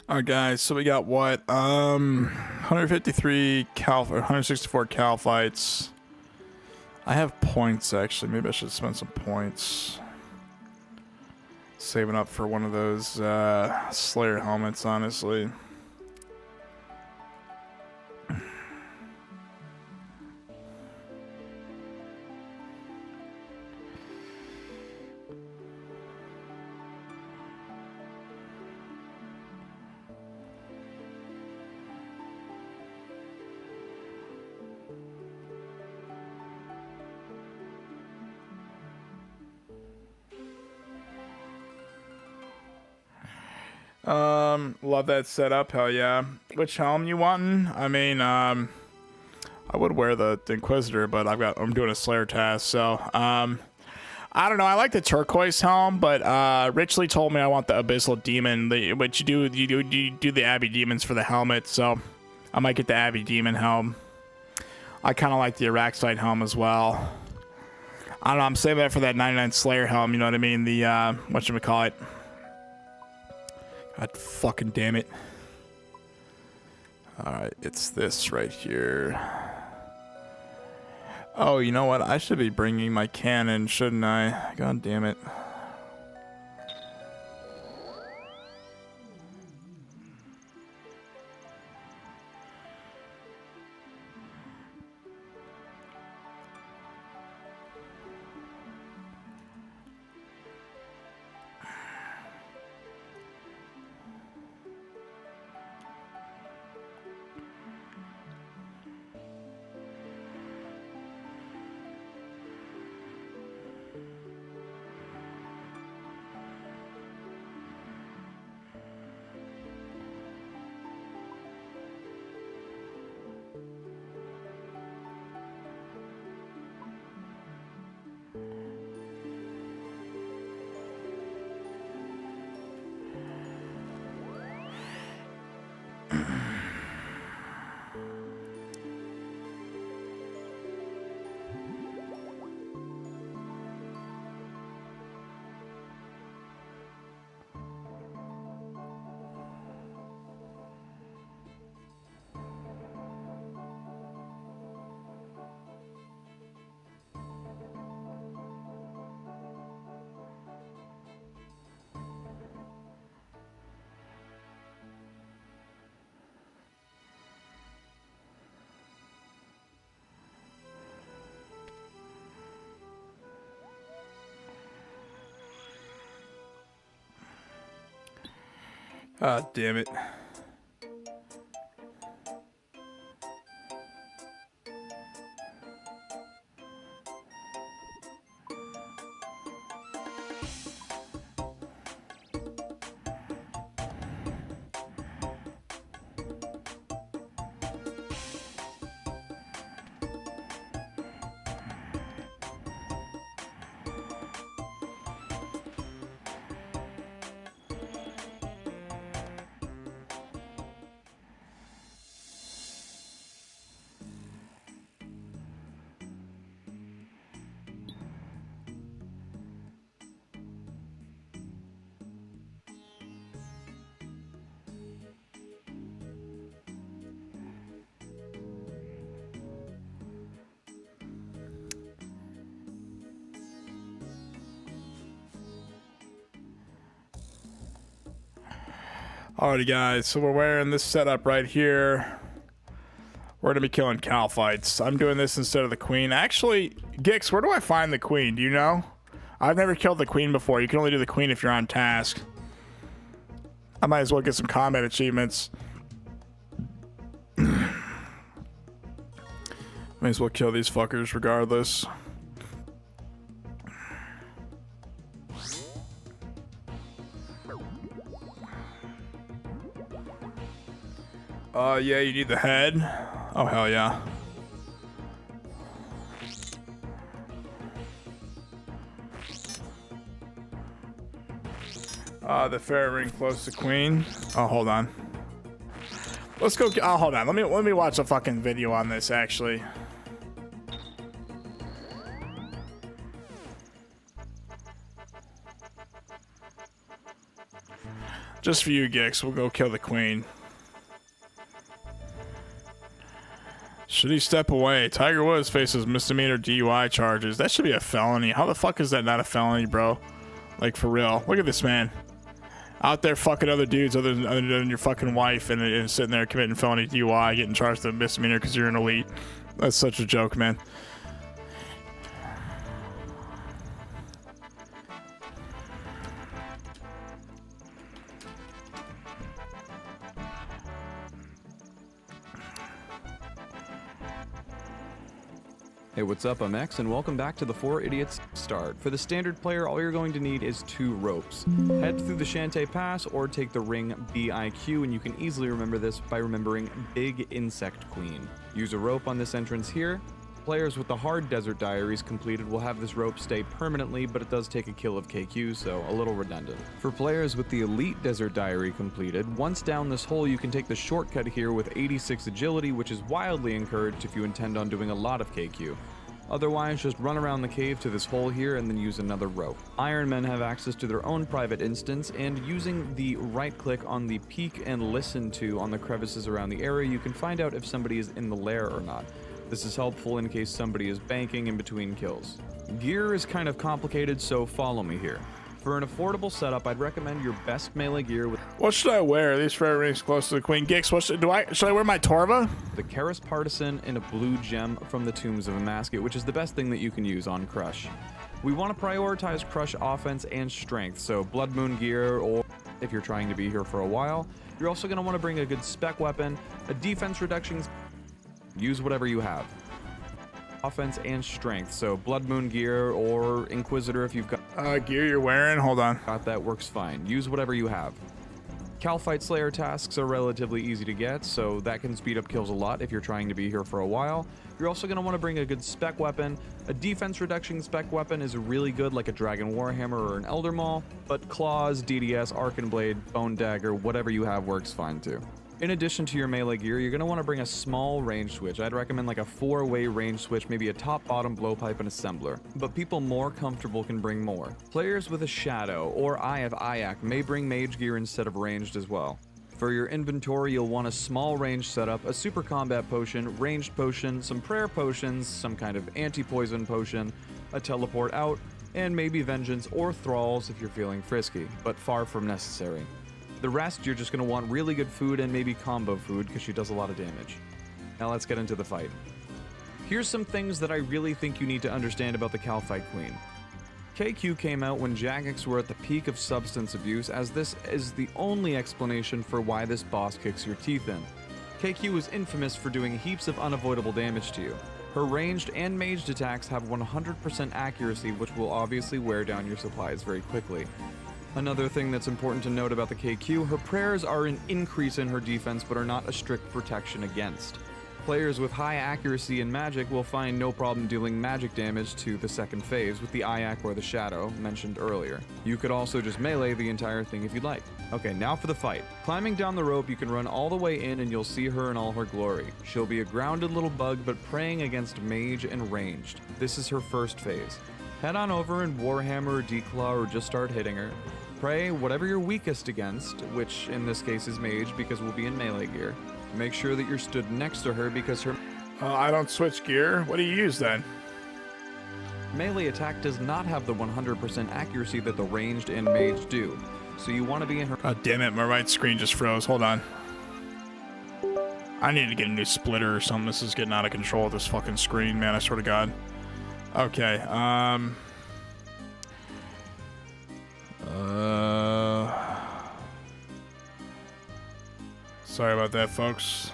All right, guys. So we got what? 153 Cal or 164 Cal fights. I have points actually. Maybe I should spend some points. Saving up for one of those Slayer helmets, honestly. Love that setup. Hell yeah. Which helm you wantin'? I mean, I would wear the Inquisitor, but I'm doing a Slayer task, so, I don't know. I like the turquoise helm, but Richley told me I want the Abyssal Demon, which you do the Abbey Demons for the helmet, so I might get the Abbey Demon helm. I kind of like the Arclight helm as well. I don't know. I'm saving that for that 99 Slayer helm. You know what I mean? The whatchamacallit. God fucking damn it. All right, it's this right here. Oh, you know what? I should be bringing my cannon, shouldn't I? God damn it. Ah, damn it. Alrighty guys, so we're wearing this setup right here. We're gonna be killing Calphites. I'm doing this instead of the Queen. Actually, Gix, where do I find the Queen? Do you know? I've never killed the Queen before. You can only do the Queen if you're on task. I might as well get some combat achievements. Might as well kill these fuckers regardless. Yeah, you need the head. Oh, hell yeah. The fair ring close to Queen. Oh, hold on. Let's go. Oh, hold on. Let me watch a fucking video on this, actually. Just for you, Gix. We'll go kill the Queen. Should he step away? Tiger Woods faces misdemeanor DUI charges. That should be a felony. How the fuck is that not a felony, bro? Like, for real. Look at this man. Out there fucking other dudes other than your fucking wife and sitting there committing felony DUI, getting charged with misdemeanor because you're an elite. That's such a joke, man. Hey, what's up? I'm X, and welcome back to the 4 Idiots Start. For the standard player, all you're going to need is 2 ropes. Head through the Shantae Pass or take the ring BIQ, and you can easily remember this by remembering Big Insect Queen. Use a rope on this entrance here. Players with the hard desert diaries completed will have this rope stay permanently, but it does take a kill of KQ, so a little redundant. For players with the elite desert diary completed, once down this hole you can take the shortcut here with 86 agility, which is wildly encouraged if you intend on doing a lot of KQ. Otherwise, just run around the cave to this hole here and then use another rope. Iron Men have access to their own private instance, and using the right click on the peek and listen to on the crevices around the area, you can find out if somebody is in the lair or not. This is helpful in case somebody is banking in between kills. Gear is kind of complicated, so follow me here. For an affordable setup, I'd recommend your best melee gear with What should I wear? At least for everything's close to the Queen. Gix, should I wear my Torva? the Karis Partisan and a blue gem from the Tombs of Amasket, which is the best thing that you can use on Crush. We want to prioritize Crush offense and strength, so Blood Moon gear, or if you're trying to be here for a while, you're also going to want to bring a good spec weapon, a defense reduction. Use whatever you have. Offense and strength, so Blood Moon gear or Inquisitor if you've got Gear you're wearing? Hold on. that works fine. Use whatever you have. Calphite Slayer tasks are relatively easy to get, so that can speed up kills a lot if you're trying to be here for a while. You're also going to want to bring a good spec weapon. A defense reduction spec weapon is really good, like a Dragon Warhammer or an Elder Maul, but Claws, DDS, Arcan Blade, Bone Dagger, whatever you have works fine too. In addition to your melee gear, you're going to want to bring a small range switch. I'd recommend like a 4-way range switch, maybe a top-bottom blowpipe and assembler. But people more comfortable can bring more. Players with a Shadow or Eye of Ayak may bring mage gear instead of ranged as well. For your inventory, you'll want a small range setup, a super combat potion, ranged potion, some prayer potions, some kind of anti-poison potion, a teleport out, and maybe vengeance or thralls if you're feeling frisky, but far from necessary. The rest, you're just going to want really good food and maybe combo food because she does a lot of damage. Now let's get into the fight. Here's some things that I really think you need to understand about the Calphite Queen. KQ came out when Jagex were at the peak of substance abuse, as this is the only explanation for why this boss kicks your teeth in. KQ is infamous for doing heaps of unavoidable damage to you. Her ranged and maged attacks have 100% accuracy, which will obviously wear down your supplies very quickly. Another thing that's important to note about the KQ, her prayers are an increase in her defense but are not a strict protection against. Players with high accuracy in magic will find no problem dealing magic damage to the second phase with the Ayak or the Shadow mentioned earlier. You could also just melee the entire thing if you'd like. Okay, now for the fight. Climbing down the rope, you can run all the way in and you'll see her in all her glory. She'll be a grounded little bug but praying against mage and ranged. This is her first phase. Head on over and Warhammer or Declaw or just start hitting her. Pray whatever you're weakest against, which in this case is mage because we'll be in melee gear. Make sure that you're stood next to her because her I don't switch gear. What do you use then? melee attack does not have the 100% accuracy that the ranged and mage do. So you want to be in her. God damn it, my right screen just froze. Hold on. I need to get a new splitter or something. This is getting out of control with this fucking screen, man. I swear to God. Okay, sorry about that, folks.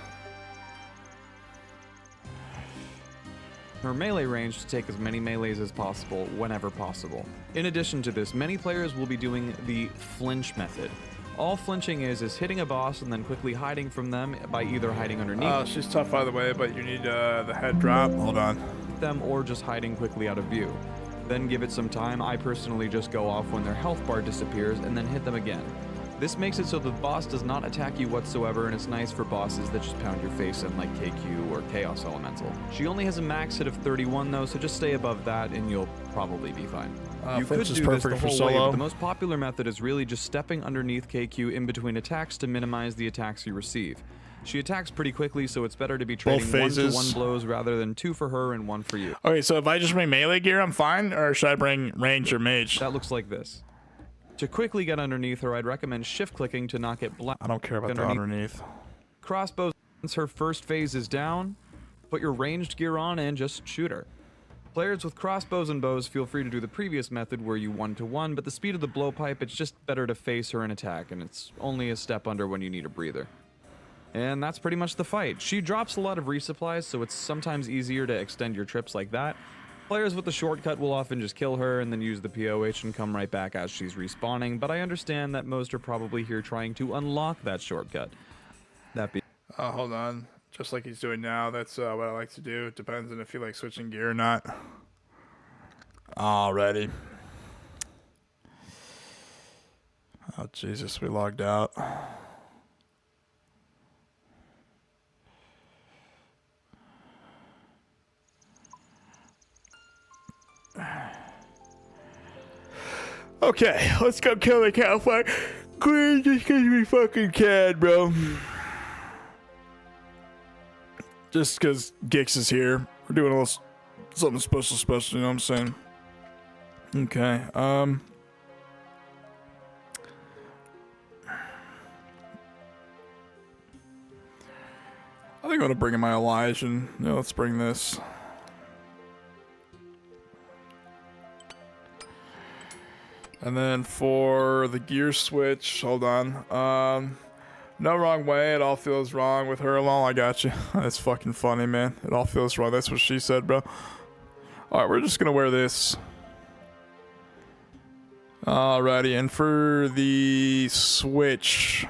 Her melee range to take as many melees as possible whenever possible. In addition to this, many players will be doing the flinch method. All flinching is hitting a boss and then quickly hiding from them by either hiding underneath Oh, she's tough, by the way, but you need the head drop. Hold on. them or just hiding quickly out of view. Then give it some time. I personally just go off when their health bar disappears and then hit them again. This makes it so the boss does not attack you whatsoever, and it's nice for bosses that just pound your face in like KQ or Chaos Elemental. She only has a max hit of 31 though, so just stay above that and you'll probably be fine. You could do this the whole way, but the most popular method is really just stepping underneath KQ in between attacks to minimize the attacks you receive. She attacks pretty quickly, so it's better to be trading 1-to-1 blows rather than 2 for her and 1 for you. Okay, so if I just bring melee gear, I'm fine? Or should I bring range or mage? That looks like this. To quickly get underneath her, I'd recommend shift-clicking to not get I don't care about the underneath. Crossbows, once her first phase is down, put your ranged gear on and just shoot her. Players with crossbows and bows feel free to do the previous method where you 1-to-1, but the speed of the blowpipe, it's just better to face her and attack, and it's only a step under when you need a breather. And that's pretty much the fight. She drops a lot of resupplies, so it's sometimes easier to extend your trips like that. Players with the shortcut will often just kill her and then use the POH and come right back as she's respawning, but I understand that most are probably here trying to unlock that shortcut. That be Hold on. Just like he's doing now, that's what I like to do. It depends on if you like switching gear or not. Alrighty. Oh, Jesus, we logged out. Okay, let's go kill the cow fight. Queen, just because we fucking can, bro. Just because Gix is here. We're doing a little something special, you know what I'm saying? Okay, I think I'm gonna bring in my Elijah. Yeah, let's bring this. And then for the gear switch, hold on. No wrong way. It all feels wrong with her alone. I got you. That's fucking funny, man. It all feels wrong. That's what she said, bro. All right, we're just gonna wear this. Alrighty, and for the switch.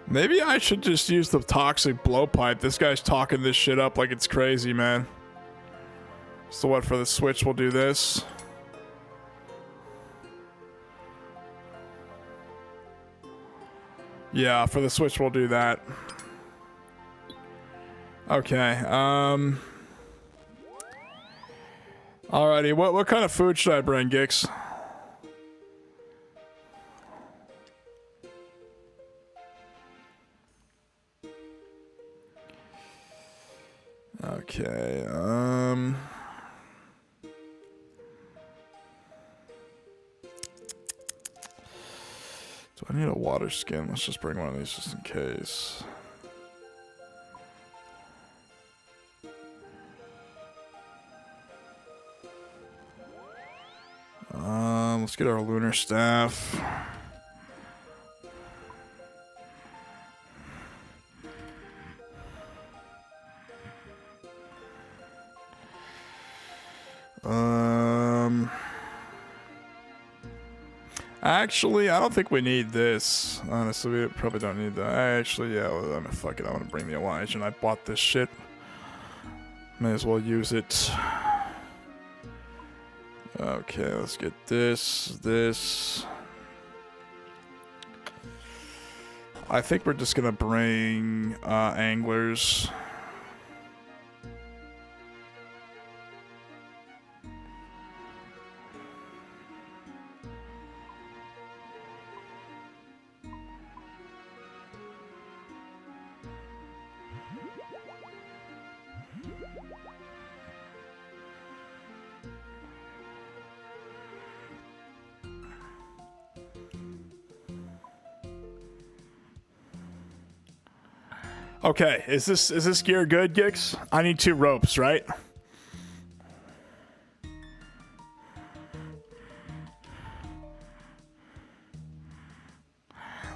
Maybe I should just use the toxic blowpipe. This guy's talking this shit up like it's crazy, man. So what, for the switch, we'll do this. Yeah, for the switch, we'll do that. Okay, alrighty, what kind of food should I bring, Gix? Okay, do I need a water skin? Let's just bring one of these just in case. Let's get our lunar staff. Actually, I don't think we need this. Honestly, we probably don't need that. Actually, yeah, well, I mean, fuck it. I want to bring the Elijah, and I bought this shit. May as well use it. Okay, let's get this. I think we're just gonna bring anglers. Okay, is this gear good, Gix? I need 2 ropes, right?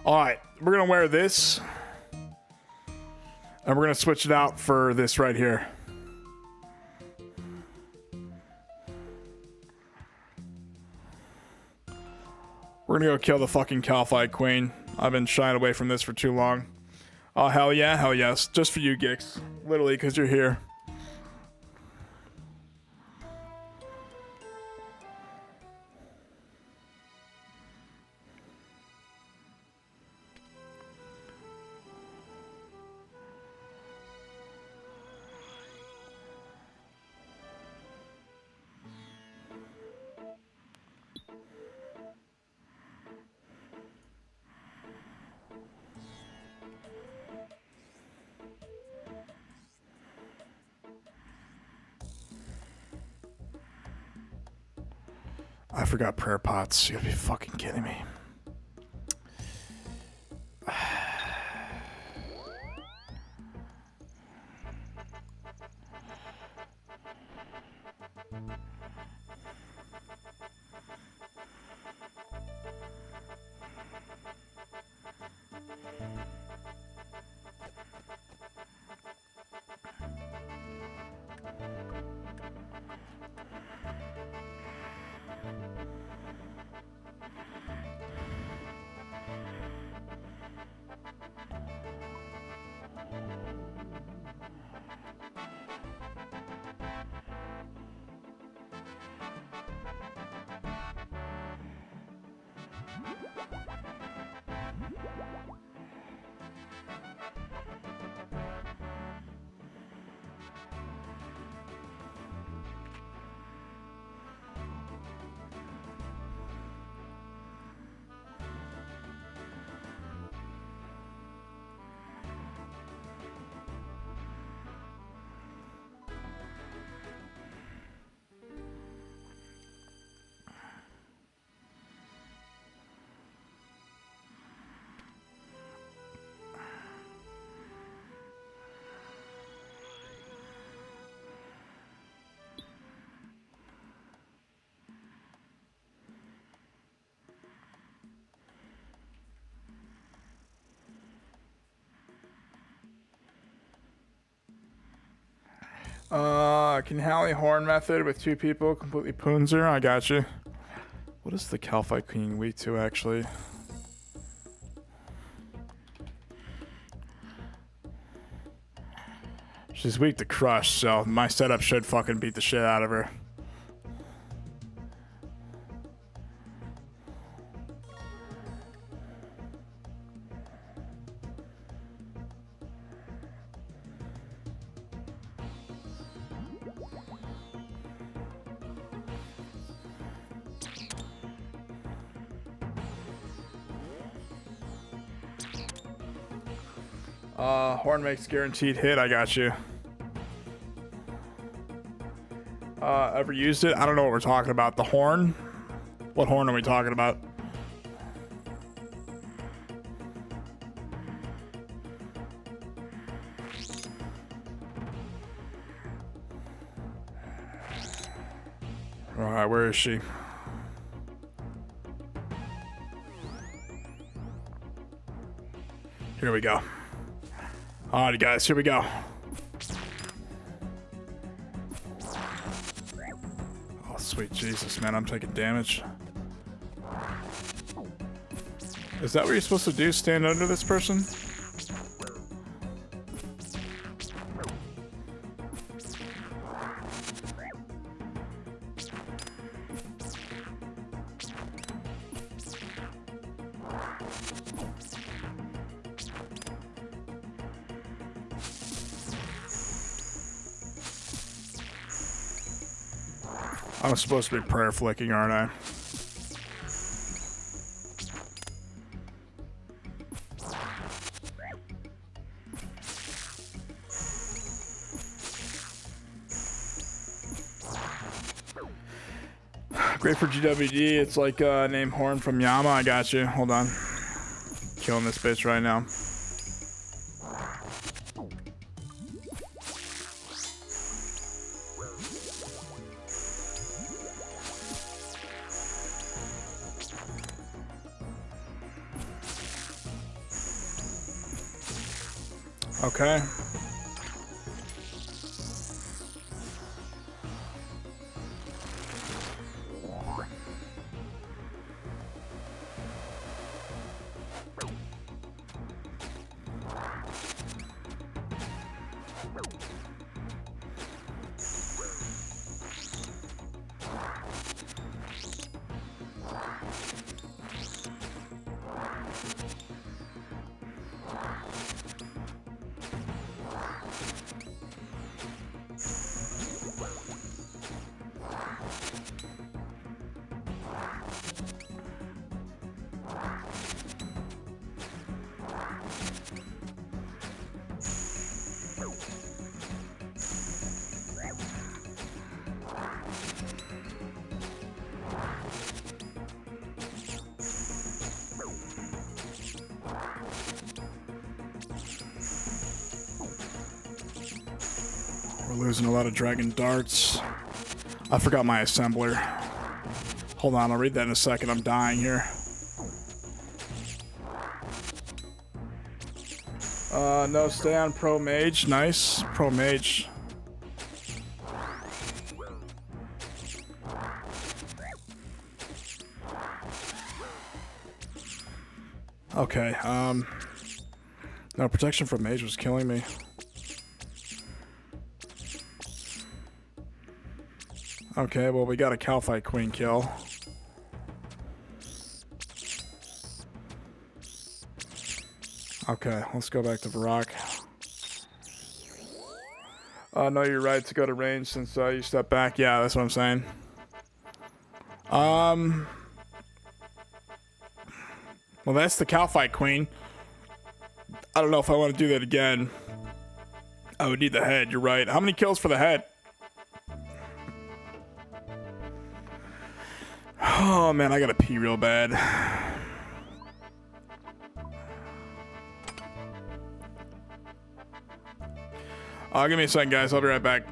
Alright, we're gonna wear this. And we're gonna switch it out for this right here. We're gonna go kill the fucking Calphite Queen. I've been shying away from this for too long. Oh, hell yeah, hell yes. Just for you, Gix. Literally, because you're here. I forgot prayer pots. You gotta be fucking kidding me. Can Halley Horn method with 2 people completely Poonzer? I got you. What is the Calphite Queen weak to, actually? She's weak to Crush, so my setup should fucking beat the shit out of her. Horn makes guaranteed hit. I got you. Ever used it? I don't know what we're talking about. The horn? What horn are we talking about? Alright, where is she? Here we go. Alrighty, guys, here we go. Oh, sweet Jesus, man, I'm taking damage. Is that what you're supposed to do? Stand under this person? I'm supposed to be prayer flicking, aren't I? Great for GWD. It's like name Horn from Yama. I got you. Hold on. Killing this bitch right now. Okay. We're losing a lot of dragon darts. I forgot my assembler. Hold on, I'll read that in a second. I'm dying here. No, stay on Pro Mage. Nice. Pro Mage. Okay, no, protection from Mage was killing me. Okay, well, we got a Calphite Queen kill. Okay, let's go back to Varrock. No, you're right to go to range since you step back. Yeah, that's what I'm saying. Well, that's the Calphite Queen. I don't know if I want to do that again. I would need the head, you're right. How many kills for the head? Oh, man, I gotta pee real bad. Give me a second, guys. I'll be right back.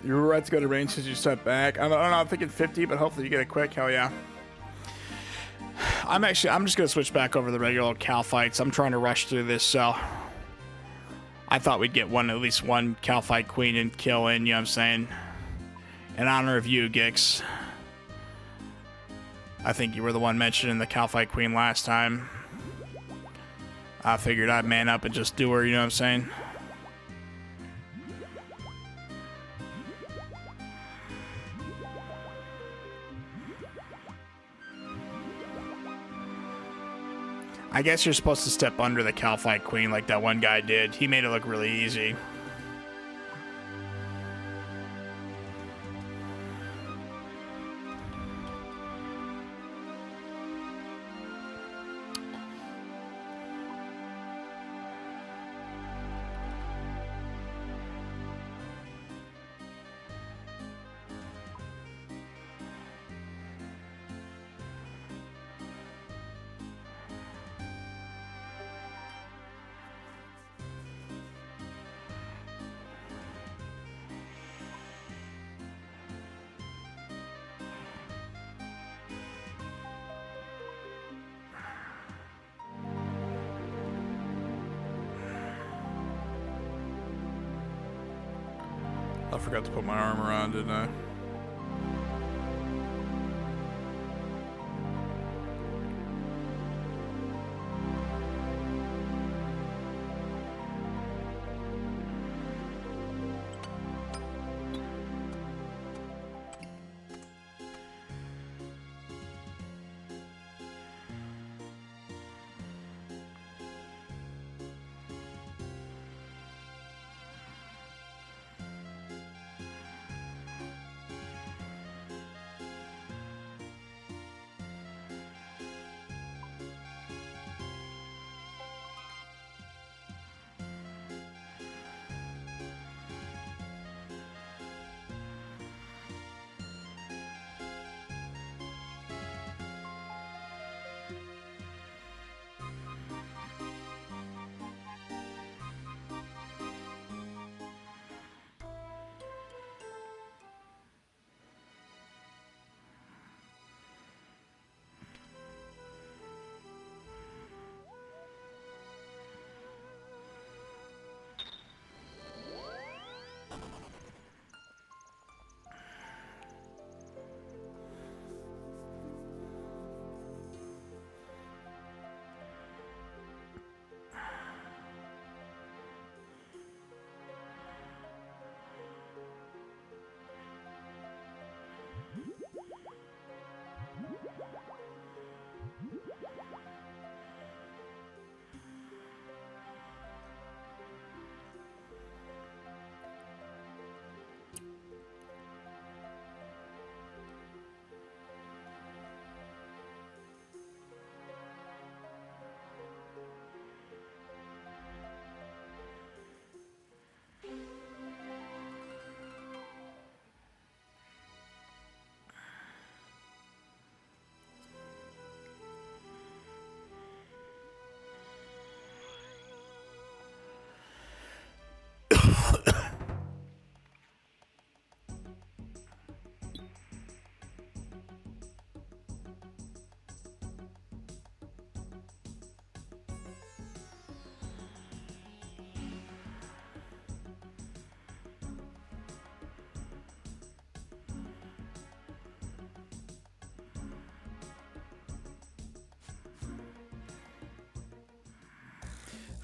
You were right to go to range since you stepped back. I don't know, I'm thinking 50, but hopefully you get it quick. Hell yeah. I'm just gonna switch back over to the regular Cal fights. I'm trying to rush through this, so I thought we'd get at least one Cal fight queen and kill in, you know what I'm saying? In honor of you, Gix. I think you were the one mentioning the Cal fight queen last time. I figured I'd man up and just do her, you know what I'm saying? I guess you're supposed to step under the Cal fight queen like that one guy did. He made it look really easy. I forgot to put my armor on, didn't I?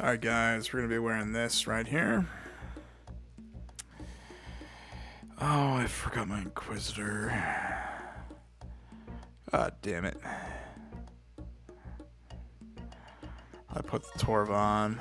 Alright guys, we're going to be wearing this right here. Oh, I forgot my Inquisitor. God damn it. I put the Torva on.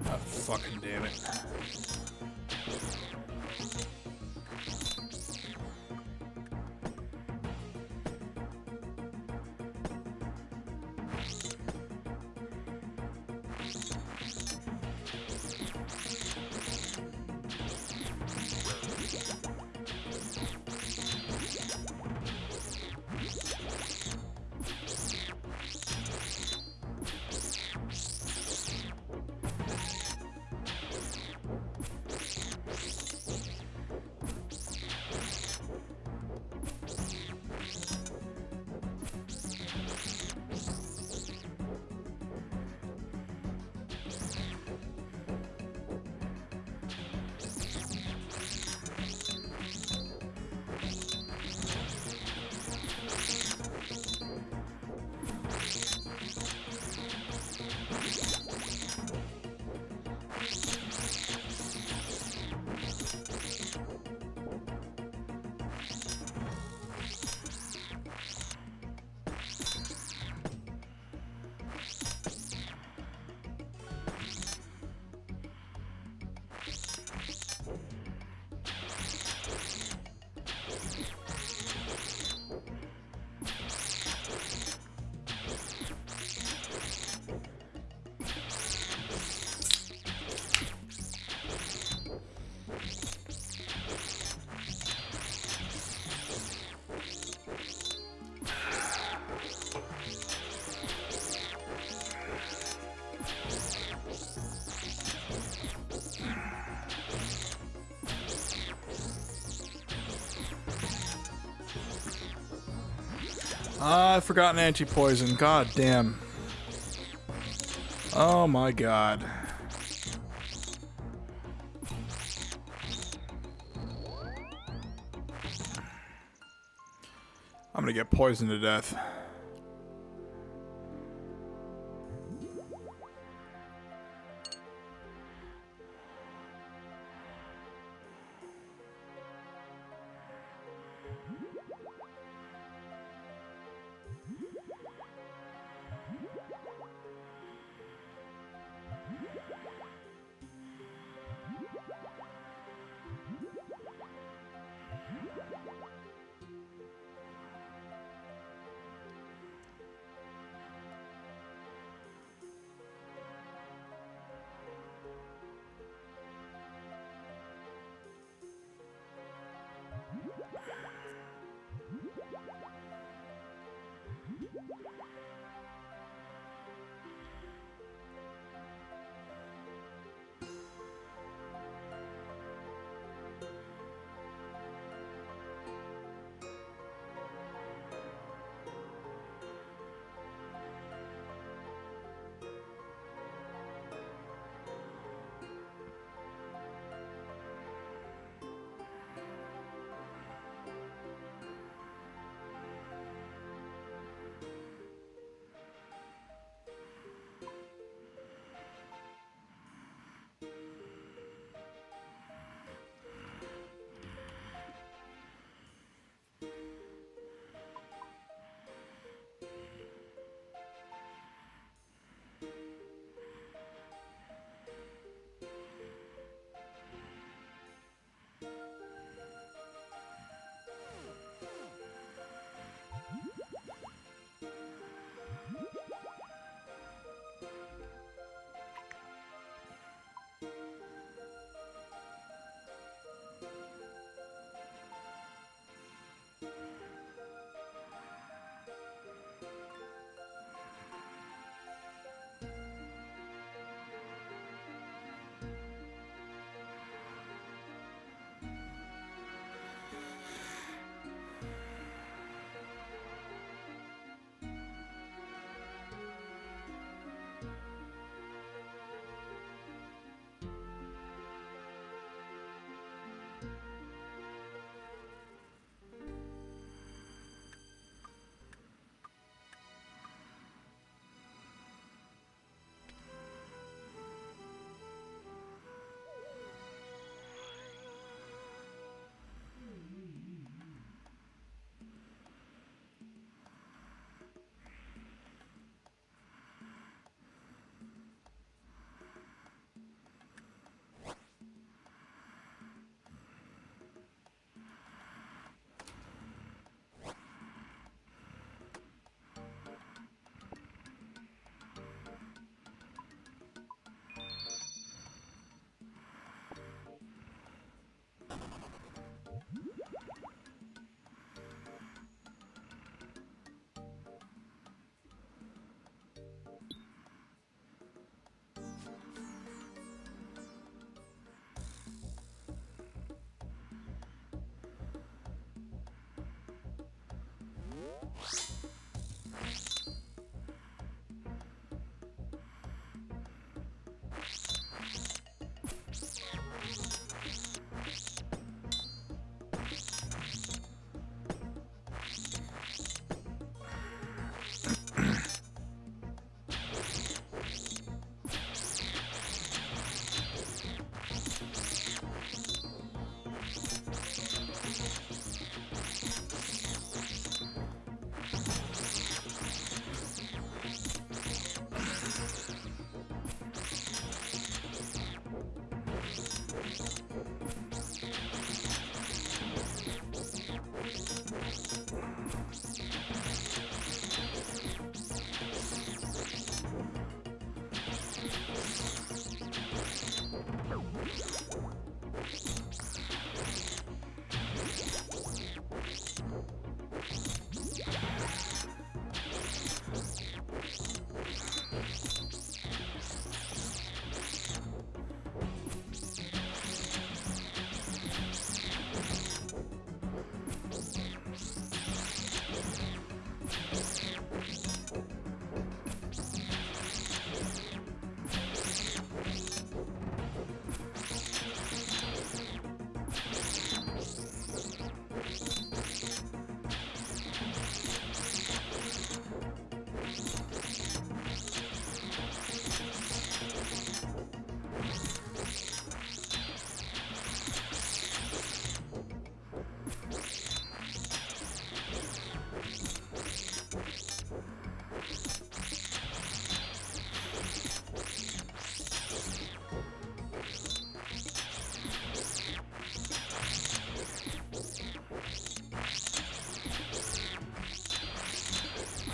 Oh, fucking damn it. I forgot an anti-poison. God damn. Oh my god. I'm gonna get poisoned to death.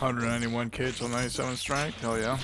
191 kids with 97 strength. Hell yeah.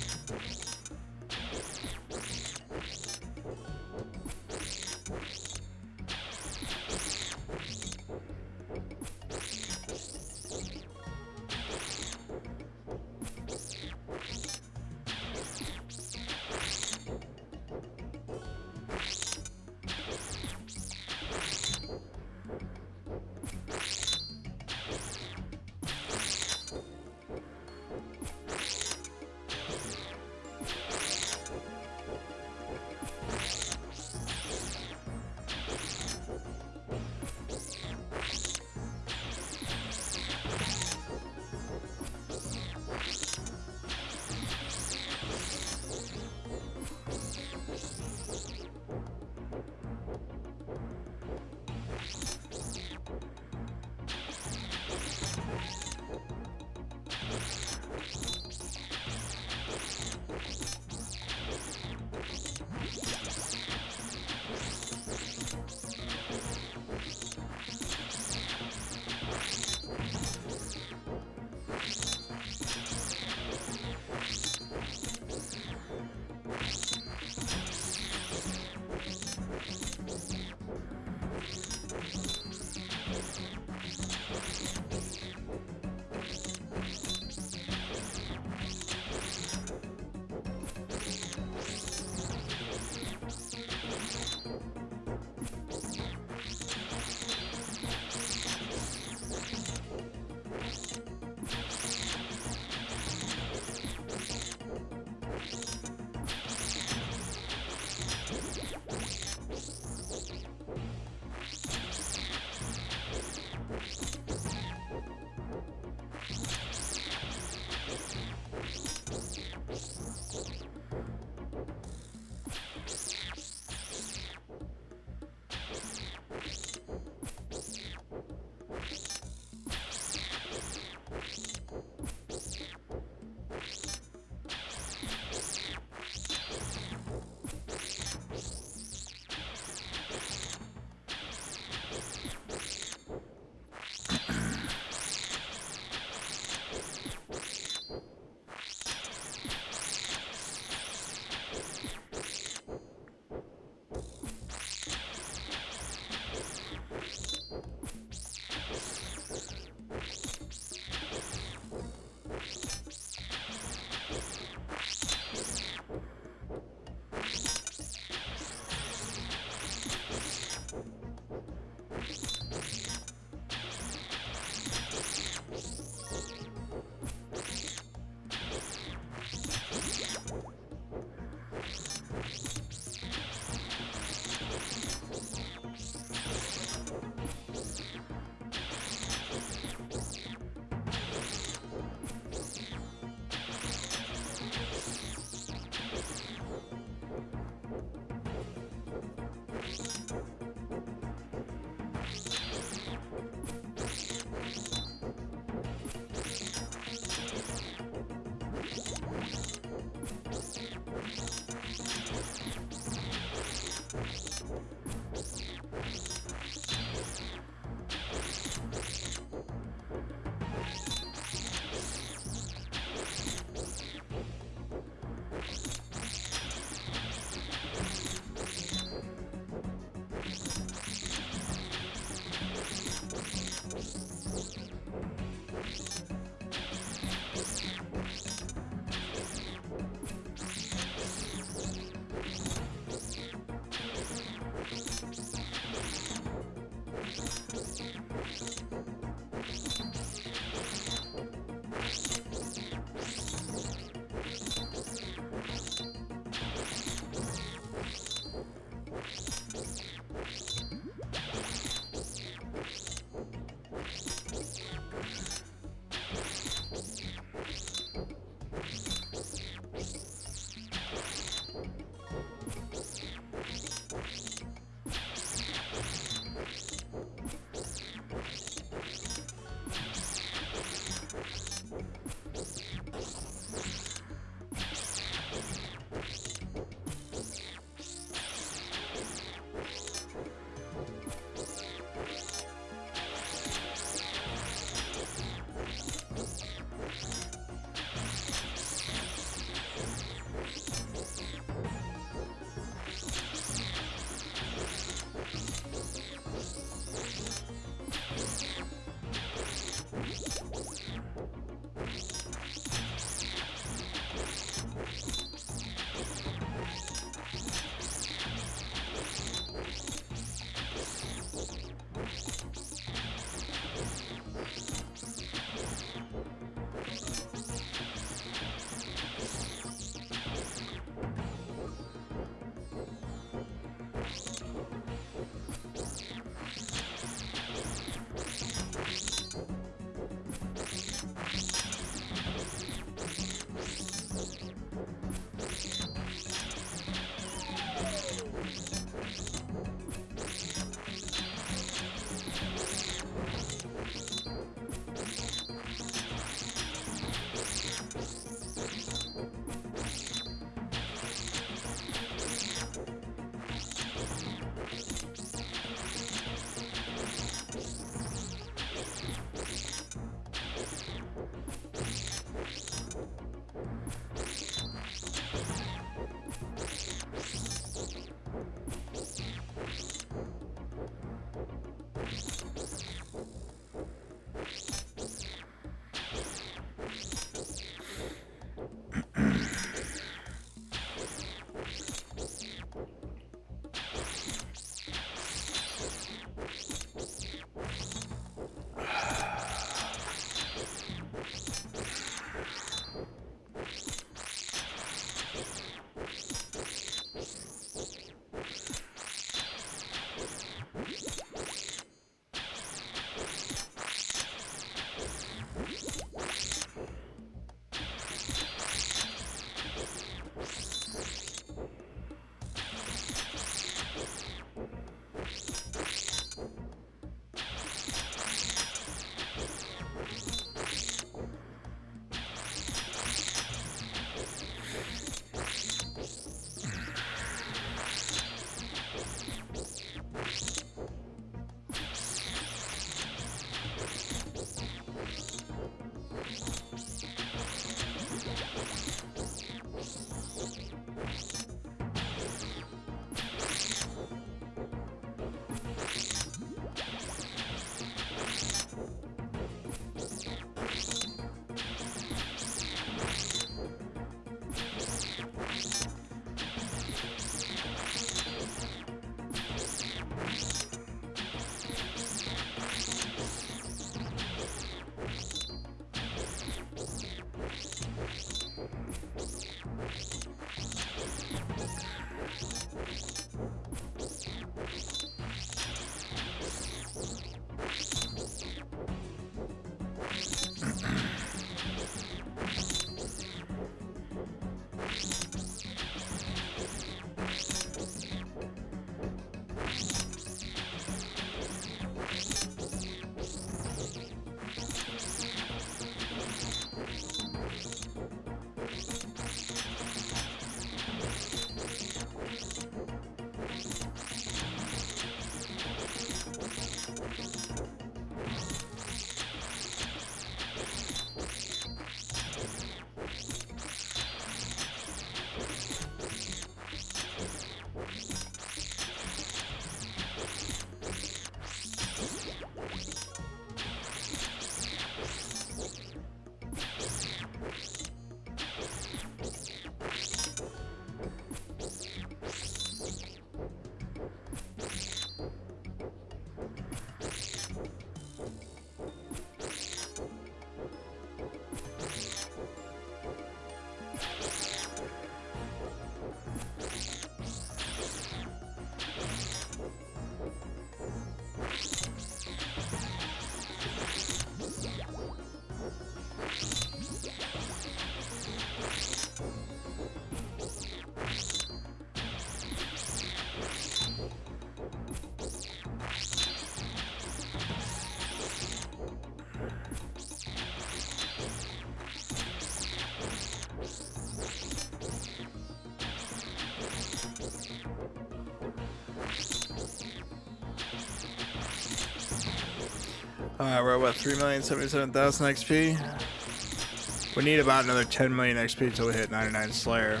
Alright, we're at what, 3,077,000 XP? We need about another 10 million XP till we hit 99 Slayer.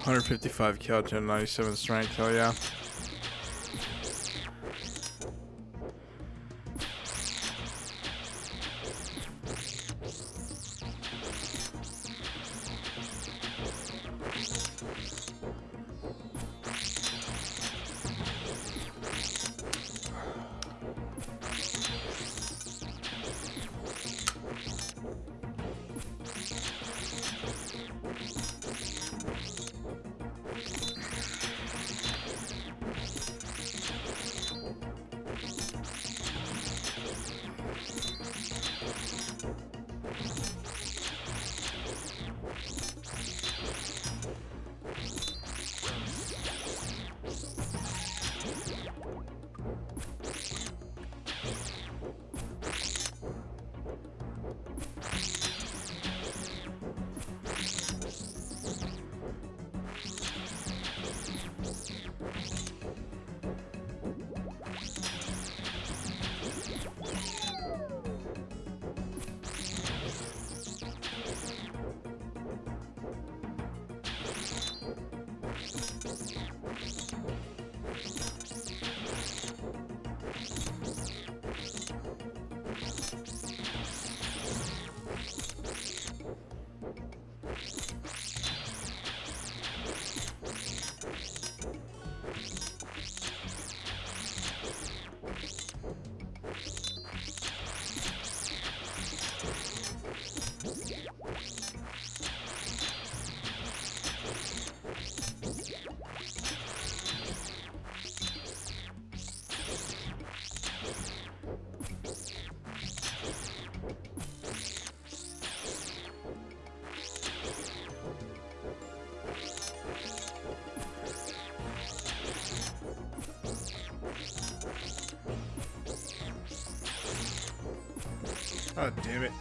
155 kill to 97 strength, hell yeah. Oh, damn it.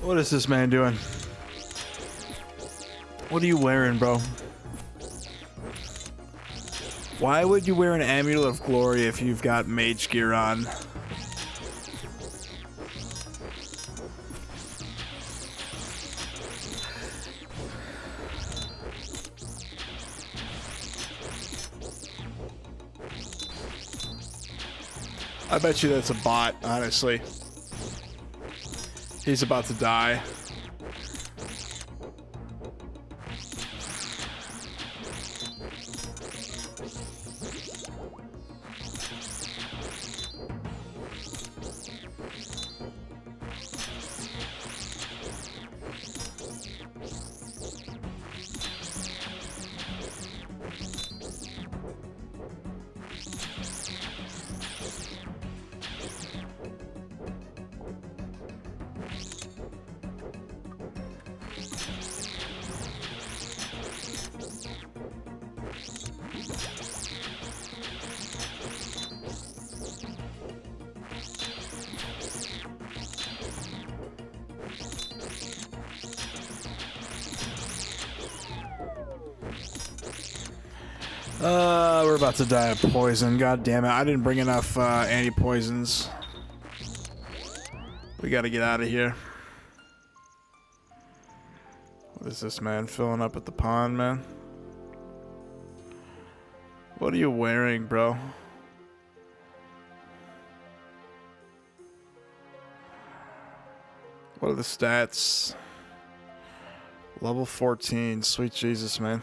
What is this man doing? What are you wearing, bro? Why would you wear an Amulet of Glory if you've got mage gear on? I bet you that's a bot, honestly. He's about to die. We're about to die of poison. God damn it. I didn't bring enough anti-poisons. We gotta get out of here. What is this man filling up at the pond, man? What are you wearing, bro? What are the stats? Level 14. Sweet Jesus, man.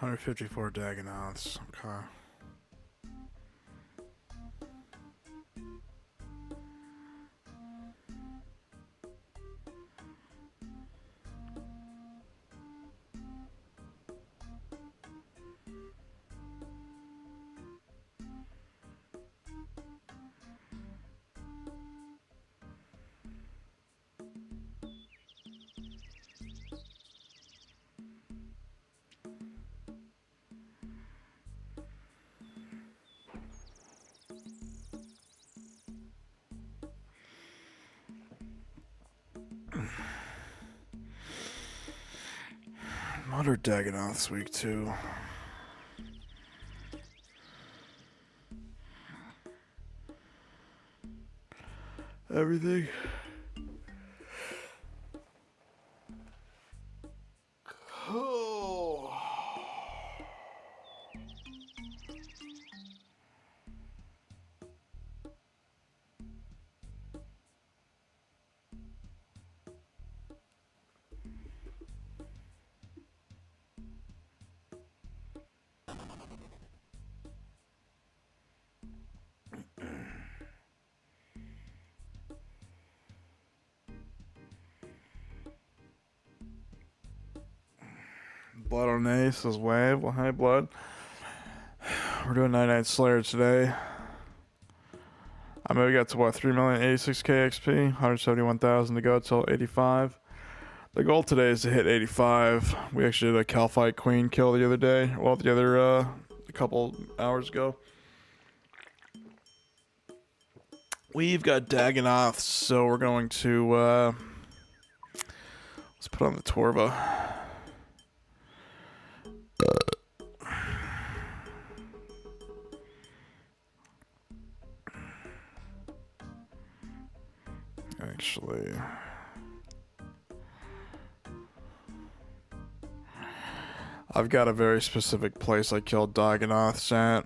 154 Dagonauts. Okay. Modern Dagonauts week 2. everything. Oh. Blood on Ace is wave. Well, hey, Blood. We're doing 99 Slayer today. I mean, we got to what, 3,086,000 XP, 171,000 to go till 85. The goal today is to hit 85. We actually did a Calfight Queen kill the other day. Well, a couple hours ago. We've got Dagonoths, so we're going to let's put on the Torva. Actually, I've got a very specific place I killed Dagonoths at.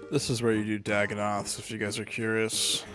This is where you do Dagonoths, if you guys are curious.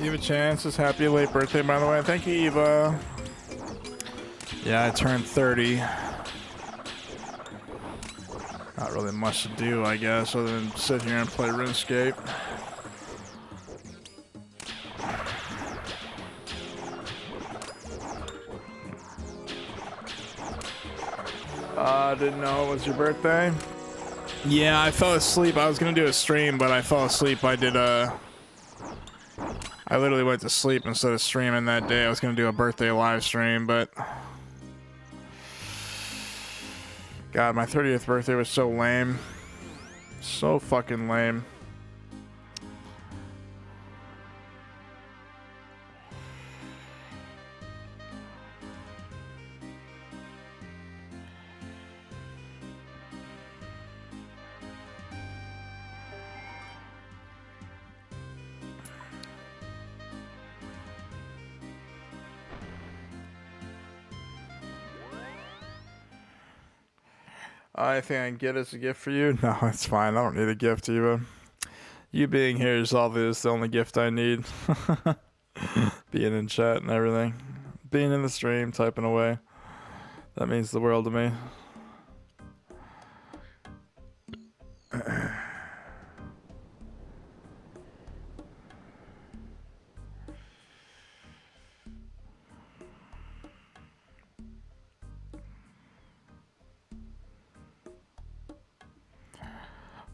Eva Chances, happy late birthday, by the way. Thank you, Eva. Yeah, I turned 30. Not really much to do, I guess, other than sit here and play RuneScape. Didn't know it was your birthday. Yeah, I fell asleep. I was gonna do a stream, but I fell asleep. I literally went to sleep instead of streaming that day. I was gonna do a birthday live stream, but God, my 30th birthday was so lame. So fucking lame. I think I can get as a gift for you. No, it's fine. I don't need a gift, Eva. You being here is the only gift I need. Being in chat and everything. Being in the stream, typing away. That means the world to me.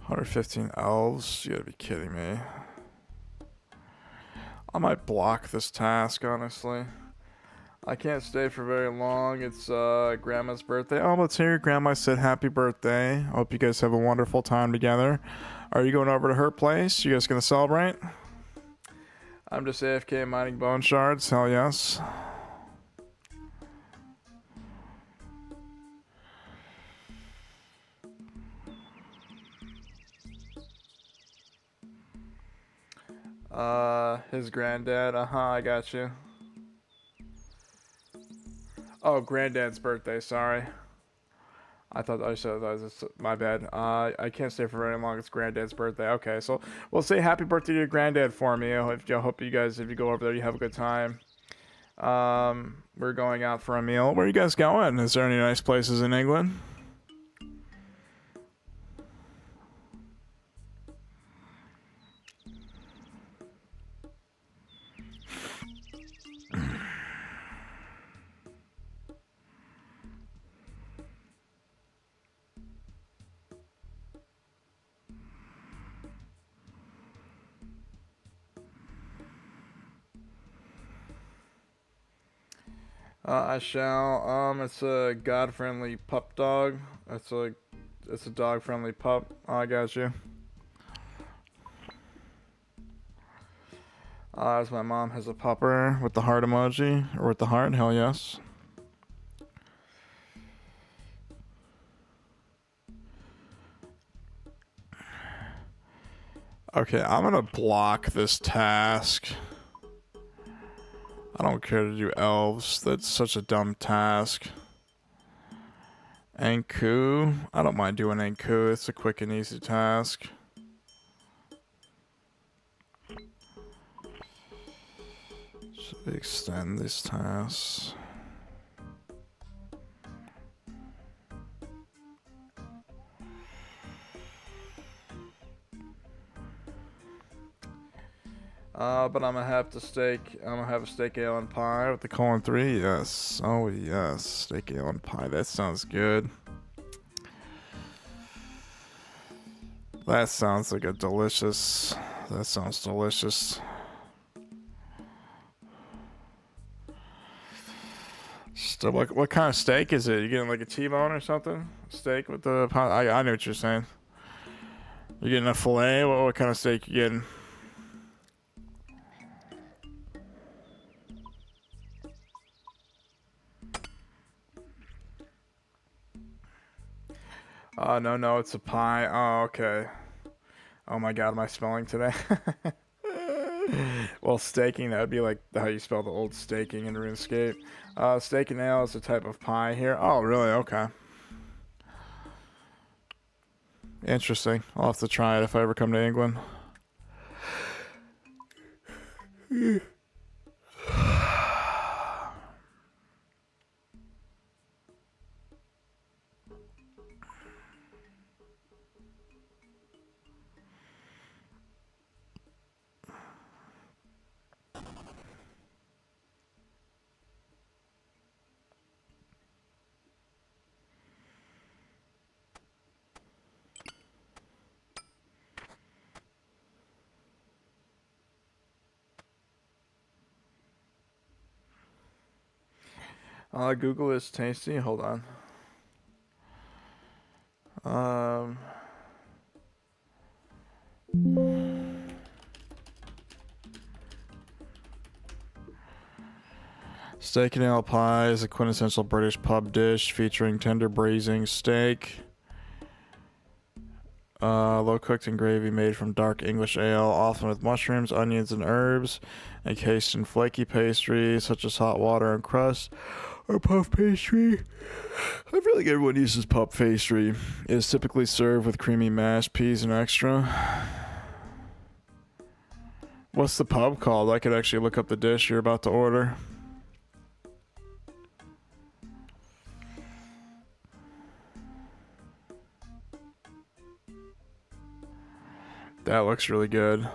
$115 elves? You gotta be kidding me. I might block this task, honestly. I can't stay for very long. It's Grandma's birthday. Oh, let's hear Grandma said happy birthday. I hope you guys have a wonderful time together. Are you going over to her place? You guys gonna celebrate? I'm just AFK mining bone shards. Hell yes. His granddad. I got you. Oh, granddad's birthday. Sorry. I thought I said that was my bad. I can't stay for very long. It's granddad's birthday. Okay, so we'll say happy birthday to your granddad for me. I hope you guys, if you go over there, you have a good time. We're going out for a meal. Where are you guys going? Is there any nice places in England? I shall. It's a god-friendly pup dog. It's a dog-friendly pup. I got you. As my mom has a pupper with the heart emoji, or with the heart. Hell yes. Okay, I'm gonna block this task. I don't care to do elves. That's such a dumb task. Anku. I don't mind doing Anku. It's a quick and easy task. Should we extend these tasks? But I'm gonna have a steak ale and pie with the colon 3. Yes. Oh yes. Steak ale and pie. That sounds good. That sounds like a delicious. That sounds delicious. So what kind of steak is it? You getting like a T-bone or something? Steak with the pie? I know what you're saying. You getting a fillet? What kind of steak you getting? No, it's a pie. Oh, okay. Oh my god, am I spelling today? Well, staking, that would be like how you spell the old staking in RuneScape. Steak and ale is a type of pie here. Oh, really? Okay. Interesting. I'll have to try it if I ever come to England. Google is tasty. Hold on. Steak and ale pie is a quintessential British pub dish featuring tender braising steak, low cooked in gravy made from dark English ale, often with mushrooms, onions, and herbs, encased in flaky pastry such as hot water and crust, or puff pastry. I feel like everyone uses puff pastry. It is typically served with creamy mashed peas and extra. What's the pub called? I could actually look up the dish you're about to order. That looks really good.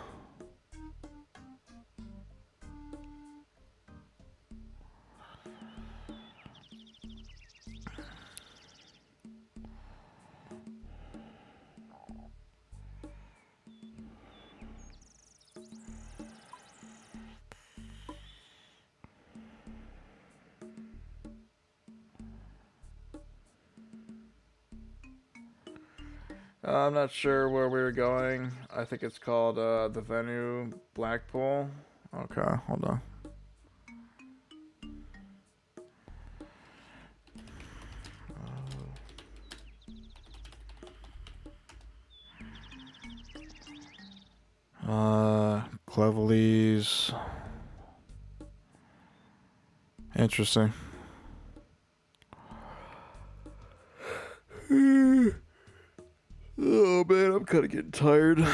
I'm not sure where we were going. I think it's called the venue Blackpool. Okay, hold on. Clevelly's. Interesting. Oh man, I'm kind of getting tired.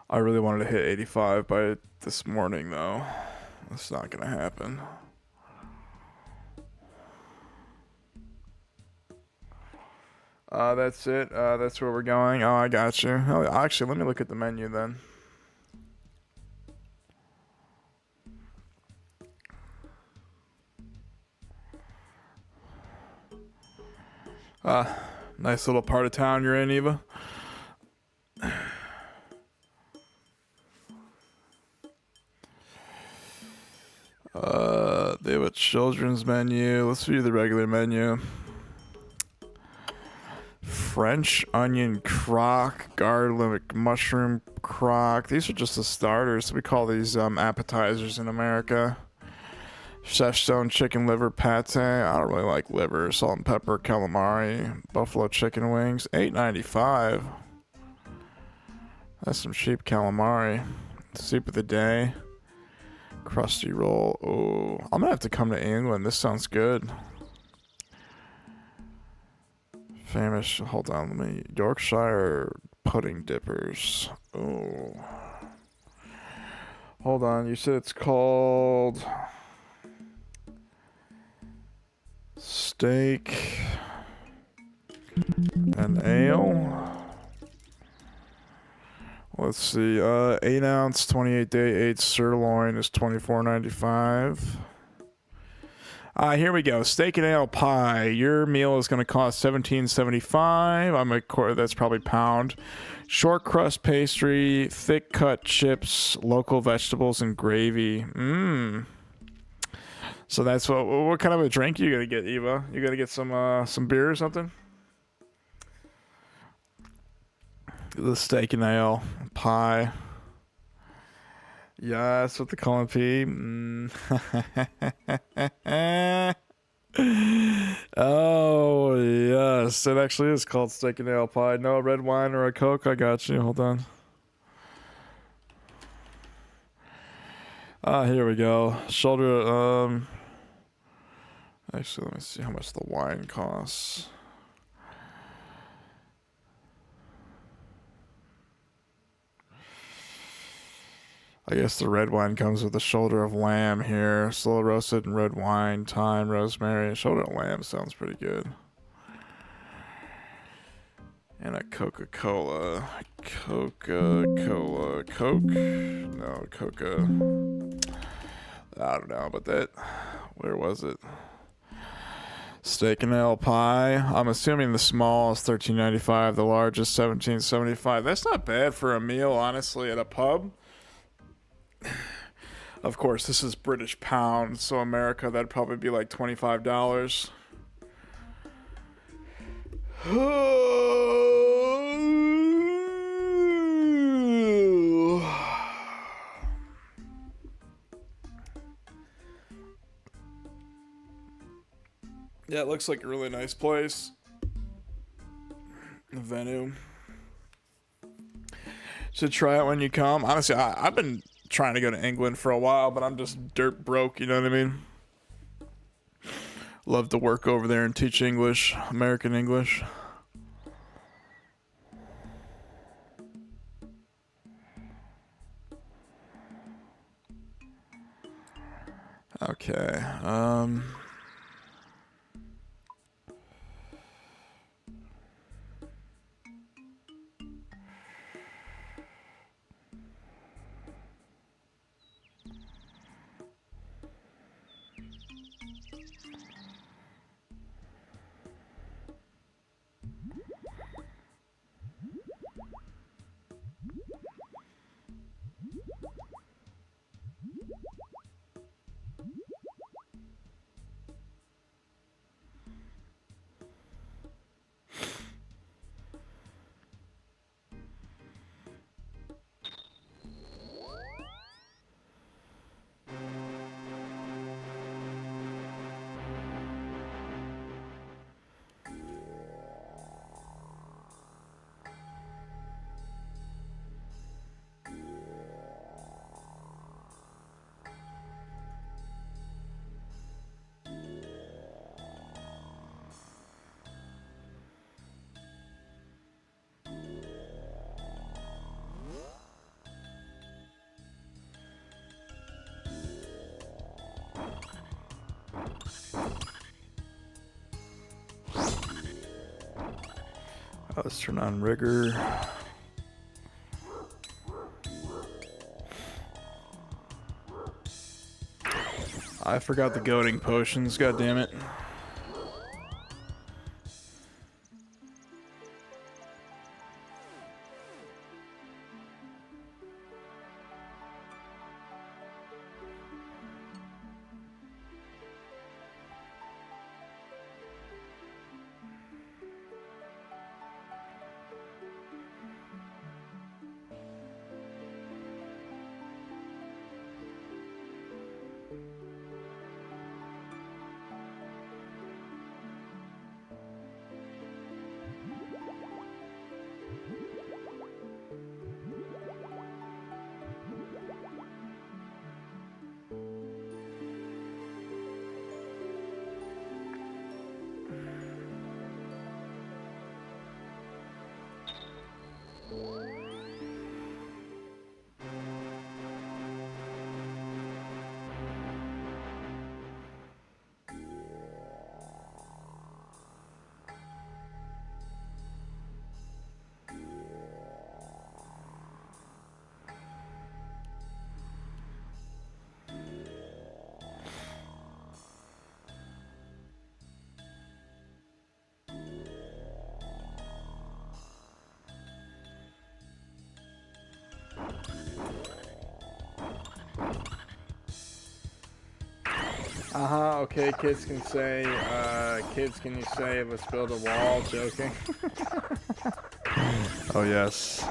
I really wanted to hit 85 by this morning though. That's not gonna happen. That's it. That's where we're going. Oh, I got you. Oh, actually, let me look at the menu then. Nice little part of town you're in, Eva. They have a children's menu. Let's view the regular menu. French onion crock, garlic mushroom crock. These are just the starters. We call these appetizers in America. Chef stone chicken liver pate. I don't really like liver. Salt and pepper calamari. Buffalo chicken wings. $8.95. That's some cheap calamari. Soup of the day. Crusty roll. Oh, I'm gonna have to come to England. This sounds good. Famous. Hold on. Let me. Yorkshire pudding dippers. Oh. Hold on. You said it's called steak and ale. Let's see. 8 ounce, 28 day aged sirloin is $24.95. Here we go. Steak and ale pie. Your meal is going to cost $17.75. I'm a that's probably pound. Short crust pastry, thick cut chips, local vegetables, and gravy. So that's what kind of a drink you gonna get, Eva? You gotta get some beer or something? The steak and ale pie. Yes, with the colon P. Oh, yes. It actually is called steak and ale pie. No red wine or a Coke. I got you. Hold on. Here we go. Shoulder. Actually, let me see how much the wine costs. I guess the red wine comes with a shoulder of lamb here. Slow roasted and red wine, thyme, rosemary. Shoulder of lamb sounds pretty good. And a Coca-Cola. Coca-Cola. Coke? No, Coca. I don't know, but that... Where was it? Steak and ale pie. I'm assuming the small is $13.95. The largest $17.75. That's not bad for a meal, honestly, at a pub. Of course, this is British pounds, so America, that'd probably be like $25. Yeah, it looks like a really nice place. The venue. Should try it when you come. Honestly, I've been trying to go to England for a while, but I'm just dirt broke, you know what I mean? Love to work over there and teach English, American English. Okay, let's turn on rigor. I forgot the goading potions, god damn it. Okay, kids can say, can you say it was build a wall? Joking. Oh, yes.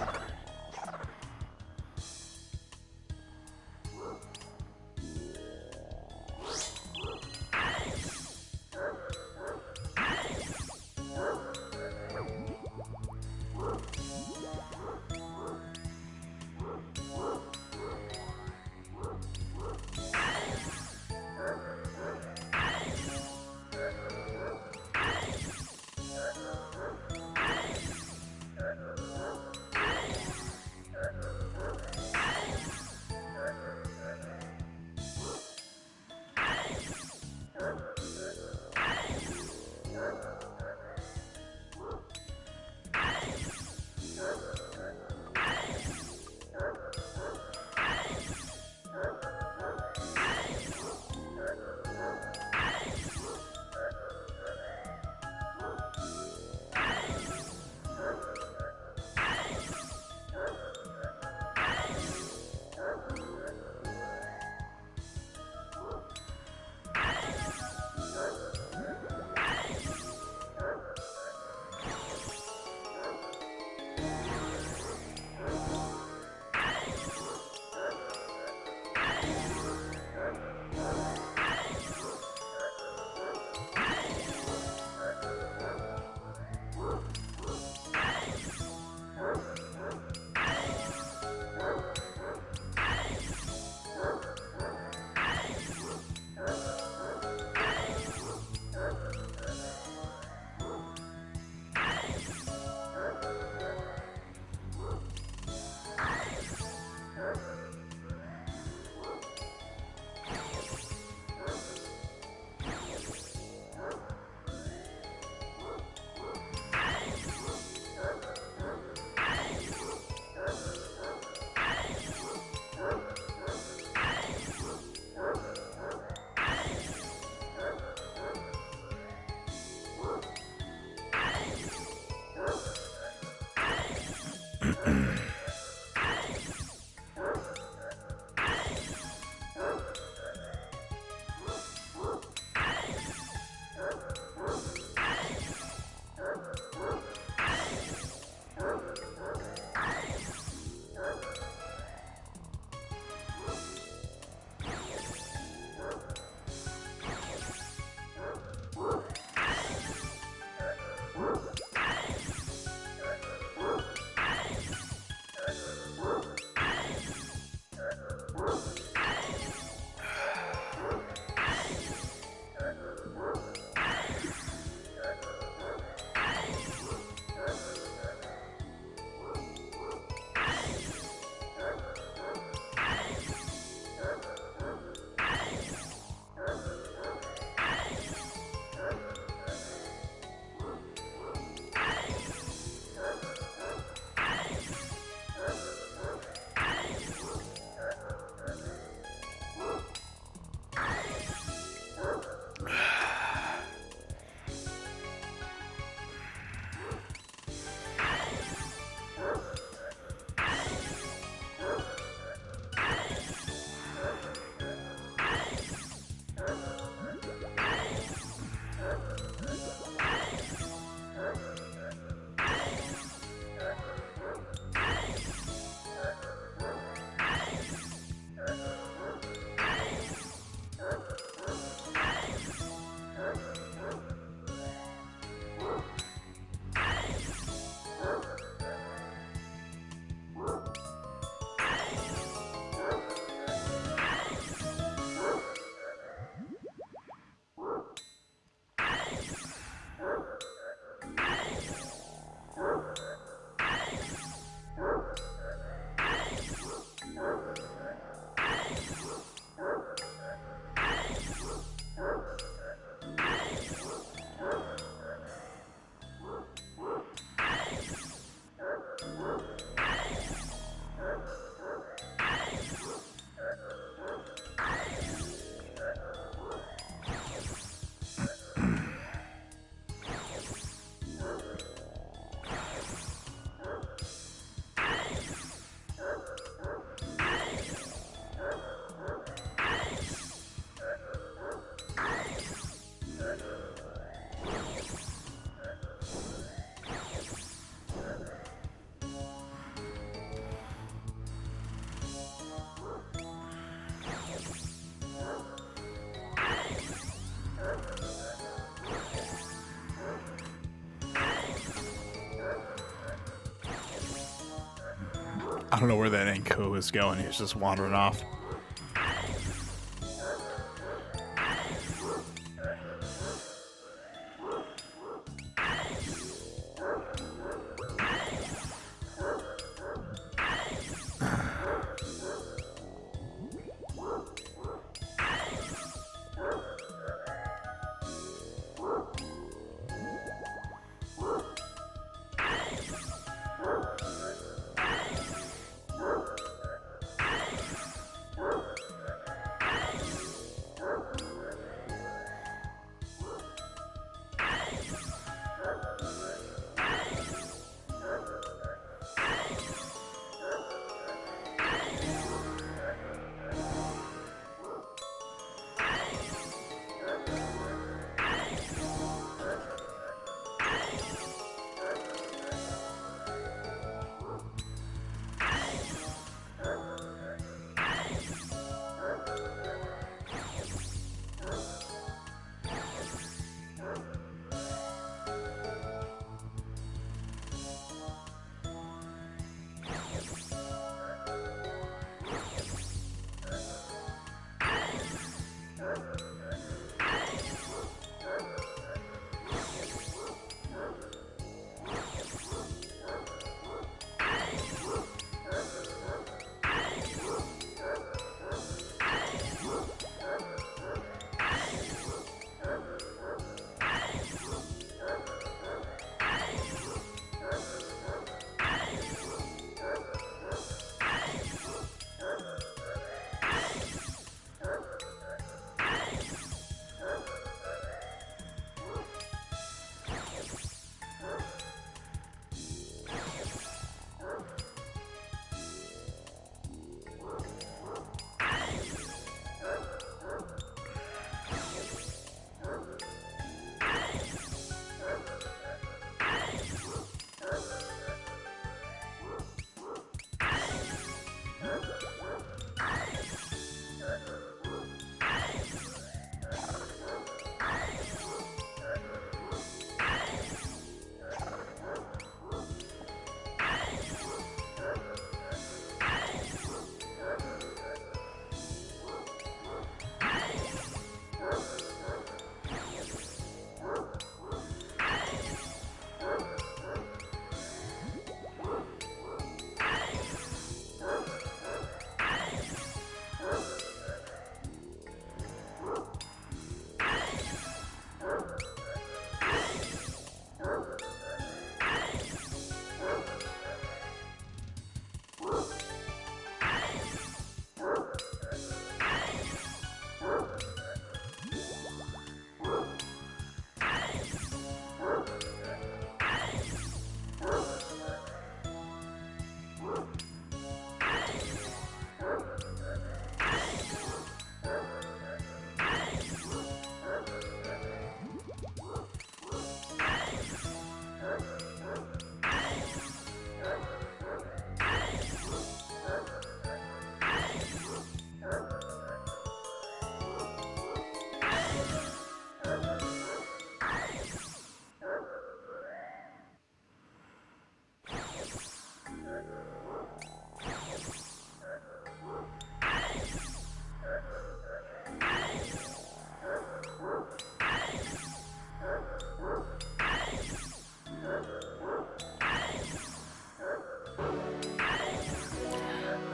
I don't know where that Anko is going. He's just wandering off.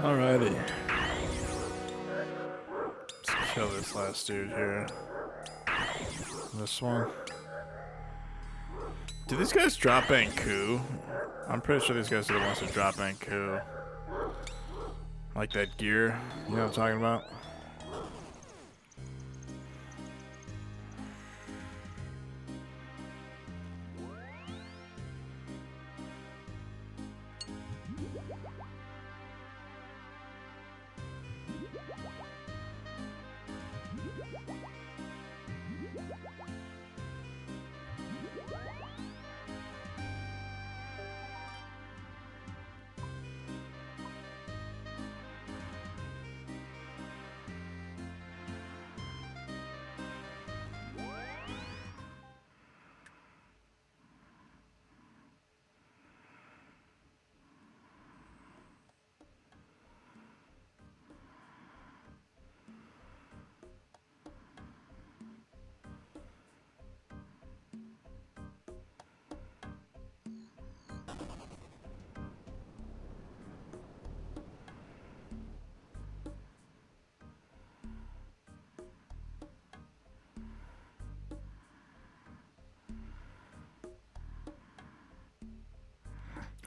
Alrighty. Let's kill this last dude here. This one. Did these guys drop Banku? I'm pretty sure these guys are the ones who drop Banku. Like that gear. You know what I'm talking about?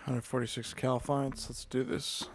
$146 cal fights. Let's do this.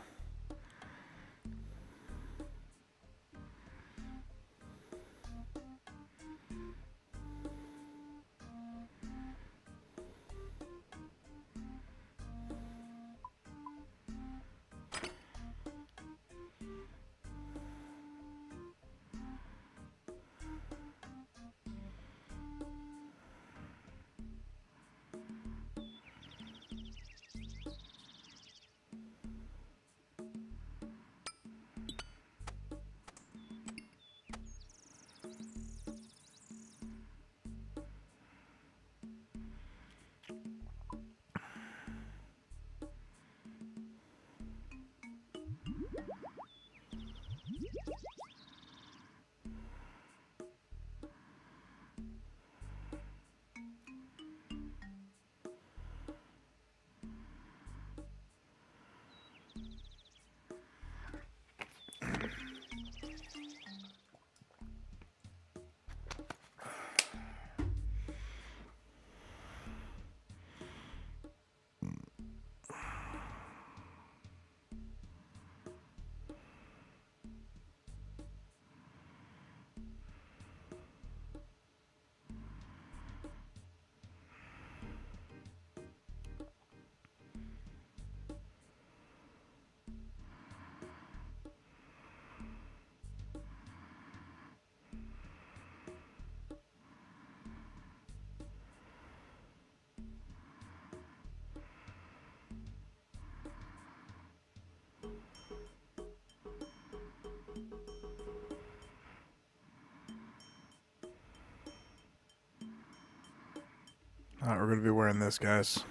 Alright, we're gonna be wearing this, guys.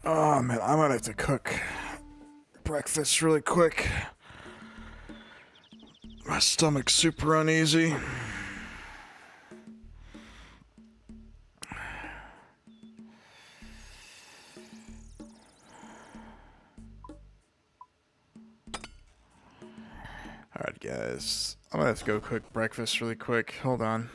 Oh man, I'm gonna have to cook breakfast really quick. My stomach's super uneasy. Alright guys, I'm gonna have to go cook breakfast really quick. Hold on.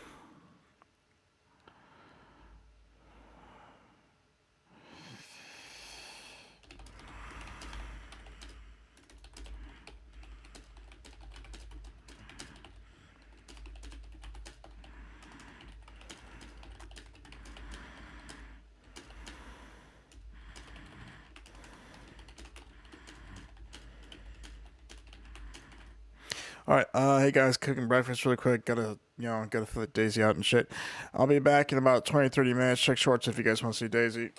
Alright, hey guys, cooking breakfast really quick. Gotta fill Daisy out and shit. I'll be back in about 20-30 minutes. Check shorts if you guys want to see Daisy.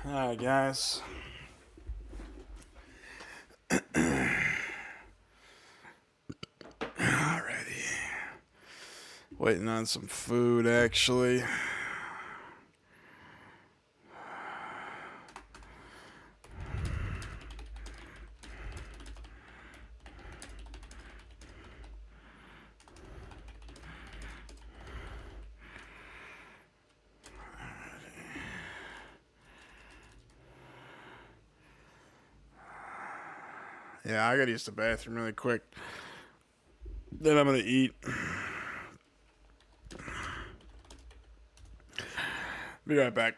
Alright, guys. Alrighty. Waiting on some food, actually. Yeah, I gotta use the bathroom really quick. Then I'm gonna eat. Be right back.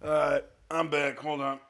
I'm back. Hold on.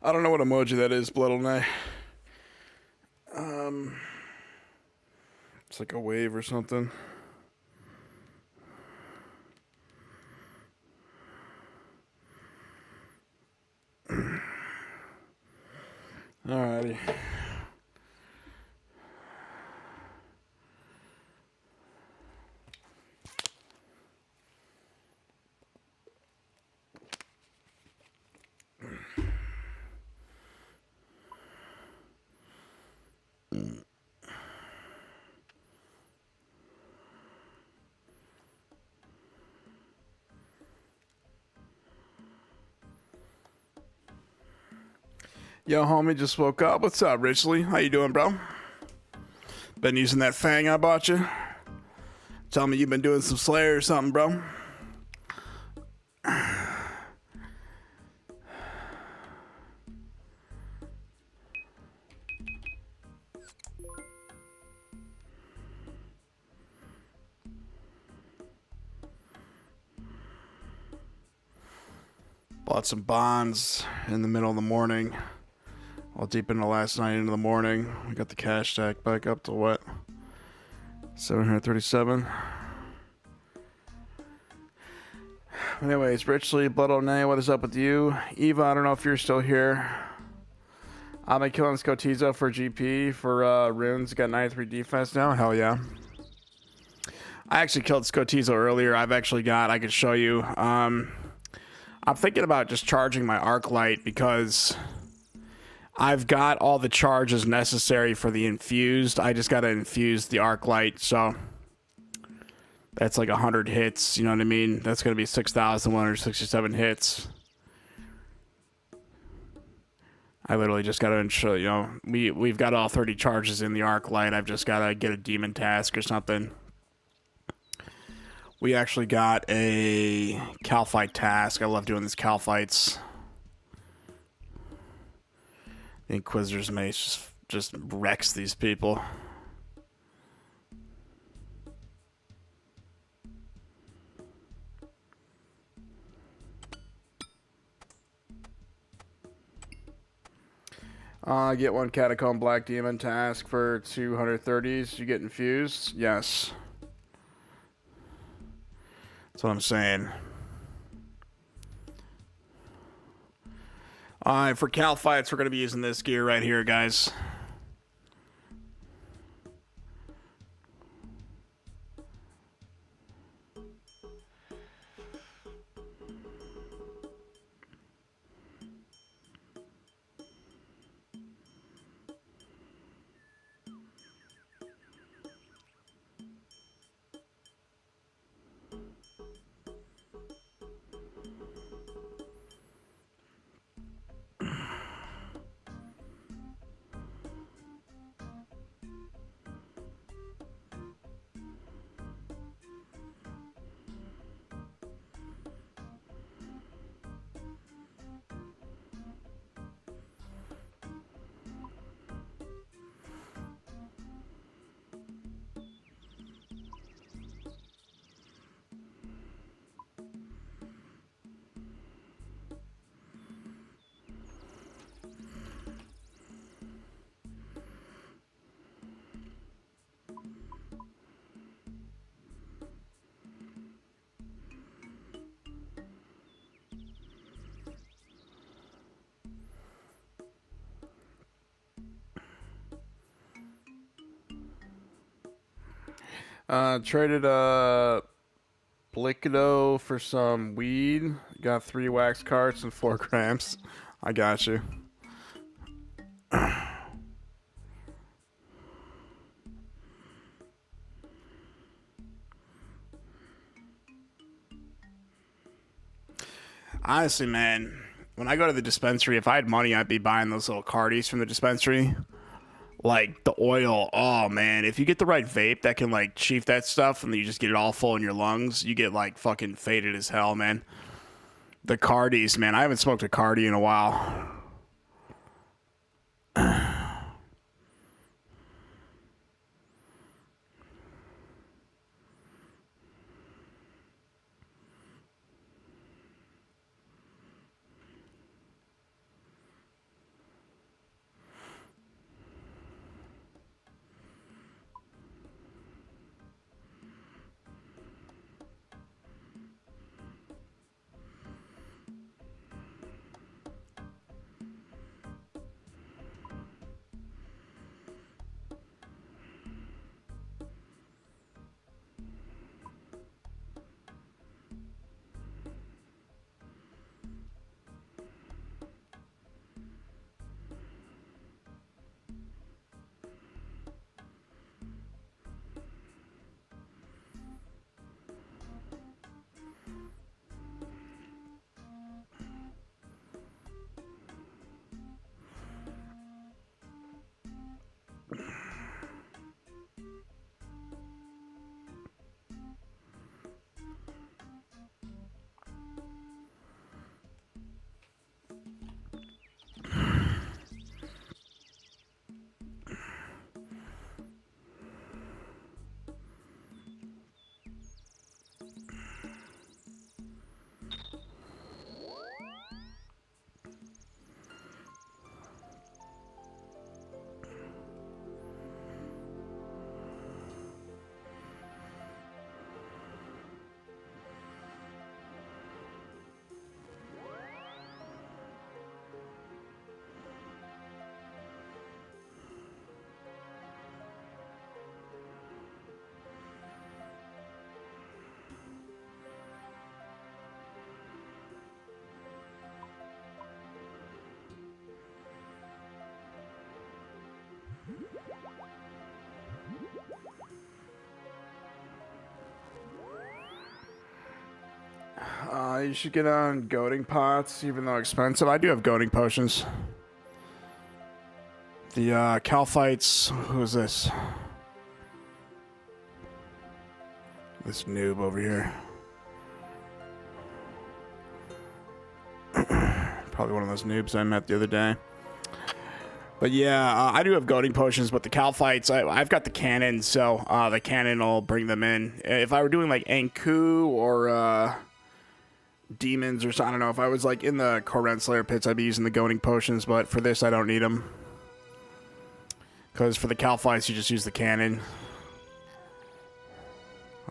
I don't know what emoji that is, Bloodle. It's like a wave or something. Alrighty. Yo, homie, just woke up. What's up, Richley? How you doing, bro? Been using that fang I bought you? Tell me you've been doing some Slayer or something, bro. Bought some bonds in the middle of the morning. All deep into last night into the morning. We got the cash stack back up to what? 737. Anyways, Richley, Bloodle, what is up with you? Eva, I don't know if you're still here. I've been killing Scotizo for GP for runes. Got 93 defense now. Hell yeah. I actually killed Scotizo earlier. I can show you. I'm thinking about just charging my Arclight because I've got all the charges necessary for the infused. I just got to infuse the Arclight, so that's like 100 hits, you know what I mean? That's going to be 6,167 hits. I literally just got to ensure, you know, we've got all 30 charges in the Arclight. I've just got to get a demon task or something. We actually got a Cal fight task. I love doing these Cal fights. The Inquisitor's Mace just wrecks these people. Get one Catacomb Black Demon task for 230s. You get infused? Yes. That's what I'm saying. For Cal fights, we're going to be using this gear right here, guys. Traded Blickido for some weed. Got 3 wax carts and 4 cramps. I got you. Honestly, man, when I go to the dispensary, if I had money, I'd be buying those little cardies from the dispensary. Like the oil, oh man, if you get the right vape that can like chief that stuff and then you just get it all full in your lungs, you get like fucking faded as hell, man. The cardies, man, I haven't smoked a cardie in a while. You should get on goading pots, even though expensive. I do have goading potions. The Calphites. Who's this? This noob over here. Probably one of those noobs I met the other day. But yeah, I do have goading potions, but the Calphites, I've got the cannon, so the cannon will bring them in. If I were doing like Anku or demons or so, I don't know. If I was like in the Koren Slayer pits, I'd be using the goading potions, but for this, I don't need them. Because for the Calphites, you just use the cannon.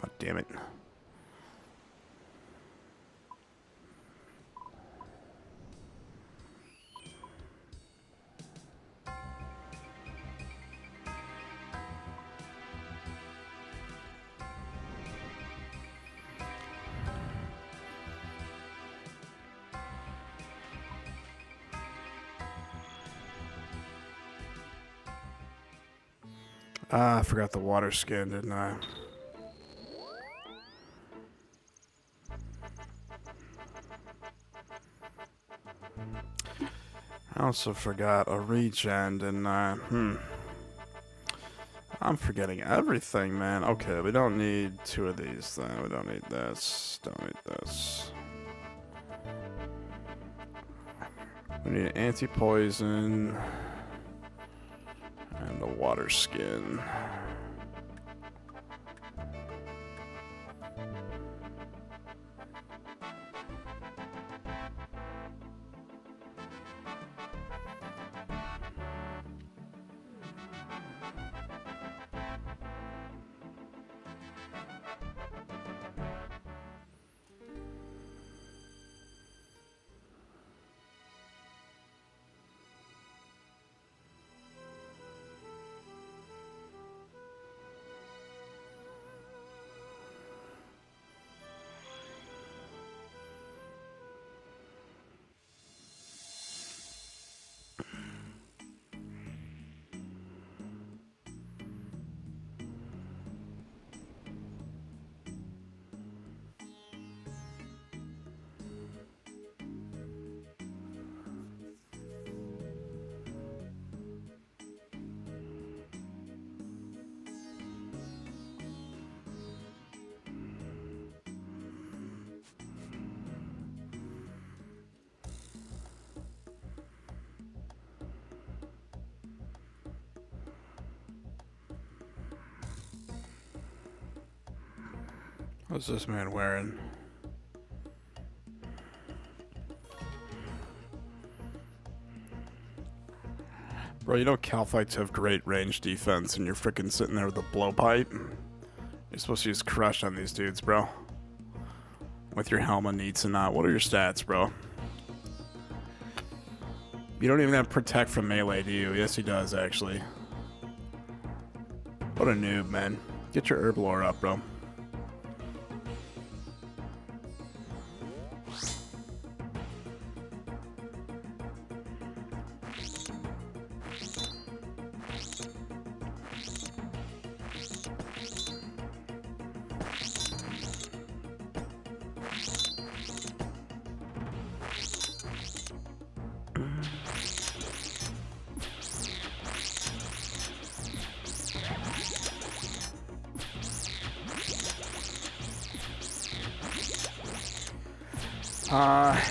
Oh, damn it. I forgot the water skin, didn't I? I also forgot a regen, didn't I? I'm forgetting everything, man. Okay, we don't need 2 of these then. We don't need this. Don't need this. We need anti-poison. And the water skin. What's this man wearing? Bro, you know Calphites have great range defense, and you're freaking sitting there with a blowpipe. You're supposed to use crush on these dudes, bro. With your helmet needs and not. What are your stats, bro? You don't even have protect from melee, do you? Yes, he does, actually. What a noob, man. Get your herb lore up, bro.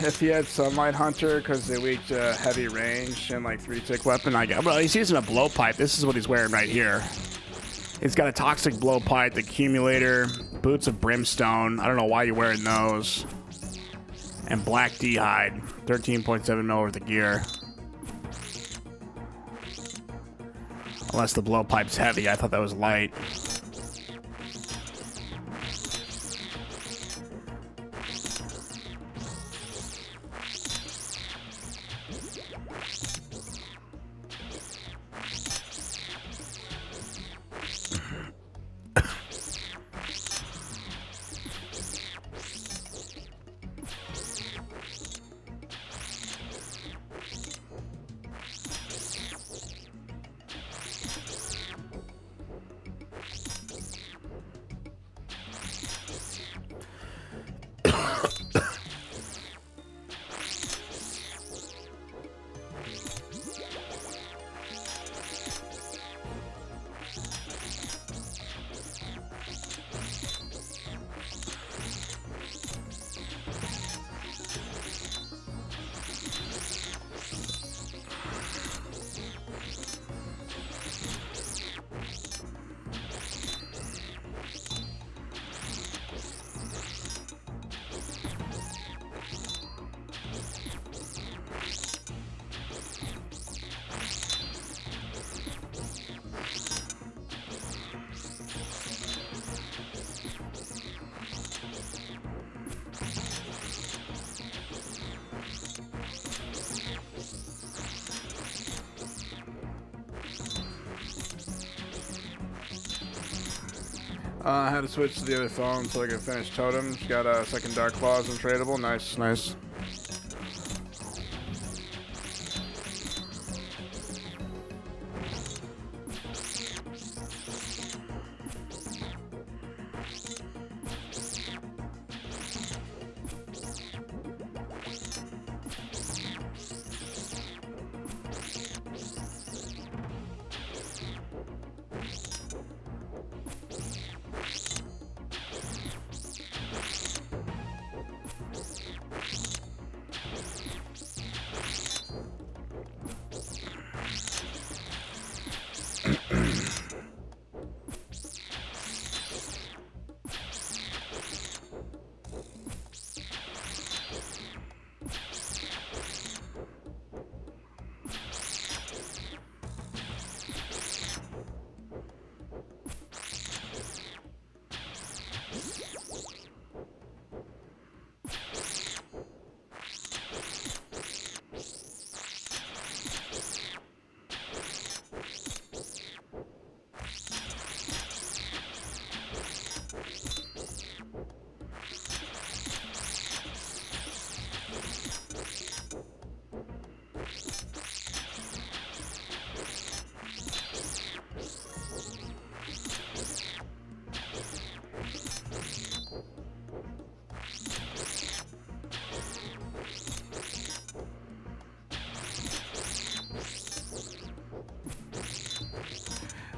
If he had Sunlight Hunter, because they weak to heavy range and like 3-tick weapon, I got. Bro, he's using a blowpipe. This is what he's wearing right here. He's got a toxic blowpipe, the accumulator, boots of brimstone. I don't know why you're wearing those. And black D-hide, 13.7 mil worth of gear. Unless the blowpipe's heavy, I thought that was light. I had to switch to the other phone so I could finish totems. Got a second Dark Claws untradeable. Nice, nice.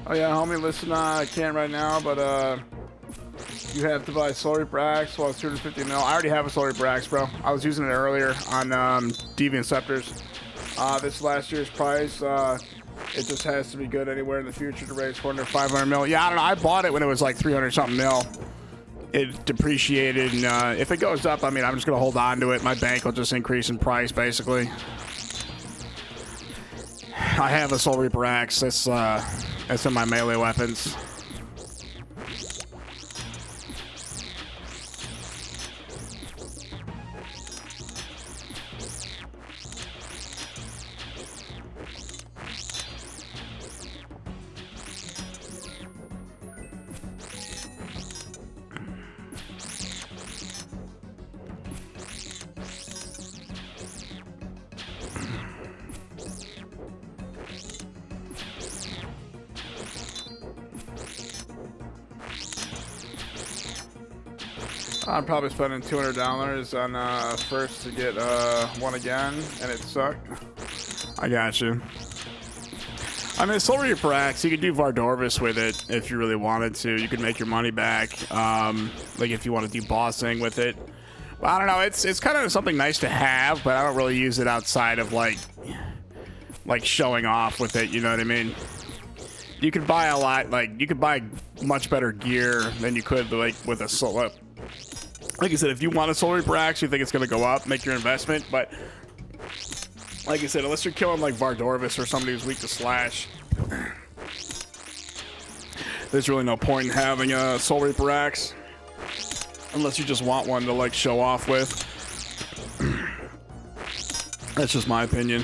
Oh yeah, homie, listen, I can't right now, but you have to buy Solar Reaper Axe. Well, it's 250 mil. I already have a Solar Reaper Axe, bro. I was using it earlier on Deviant Scepters. This last year's price, it just has to be good anywhere in the future to raise 400, 500 mil. Yeah, I don't know. I bought it when it was like 300 something mil. it depreciated, and if it goes up, I mean, I'm just gonna hold on to it. My bank will just increase in price, basically. I have a Soul Reaper axe. That's in my melee weapons. I'm probably spending $200 on first to get one again, and it sucked. I got you. I mean, Soul Reaper axe, you could do Vardorvis with it if you really wanted to. You could make your money back, like if you want to do bossing with it. But I don't know, it's kind of something nice to have, but I don't really use it outside of like showing off with it. You know what I mean? You could buy a lot, like you could buy much better gear than you could like with a soul. Like I said, if you want a Soul Reaper axe, you think it's going to go up, make your investment. But like I said, unless you're killing like Vardorvis or somebody who's weak to slash, there's really no point in having a Soul Reaper axe. Unless you just want one to like show off with. That's just my opinion.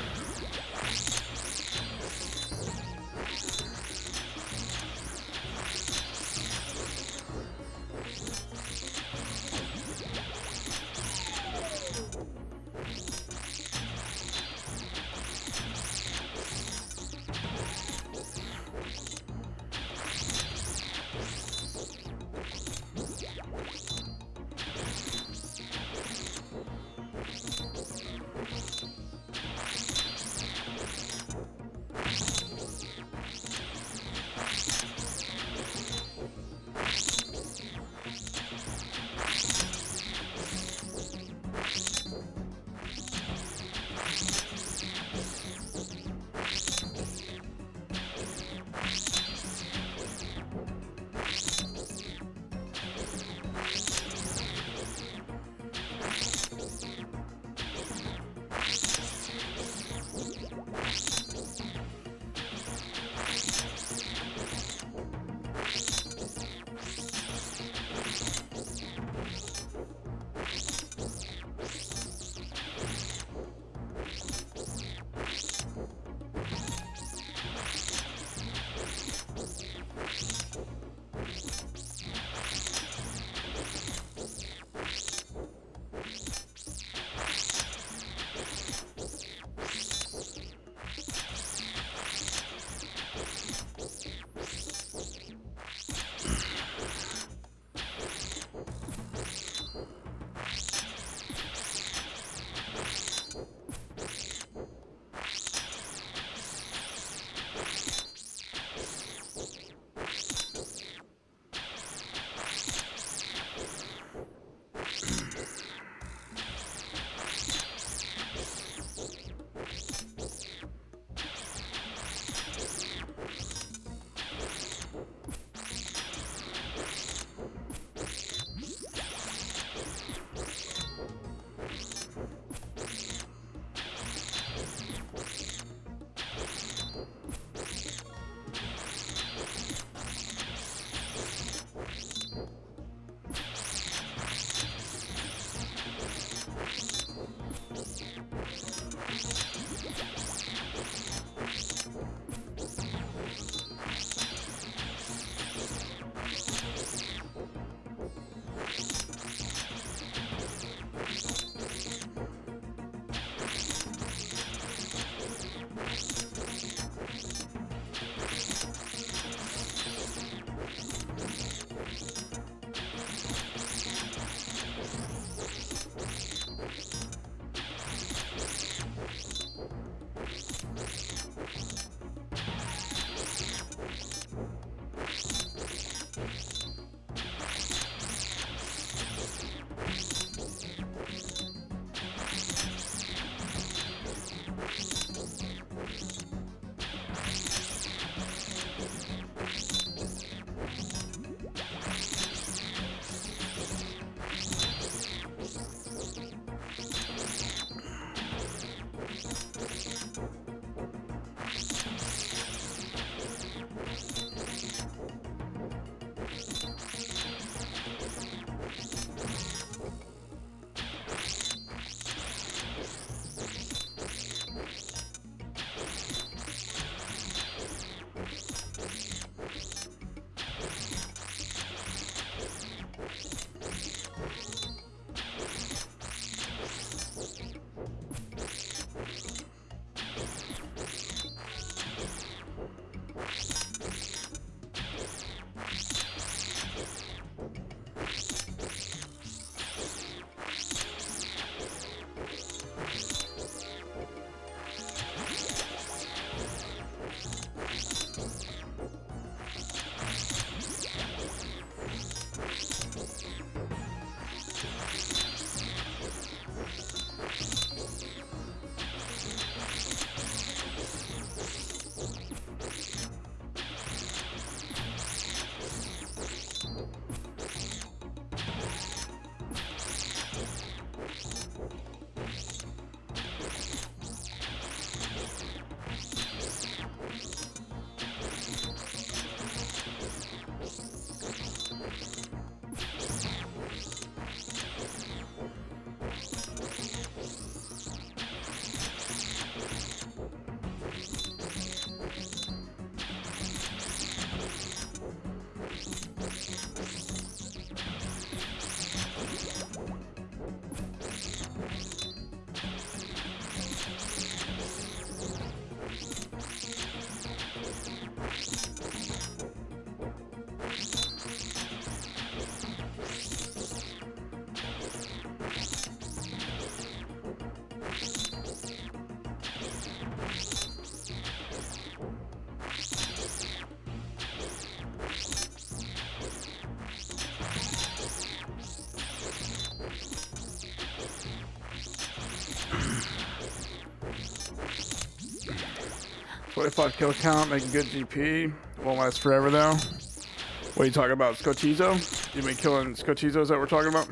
25 kill count, making good GP. Won't last forever though. What are you talking about, Scotizo? You been killing Scotizos that we're talking about?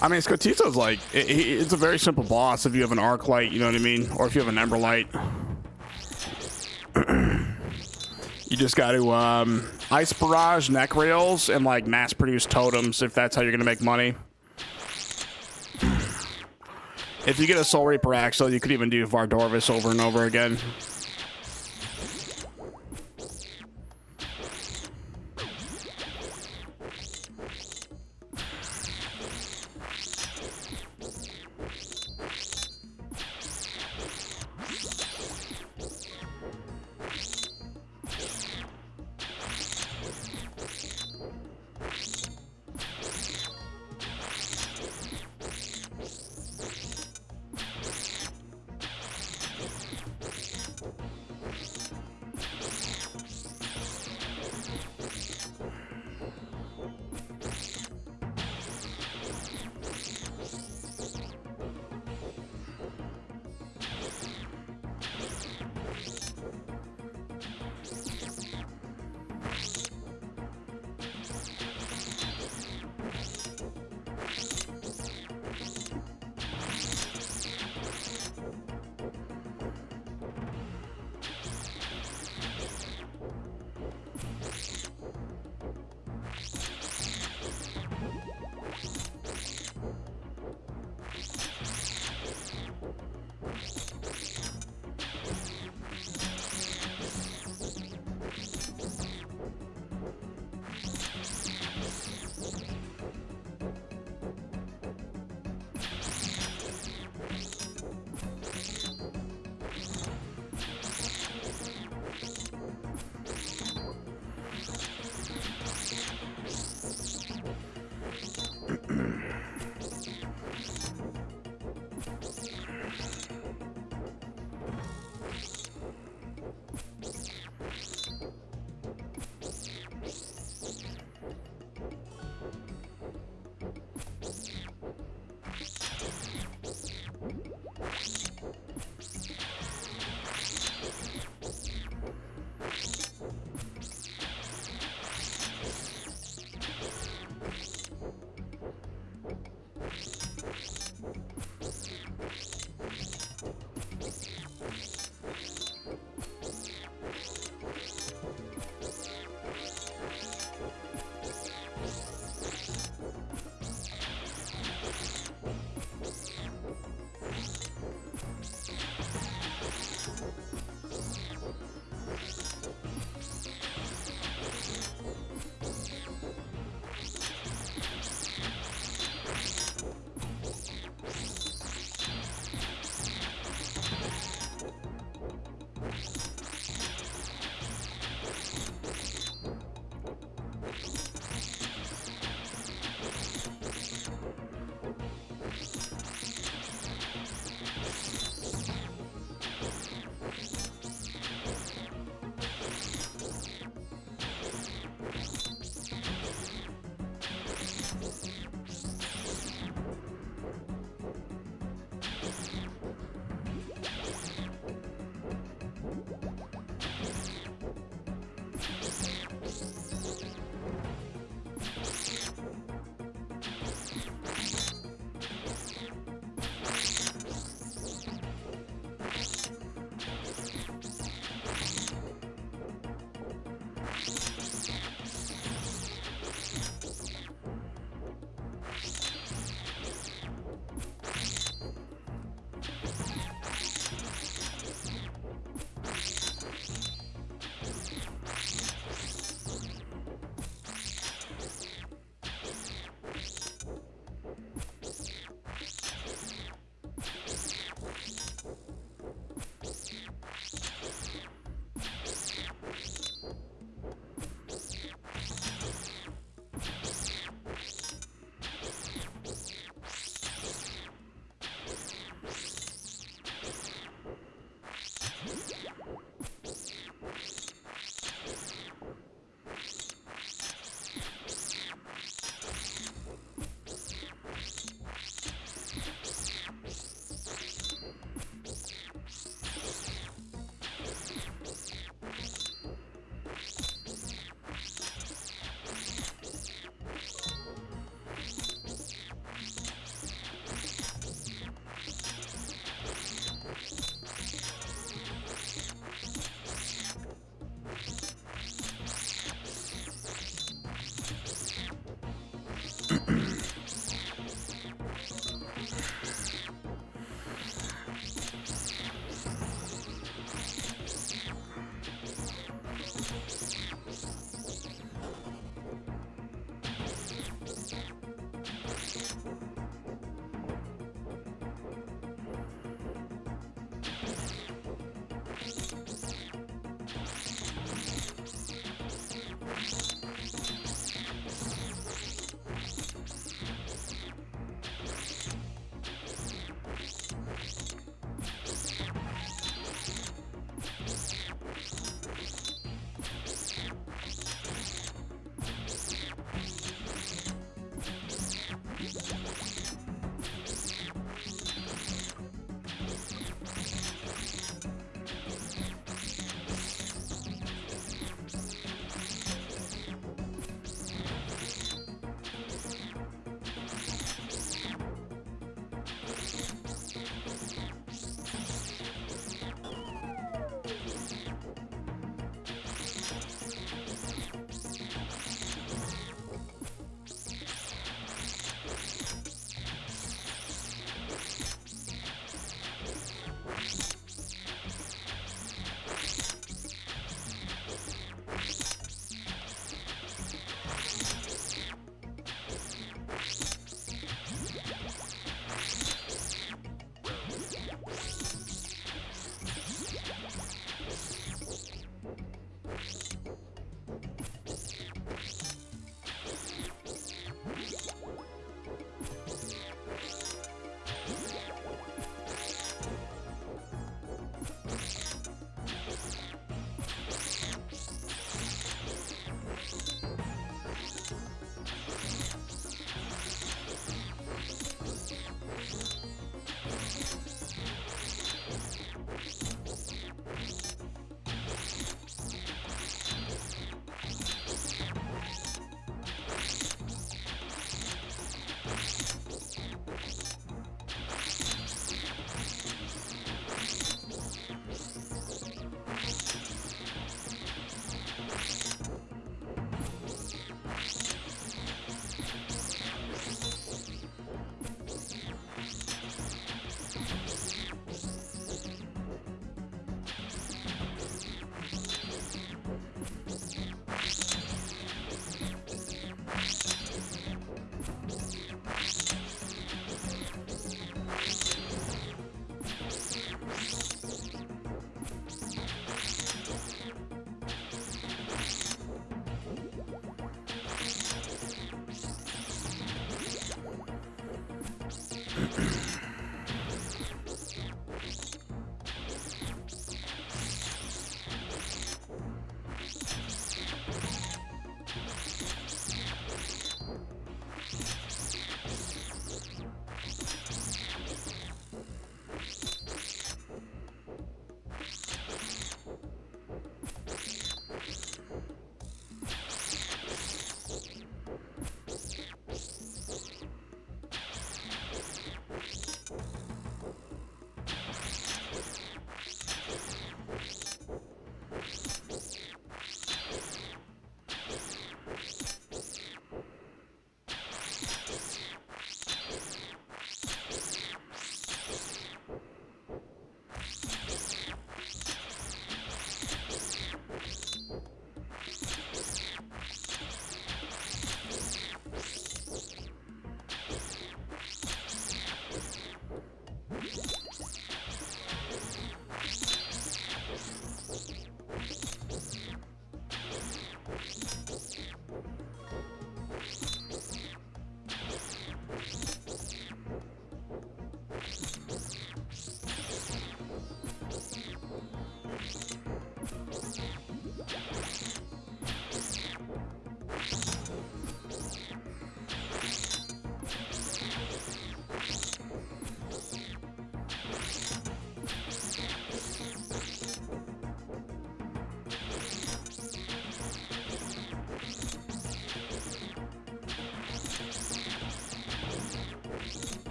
I mean, Scotizo's like, it's a very simple boss if you have an Arclight, you know what I mean? Or if you have an Emberlight. You just got to Ice Barrage, neck rails, and like mass produce totems if that's how you're going to make money. If you get a Soul Reaper Axle, you could even do Vardorvis over and over again.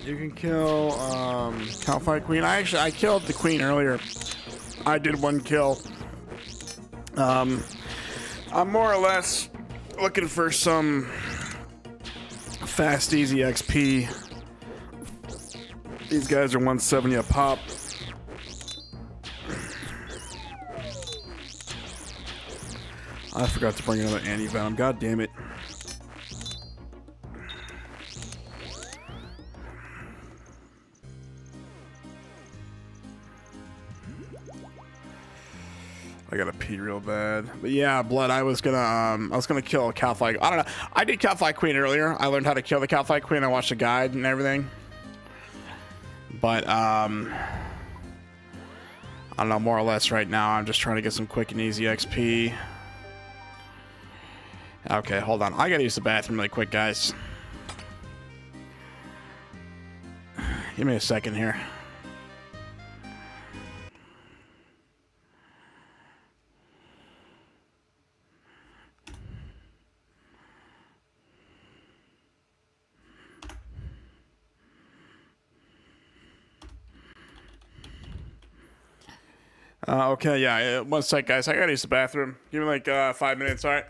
You can kill Calfight Queen. I killed the Queen earlier. I did one kill. I'm more or less looking for some fast, easy XP. These guys are 170 a pop. I forgot to bring another anti-venom. God damn it. I gotta pee real bad. But yeah, Blood, I was gonna kill a Calfight. I don't know. I did Calfight Queen earlier. I learned how to kill the Calfight Queen. I watched the guide and everything. But I don't know, more or less right now I'm just trying to get some quick and easy XP. Okay, hold on. I gotta use the bathroom really quick, guys. Give me a second here. Okay, yeah, one sec, guys. I gotta use the bathroom. Give me like 5 minutes, all right?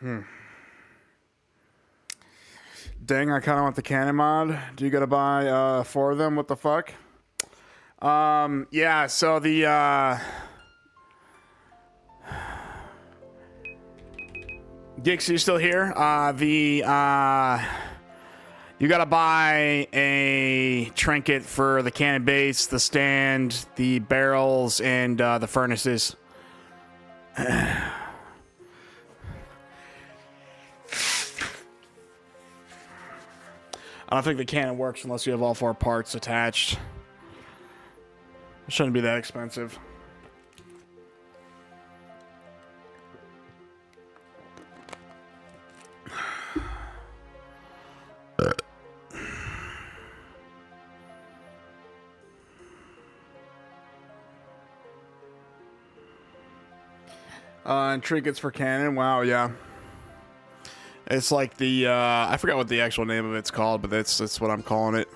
Dang, I kind of want the cannon mod. Do you gotta buy 4 of them? What the fuck? Yeah, so the Dix, you still here? You gotta buy a trinket for the cannon base, the stand, the barrels, and the furnaces. I don't think the cannon works unless you have all 4 parts attached. It shouldn't be that expensive. And trinkets for cannon. Wow, yeah. It's like the I forgot what the actual name of it's called, but that's what I'm calling it.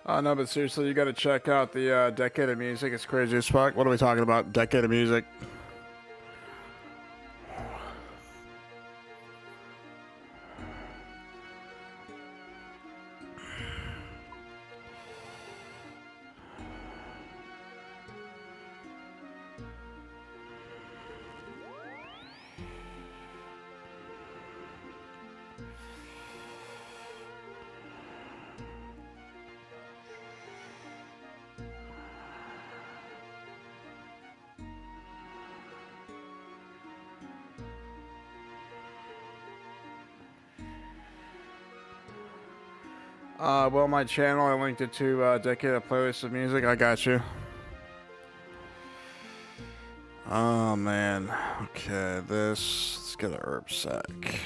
No, but seriously, you gotta check out the Decade of Music. It's crazy as fuck. What are we talking about? Decade of Music. Well, my channel, I linked it to Decade of Playlists of Music. I got you. Oh, man. Okay, let's get a herb sack.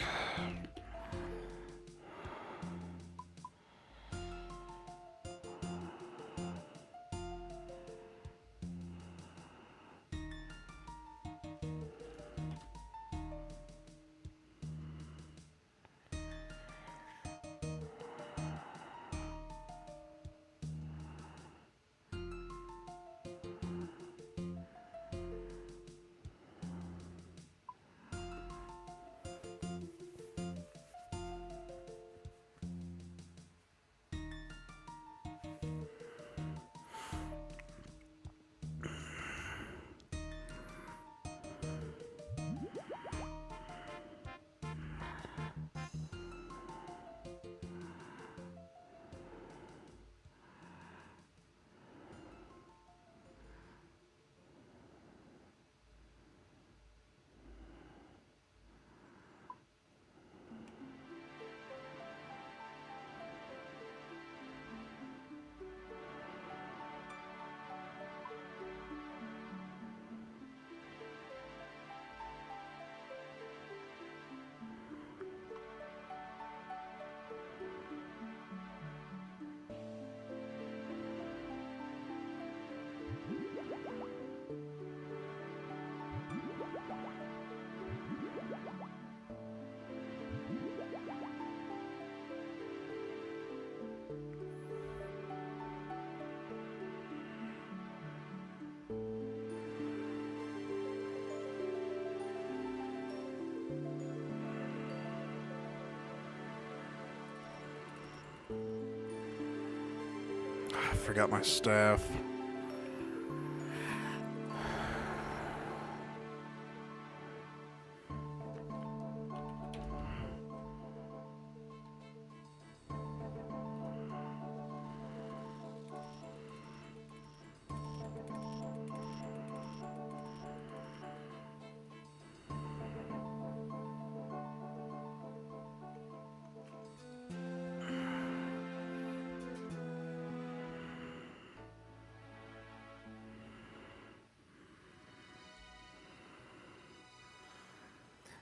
I forgot my staff.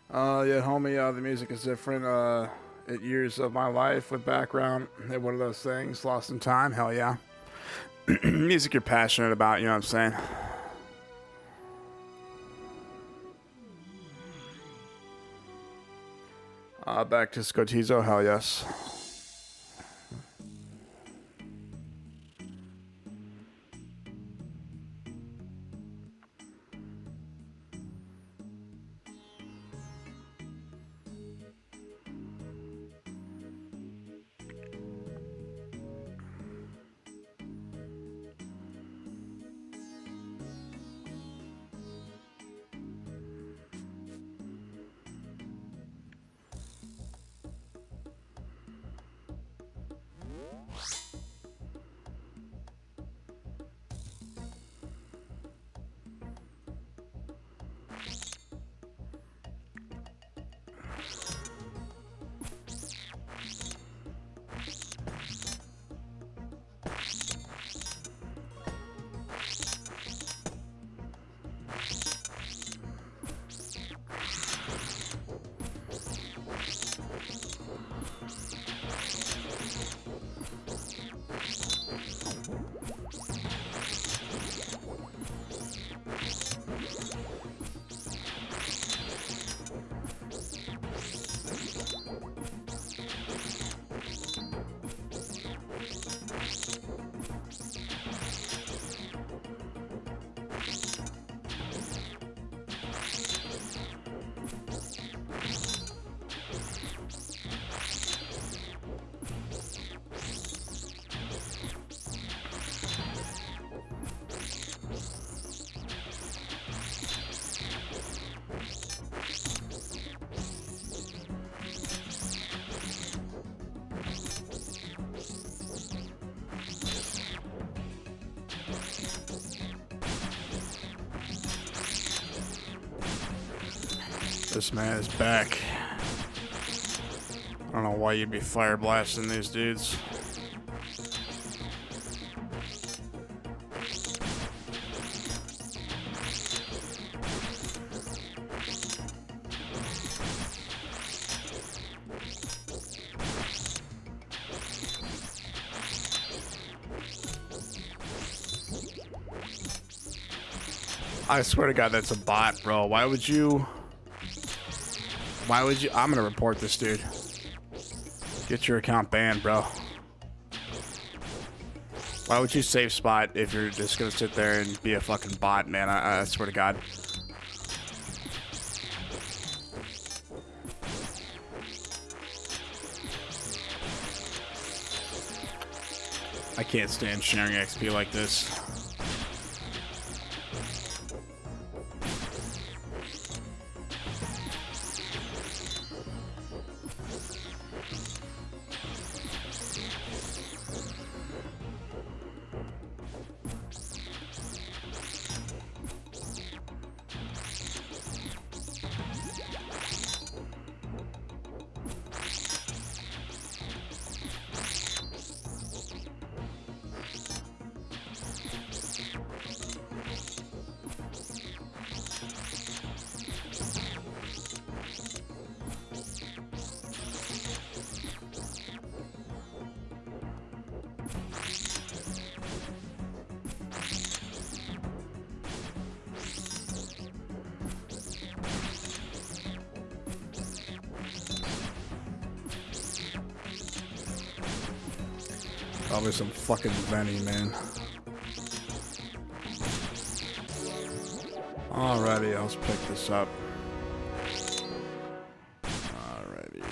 Yeah, homie, the music is different. At years of my life with background in one of those things, lost in time, hell yeah. Music you're passionate about, you know what I'm saying? Back to Scotizo, hell yes. This man is back. I don't know why you'd be fire blasting these dudes. I swear to God, that's a bot, bro. Why would you? I'm gonna report this dude. Get your account banned, bro. Why would you save spot if you're just gonna sit there and be a fucking bot, man? I swear to God. I can't stand sharing XP like this. Probably some fucking Venny, man. Alrighty, let's pick this up. Alrighty.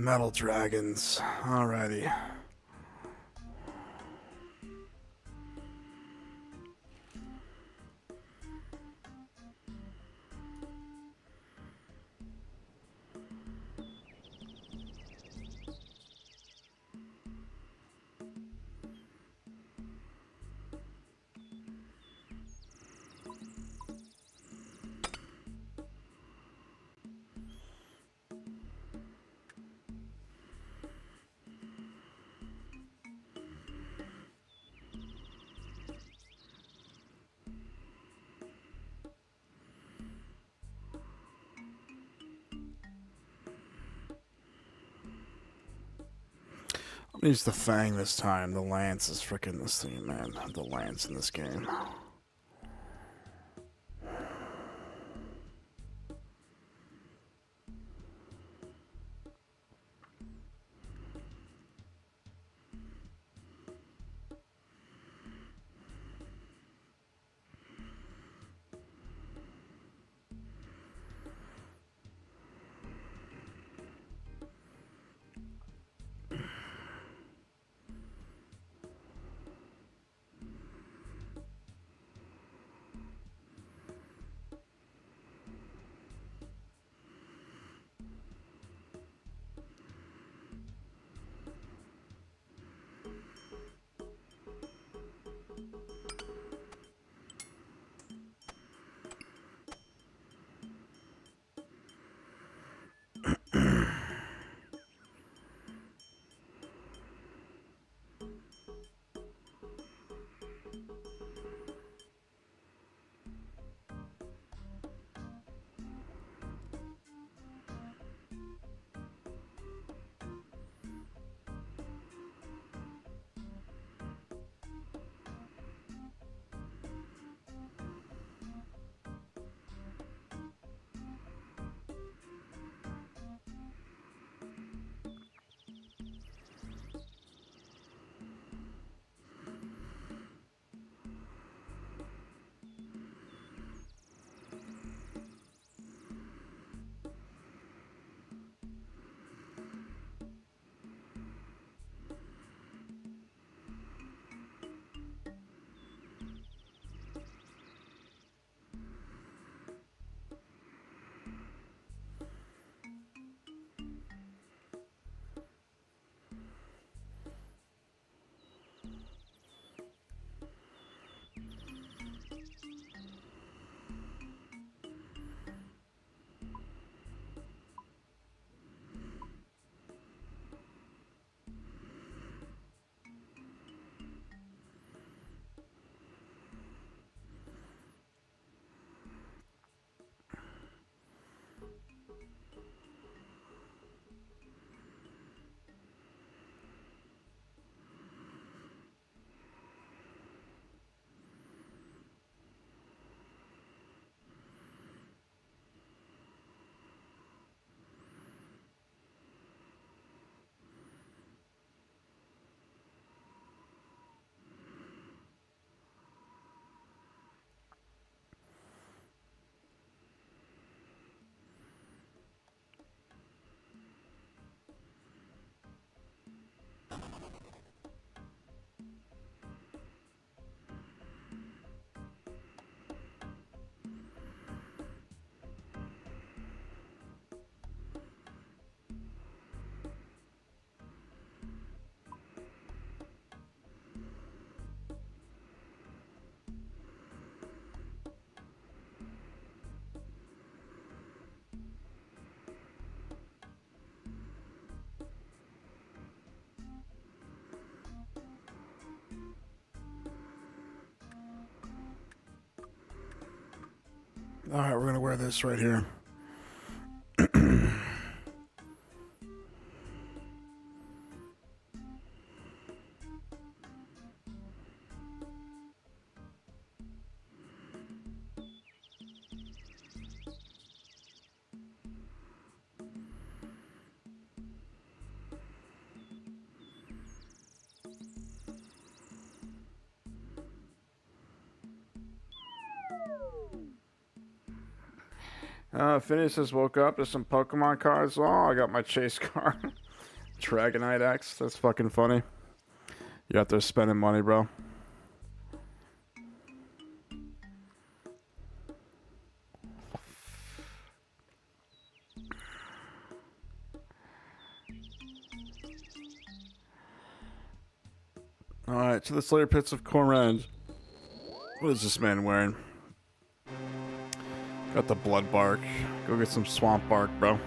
Metal dragons. Alrighty. I'm gonna use the fang this time. The lance is freaking this thing, man. The lance in this game. Alright, we're gonna wear this right here. Phineas just woke up. There's some Pokemon cards. Oh, I got my chase card. Dragonite X. That's fucking funny. You're out there spending money, bro. Alright, to the Slayer Pits of Corrend. What is this man wearing? Got the blood bark. Go get some swamp bark, bro.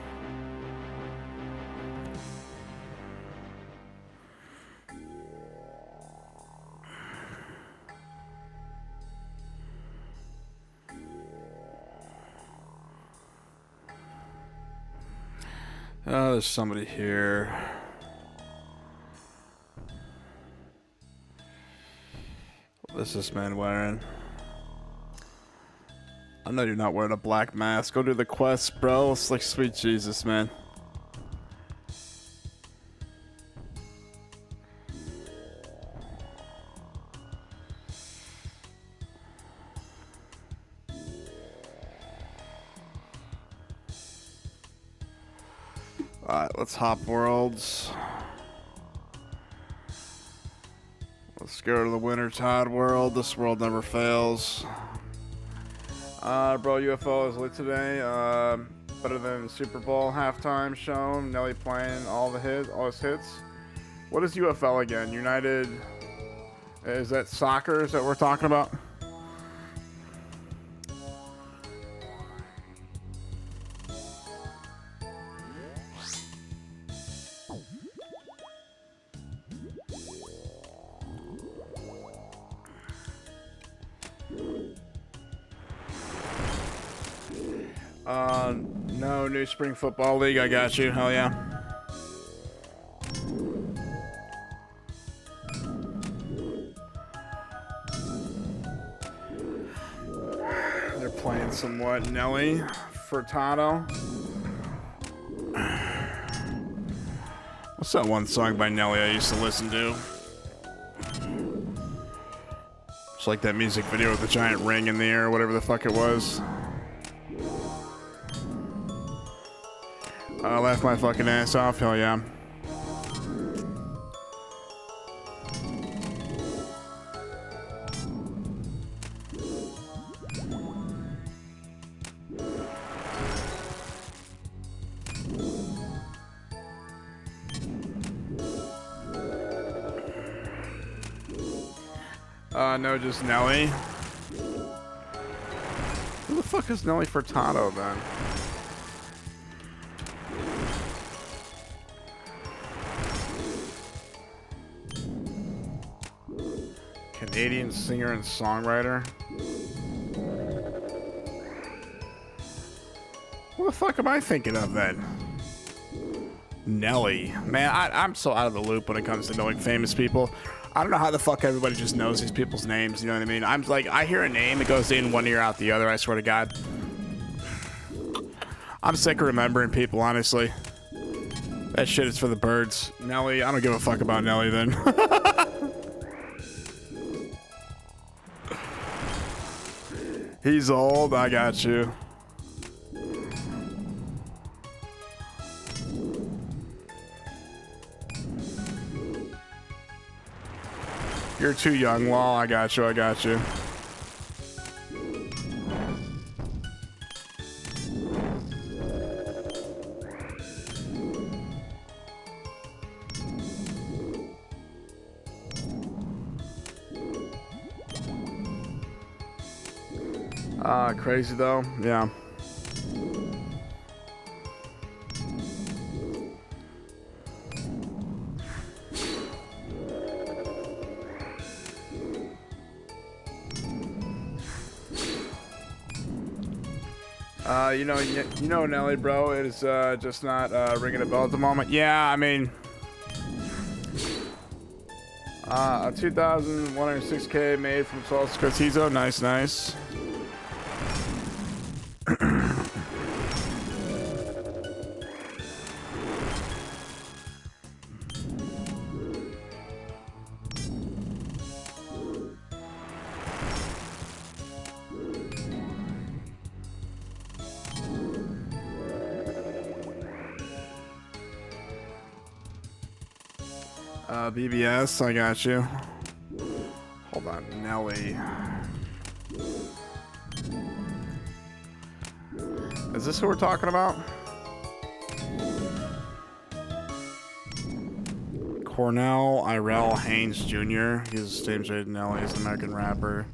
Oh, there's somebody here. What is this man wearing? I know you're not wearing a black mask. Go do the quest, bro. It's like sweet Jesus, man. Alright, let's hop worlds. Let's go to the Wintertide world. This world never fails. Bro, UFO is lit today. Better than Super Bowl halftime show. Nelly playing all his hits. What is UFL again? United. Is that soccer? Is that what we're talking about? No, new spring football league. I got you. Hell yeah. They're playing somewhat. Nelly Furtado. What's that one song by Nelly I used to listen to? It's like that music video with the giant ring in the air, whatever the fuck it was. I laughed my fucking ass off, hell yeah. No, just Nelly. Who the fuck is Nelly Furtado then? Canadian singer and songwriter. What the fuck am I thinking of then? Nelly. Man, I'm so out of the loop when it comes to knowing famous people. I don't know how the fuck everybody just knows these people's names, you know what I mean? I'm like, I hear a name, it goes in one ear out the other, I swear to God. I'm sick of remembering people, honestly. That shit is for the birds. Nelly, I don't give a fuck about Nelly then. He's old, I got you. You're too young, Law. I got you, I got you. Crazy though, yeah. You know Nelly, bro, it is just not ringing a bell at the moment. Yeah, I mean, a 2,106K made from Sol Scotizo. Nice, nice. BBS, I got you. Hold on, Nelly. Is this who we're talking about? Cornell Irel Haynes Jr. He's the same shade Nelly. He's an American rapper.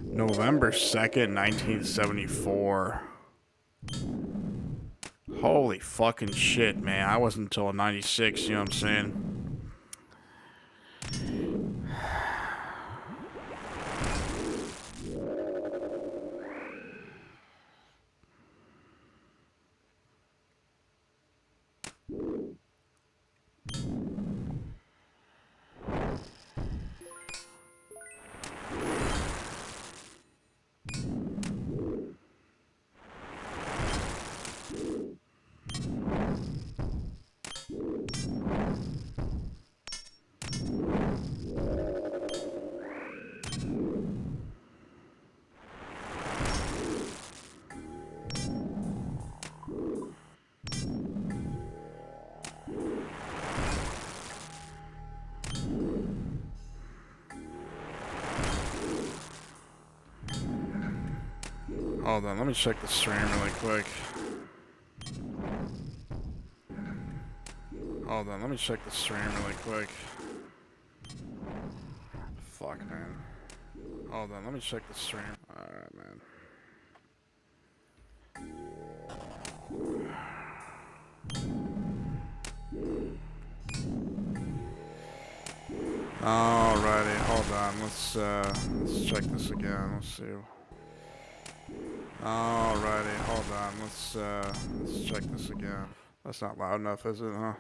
November 2nd, 1974. Holy fucking shit, man. I wasn't until 96, you know what I'm saying? Hold on, let me check the stream really quick. Hold on, let me check the stream really quick. Fuck, man. Hold on, let me check the stream. Alright, man. Alrighty, hold on. Let's check this again. Let's see. Alrighty, hold on. Let's check this again. That's not loud enough, is it, huh?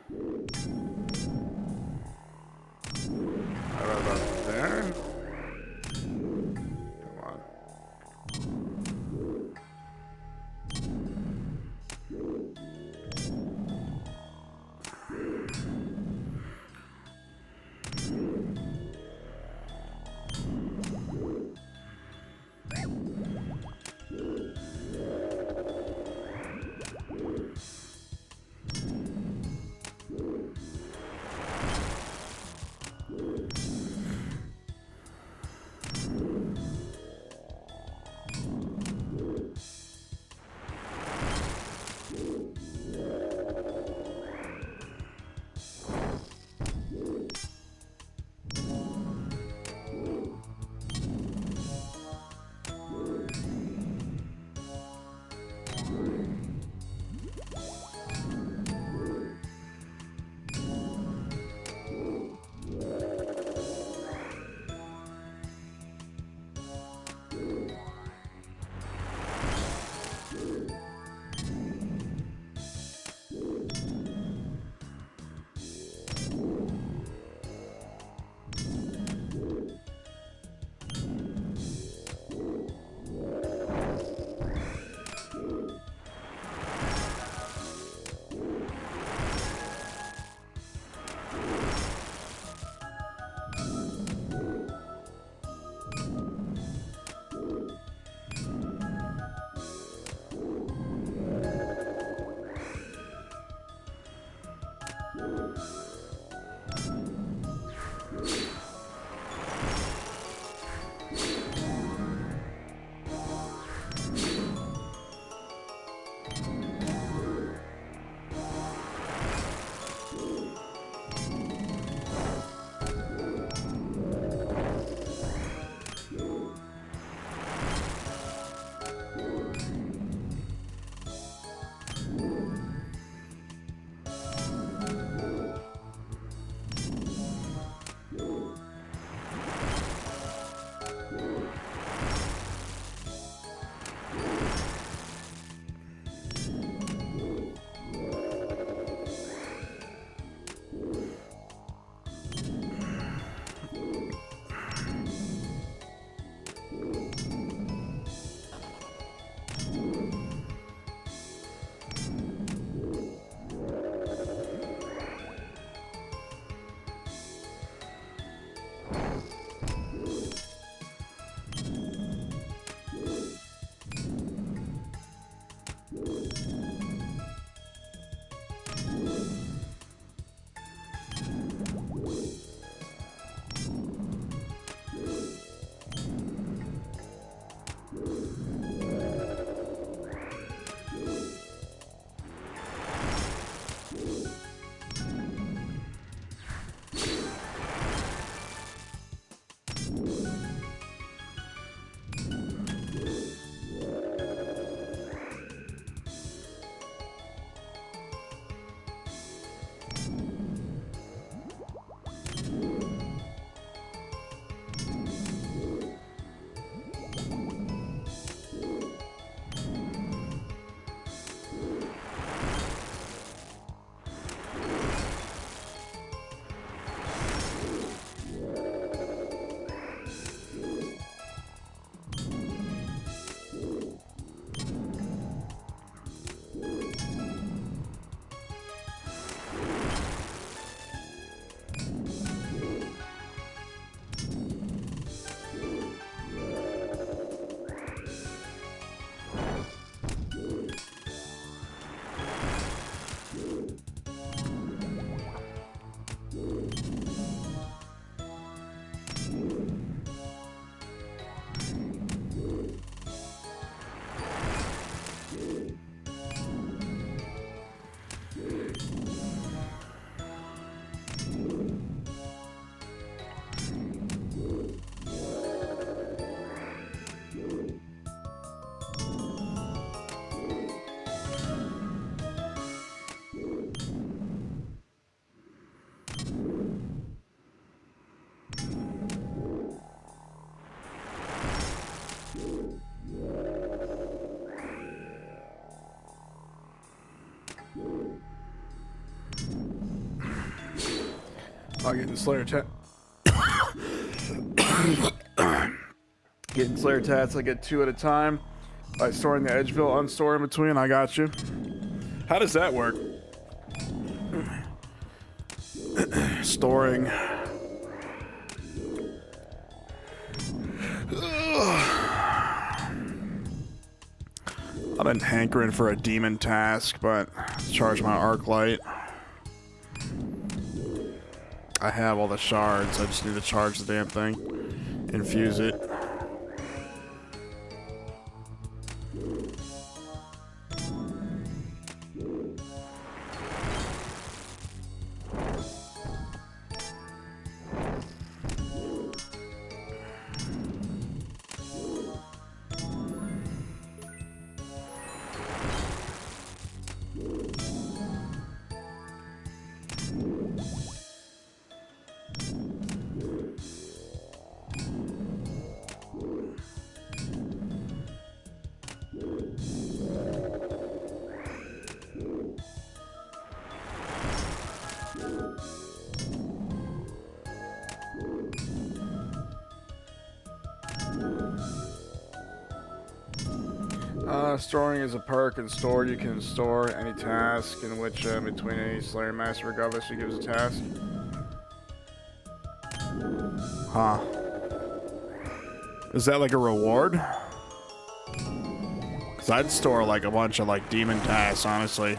Right about there? Come on. I'll get in Slayer Getting Slayer tats, I get 2 at a time. By storing the Edgeville, unstore in between, I got you. How does that work? Storing. I've been hankering for a demon task, but charge my Arclight. I have all the shards, I just need to charge the damn thing. Infuse it. Storing is a perk, and stored you can store any task in which between any Slayer Master regardless who gives a task. Huh. Is that like a reward? Cause I'd store like a bunch of like demon tasks, honestly.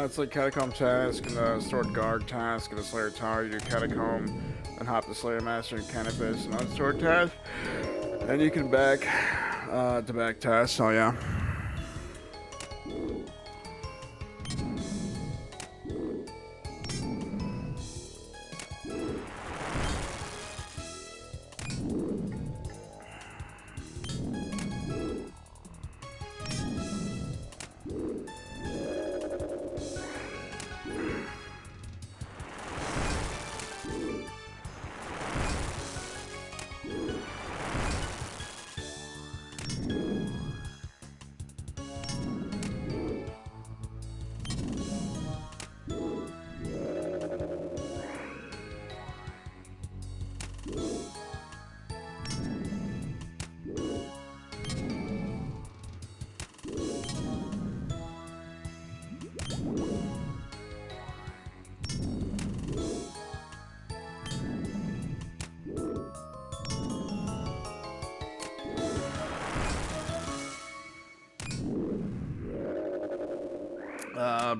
It's like Catacomb task and the Stored Guard task and the Slayer Tower. You do Catacomb and hop the Slayer Master and Canopus and Unstored task. And you can back to back tasks. Oh yeah.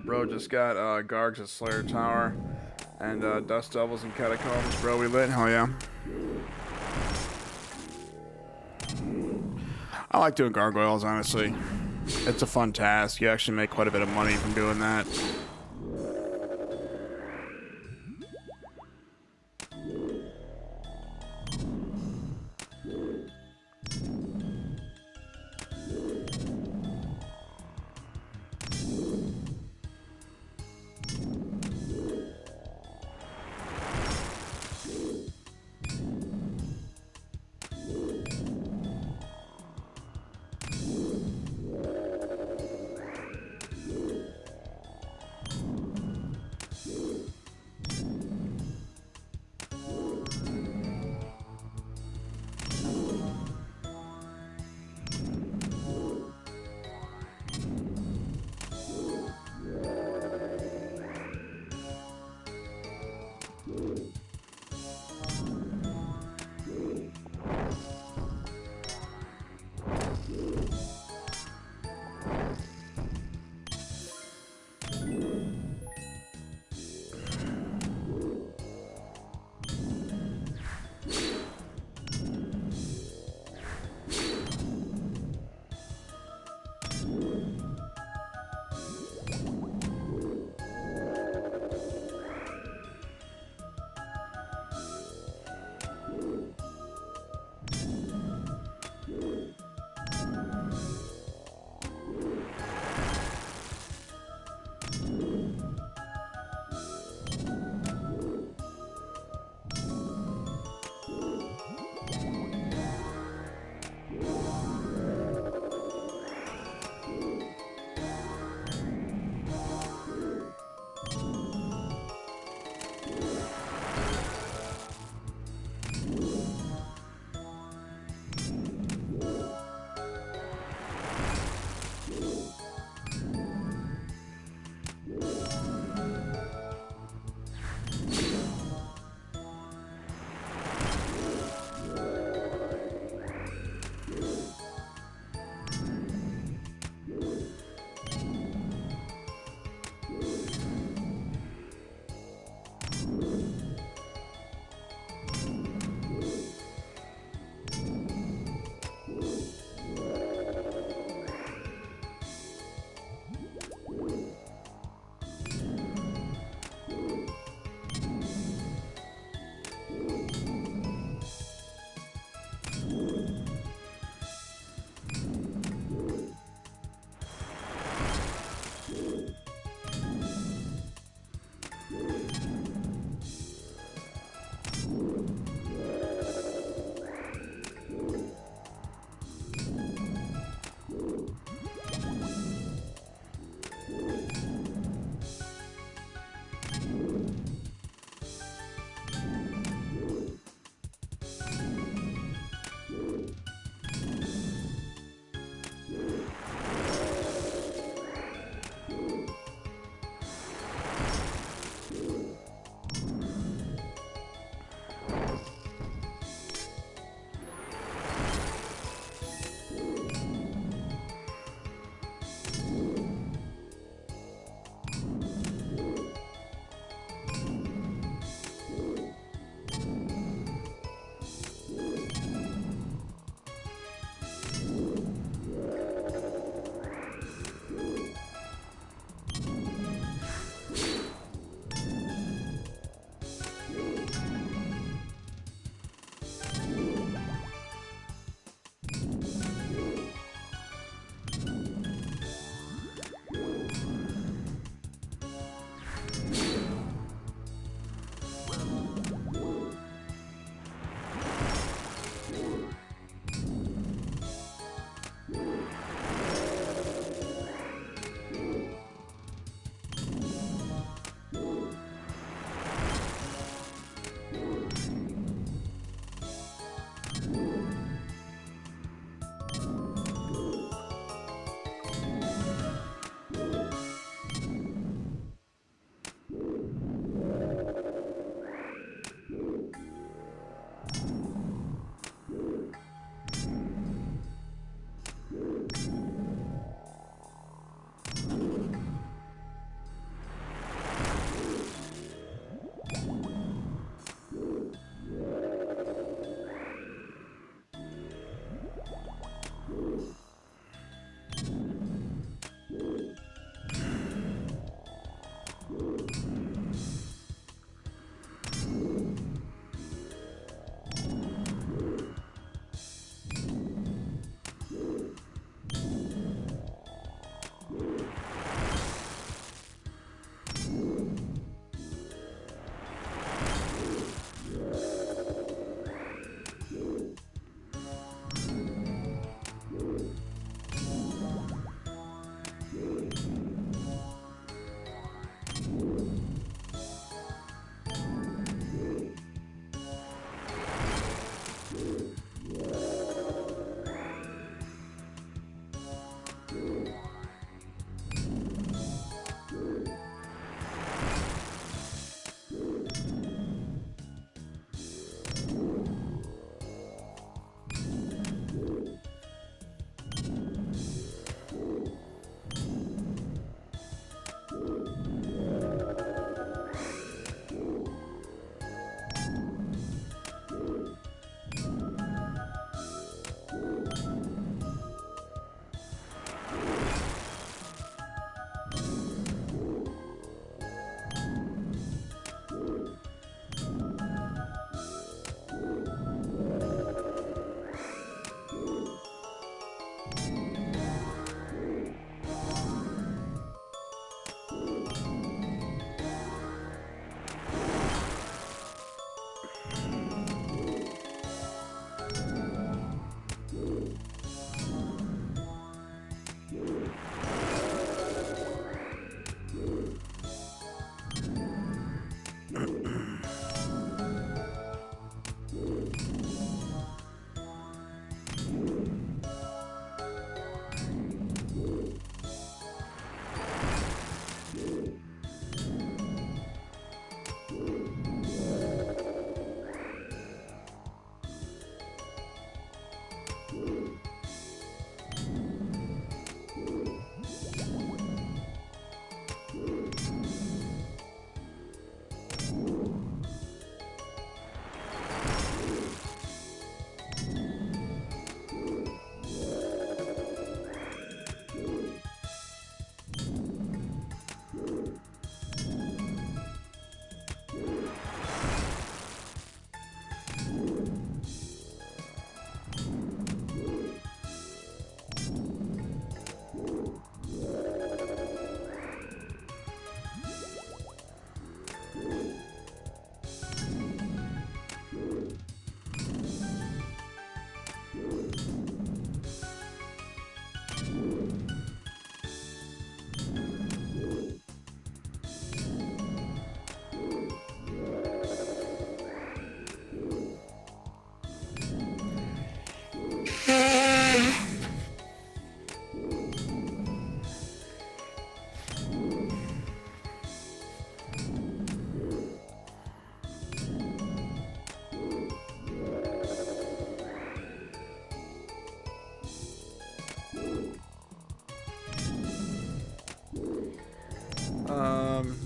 Bro just got Gargs at Slayer Tower and Dust Devils and Catacombs. Bro, we lit. Hell yeah. I like doing gargoyles, honestly. It's a fun task. You actually make quite a bit of money from doing that.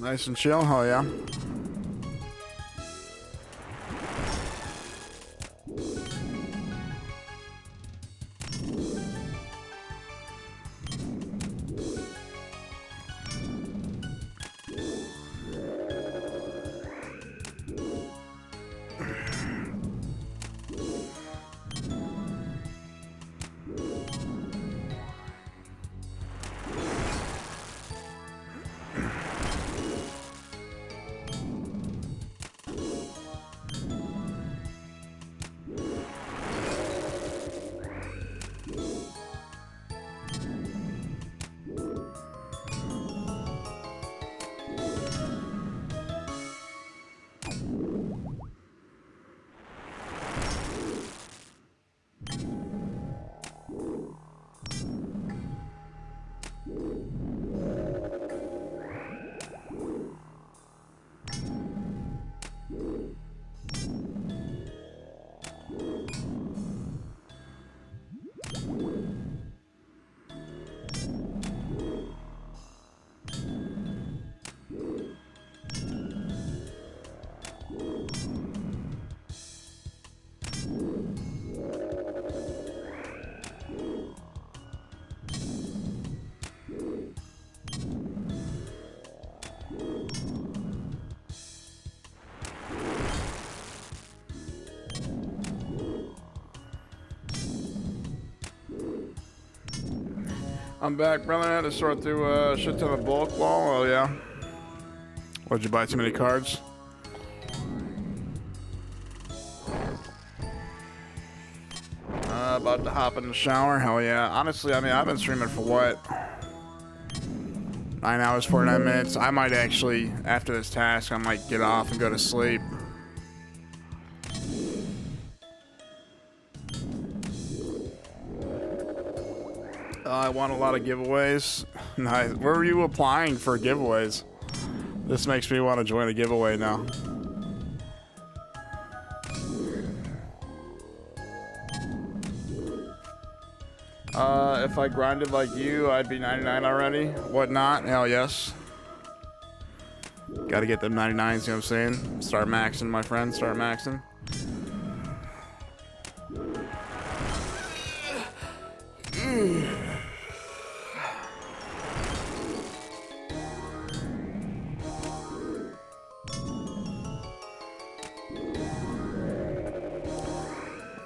Nice and chill, hell yeah. I'm back, brother. I had to sort through a shit ton of bulk wall. Oh, yeah. What'd you buy? Too many cards? About to hop in the shower. Hell yeah. Honestly, I mean, I've been streaming for what? 9 hours, 49 minutes. I might actually, after this task, I might get off and go to sleep. I want a lot of giveaways. Nice. Where were you applying for giveaways? This makes me want to join a giveaway now. If I grinded like you, I'd be 99 already. What not? Hell yes. Gotta get them 99s, you know what I'm saying? Start maxing, my friend. Start maxing.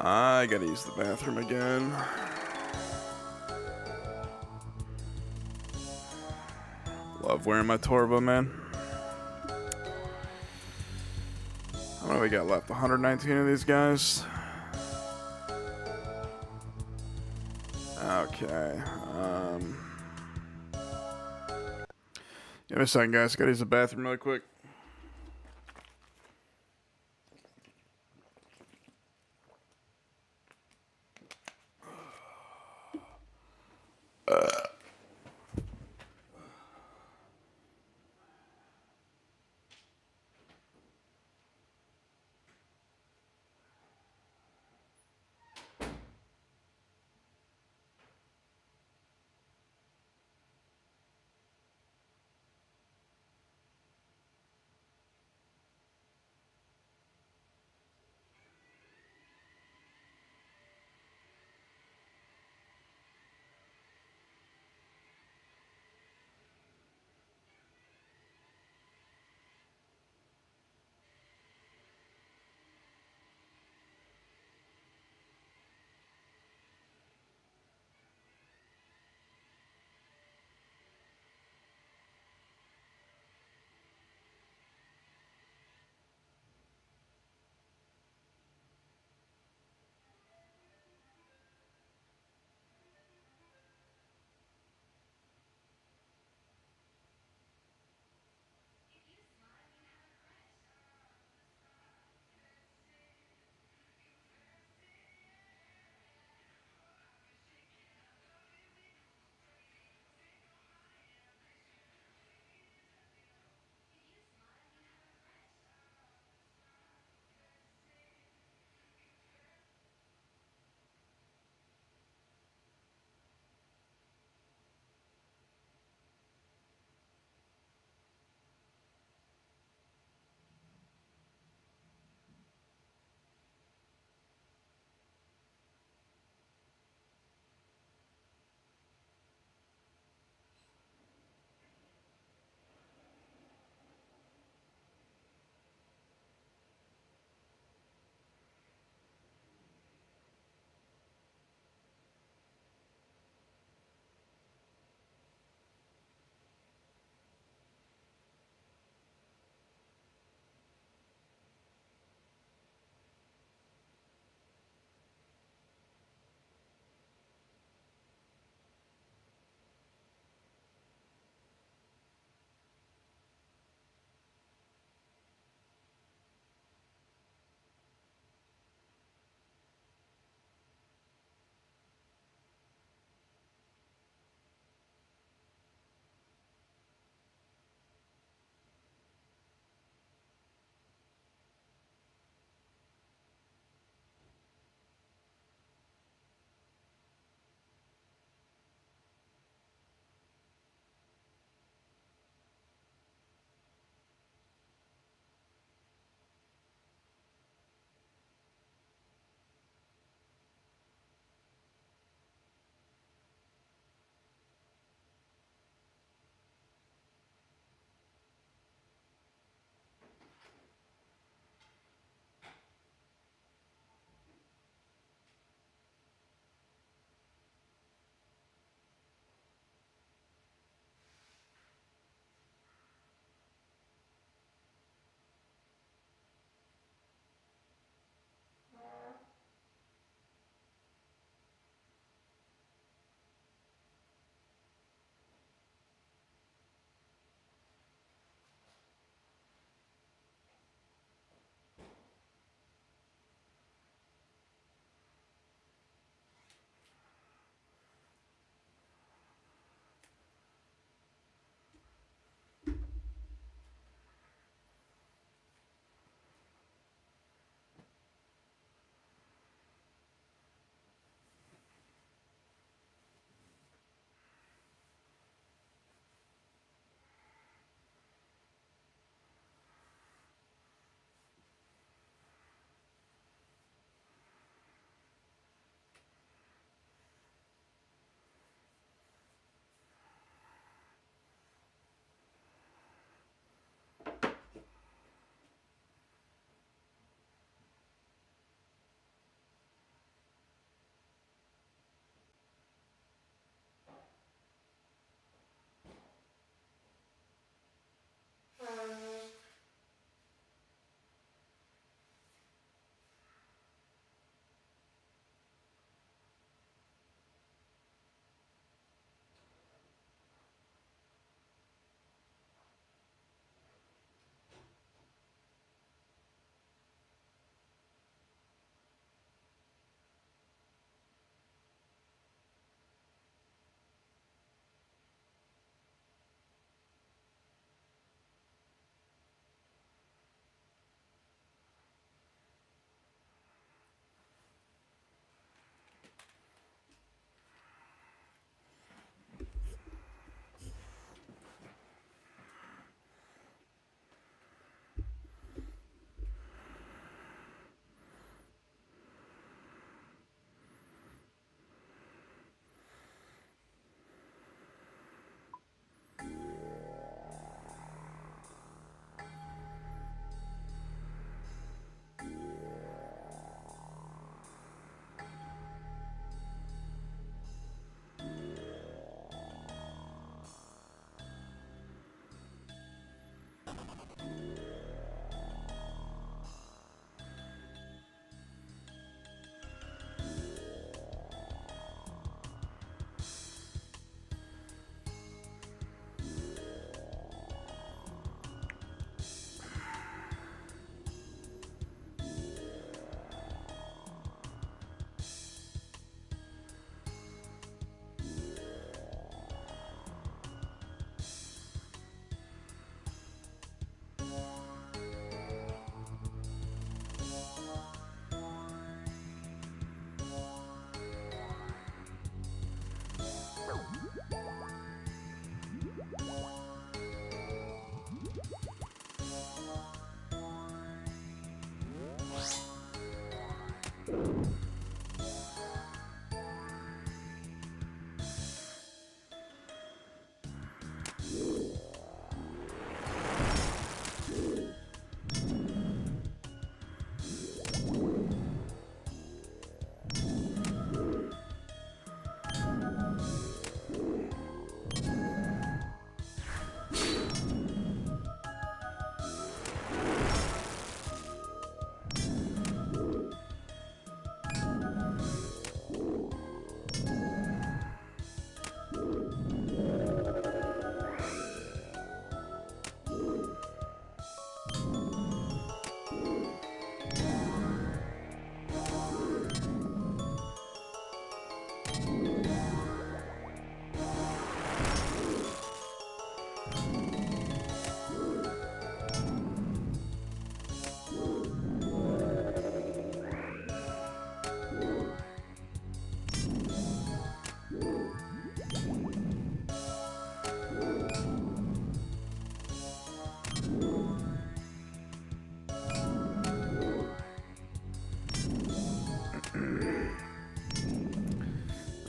I gotta use the bathroom again. Love wearing my Torva, man. How many we got left? 119 of these guys. Okay. Give me a second, guys. Gotta use the bathroom really quick.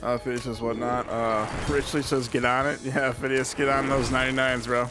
Phineas says whatnot. Richly says get on it. Yeah, Phineas, get on those 99s, bro.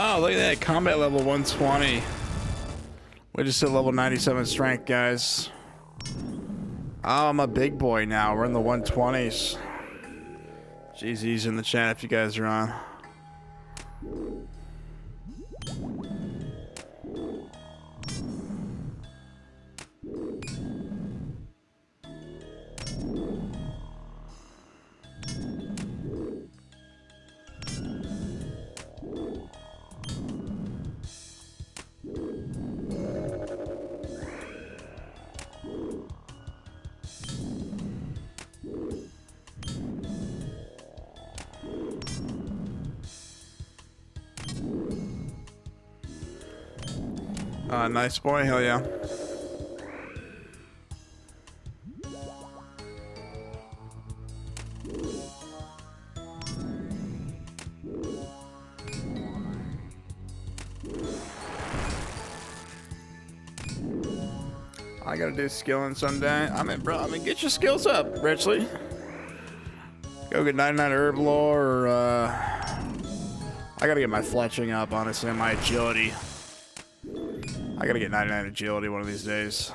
Oh, look at that. Combat level 120. We just hit level 97 strength, guys. Oh, I'm a big boy now. We're in the 120s. GZ's in the chat if you guys are on. Nice boy, hell yeah. I gotta do skilling someday. Bro, get your skills up, Richley. Go get 99 herb lore, or, I gotta get my fletching up, honestly, and my agility. I gotta get 99 agility one of these days.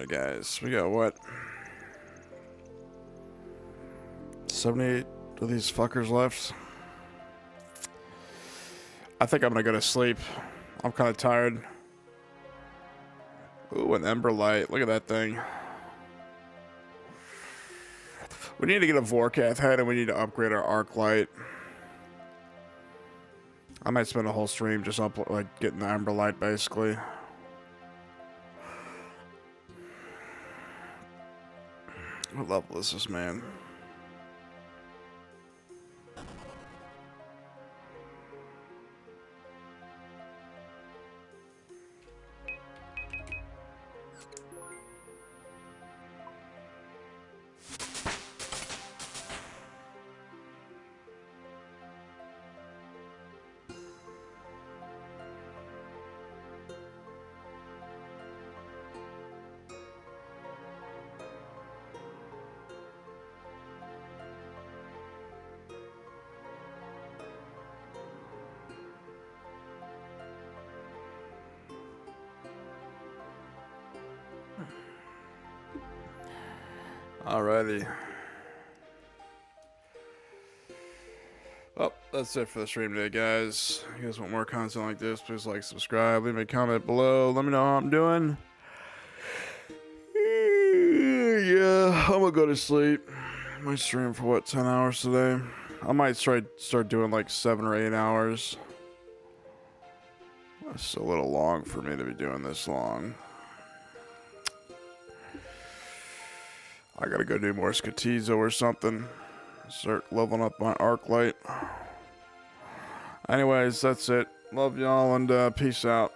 Alright, guys. We got what? 78 of these fuckers left. I think I'm gonna go to sleep. I'm kind of tired. Ooh, an Ember Light. Look at that thing. We need to get a Vorkath head and we need to upgrade our Arclight. I might spend a whole stream just like getting the Ember Light basically. What level is this man? Alrighty. Well, that's it for the stream today, guys. If you guys want more content like this, please like, subscribe, leave me a comment below. Let me know how I'm doing. Yeah, I'm gonna go to sleep. I might stream for what, 10 hours today? I might start doing like 7 or 8 hours. That's a little long for me to be doing this long. I gotta go do more Skatizo or something. Start leveling up my Arclight. Anyways, that's it. Love y'all and peace out.